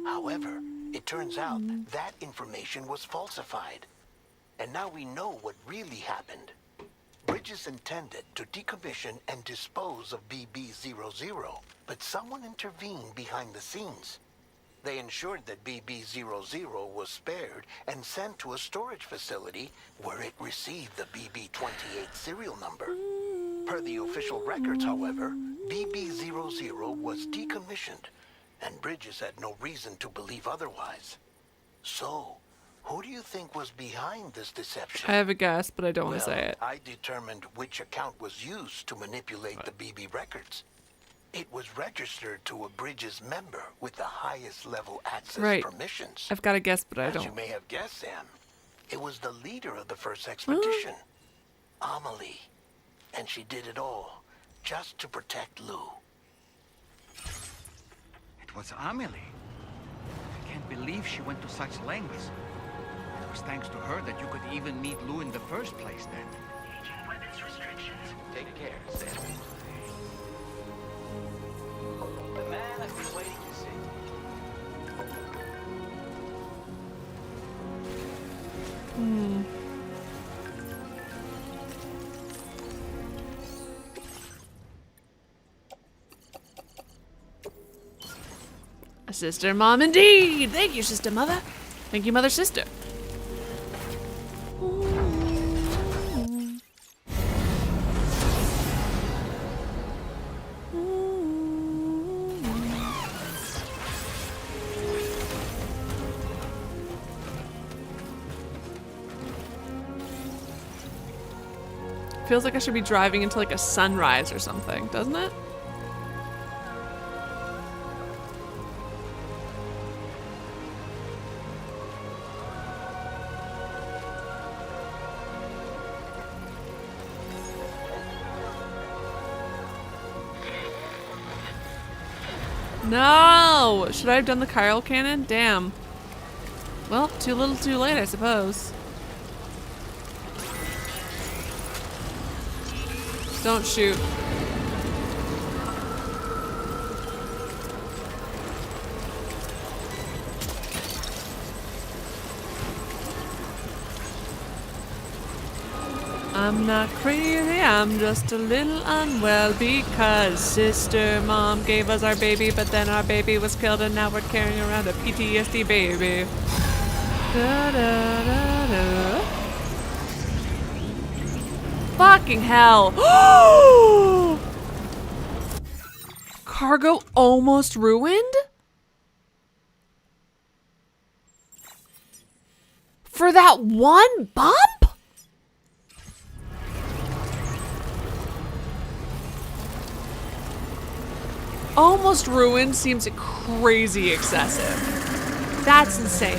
However, it turns out that information was falsified. And now we know what really happened. Bridges intended to decommission and dispose of BB00, but someone intervened behind the scenes. They ensured that BB00 was spared and sent to a storage facility where it received the BB28 serial number. Per the official records, however, BB00 was decommissioned, and Bridges had no reason to believe otherwise. So, who do you think was behind this deception? I have a guess, but I don't want to say it. I determined which account was used to manipulate the BB records. It was registered to a Bridges member with the highest level access Right. permissions. I've got a guess, but I As you don't. may have guessed, Sam, it was the leader of the first expedition. Amelie. And she did it all just to protect Lou. It was Amelie. I can't believe she went to such lengths. It was thanks to her that you could even meet Lou in the first place then. Agent weapons restrictions. Take care, Sam. The man I've been waiting to see. A sister mom indeed! Thank you, sister mother. Thank you, mother sister. Feels like I should be driving into like a sunrise or something, doesn't it? No! Should I have done the chiral cannon? Damn. Well, too little too late, I suppose. Don't shoot. I'm not crazy, I'm just a little unwell because sister mom gave us our baby, but then our baby was killed and now we're carrying around a PTSD baby. Da, da, da, da. Fucking hell. Cargo almost ruined? For that one bump? Almost ruined seems crazy excessive. That's insane.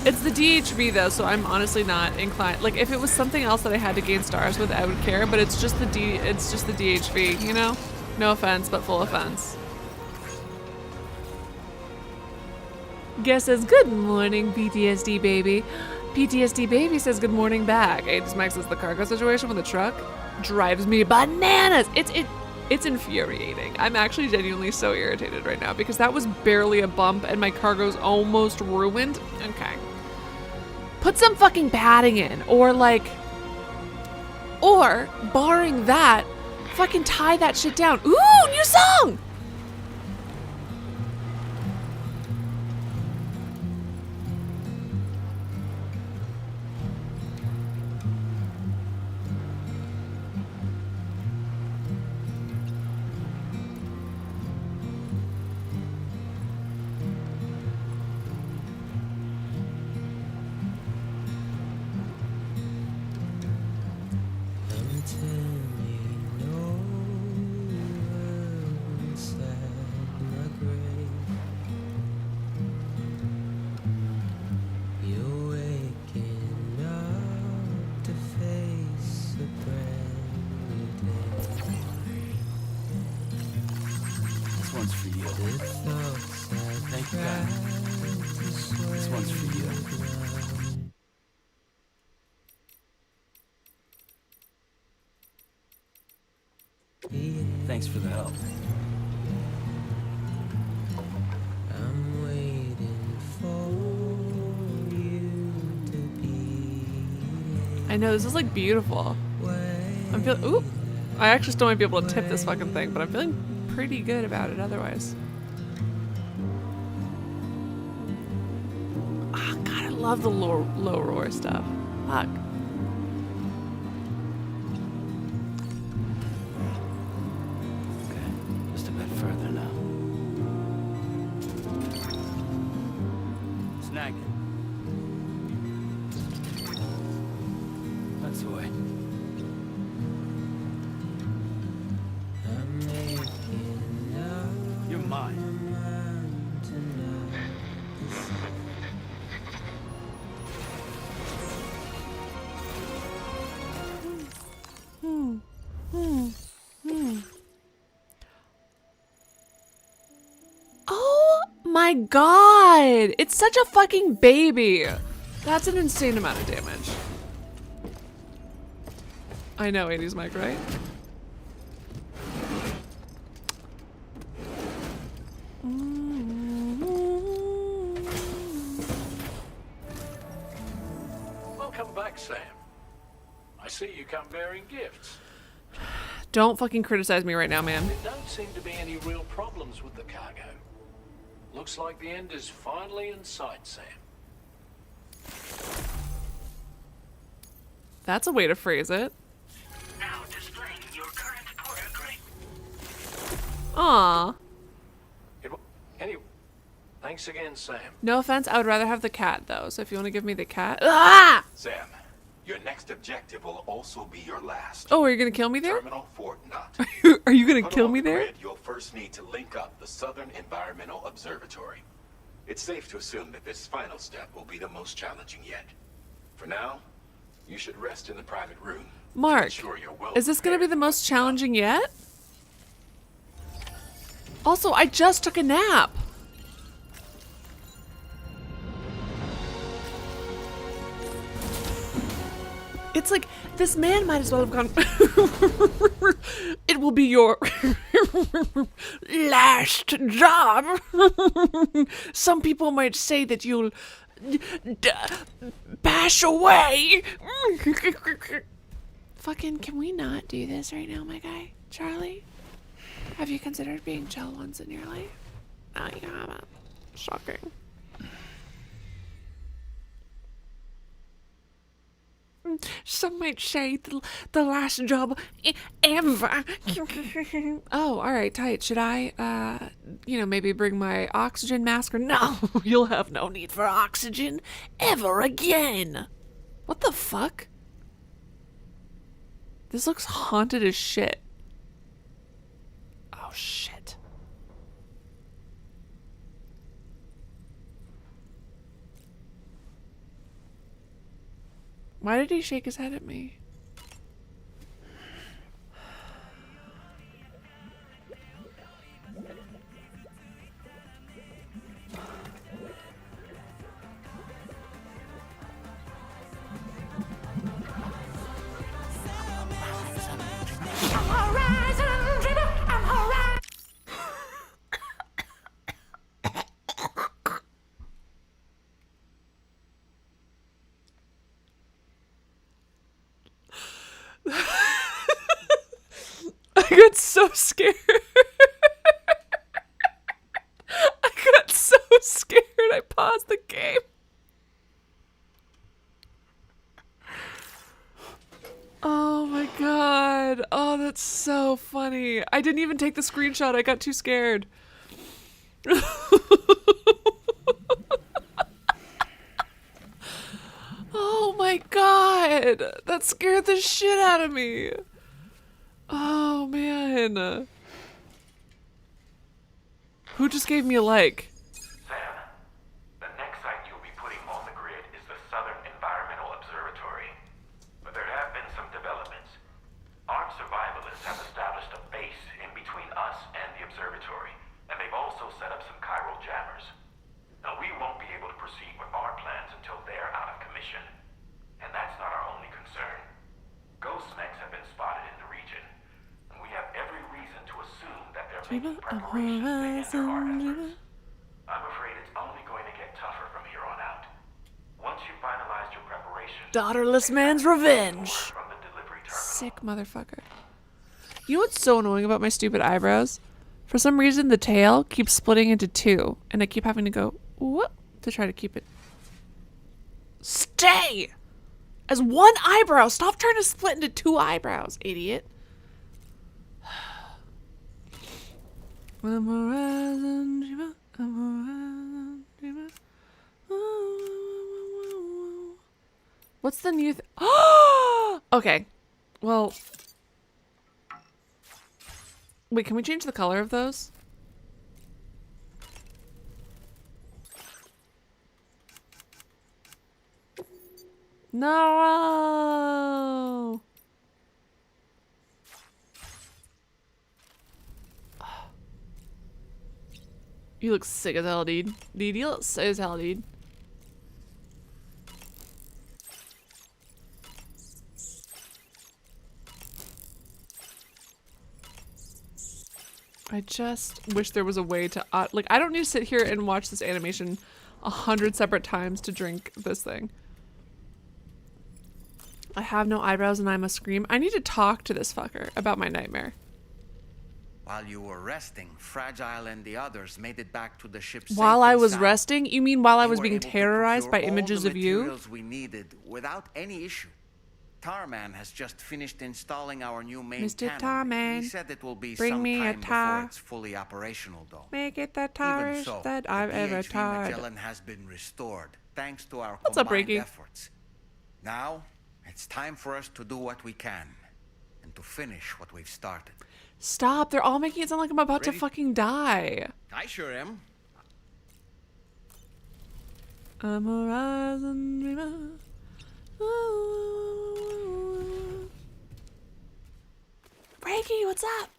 It's the DHV though, so I'm honestly not inclined. Like if it was something else that I had to gain stars with, I would care, but it's just the DHV, you know? No offense, but full offense. Guess says good morning, PTSD baby. PTSD baby says good morning back. Ages Mike says the cargo situation with the truck drives me bananas. It's infuriating. I'm actually genuinely so irritated right now because that was barely a bump and my cargo's almost ruined. Okay. Put some fucking padding in or barring that, fucking tie that shit down. Ooh, new song! Thanks for the help. I'm waiting for you to be. I know, this is like beautiful. I'm feeling, ooh. I actually still might be able to tip this fucking thing, but I'm feeling pretty good about it otherwise. Ah, God, I love the low roar stuff. Fuck. Further now. Snag it. That's the way. You're mine. my god! It's such a fucking baby. That's an insane amount of damage. I know, 80s mic, right? Welcome back, Sam. I see you come bearing gifts. Don't fucking criticize me right now, man. There don't seem to be any real problems with the cargo. Looks like the end is finally in sight, Sam. That's a way to phrase it. Now displaying your current port agreement. Aww. Anyway, thanks again, Sam. No offense, I would rather have the cat though. So if you want to give me the cat. Ah! Sam, your next objective will also be your last. Oh, are you gonna kill me there? Terminal Fort Knot. Are you gonna Put kill on me the there? grid, you'll first need to link up the Southern Environmental Observatory. It's safe to assume that this final step will be the most challenging yet. For now, you should rest in the private room. Mark, is this gonna be the most challenging yet? Also, I just took a nap. It's like, this man might as well have gone, it will be your last job. Some people might say that you'll pass away. Fucking, can we not do this right now, my guy? Charlie? Have you considered being chill once in your life? No, you haven't. Shocking. Some might say the last job ever. Oh, all right, tight. Should I, maybe bring my oxygen mask? Or no, you'll have no need for oxygen ever again. What the fuck? This looks haunted as shit. Oh, shit. Why did he shake his head at me? I got so scared. I got so scared. I paused the game. Oh my god. Oh, that's so funny. I didn't even take the screenshot. I got too scared. Oh my god. That scared the shit out of me. Oh man. Who just gave me a like? Sam, the next site you'll be putting on the grid is the Southern Environmental Observatory. But there have been some developments. Armed survivalists have established a base in between us and the observatory, and they've also set up some chiral jammers. Now we won't be able to proceed with our plans until they're out of commission. And that's not our only concern. Ghost mechs have been spotted in the region. We have every reason to assume that they're making preparations to enter our efforts. I'm afraid it's only going to get tougher from here on out. Once you finalize your preparations, Daughterless man's revenge. Sick motherfucker. You know what's so annoying about my stupid eyebrows? For some reason, the tail keeps splitting into two, and I keep having to go whoop to try to keep it. Stay as one eyebrow. Stop trying to split into two eyebrows, idiot. What's the new okay. Well, wait, can we change the color of those? No. You look sick as hell, dude. Dude, you look sick as hell, dude. I just wish there was a way to like, I don't need to sit here and watch this animation 100 separate times to drink this thing. I have no eyebrows and I must scream. I need to talk to this fucker about my nightmare. While you were resting, Fragile and the others made it back to the ship. While I was resting? You mean while I was being terrorized by images of you? Materials we needed without any issue. Tarman has just finished installing our new main Mr. cannon. Tarman, He said it will be bring some me a time tar. before it's fully operational, though. Make it the Even tarish so, that I've ever DHV tarred. Magellan has been restored thanks to our What's up, combined Ricky? efforts. Now, it's time for us to do what we can and to finish what we've started. Stop, they're all making it sound like I'm about to Ready? fucking die. I sure am. I'm a rising dreamer. Frankie, what's up?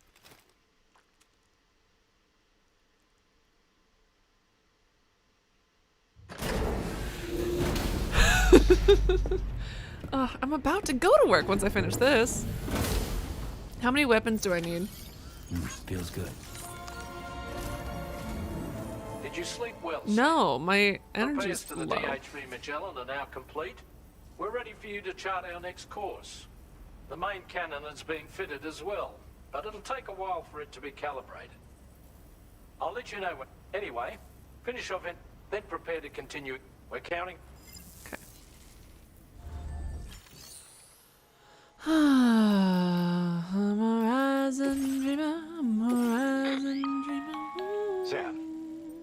I'm about to go to work once I finish this. How many weapons do I need? Feels good. Did you sleep well? No, my Repairs energy's to the low. DHV Magellan are now complete. We're ready for you to chart our next course. The main cannon is being fitted as well, but it'll take a while for it to be calibrated. I'll let you know when. Anyway, finish off it, then prepare to continue. We're counting. I'm a rising dreamer. I'm a rising dreamer. Sam,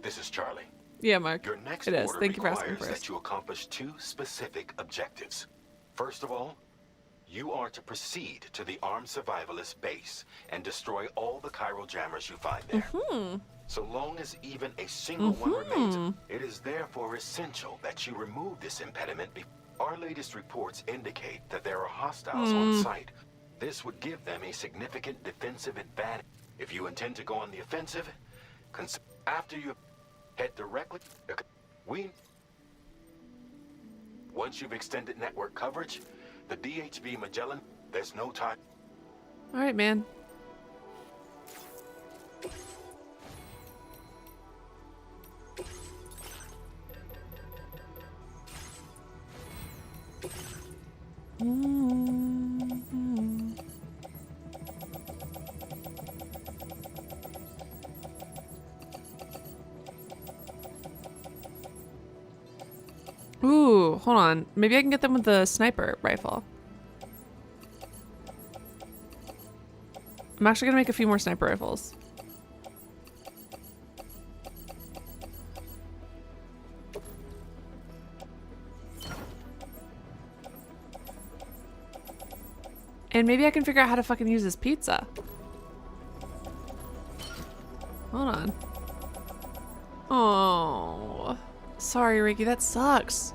this is Charlie. Yeah, Mark. Your next It is. order Thank you for asking requires first. that you accomplish 2 specific objectives. First of all, you are to proceed to the armed survivalist base and destroy all the chiral jammers you find there. So long as even a single one remains, it is therefore essential that you remove this impediment. Our latest reports indicate that there are hostiles on site. This would give them a significant defensive advantage. If you intend to go on the offensive, after you head directly, once you've extended network coverage, the DHV Magellan, there's no time. All right, man. Ooh, hold on. Maybe I can get them with the sniper rifle. I'm actually gonna make a few more sniper rifles. And maybe I can figure out how to fucking use this pizza. Hold on. Oh, sorry, Ricky, that sucks.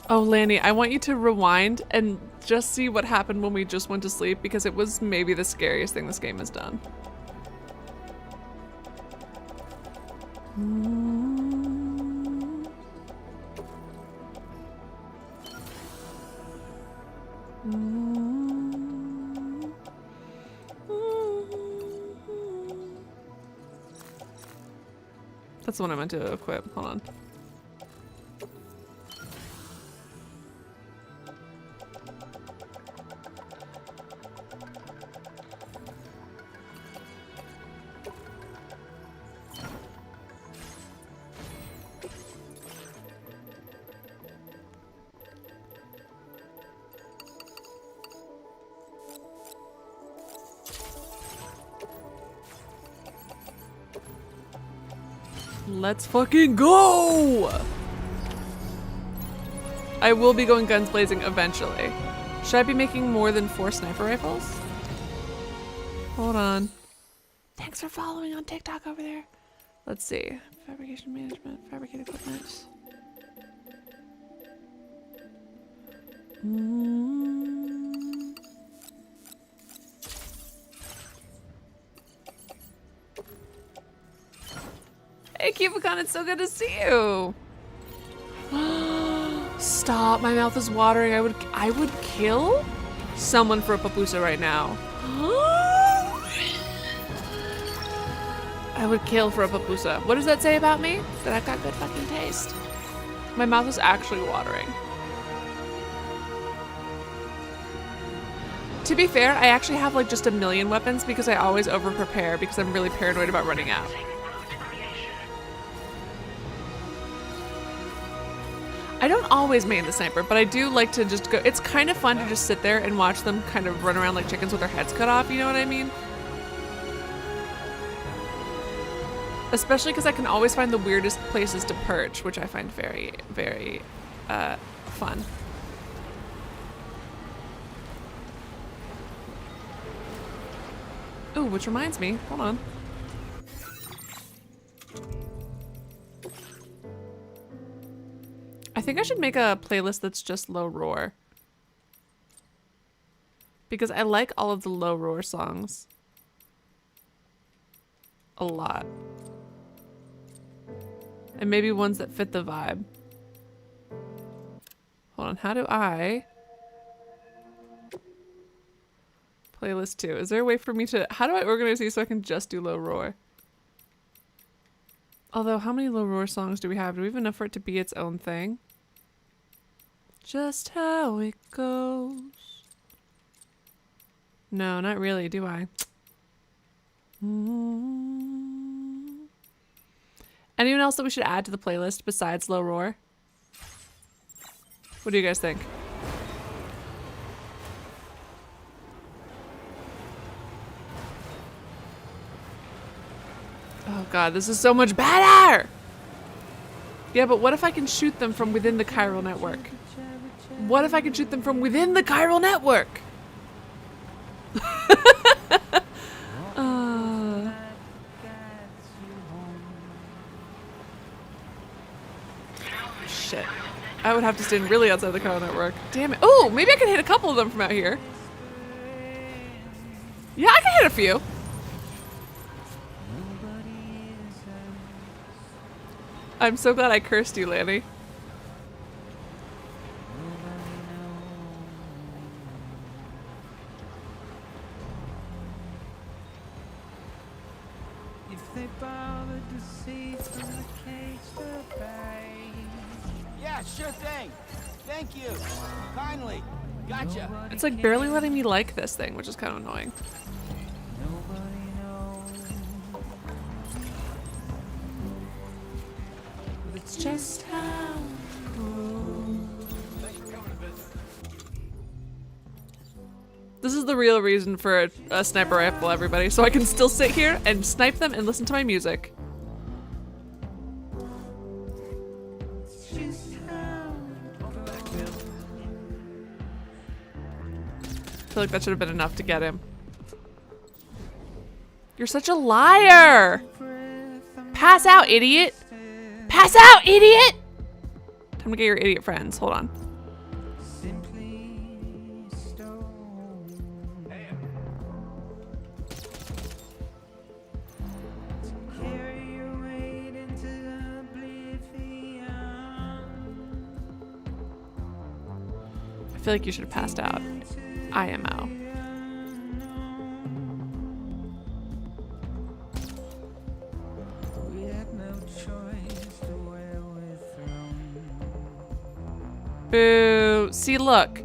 Oh, Lanny, I want you to rewind and just see what happened when we just went to sleep, because it was maybe the scariest thing this game has done. That's the one I meant to equip. Hold on. Let's fucking go! I will be going guns blazing eventually. Should I be making more than 4 sniper rifles? Hold on. Thanks for following on TikTok over there. Let's see. Fabrication management, fabricate equipment. Hey, Cubicon, it's so good to see you. Stop, my mouth is watering. I would kill someone for a papusa right now. I would kill for a papusa. What does that say about me? That I've got good fucking taste. My mouth is actually watering. To be fair, I actually have like just a million weapons because I always over prepare because I'm really paranoid about running out. I don't always main the sniper, but I do like to just go. It's kind of fun to just sit there and watch them kind of run around like chickens with their heads cut off, you know what I mean? Especially because I can always find the weirdest places to perch, which I find very, very fun. Ooh, which reminds me, hold on. I think I should make a playlist that's just low roar. Because I like all of the low roar songs. A lot. And maybe ones that fit the vibe. Hold on, how do I... Playlist 2. Is there a way for me to... How do I organize these so I can just do low roar? Although, how many low roar songs do we have? Do we have enough for it to be its own thing? Just how it goes. No, not really, do I? Anyone else that we should add to the playlist besides low roar? What do you guys think? Oh god, this is so much better! Yeah, but what if I can shoot them from within the chiral network? What if I can shoot them from within the chiral network? Shit. I would have to stand really outside the chiral network. Damn it. Oh, maybe I can hit a couple of them from out here. Yeah, I can hit a few. I'm so glad I cursed you, Lanny. Yeah, sure thing. Thank you. Kindly. Gotcha. It's like barely letting me like this thing, which is kind of annoying. It's just how it goes. This is the real reason for a sniper rifle, everybody, so I can still sit here and snipe them and listen to my music. I feel like that should have been enough to get him. You're such a liar! Pass out, idiot! Pass out, idiot! Time to get your idiot friends. Hold on. I feel like you should have passed out. IMO. Boo. See, look.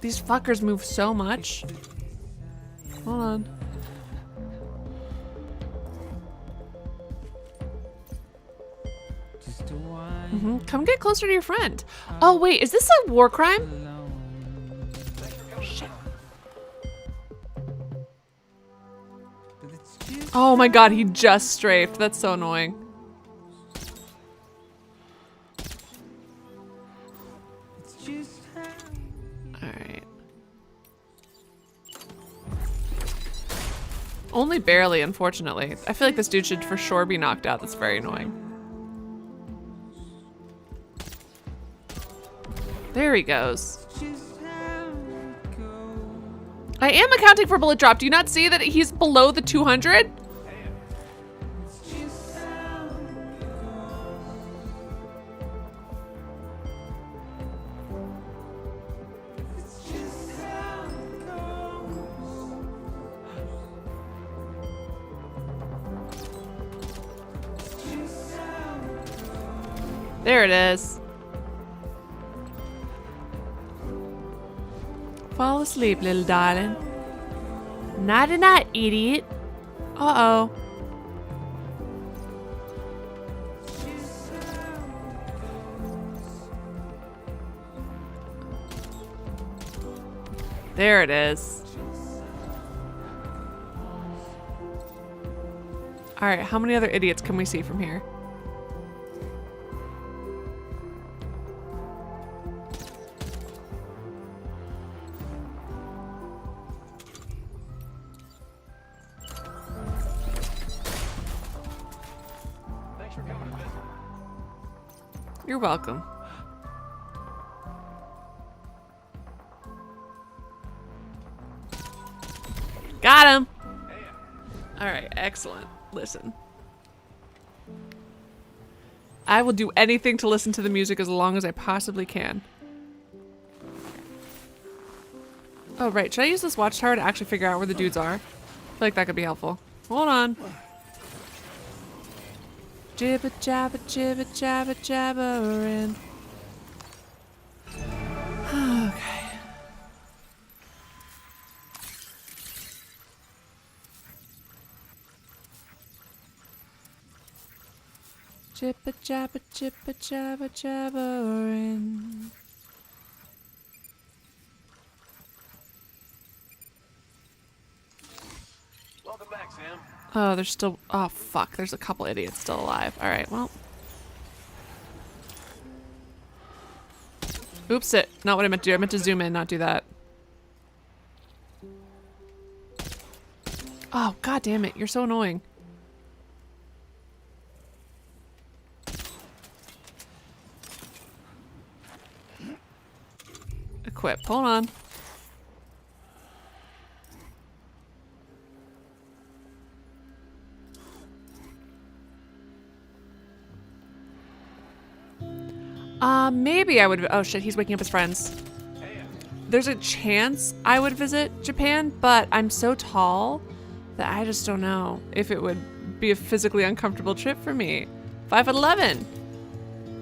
These fuckers move so much. Hold on. Come get closer to your friend. Oh wait, is this a war crime? Shit. Oh my god, he just strafed. That's so annoying. Alright. Only barely, unfortunately. I feel like this dude should for sure be knocked out. That's very annoying. There he goes. I am accounting for bullet drop. Do you not see that he's below the 200? There it is. Fall asleep, little darling. Nighty night, idiot. Uh-oh. There it is. Alright, how many other idiots can we see from here? Thanks for coming to visit. You're welcome. Got him! Alright, excellent. Listen. I will do anything to listen to the music as long as I possibly can. Oh, right. Should I use this watchtower to actually figure out where the dudes are? I feel like that could be helpful. Hold on. Jibba jabba jibba jabba jabberin'. Okay. Jibba jabba jibba jabba jabberin'. Welcome back, Sam. Oh, there's still. Oh, fuck. There's a couple idiots still alive. Alright, well. Oops, it. Not what I meant to do. I meant to zoom in, not do that. Oh, god damn it. You're so annoying. Equip. Hold on. Maybe I would. Oh shit, he's waking up his friends. There's a chance I would visit Japan, but I'm so tall that I just don't know if it would be a physically uncomfortable trip for me. 5'11".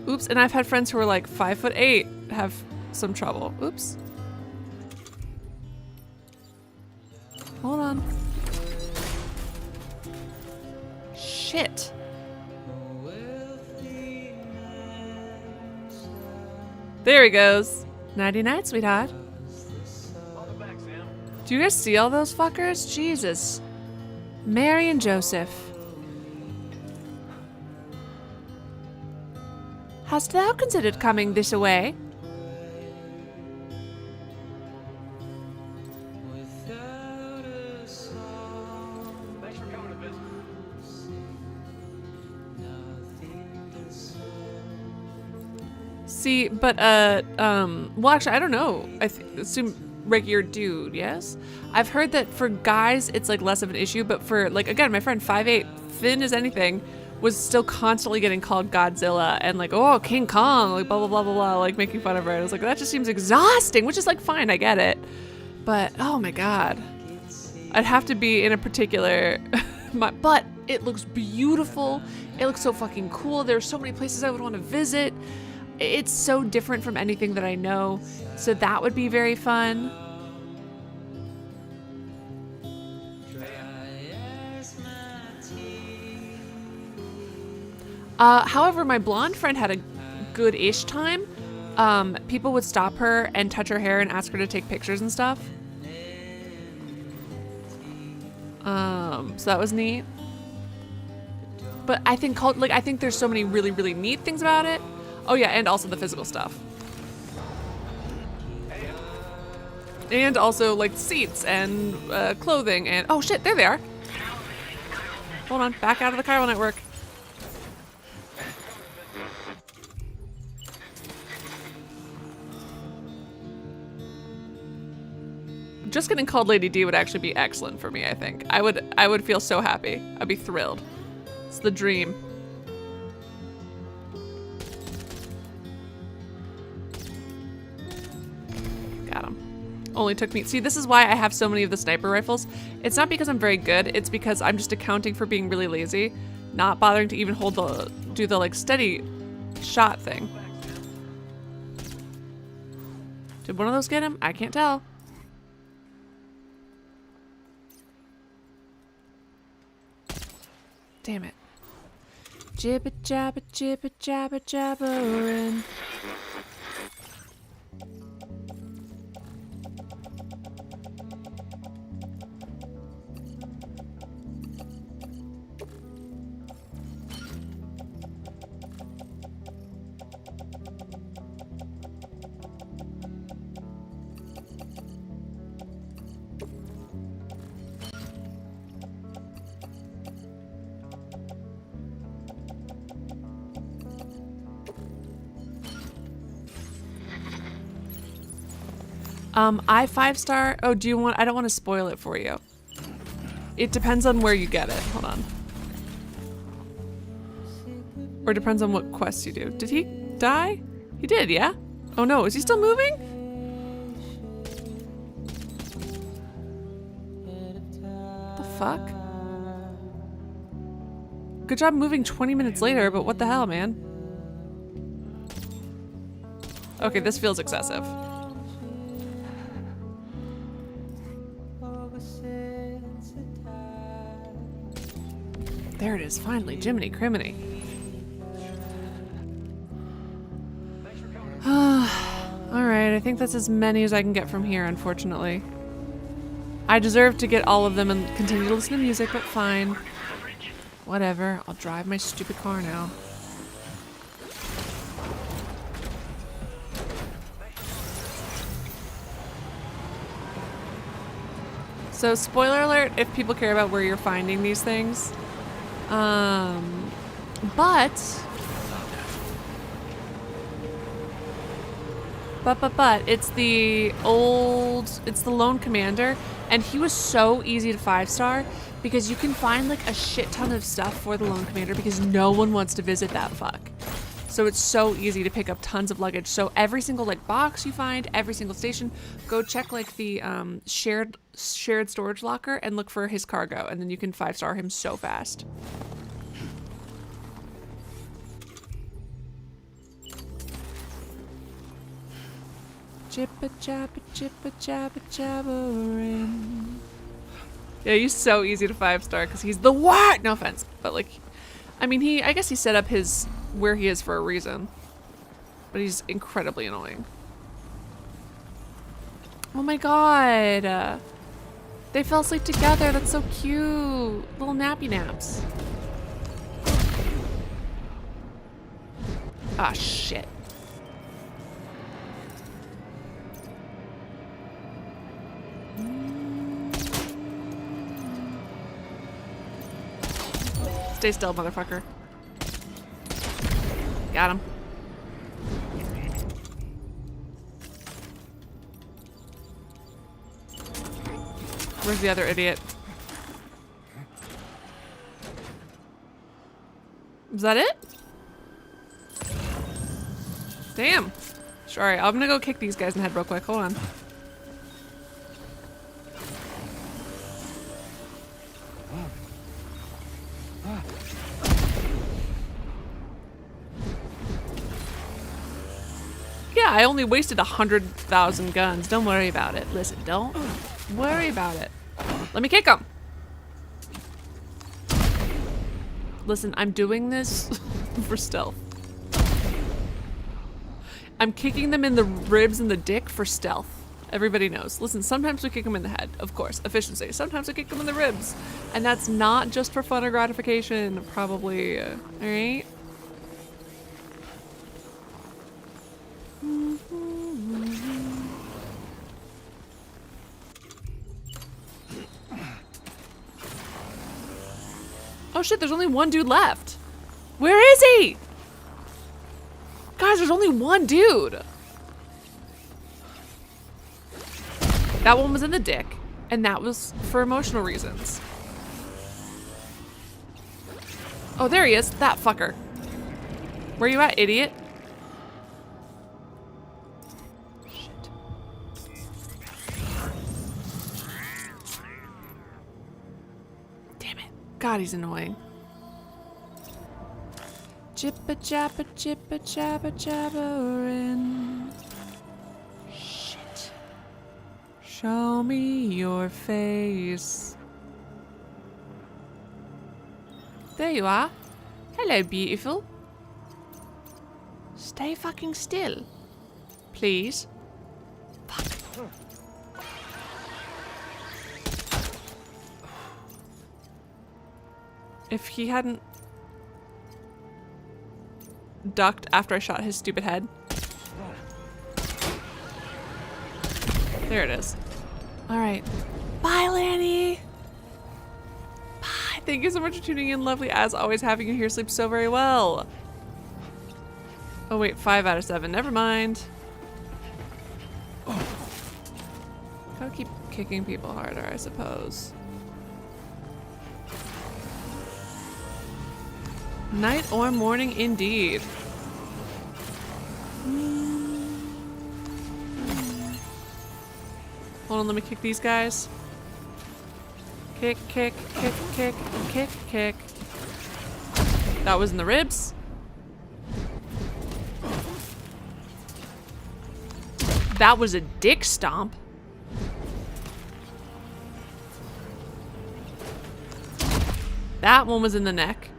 Oops, and I've had friends who are like 5'8" have some trouble. Oops. Hold on. Shit. There he goes. Nighty night, sweetheart. Welcome back, Sam. Do you guys see all those fuckers? Jesus. Mary and Joseph. Hast thou considered coming this away? Thanks for coming to visit. See, but, well, actually, I don't know. I assume regular dude, yes? I've heard that for guys, it's, like, less of an issue, but for, like, again, my friend, 5'8", thin as anything, was still constantly getting called Godzilla and, like, oh, King Kong, like, blah, blah, blah, blah, blah, like, making fun of her. I was like, that just seems exhausting, which is, like, fine, I get it. But, oh, my God. I'd have to be in a particular... but it looks beautiful. It looks so fucking cool. There's so many places I would want to visit. It's so different from anything that I know, so that would be very fun. However, my blonde friend had a good-ish time. People would stop her and touch her hair and ask her to take pictures and stuff. So that was neat. But I think I think there's so many really, really neat things about it. Oh yeah, and also the physical stuff. And also like seats and clothing and oh shit, there they are. Hold on, back out of the chiral network. Just getting called Lady D would actually be excellent for me, I think. I would feel so happy. I'd be thrilled. It's the dream. Got him. Only took me... See, this is why I have so many of the sniper rifles. It's not because I'm very good. It's because I'm just accounting for being really lazy. Not bothering to even do the, like, steady shot thing. Did one of those get him? I can't tell. Damn it. Jibba jabba jibba jabba jabberin'. I 5-star. Oh, do you want? I don't want to spoil it for you. It depends on where you get it. Hold on. Or it depends on what quests you do. Did he die? He did, yeah? Oh no, is he still moving? The fuck? Good job moving 20 minutes later, but what the hell, man? Okay, this feels excessive. There it is, finally. Jiminy Criminy. Alright, I think that's as many as I can get from here, unfortunately. I deserve to get all of them and continue to listen to music, but fine. Whatever, I'll drive my stupid car now. So, spoiler alert if people care about where you're finding these things. But it's the lone commander, and he was so easy to 5-star because you can find like a shit ton of stuff for the lone commander because no one wants to visit that fuck. So it's so easy to pick up tons of luggage. So every single like box you find, every single station, go check like the shared storage locker and look for his cargo, and then you can 5-star him so fast. Jibba jabba jabberin'. Yeah, he's so easy to 5-star because he's the what? No offense, but like, I mean, I guess he set up his where he is for a reason, but he's incredibly annoying. Oh my god, they fell asleep together. That's so cute. Little nappy naps. Ah, shit. Stay still, motherfucker. Got him. Where's the other idiot? Is that it? Damn. Sorry, I'm gonna go kick these guys in the head real quick. Hold on. Yeah, I only wasted 100,000 guns. Don't worry about it. Listen, don't worry about it. Let me kick him. Listen, I'm doing this for stealth. I'm kicking them in the ribs and the dick for stealth. Everybody knows. Listen, sometimes we kick them in the head, of course, efficiency. Sometimes we kick them in the ribs. And that's not just for fun or gratification, probably. All right? Oh shit, there's only one dude left. Where is he? Guys, there's only one dude. That one was in the dick, and that was for emotional reasons. Oh, there he is, that fucker. Where you at, idiot? Shit. Damn it. God, he's annoying. Jibba jabba jabberin'. Shit. Show me your face. There you are. Hello, beautiful. Stay fucking still. Please. Fuck. If he hadn't ducked after I shot his stupid head. There it is. Alright. Bye, Lanny! Bye. Thank you so much for tuning in. Lovely as always having you here. Sleep so very well. Oh wait, 5 out of 7. Never mind. Gotta keep kicking people harder, I suppose. Night or morning indeed. Hold on, let me kick these guys. Kick, kick, kick, kick, kick, kick. That was in the ribs. That was a dick stomp. That one was in the neck.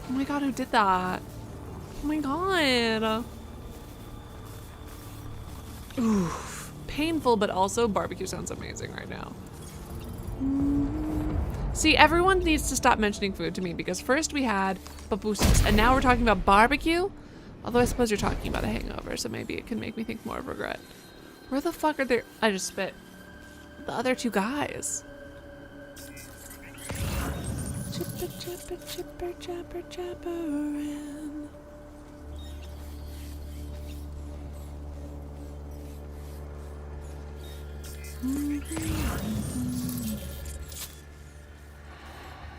Oh my god, who did that? Oh my god. Oof. Painful, but also barbecue sounds amazing right now. See, everyone needs to stop mentioning food to me because first we had pupusas and now we're talking about barbecue? Although I suppose you're talking about a hangover, so maybe it can make me think more of regret. Where the fuck are they? I just spit. The other two guys. Chipper, chipper, chipper, chopper, chopperin'.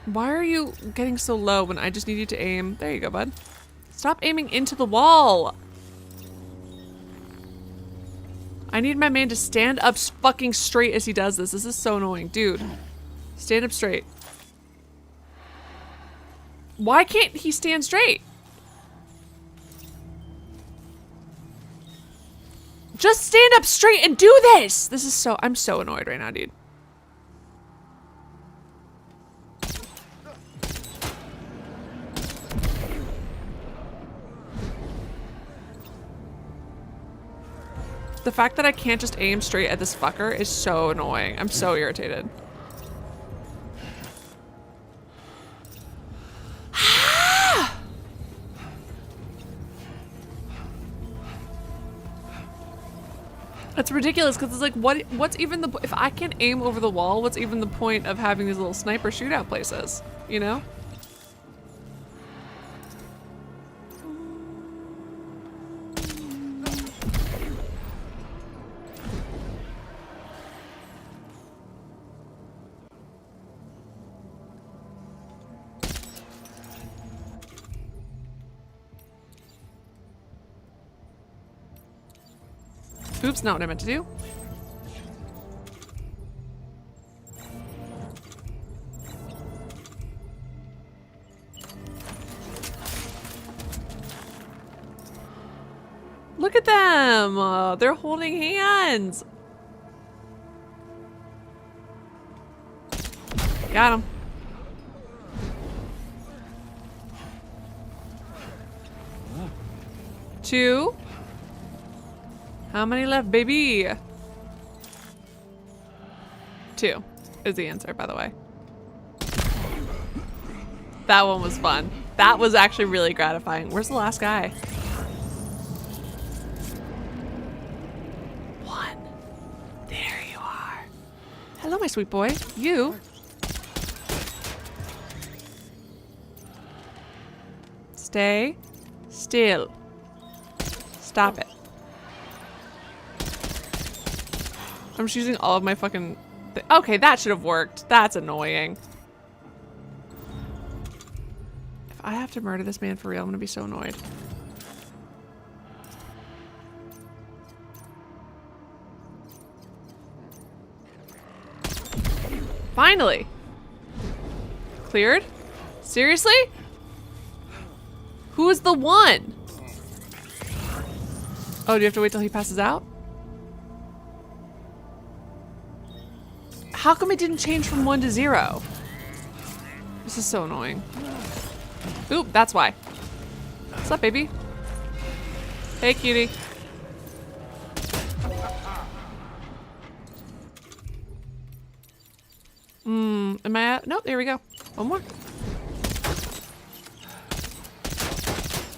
Why are you getting so low when I just need you to aim? There you go, bud. Stop aiming into the wall. I need my man to stand up fucking straight as he does this. This is so annoying. Dude, stand up straight. Why can't he stand straight? Just stand up straight and do this! This is so, I'm so annoyed right now, dude. The fact that I can't just aim straight at this fucker is so annoying. I'm so irritated. That's ridiculous because it's like, what's even the, if I can't aim over the wall, what's even the point of having these little sniper shootout places, you know? Oops, not what I meant to do. Look at them! They're holding hands! Got him. Two. How many left, baby? 2 is the answer, by the way. That one was fun. That was actually really gratifying. Where's the last guy? 1. There you are. Hello, my sweet boy. You. Stay still. Stop it. I'm just using all of my fucking... Okay, that should have worked. That's annoying. If I have to murder this man for real, I'm gonna be so annoyed. Finally. Cleared? Seriously? Who is the one? Oh, do you have to wait till he passes out? How come it didn't change from 1 to 0? This is so annoying. Oop, that's why. What's up, baby? Hey, cutie. Am I at? Nope, there we go. One more.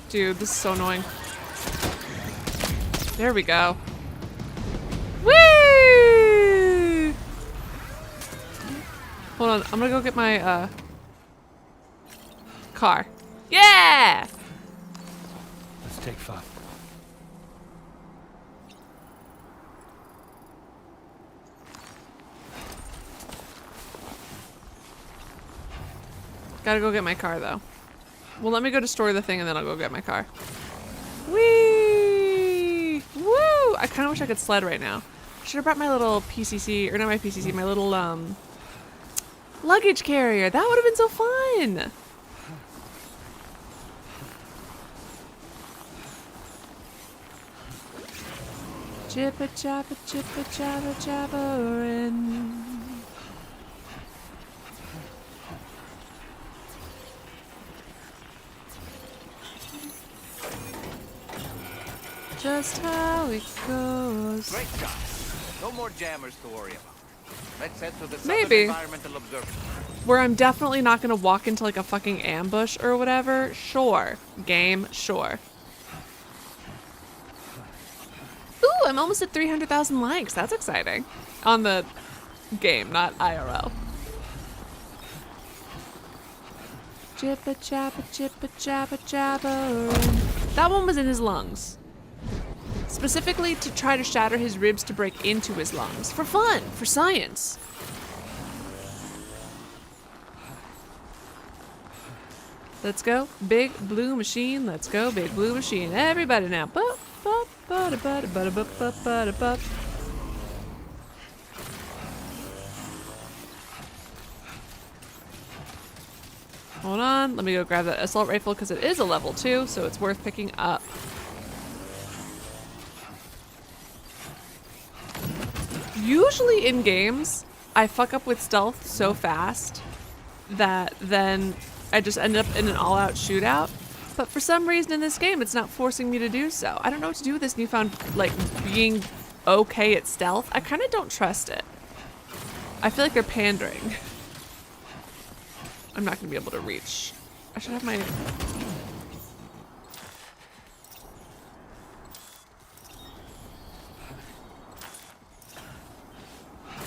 Dude, this is so annoying. There we go. Whee! Hold on, I'm gonna go get my car. Yeah! Let's take 5. Gotta go get my car though. Well, let me go destroy the thing and then I'll go get my car. Whee! Woo! I kind of wish I could sled right now. I should have brought my little PCC, or not my PCC, my little luggage carrier. That would have been so fun. Jibba jabba jibba jabba jabberin'. Just how it goes. Great job. No more jammers to worry about. Let's head to the Southern Maybe. Environmental Observatory. Where I'm definitely not gonna walk into like a fucking ambush or whatever. Sure. Game, sure. Ooh, I'm almost at 300,000 likes. That's exciting. On the game, not IRL. Jibba jabba jibba jabba jabberin'. That one was in his lungs. Specifically to try to shatter his ribs to break into his lungs. For fun, for science. Let's go, big blue machine. Let's go, big blue machine. Everybody now. Bup, bup, bada, bada, bada, bup, bup, bada, bup. Hold on, let me go grab that assault rifle because it is a level 2, so it's worth picking up. Usually in games, I fuck up with stealth so fast that then I just end up in an all-out shootout. But for some reason in this game, it's not forcing me to do so. I don't know what to do with this newfound, like, being okay at stealth. I kind of don't trust it. I feel like they're pandering. I'm not going to be able to reach. I should have my...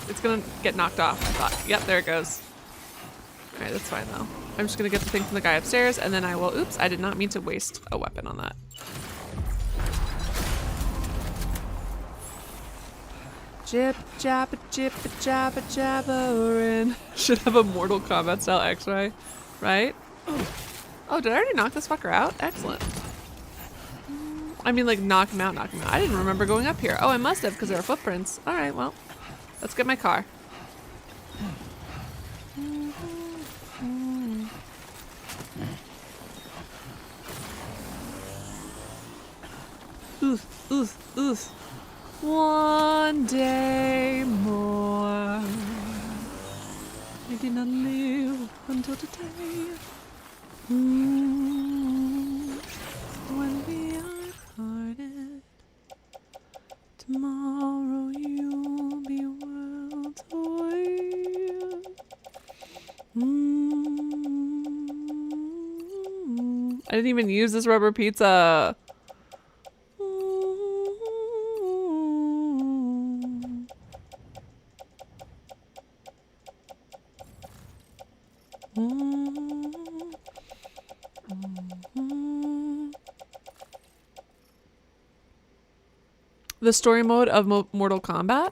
It's gonna get knocked off, I thought. Yep, there it goes. Alright, that's fine though. I'm just gonna get the thing from the guy upstairs and then I will, oops, I did not mean to waste a weapon on that. Jib, jabba, jibba, jabba, jabberin'. Should have a Mortal Kombat style X-ray, right? Oh, did I already knock this fucker out? Excellent. I mean, like, knock him out, knock him out. I didn't remember going up here. Oh, I must have, because there are footprints. Alright, well. Let's get my car. Oof, oof, oof. One day more. I did not live until today. When we are parted, tomorrow you'll be worlds away. I didn't even use this rubber pizza. The story mode of Mortal Kombat?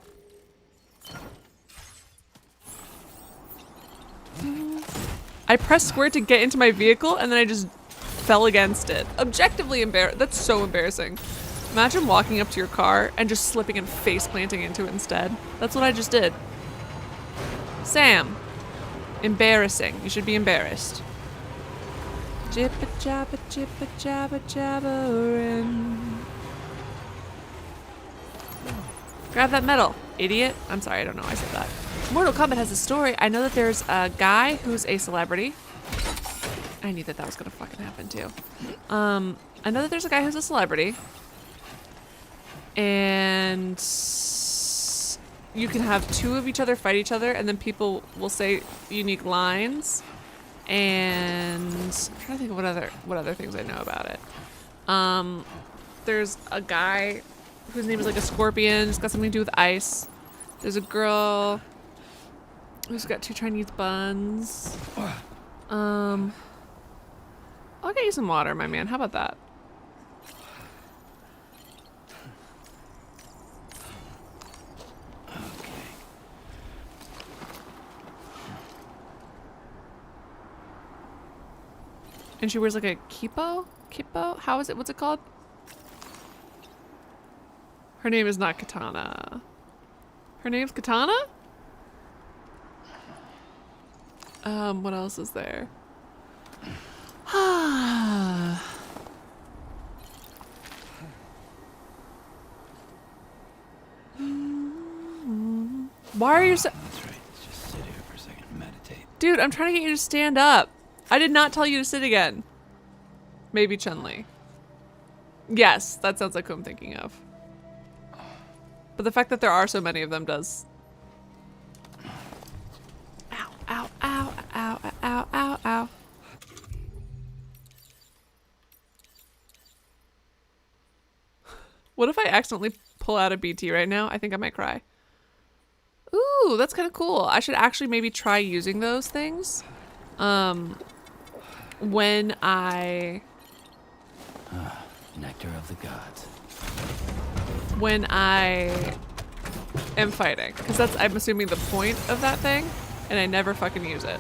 I pressed square to get into my vehicle and then I just fell against it. Objectively embarrassing. That's so embarrassing. Imagine walking up to your car and just slipping and face planting into it instead. That's what I just did. Sam, Embarrassing. You should be embarrassed. Jibba jabba jibba jabba jabberin'. Grab that medal, idiot. I'm sorry, I don't know why I said that. Mortal Kombat has a story. I know that there's a guy who's a celebrity. I knew that was gonna fucking happen too. I know that there's a guy who's a celebrity. And you can have two of each other fight each other, and then people will say unique lines. And I'm trying to think of what other things I know about it. There's a guy whose name is like a scorpion. It's got something to do with ice. There's a girl who's got 2 Chinese buns. I'll get you some water, my man. How about that? And she wears like a kippo? Kippo? How is it? What's it called? Her name is not Katana. Her name's Katana? What else is there? Why are you so— That's right. Let's just sit here for a second and meditate. Dude, I'm trying to get you to stand up. I did not tell you to sit again. Maybe Chun-Li. Yes, that sounds like who I'm thinking of. But the fact that there are so many of them does. Ow, ow, ow, ow, ow, ow, ow. What if I accidentally pull out a BT right now? I think I might cry. Ooh, that's kind of cool. I should actually maybe try using those things. When I... Nectar of the gods. When I am fighting. Because that's, I'm assuming, the point of that thing. And I never fucking use it.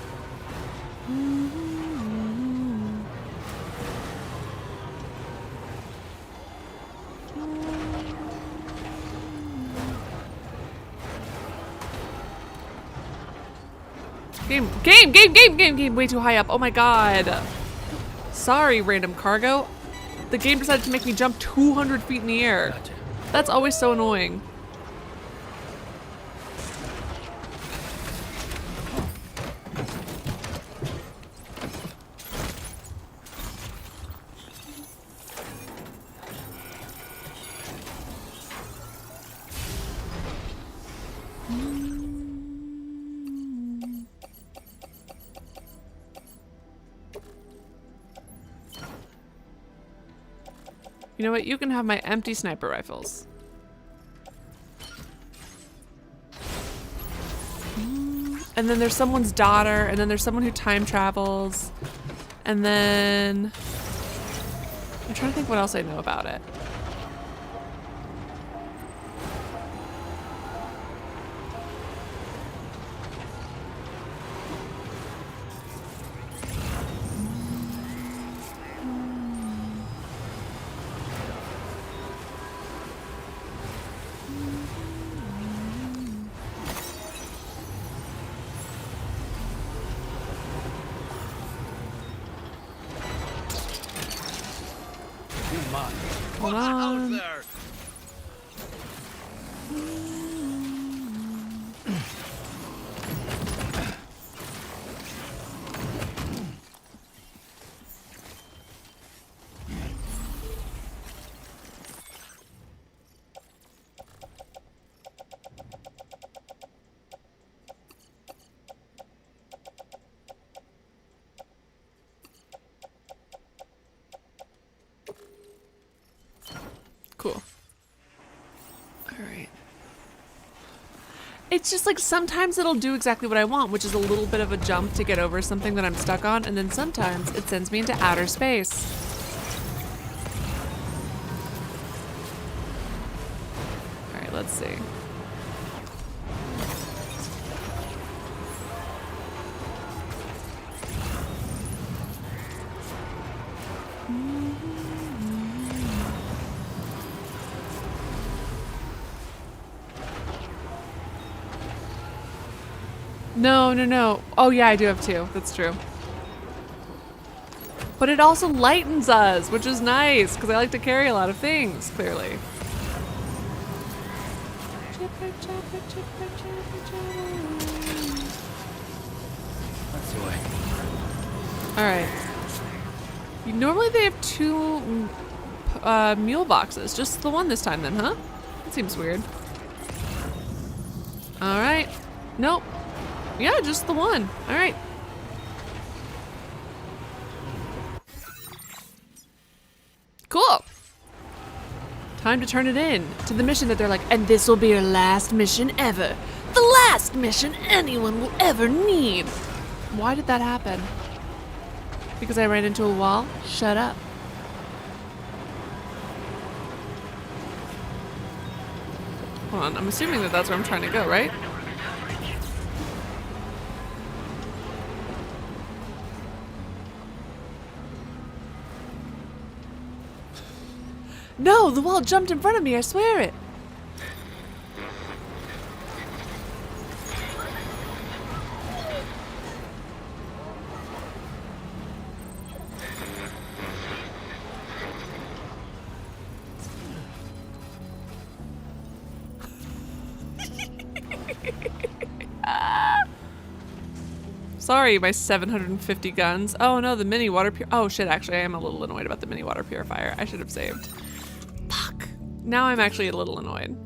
Game, way too high up. Oh my god. Sorry, random cargo. The game decided to make me jump 200 feet in the air. Gotcha. That's always so annoying. You know what? You can have my empty sniper rifles. And then there's someone's daughter, and then there's someone who time travels. And then... I'm trying to think what else I know about it. Hold on. Cool. Alright. It's just like sometimes it'll do exactly what I want, which is a little bit of a jump to get over something that I'm stuck on, and then sometimes it sends me into outer space. Alright, let's see. No. Oh yeah, I do have 2. That's true. But it also lightens us, which is nice, because I like to carry a lot of things, clearly. That's the way. Alright. Normally they have 2 mule boxes. Just the one this time then, huh? That seems weird. Alright. Nope. Yeah, just the one. Alright. Cool. Time to turn it in to the mission that they're like, and this will be your last mission ever. The last mission anyone will ever need. Why did that happen? Because I ran into a wall? Shut up. Hold on, I'm assuming that that's where I'm trying to go, right? No, the wall jumped in front of me, I swear it. Sorry, my 750 guns. Oh no, the mini water oh shit, actually I am a little annoyed about the mini water purifier. I should have saved. Fuck. Now I'm actually a little annoyed.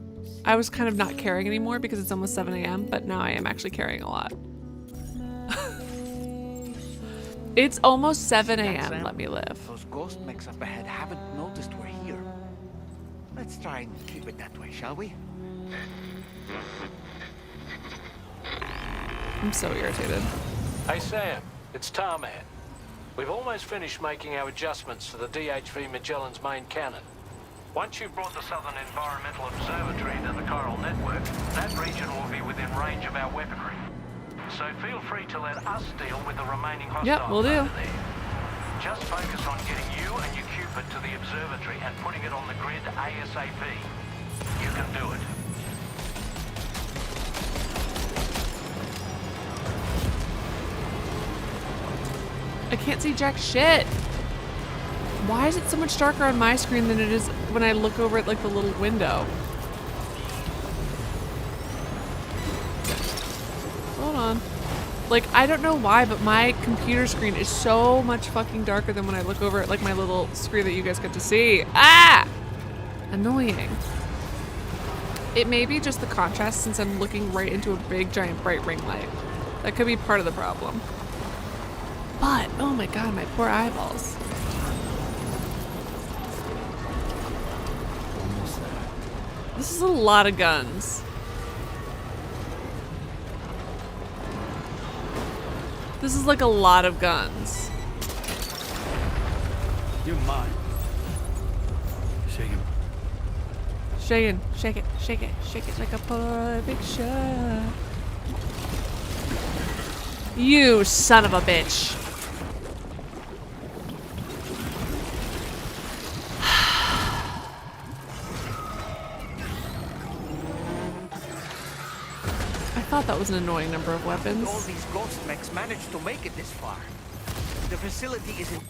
I was kind of not caring anymore because it's almost 7 a.m., but now I am actually caring a lot. It's almost 7 a.m. Let me live. Those ghost mechs up ahead haven't noticed we're here. Let's try and keep it that way, shall we? I'm so irritated. Hey Sam, it's Tarman. We've almost finished making our adjustments to the DHV Magellan's main cannon. Once you've brought the Southern Environmental Observatory to the chiral network, that region will be within range of our weaponry. So feel free to let us deal with the remaining hostiles. Yep, we'll do. over there. Just focus on getting you and your Cupid to the observatory and putting it on the grid ASAP. You can do it. I can't see jack shit. Why is it so much darker on my screen than it is when I look over at like the little window? Hold on. Like, I don't know why, but my computer screen is so much fucking darker than when I look over at like my little screen that you guys get to see. Ah! Annoying. It may be just the contrast since I'm looking right into a big giant bright ring light. That could be part of the problem. But, oh my god, my poor eyeballs. This is a lot of guns. This is like a lot of guns. You're mine. Shake him. Shaking, shake it, shake it, shake it like a Polaroid picture. You son of a bitch. I thought that was an annoying number of weapons. All these ghost mechs managed to make it this far. The facility isn't...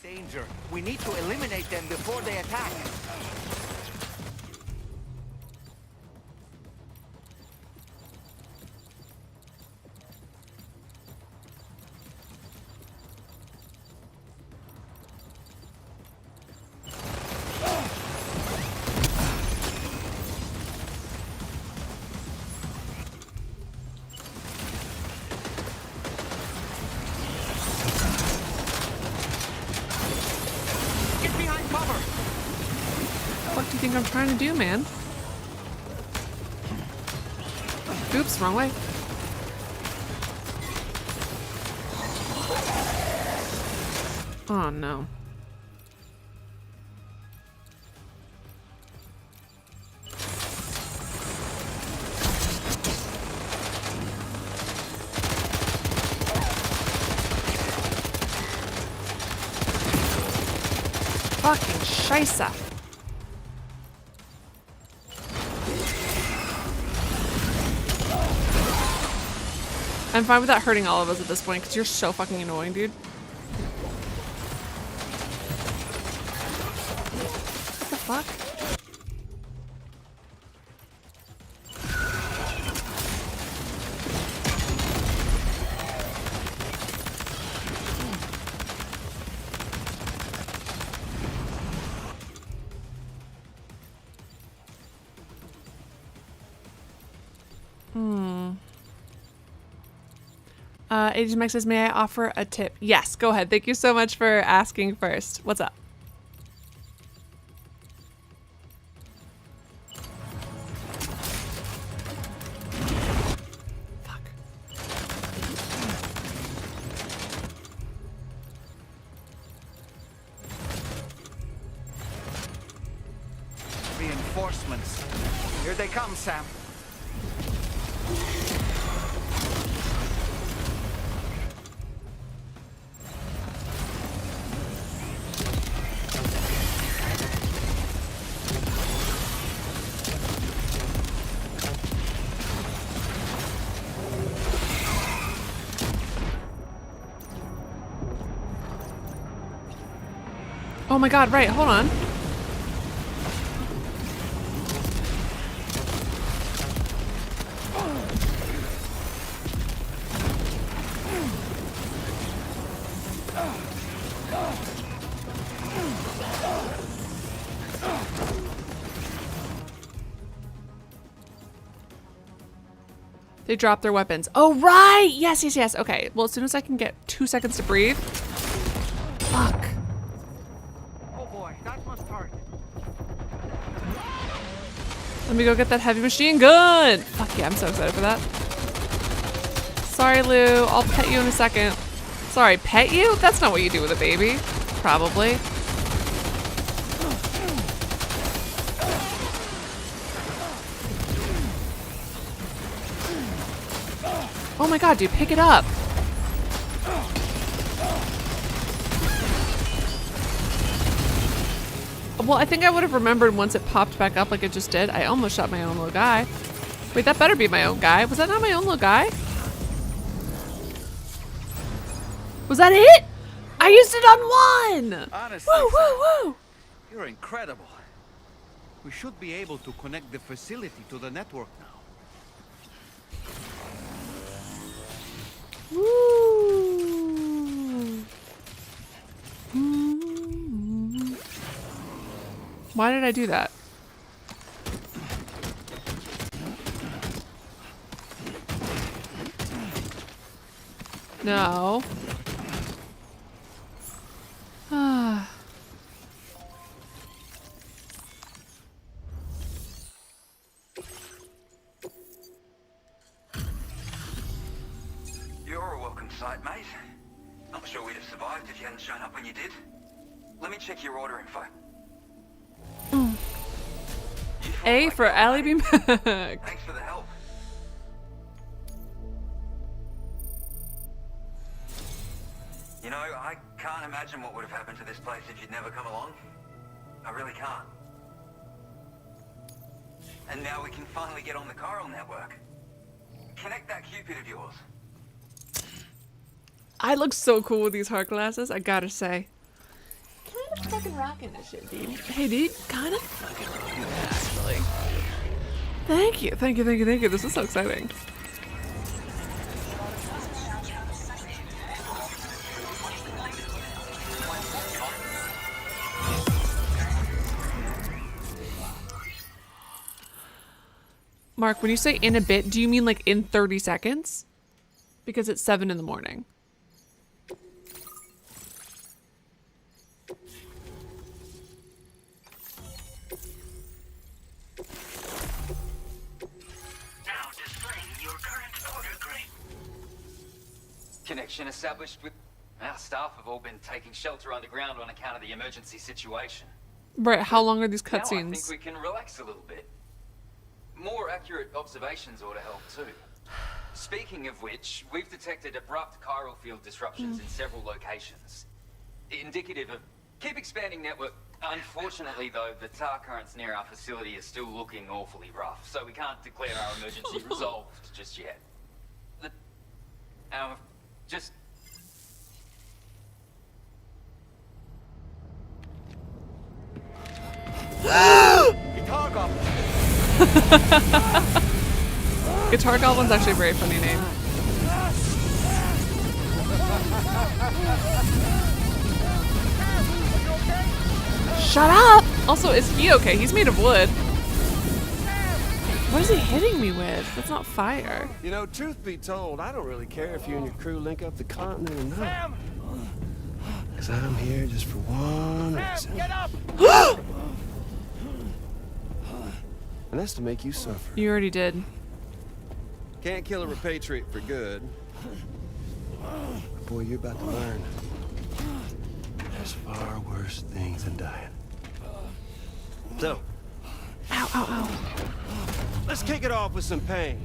Danger. We need to eliminate them before they attack. I'm trying to do, man. Oops, wrong way. Oh no. Fucking scheisse. I'm fine with that hurting all of us at this point because you're so fucking annoying, dude. What the fuck? Agent Mike says, may I offer a tip? Yes, go ahead. Thank you so much for asking first. What's up? Fuck. Reinforcements. Here they come, Sam. Oh my god, right, hold on. They drop their weapons. Oh, right! Yes, yes, yes. Okay, well, as soon as I can get 2 seconds to breathe. Fuck. Oh boy, that must hurt. Let me go get that heavy machine gun. Fuck yeah, I'm so excited for that. Sorry, Lou. I'll pet you in a second. Sorry, pet you? That's not what you do with a baby. Probably. Oh my god, dude, pick it up. Well, I think I would have remembered once it popped back up like it just did. I almost shot my own little guy. Wait, that better be my own guy. Was that not my own little guy? Was that it? I used it on one! Honestly, woo, woo, woo! You're incredible. We should be able to connect the facility to the network now. Woo. Why did I do that? No. Ah. You're a welcome sight, mate. Not sure we'd have survived if you hadn't shown up when you did. Let me check your order info. A for alliebeemac. Thanks for the help. You know, I can't imagine what would have happened to this place if you'd never come along. I really can't. And now we can finally get on the chiral network. Connect that Cupid of yours. I look so cool with these hard glasses, I gotta say. Kind of fucking rocking this shit, dude. Hey, dude, kind of fucking rocking it, actually. Thank you, thank you, thank you, thank you. This is so exciting. Mark, when you say in a bit, do you mean like in 30 seconds? Because it's 7 in the morning. Connection established with Our staff have all been taking shelter underground on account of the emergency situation. Right, how long are these Now I think cutscenes? we can relax a little bit. More accurate observations ought to help too. Speaking of which, we've detected abrupt chiral field disruptions in several locations. Indicative of... Keep expanding network. Unfortunately though, the tar currents near our facility are still looking awfully rough, so we can't declare our emergency resolved just yet. Just... Guitar Goblin. Guitar Goblin's actually a very funny name. Shut up! Also, is he okay? He's made of wood. What is he hitting me with? That's not fire. You know, truth be told, I don't really care if you and your crew link up the continent or not. Because I'm here just for one reason. Get up! And that's to make you suffer. You already did. Can't kill a repatriate for good. Boy, you're about to learn. There's far worse things than dying. So. Ow, ow, ow. Let's kick it off with some pain.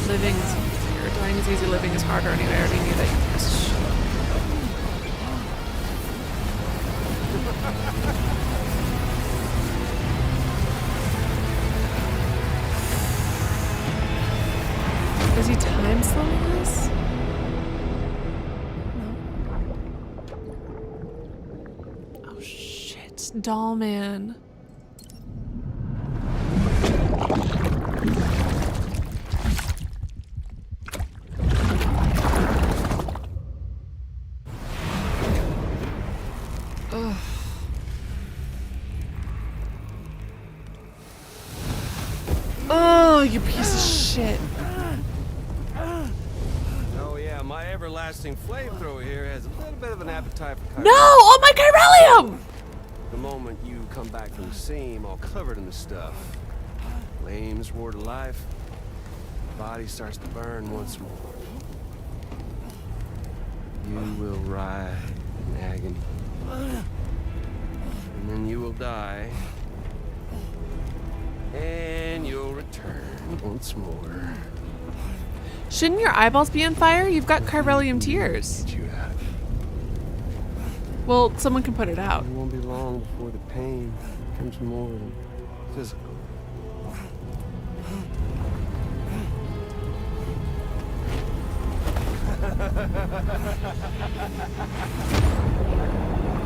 Living is easier. Dying is easy. Living is harder. Anyway, I already knew that. Is he time slowing this? No. Oh shit, doll man. Ugh. Oh, you piece of shit. Oh yeah, my everlasting flamethrower here has a little bit of an appetite for No! Oh my chiralium! The moment you come back from the seam all covered in the stuff, flames roar to life, the body starts to burn once more. You will writhe in agony. And then you will die. And you'll return once more. Shouldn't your eyeballs be on fire? You've got chiralium tears. Well, someone can put it out. It won't be long before the pain becomes more than physical.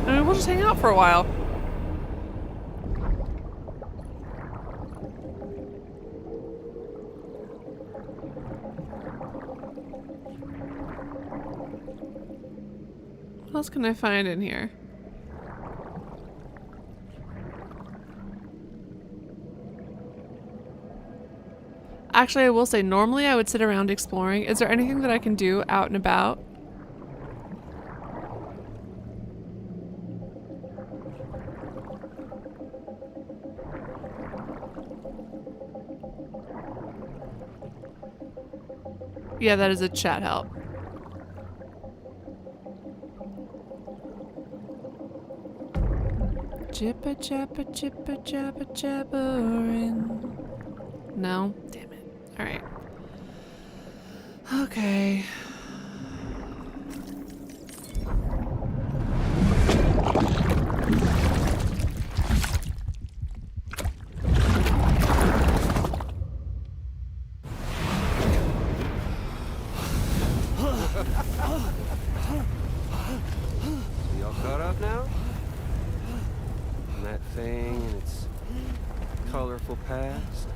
I mean, we'll just hang out for a while. What else can I find in here? Actually, I will say, normally I would sit around exploring. Is there anything that I can do out and about? Yeah, that is a chat help. Jibba jabba jibba jabba jabberin'. No? Damn it. Alright. Okay. You all caught up now? And that thing and its colorful past?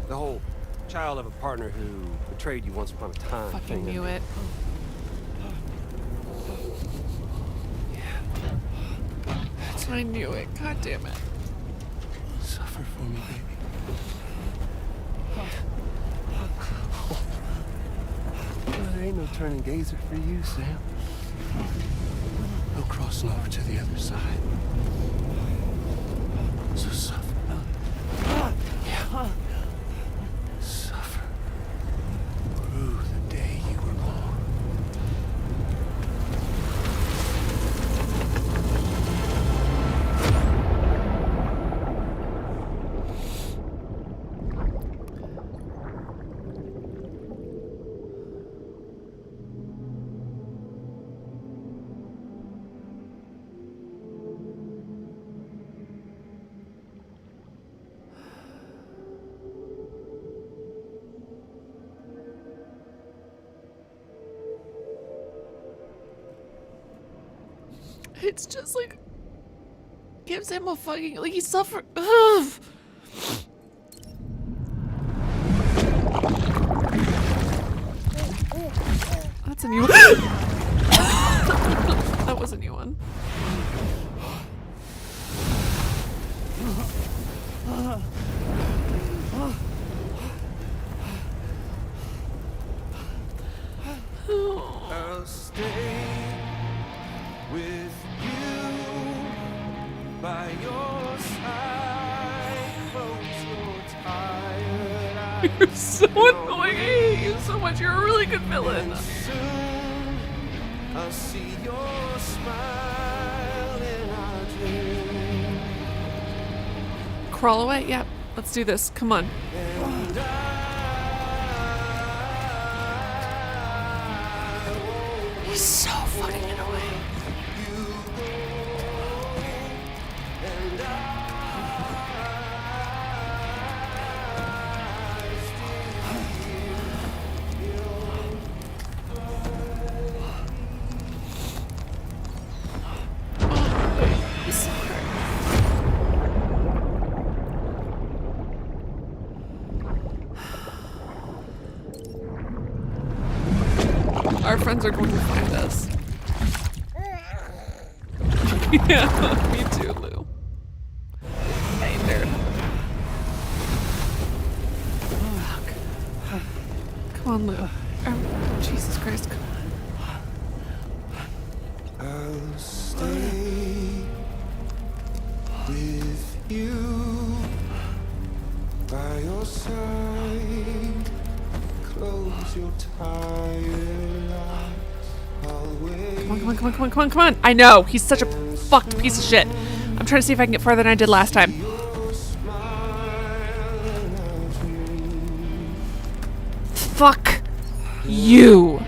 The whole child of a partner who betrayed you once upon a time. Fucking knew it. I knew it. God damn it. Suffer for me, baby. There ain't no turning gazer for you, Sam. No crossing over to the other side. So suffer. Yeah. It's just like gives him a fucking like he suffered. Ugh. That's a new one. That was a new one. I'll stay with you by your side. Close your tired eyes. You're so annoying. I hate you so much. You're a really good villain. Soon I'll see your smile in our dream. Crawl away? Yep. Let's do this. Come on. And He's so fucking annoying. Our friends are going to find us. Yeah, me too, Lou. Hey, nerd. Fuck. Come on, Lou. Jesus Christ, come on. I'll stay with you by your side. Close your tired eyes. Come on. I know, he's such a fucked piece of shit. I'm trying to see if I can get farther than I did last time. Fuck you.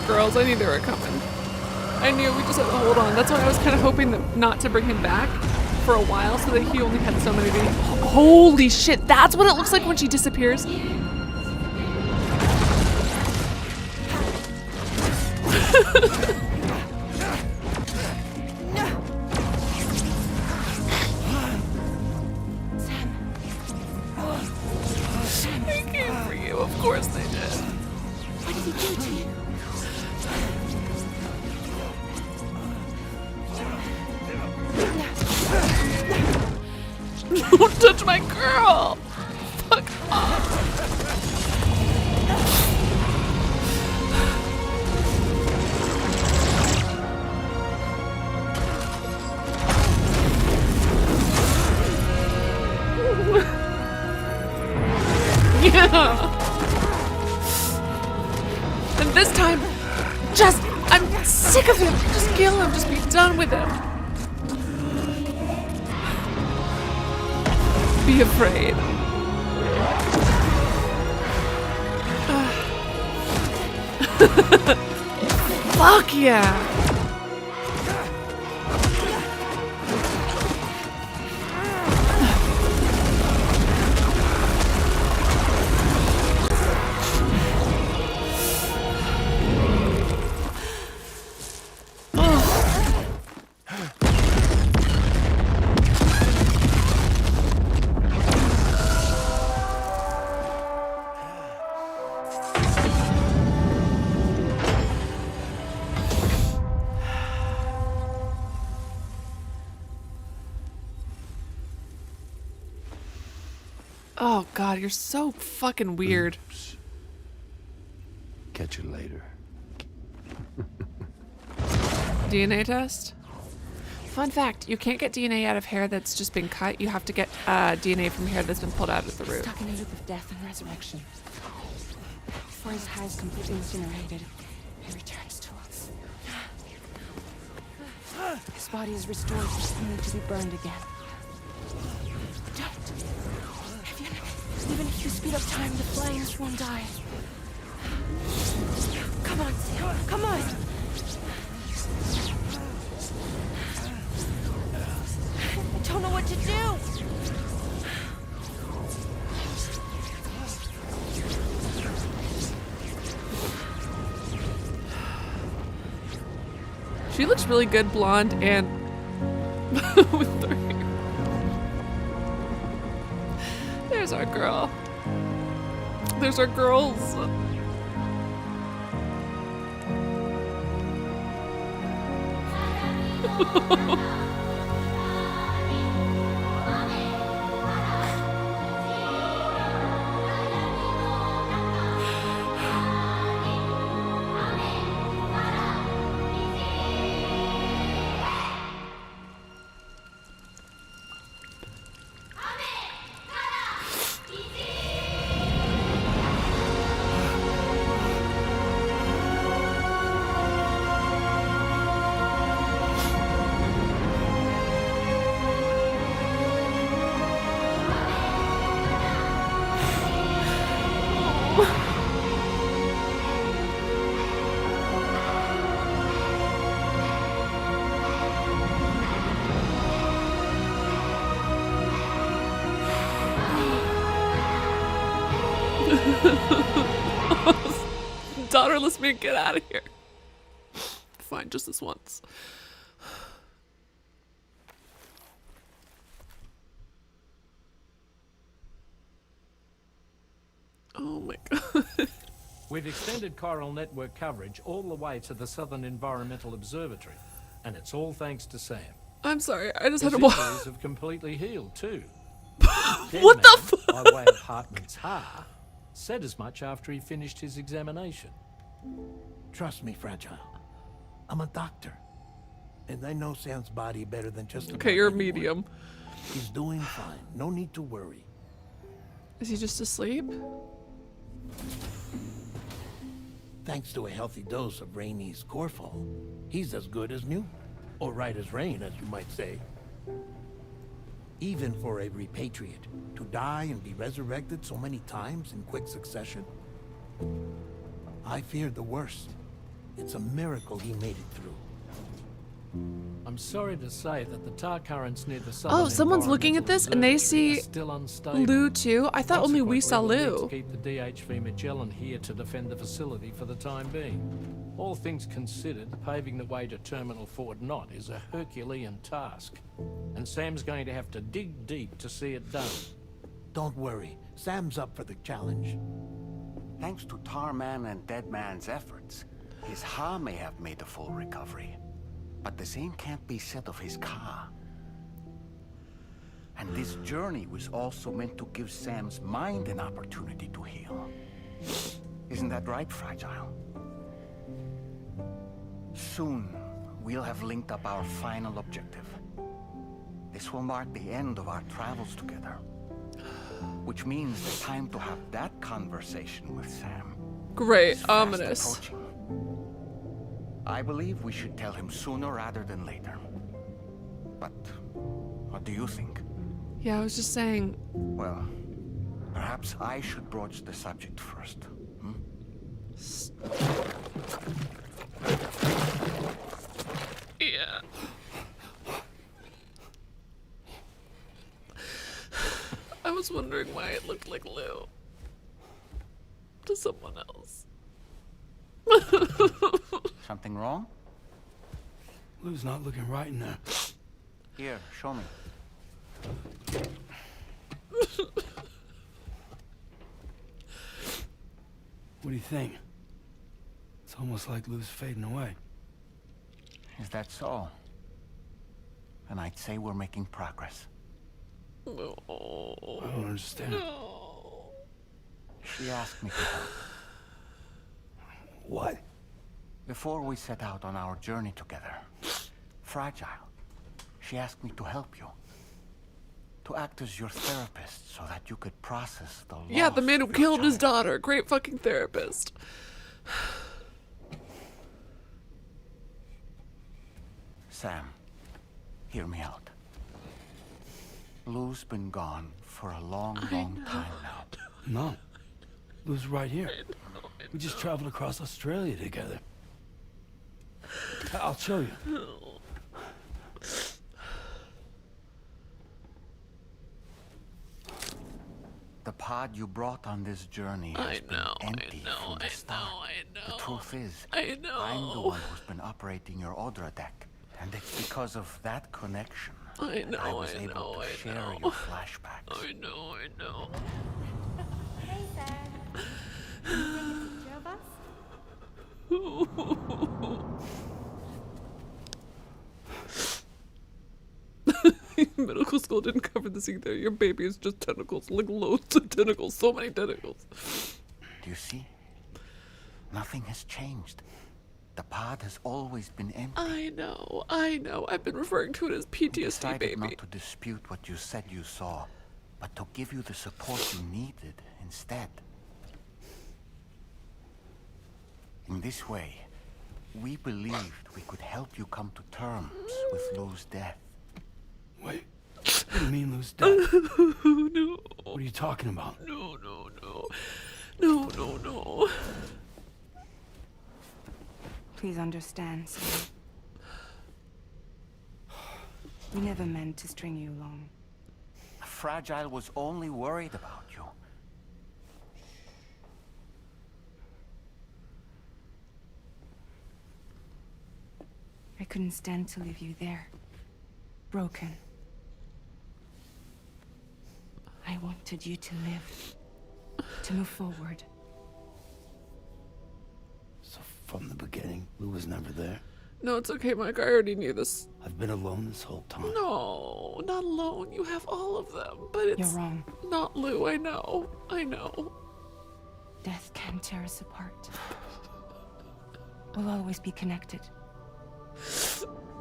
Girls, I knew they were coming. I knew we just had to hold on. That's why I was kind of hoping that not to bring him back for a while so that he only had so many days. Holy shit, that's what it looks like when she disappears. They came for you, of course they did. What did he do to you? Don't touch my girl! Fuck off. Yeah! And this time, I'm sick of him! Just kill him, just be done with him! Be afraid. Fuck yeah! Oh god, you're so fucking weird. Catch you later. DNA test? Fun fact, you can't get DNA out of hair that's just been cut. You have to get DNA from hair that's been pulled out at the root. Stuck in a loop of death and resurrection. Before his hair is completely incinerated, he returns to us. His body is restored, only to be burned again. Don't. Even if you speed up time, the flames won't die. Come on, Sam. Come on. I don't know what to do. She looks really good blonde and with her hair. There's our girl. There's our girls. Daughterless man, get out of here. Fine, just this once. Oh my god. We've extended chiral network coverage all the way to the Southern Environmental Observatory, and it's all thanks to Sam. I'm sorry, I just His had to walk. injuries have completely healed too. What the fuck? By way of Hartman's Ha, said as much after he finished his examination. Trust me, Fragile. I'm a doctor. And I know Sam's body better than just Okay, you're a medium. He's doing fine. No need to worry. Is he just asleep? Thanks to a healthy dose of Rainey's Corfol, he's as good as new. Or right as rain, as you might say. Even for a repatriate, to die and be resurrected so many times in quick succession. I feared the worst. It's a miracle he made it through. I'm sorry to say that the tar currents near the Southern Oh, someone's looking at this and they see still unstable. Lou too? I thought only we saw Consequently, we'll Lou. need to keep the DHV Magellan here to defend the facility for the time being. All things considered, paving the way to Terminal Fort Knott is a Herculean task. And Sam's going to have to dig deep to see it done. Don't worry. Sam's up for the challenge. Thanks to Tarman and Deadman's efforts, his Ha may have made a full recovery. But the same can't be said of his Ka. And this journey was also meant to give Sam's mind an opportunity to heal. Isn't that right, Fragile? Soon, we'll have linked up our final objective. This will mark the end of our travels together. Which means the time to have that conversation with Sam. Great, is fast ominous. approaching. I believe we should tell him sooner rather than later. But what do you think? Yeah, I was just saying. Well, perhaps I should broach the subject first. Yeah. I was wondering why it looked like Lou to someone else. Something wrong? Lou's not looking right in there. Here, show me. What do you think? It's almost like Lou's fading away. Is that so? And I'd say we're making progress. No. I don't understand. No. She asked me to help. What? Before we set out on our journey together, Fragile. She asked me to help you. To act as your therapist so that you could process the loss. Yeah, the man who of your killed his child. daughter. Great fucking therapist. Sam, hear me out. Lou's been gone for a long time now. No. Lou's right here. We just traveled across Australia together. I'll show you. The pod you brought on this journey has been empty from the start. The truth is, I'm the one who's been operating your Odra deck. And it's because of that connection that I was able to share your flashbacks. I know. Hey, Sam. Can you take a picture of us? Medical school didn't cover this either. Your baby is just tentacles, like loads of tentacles, so many tentacles. Do you see? Nothing has changed. The pod has always been empty. I know. I've been referring to it as I PTSD, decided baby. not to dispute what you said you saw, but to give you the support you needed instead. In this way, we believed we could help you come to terms with Lou's death. Wait, what do you mean Lou's death? No. What are you talking about? No. Please understand, Sam. We never meant to string you along. Fragile was only worried about you. I couldn't stand to leave you there, broken. I wanted you to live, to move forward. So from the beginning, Lou was never there? No, it's okay, Mike. I already knew this. I've been alone this whole time. No, not alone. You have all of them, but it's You're wrong. not Lou. I know. Death can tear us apart. We'll always be connected.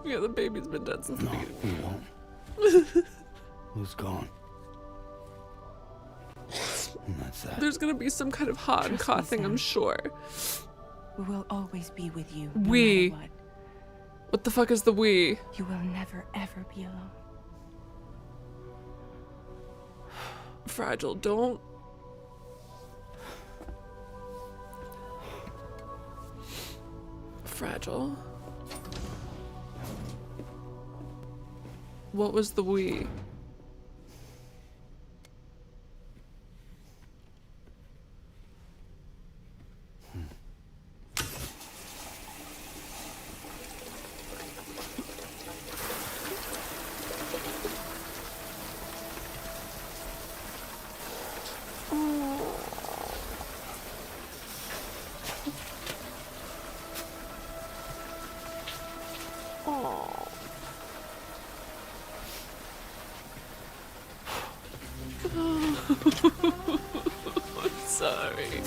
Yeah, the baby's been dead since the beginning. We won't. Lou's gone. And that's that. There's gonna be some kind of hot and caught thing, I'm sure. We will always be with you, no We. matter what. What the fuck is the we? You will never, ever be alone. Fragile, don't. Fragile. What was the we? I'm sorry.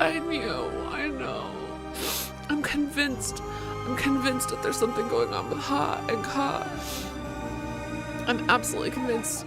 I know. I'm convinced that there's something going on with Ha and Ka. I'm absolutely convinced.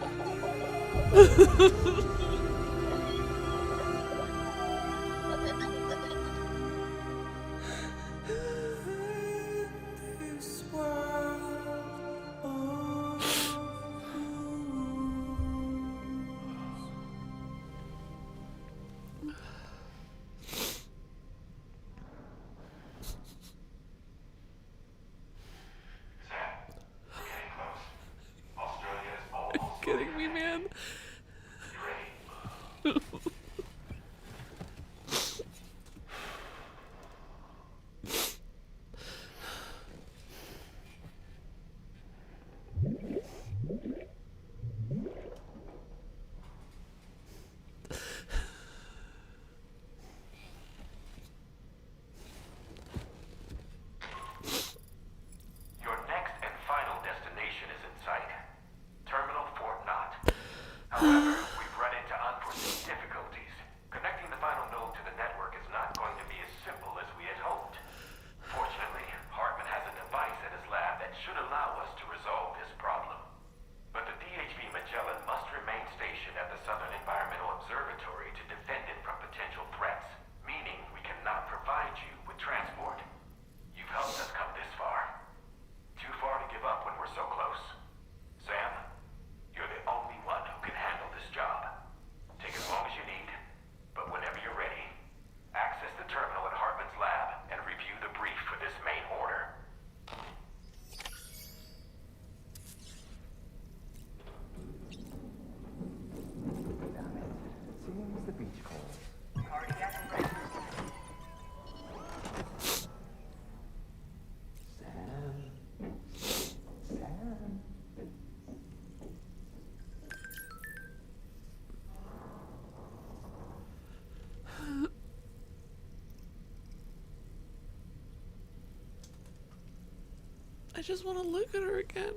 I just want to look at her again.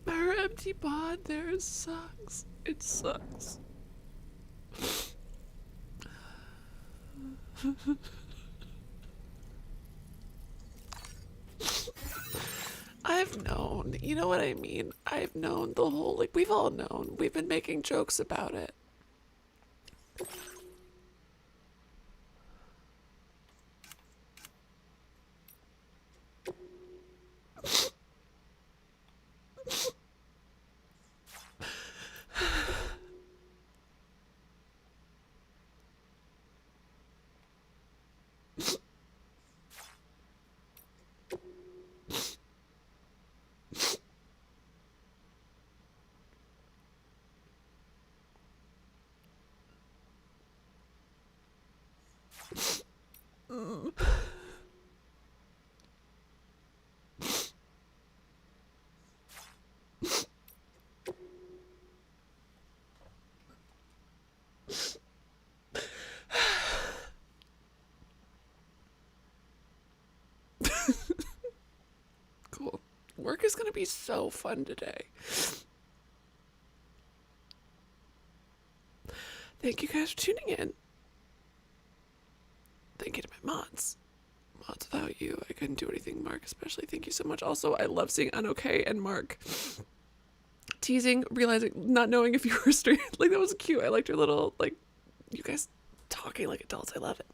Her empty pod there sucks. It sucks. I've known, you know what I mean? I've known the whole, like, we've all known. We've been making jokes about it. Cool. Work is gonna be so fun today. Thank you guys for tuning in. Thank you to my mods. Mods, without you, I couldn't do anything. Mark, especially, thank you so much. Also, I love seeing Unokay and Mark teasing, realizing, not knowing if you were straight. Like, that was cute. I liked your little, like, you guys talking like adults. I love it.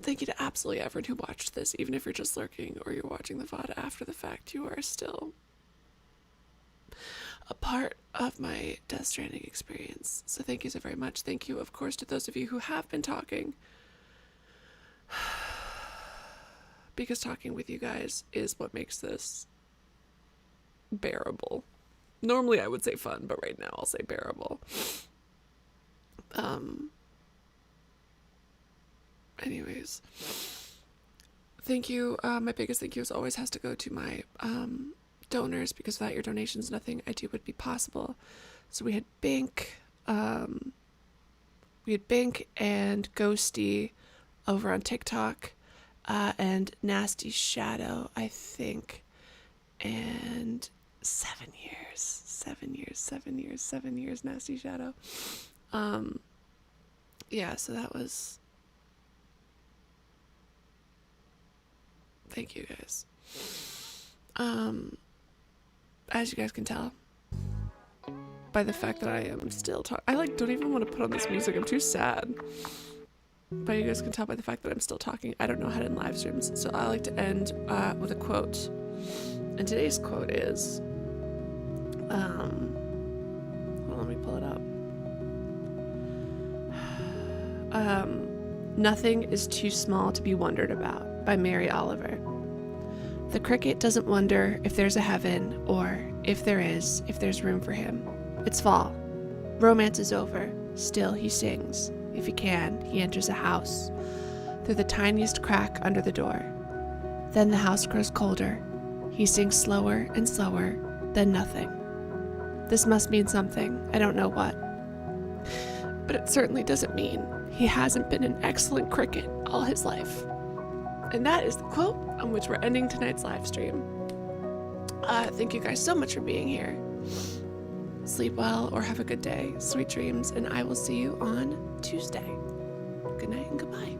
Thank you to absolutely everyone who watched this, even if you're just lurking or you're watching the VOD after the fact. You are still a part of my Death Stranding experience. So thank you so very much. Thank you, of course, to those of you who have been talking. Because talking with you guys is what makes this bearable. Normally I would say fun, but right now I'll say bearable. Anyways, thank you. My biggest thank you as always has to go to my donors, because without your donations nothing I do would be possible. So we had Bink and Ghosty over on TikTok, and Nasty Shadow, I think, and 7 years, Nasty Shadow. Yeah, so that was, thank you guys. As you guys can tell by the fact that I am still talking, I don't even want to put on this music, I'm too sad. But you guys can tell by the fact that I'm still talking, I don't know how to end live streams, so I like to end with a quote. And today's quote is, well, let me pull it up. Nothing is too small to be wondered about, by Mary Oliver. The cricket doesn't wonder if there's a heaven, or if there is, if there's room for him. It's fall. Romance is over. Still he sings. If he can, he enters a house, through the tiniest crack under the door. Then the house grows colder. He sings slower and slower, then nothing. This must mean something, I don't know what. But it certainly doesn't mean he hasn't been an excellent cricket all his life. And that is the quote on which we're ending tonight's live stream. Thank you guys so much for being here. Sleep well or have a good day. Sweet dreams, and I will see you on Tuesday. Good night and goodbye.